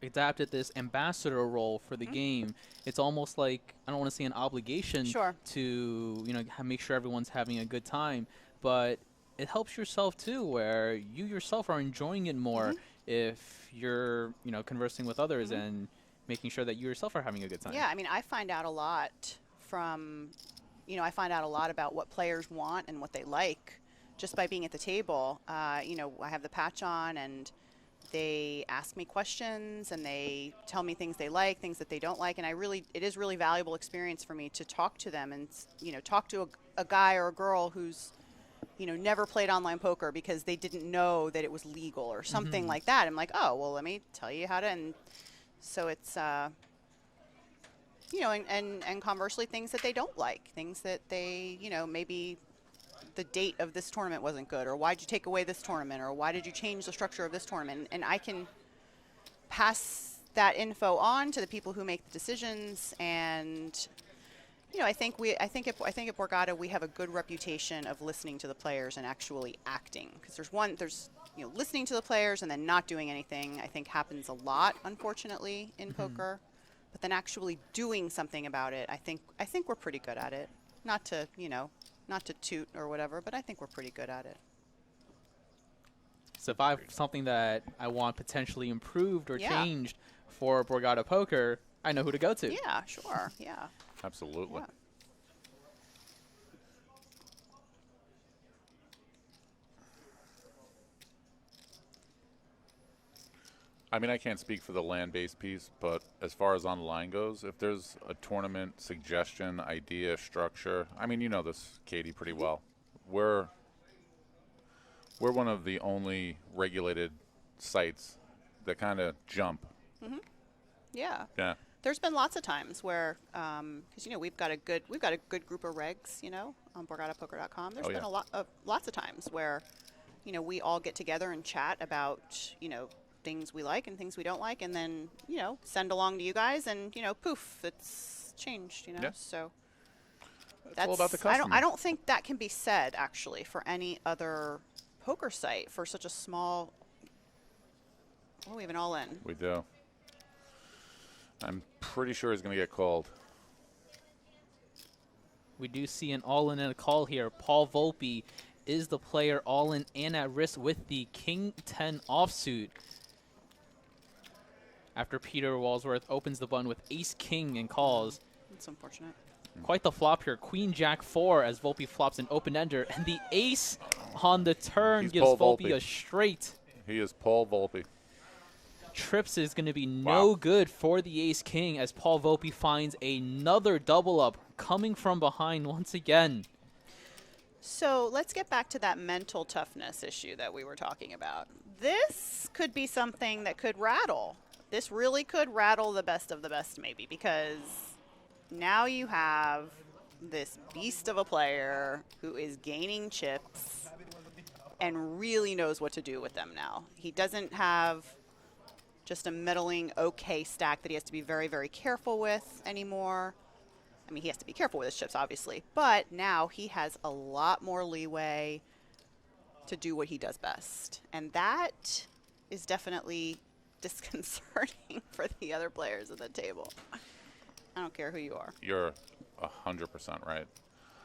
adapted this ambassador role for the game, it's almost like, I don't want to say an obligation Sure. to make sure everyone's having a good time, but it helps yourself too, where you yourself are enjoying it more if you're conversing with others and making sure that you yourself are having a good time. Yeah, I mean, I find out a lot from, I find out a lot about what players want and what they like just by being at the table. I have the patch on, and they ask me questions, and they tell me things they like, things that they don't like, and it is really valuable experience for me to talk to them and, talk to a guy or a girl who's, never played online poker because they didn't know that it was legal or something like that. I'm like, oh, well, let me tell you how to, and so it's, and conversely, things that they don't like, things that they, maybe the date of this tournament wasn't good, or why'd you take away this tournament, or why did you change the structure of this tournament? And I can pass that info on to the people who make the decisions. And I think at Borgata we have a good reputation of listening to the players and actually acting, because there's listening to the players and then not doing anything, I think happens a lot, unfortunately, in poker. But then actually doing something about it, I think we're pretty good at it. Not to toot or whatever, but I think we're pretty good at it. So if I have something that I want potentially improved or Yeah. changed for Borgata Poker, I know who to go to. Yeah, sure. Yeah. Absolutely. Yeah. I mean, I can't speak for the land-based piece, but as far as online goes, if there's a tournament suggestion, idea, structure, I mean, you know this, Katie, pretty well. We're one of the only regulated sites that kind of jump. Yeah. Yeah. There's been lots of times where, because you know we've got a good group of regs, you know, on BorgataPoker.com. There's Oh, been yeah. lots of times where, you know, we all get together and chat about, you know, things we like and things we don't like, and then, you know, send along to you guys, and, you know, poof, it's changed, you know. Yeah. So It's all about the I customer. don't think that can be said actually for any other poker site for such a small. Oh, we have an all in. We do. I'm pretty sure he's going to get called. We do see an all-in and a call here. Paul Volpe is the player all-in and at risk with the King 10 offsuit. After Peter Walsworth opens the button with Ace King and calls. That's unfortunate. Quite the flop here. Queen Jack 4 as Volpe flops an open ender. And the ace on the turn He's gives Paul Volpe Volpe. a straight. He is Paul Volpe. Trips is going to be Wow. no good for the Ace King as Paul Volpe finds another double up coming from behind once again. So let's get back to that mental toughness issue that we were talking about. This could be something that could rattle. This really could rattle the best of the best, maybe, because now you have this beast of a player who is gaining chips and really knows what to do with them now. He doesn't have just a middling okay stack that he has to be very, very careful with anymore. I mean, he has to be careful with his chips, obviously, but now he has a lot more leeway to do what he does best. And that is definitely disconcerting for the other players at the table. I don't care who you are. You're 100% right.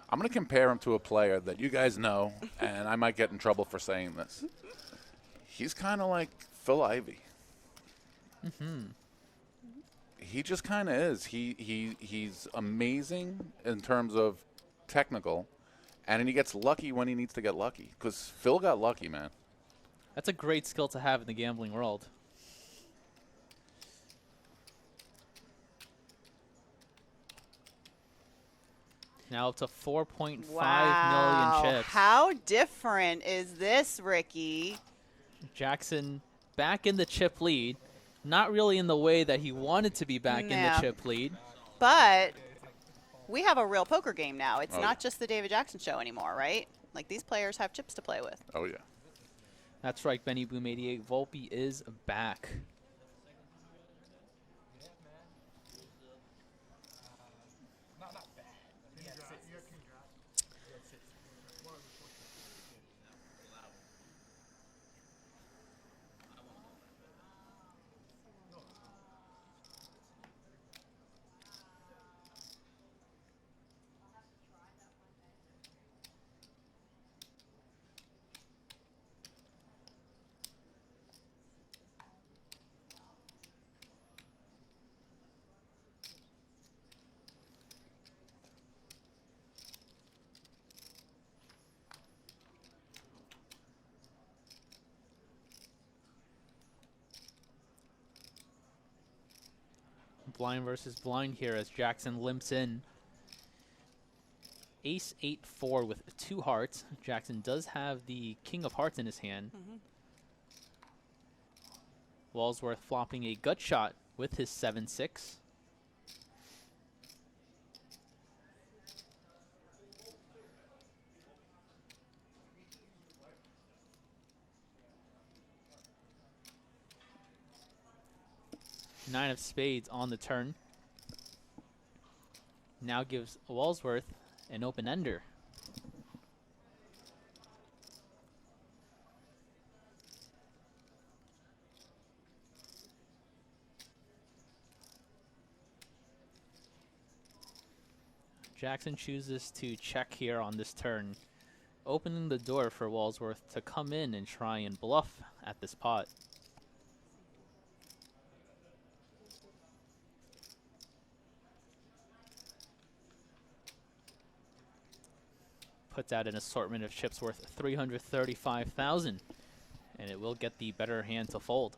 I'm going to compare him to a player that you guys know, and I might get in trouble for saying this. He's kind of like Phil Ivey. He just kind of is. He's amazing in terms of technical, and then he gets lucky when he needs to get lucky. Because Phil got lucky, man. That's a great skill to have in the gambling world. Now up to 4.5 million chips. How different is this, Ricky? Jackson back in the chip lead. Not really in the way that he wanted to be back in the Yeah. chip lead. But we have a real poker game now. It's Oh, not yeah. just the David Jackson show anymore, right? Like, these players have chips to play with. Oh, yeah. That's right, Benny Boom 88. Volpe is back. Blind versus blind here as Jackson limps in. Ace 8-4 with 2 hearts. Jackson does have the King of Hearts in his hand. Walsworth flopping a gut shot with his 7-6. Nine of spades on the turn. Now gives Walsworth an open ender. Jackson chooses to check here on this turn, opening the door for Walsworth to come in and try and bluff at this pot. Puts out an assortment of chips worth 335,000, and it will get the better hand to fold.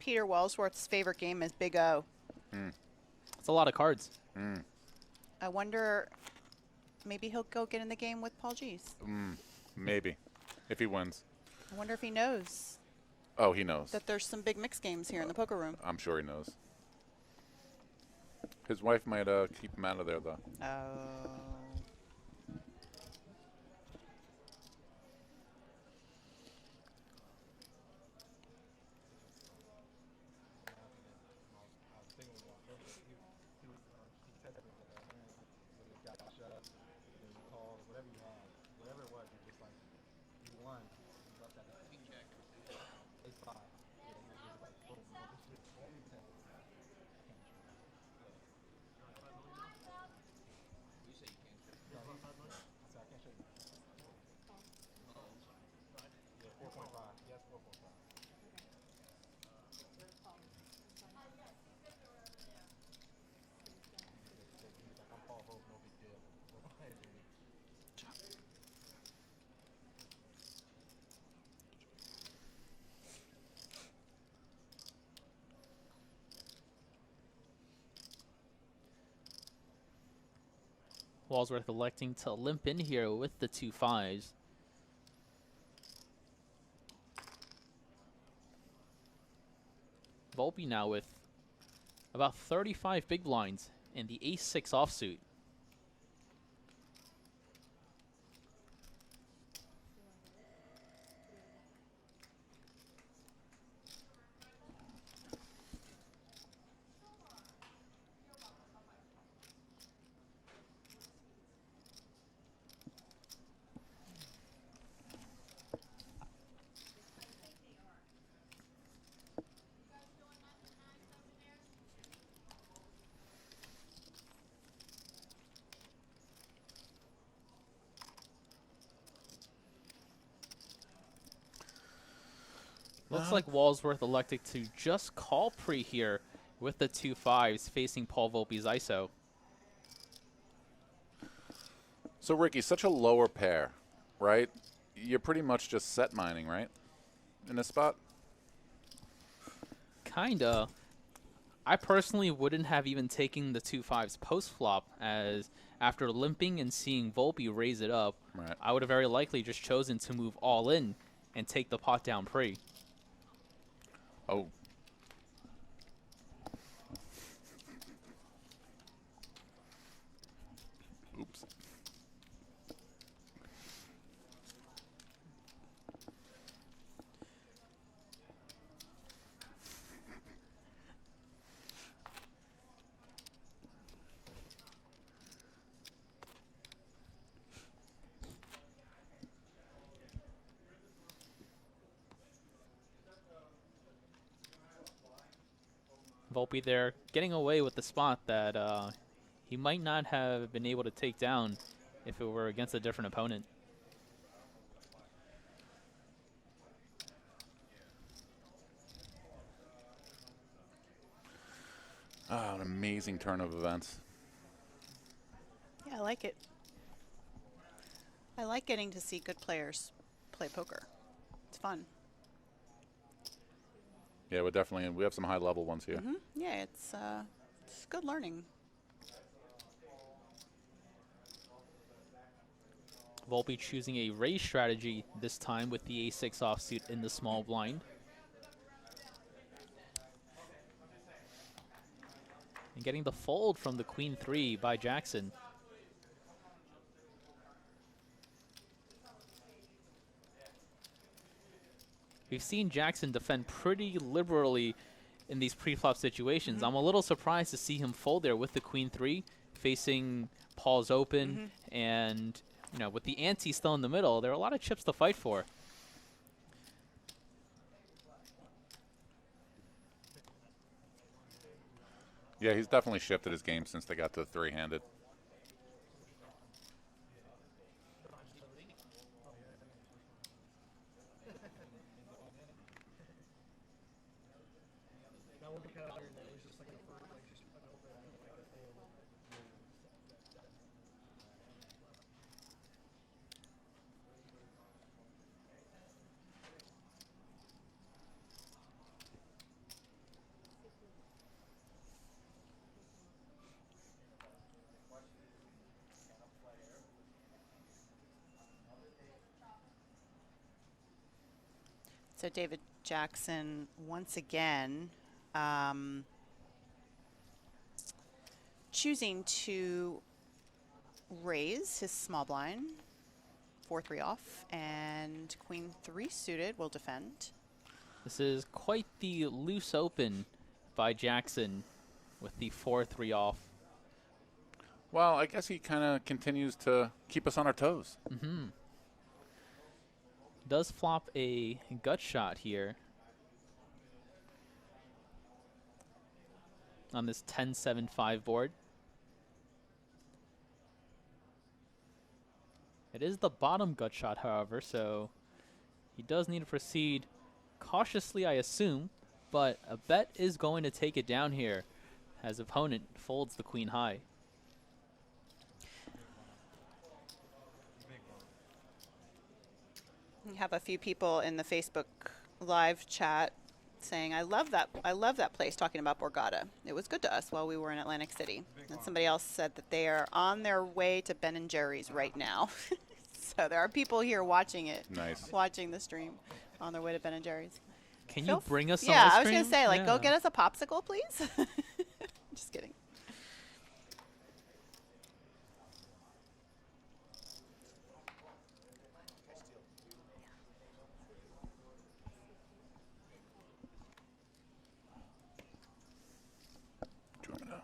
Peter Walsworth's favorite game is Big O. It's a lot of cards. I wonder, maybe he'll go get in the game with Paul G's. Maybe, if he wins. I wonder if he knows Oh, he knows. that there's some big mixed games here in the poker room. I'm sure he knows. His wife might keep him out of there, though. Oh. Walsworth electing to limp in here with the 2 5s. Volpe now with about 35 big blinds and the ace-6 offsuit. Looks like Walsworth elected to just call pre here with the 2 5s facing Paul Volpe's ISO. So, Ricky, such a lower pair, right? You're pretty much just set mining, right? In this spot? Kinda. I personally wouldn't have even taken the 2 5s post flop, as after limping and seeing Volpe raise it up, Right. I would have very likely just chosen to move all in and take the pot down pre. Oh. Oops. Volpe there getting away with the spot that he might not have been able to take down if it were against a different opponent. Ah, an amazing turn of events. Yeah, I like it. I like getting to see good players play poker. It's fun. Yeah, we have some high level ones here. Yeah, it's good learning. Volpe choosing a raise strategy this time with the a6 offsuit in the small blind. And getting the fold from the queen 3 by Jackson. We've seen Jackson defend pretty liberally in these pre-flop situations. I'm a little surprised to see him fold there with the queen 3 facing Paul's open, and you know, with the ante still in the middle, there are a lot of chips to fight for. Yeah, he's definitely shifted his game since they got to the three-handed. That would be kind of weird. It was just like a first, like just an open, like a thing. So David Jackson once again choosing to raise his small blind, 4-3 off, and queen 3 suited will defend. This is quite the loose open by Jackson with the 4-3 off. Well, I guess he kind of continues to keep us on our toes. Does flop a gut shot here on this 10-7-5 board. It is the bottom gut shot, however, so he does need to proceed cautiously, I assume, but a bet is going to take it down here as opponent folds the queen high. We have a few people in the Facebook live chat saying, I love that place, talking about Borgata. It was good to us while we were in Atlantic City. And somebody else said that they are on their way to Ben & Jerry's right now. So there are people here watching it. Nice. Watching the stream on their way to Ben & Jerry's. Can you bring us some Yeah, ice I was cream? going to say, like, go Yeah. get us a popsicle, please. Just kidding. Join it out.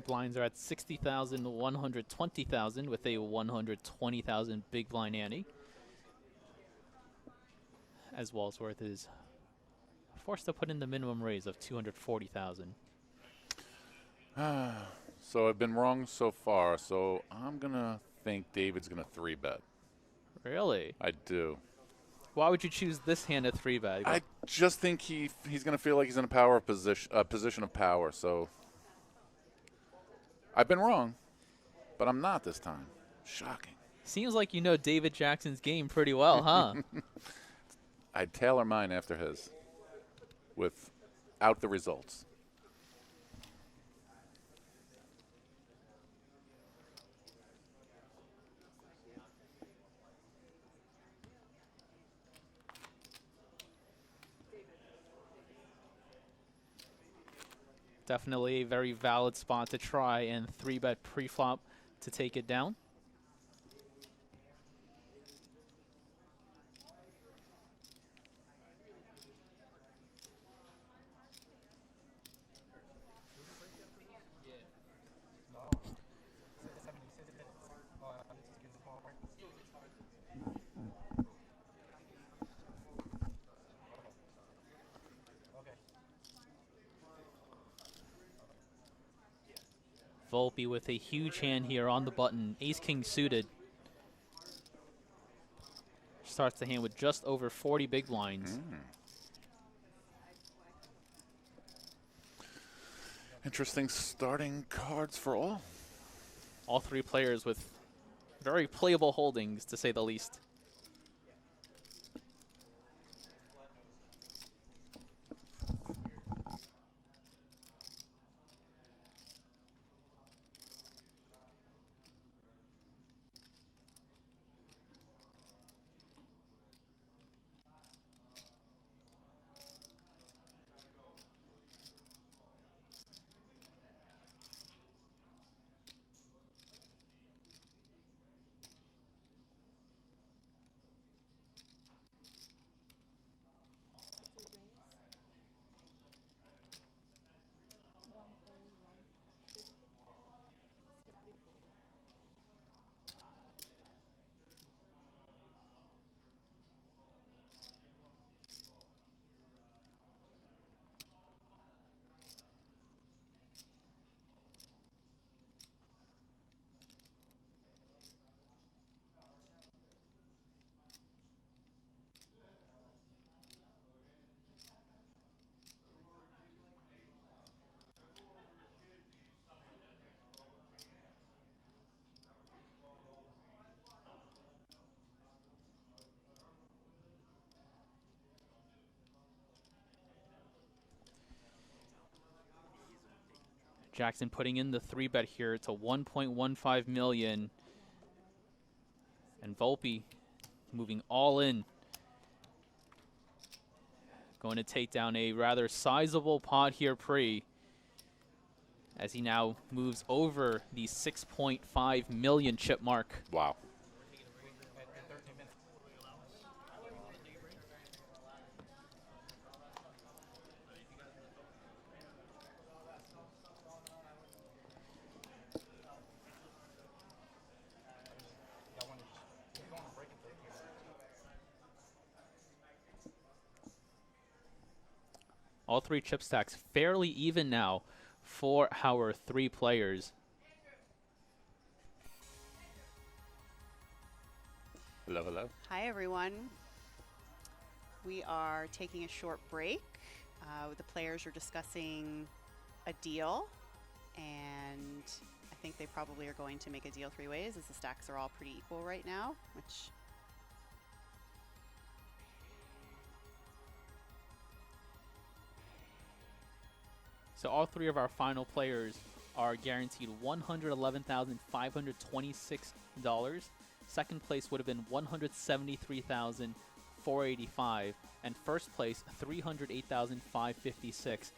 Blinds are at 60,000, 120,000 with a 120,000 big blind ante. As Walsworth is forced to put in the minimum raise of 240,000. So I've been wrong so far, so I'm going to think David's going to 3-bet. Really? I do. Why would you choose this hand at 3-bet? I just think he's going to feel like he's in a position of power, so I've been wrong, but I'm not this time. Shocking. Seems like you know David Jackson's game pretty well, huh? I'd tailor mine after his without the results. Definitely a very valid spot to try and 3-bet pre-flop to take it down. Volpe with a huge hand here on the button. Ace-King suited. Starts the hand with just over 40 big blinds. Interesting starting cards for all. All three players with very playable holdings, to say the least. Jackson putting in the 3-bet here to 1.15 million. And Volpe moving all in. Going to take down a rather sizable pot here pre, as he now moves over the 6.5 million chip mark. Wow. All 3 chip stacks fairly even now for our 3 players. Hello, hello. Hi, everyone. We are taking a short break. The players are discussing a deal, and I think they probably are going to make a deal 3 ways, as the stacks are all pretty equal right now, which So all 3 of our final players are guaranteed $111,526. Second place would have been $173,485, and first place $308,556.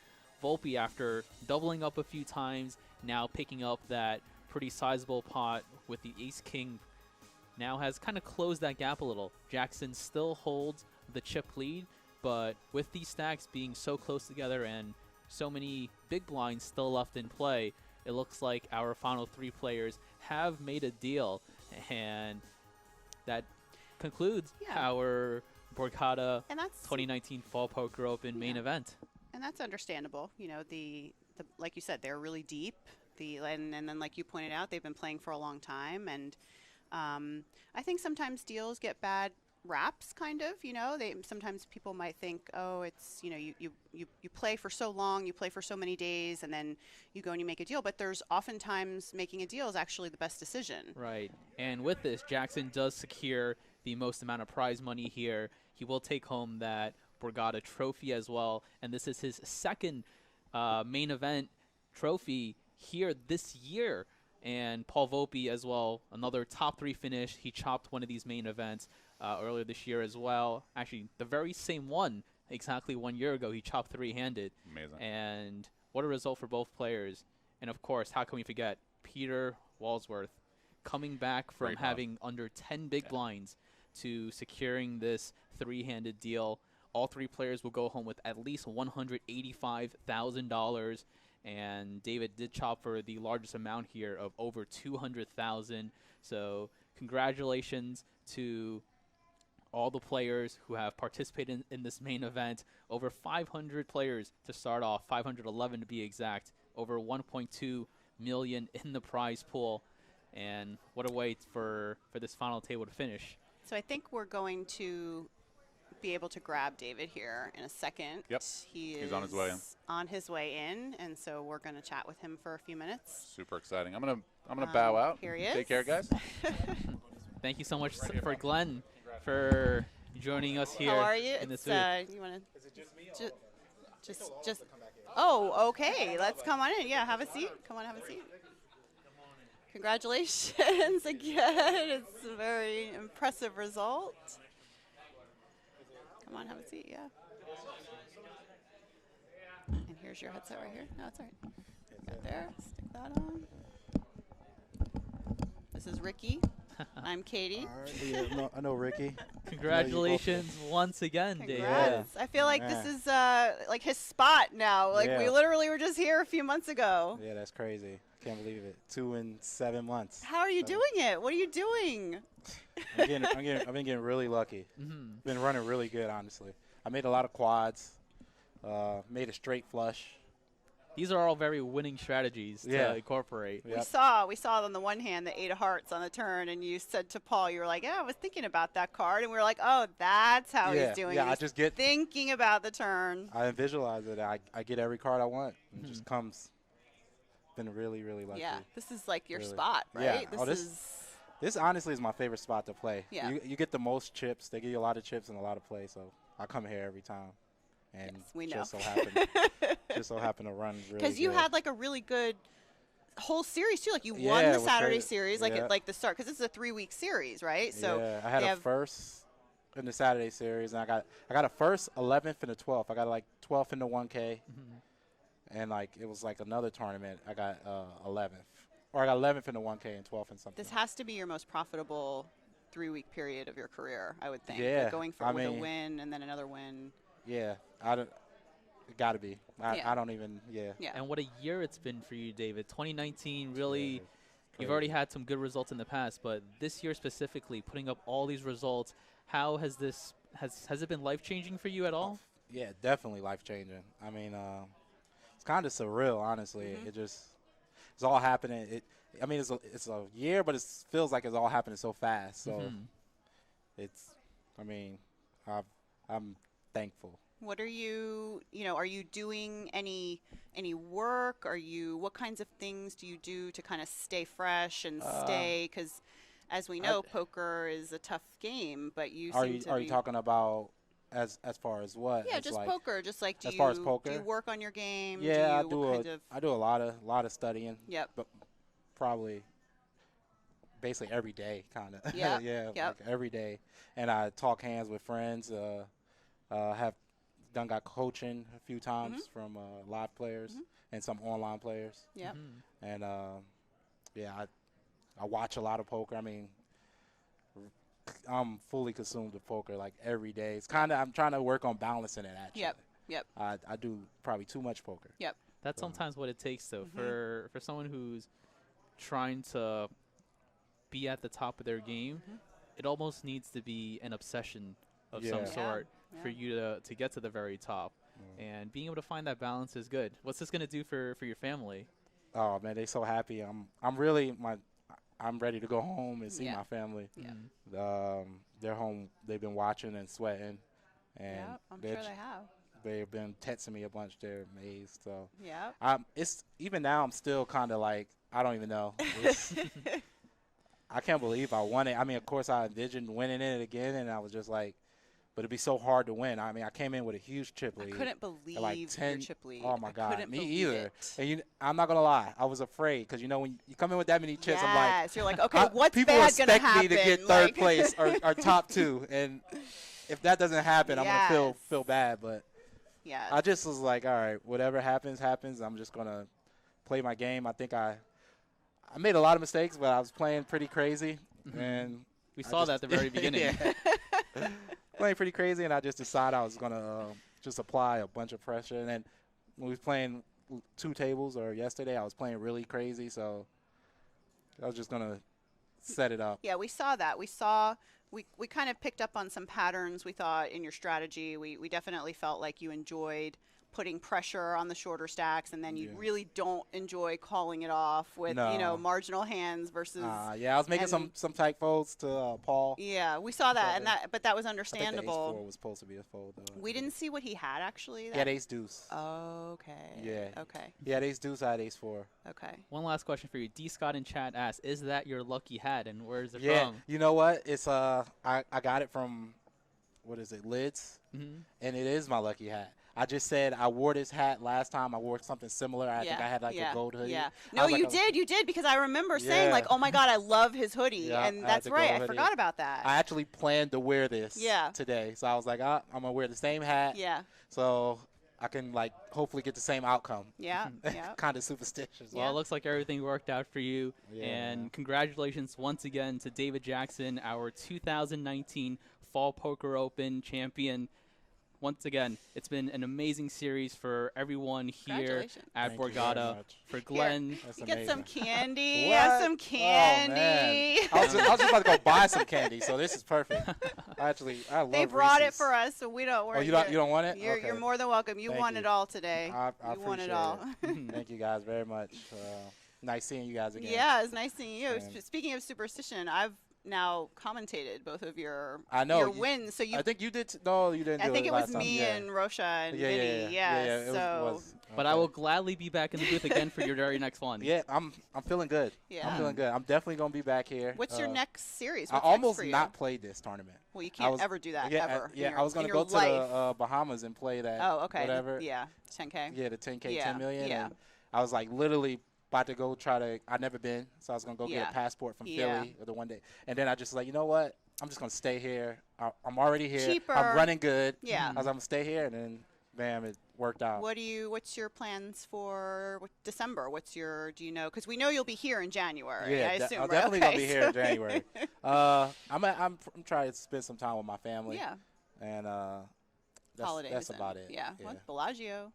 Volpe, after doubling up a few times, now picking up that pretty sizable pot with the ace-king, now has kind of closed that gap a little. Jackson still holds the chip lead, but with these stacks being so close together and so many big blinds still left in play, it looks like our final 3 players have made a deal, and that concludes our Borgata and that's 2019 Fall Poker Open main event. And that's understandable. You know, the like you said, they're really deep. And then like you pointed out, they've been playing for a long time, and I think sometimes deals get bad raps, kind of. You know, sometimes people might think, oh, it's, you know, you play for so long, you play for so many days, and then you go and you make a deal. But there's oftentimes making a deal is actually the best decision. Right. And with this, Jackson does secure the most amount of prize money here. He will take home that Borgata trophy as well, and this is his second main event trophy here this year. And Paul Volpe as well, another top 3 finish. He chopped one of these main events earlier this year as well. Actually, the very same one exactly 1 year ago. He chopped 3-handed. Amazing. And what a result for both players. And of course, how can we forget Peter Walsworth coming back from having under 10 big blinds to securing this 3-handed deal. All 3 players will go home with at least $185,000. And David did chop for the largest amount here of over $200,000. So congratulations to all the players who have participated in this main event. Over 500 players to start off, 511 to be exact. Over 1.2 million in the prize pool. And what a way for this final table to finish. So I think we're going to be able to grab David here in a second. Yep. He's on his way in. On his way in, and so we're going to chat with him for a few minutes. Super exciting. I'm gonna bow out. Here he is. Take care, guys. Thank you so much for Glenn for joining us here. How are you? In this you want to? Is it just me? Just. Oh, okay. Let's come on in. Yeah, have a seat. Come on, have a seat. Congratulations again. It's a very impressive result. Come on, have a seat, yeah. And here's your headset right here. No, it's all right. Got there. Stick that on. This is Ricky. I'm Katie. All right, yeah, I know Ricky. Congratulations once again, Dave. Congrats. I feel like this is like his spot now. Like we literally were just here a few months ago. Yeah, that's crazy. Can't believe it. 2 in 7 months. How are you doing it? What are you doing? I've been getting really lucky. Mm-hmm. Been running really good, honestly. I made a lot of quads. Made a straight flush. These are all very winning strategies to incorporate. Yep. We saw on the one hand the 8 of hearts on the turn, and you said to Paul, you were like, yeah, I was thinking about that card, and we were like, oh, that's how he's doing it. Yeah, I He's just get thinking about the turn. I visualize it. I get every card I want. It just comes. Been really, really lucky. Yeah, this is like your Really. spot, right? Yeah. This honestly is my favorite spot to play. Yeah. You get the most chips. They give you a lot of chips and a lot of play, so I come here every time. and Yes, we know. just so happened to run really Because you good. had like a really good whole series too. Like you Yeah, won it the was Saturday crazy. series, Yeah. like the start, because this is a 3-week series, right? So yeah, I had they a have- first in the Saturday series, and I got a first, 11th, and a 12th. I got like 12th in the 1K, and like it was like another tournament. I got 11th, or I got 11th in the 1K and 12th in something. This has to be your most profitable 3-week period of your career, I would think. Yeah, Like going for I with a mean- win and then another win. Yeah, it got to be. Yeah. I don't even. Yeah. Yeah. And what a year it's been for you, David. 2019 really. Yeah, You've already crazy. had some good results in the past, but this year specifically, putting up all these results, how has this has it been life changing for you at all? Yeah, definitely life changing. I mean, it's kind of surreal, honestly. Mm-hmm. It's all happening. It's a year, but it feels like it's all happening so fast. So it's, I mean, I'm thankful. What are you doing any work? What kinds of things do you do to kind of stay fresh and stay? Because as we know, poker is a tough game, but you Are seem you to are be. you talking about as far as what? Yeah, It's just like, poker. Just like do as far as you poker? work on your game? Yeah, What I do a lot of studying. Yep. But probably basically every day, kind of. Yep, yeah, yep. like every day. And I talk hands with friends. Have got coaching a few times Mm-hmm. from live players and some online players. Yep. And I watch a lot of poker. I mean, I'm fully consumed with poker like every day. It's kind of, I'm trying to work on balancing it actually. Yep. I do probably too much poker. Yep. That's sometimes what it takes, though, for someone who's trying to be at the top of their game. It almost needs to be an obsession of some Yeah. sort Yeah. for you to get to the very top. And being able to find that balance is good. What's this going to do for your family? Oh man, they so happy. I'm ready to go home and see Yeah. my family. Yeah. They're home. They've been watching and sweating, and Yep. I'm sure they have. they've been texting me a bunch. They're amazed. So Yep. it's even now. I'm still kind of like I don't even know. I can't believe I won it. I mean, of course, I envisioned winning it again, and I was just like, but it'd be so hard to win. I mean, I came in with a huge chip I lead. couldn't believe at like 10, your chip lead. Oh my I God, couldn't me believe either. it. And I'm not gonna lie, I was afraid because when you come in with that many chips, I'm like, Yes, you're like, okay, what's people bad gonna expect happen? me to get third Like- place or top two, and if that doesn't happen, I'm gonna Yes. feel bad. But Yeah. I just was like, all right, whatever happens. I'm just gonna play my game. I think I made a lot of mistakes, but I was playing pretty crazy, and We saw that at the very beginning. Yeah. Playing pretty crazy, and I just decided I was gonna just apply a bunch of pressure. And then when we was playing 2 tables or yesterday, I was playing really crazy, so I was just gonna set it up. Yeah, we saw that. We kind of picked up on some patterns, we thought, in your strategy. We definitely felt like you enjoyed putting pressure on the shorter stacks, and then you Yeah. really don't enjoy calling it off with, No. marginal hands versus. Yeah, I was making and- some tight folds to Paul. Yeah, we saw that, but that was I think the ace understandable. 4 was supposed to be a fold, though. We didn't see what he had actually. He had ace deuce. Okay. Yeah. Okay. He had ace deuce. I had ace 4. Okay. One last question for you. D. Scott in chat asks, is that your lucky hat, and where is it Yeah, from? you know what? It's I got it from, what is it, Lids, Mm-hmm. and it is my lucky hat. I just said I wore this hat last time. I wore something similar. I think I had like a gold hoodie. Yeah. I No, was like you did because I remember saying Yeah. like, "Oh my God, I love his hoodie," Yeah, and I had that's the right. gold I hoodie. forgot about that. I actually planned to wear this Yeah. today, so I was like, I'm gonna wear the same hat. Yeah. So I can like hopefully get the same outcome. Yeah. Yeah. Kind of superstitious. Well, it looks like everything worked out for you. Yeah. And congratulations once again to David Jackson, our 2019 Fall Poker Open champion. Once again, it's been an amazing series for everyone here Congratulations. at Thank you very Borgata. much. For Glenn, That's You get some amazing. candy. What? Have some Oh, candy. man. I was just about to go buy some candy, so this is perfect. I love They brought it Reese's. for us, so we don't worry. Oh, you don't want it? You're Okay. more than welcome. You Thank won you. it all today. I you won it appreciate all. Thank you guys very much. Nice seeing you guys again. Yeah, it's nice seeing you. And- Speaking of superstition, I've now commentated both of your I know your you- wins. So you, I think you did. No, you didn't. I do think it last was time. me Yeah. and Rosha and Yeah, Vinny. yeah. It So was But I will gladly be back in the booth again for your very next one. Yeah, I'm feeling good. Yeah. I'm feeling good. I'm definitely gonna be back here. What's your next series? I What's almost next for you? not played this tournament. Well, you can't ever do that ever. I was gonna go to the Bahamas and play that. Oh, okay. Whatever. Yeah, 10K. Yeah, the 10K, Yeah, 10 million. yeah. And I was like literally about to go try to. I'd never been, so I was gonna go get a passport from Philly the one day, and then I just like, you know what? I'm just gonna stay here. I'm already here. Cheaper. I'm running good. Yeah. I was gonna stay here, and then bam, it worked out. What's your plans for December? Do you know? Because we know you'll be here in January. Yeah, I assume. I'm right? definitely Okay, gonna be here in January. I'm trying to spend some time with my family. Yeah. And Holidays. that's about it. Yeah. Well, Bellagio,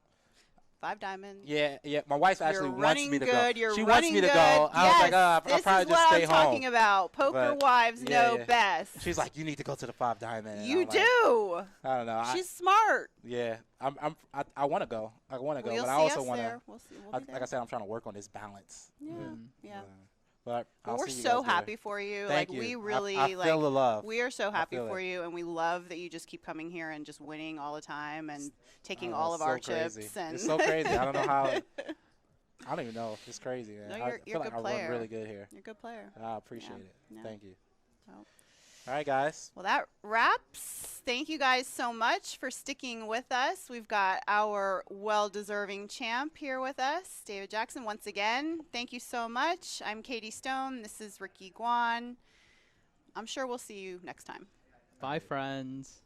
5 Diamonds. Yeah. My wife actually wants me to go. She wants me to go. I was like, I'll probably just stay home. This is what I'm talking about. Poker wives know best. She's like, you need to go to the 5 Diamond. You do. Like, I don't know. She's smart. Yeah. I want to go. I want to go, Well, but I also want to. We'll see. Like I said, I'm trying to work on this balance. Yeah. But we're so happy for you. Thank like you. we really I feel the love. We are so happy for it. you, and we love that you just keep coming here and just winning all the time and taking all of so our crazy. chips. And it's so crazy. I don't know how. I don't even know. It's crazy, man. No, I you're feel a like good I player. run really good here. You're a good player. I appreciate it. Yeah. Thank you. So. All right, guys. Well, that wraps. Thank you guys so much for sticking with us. We've got our well-deserving champ here with us, David Jackson. Once again, thank you so much. I'm Katie Stone. This is Ricky Guan. I'm sure we'll see you next time. Bye, friends.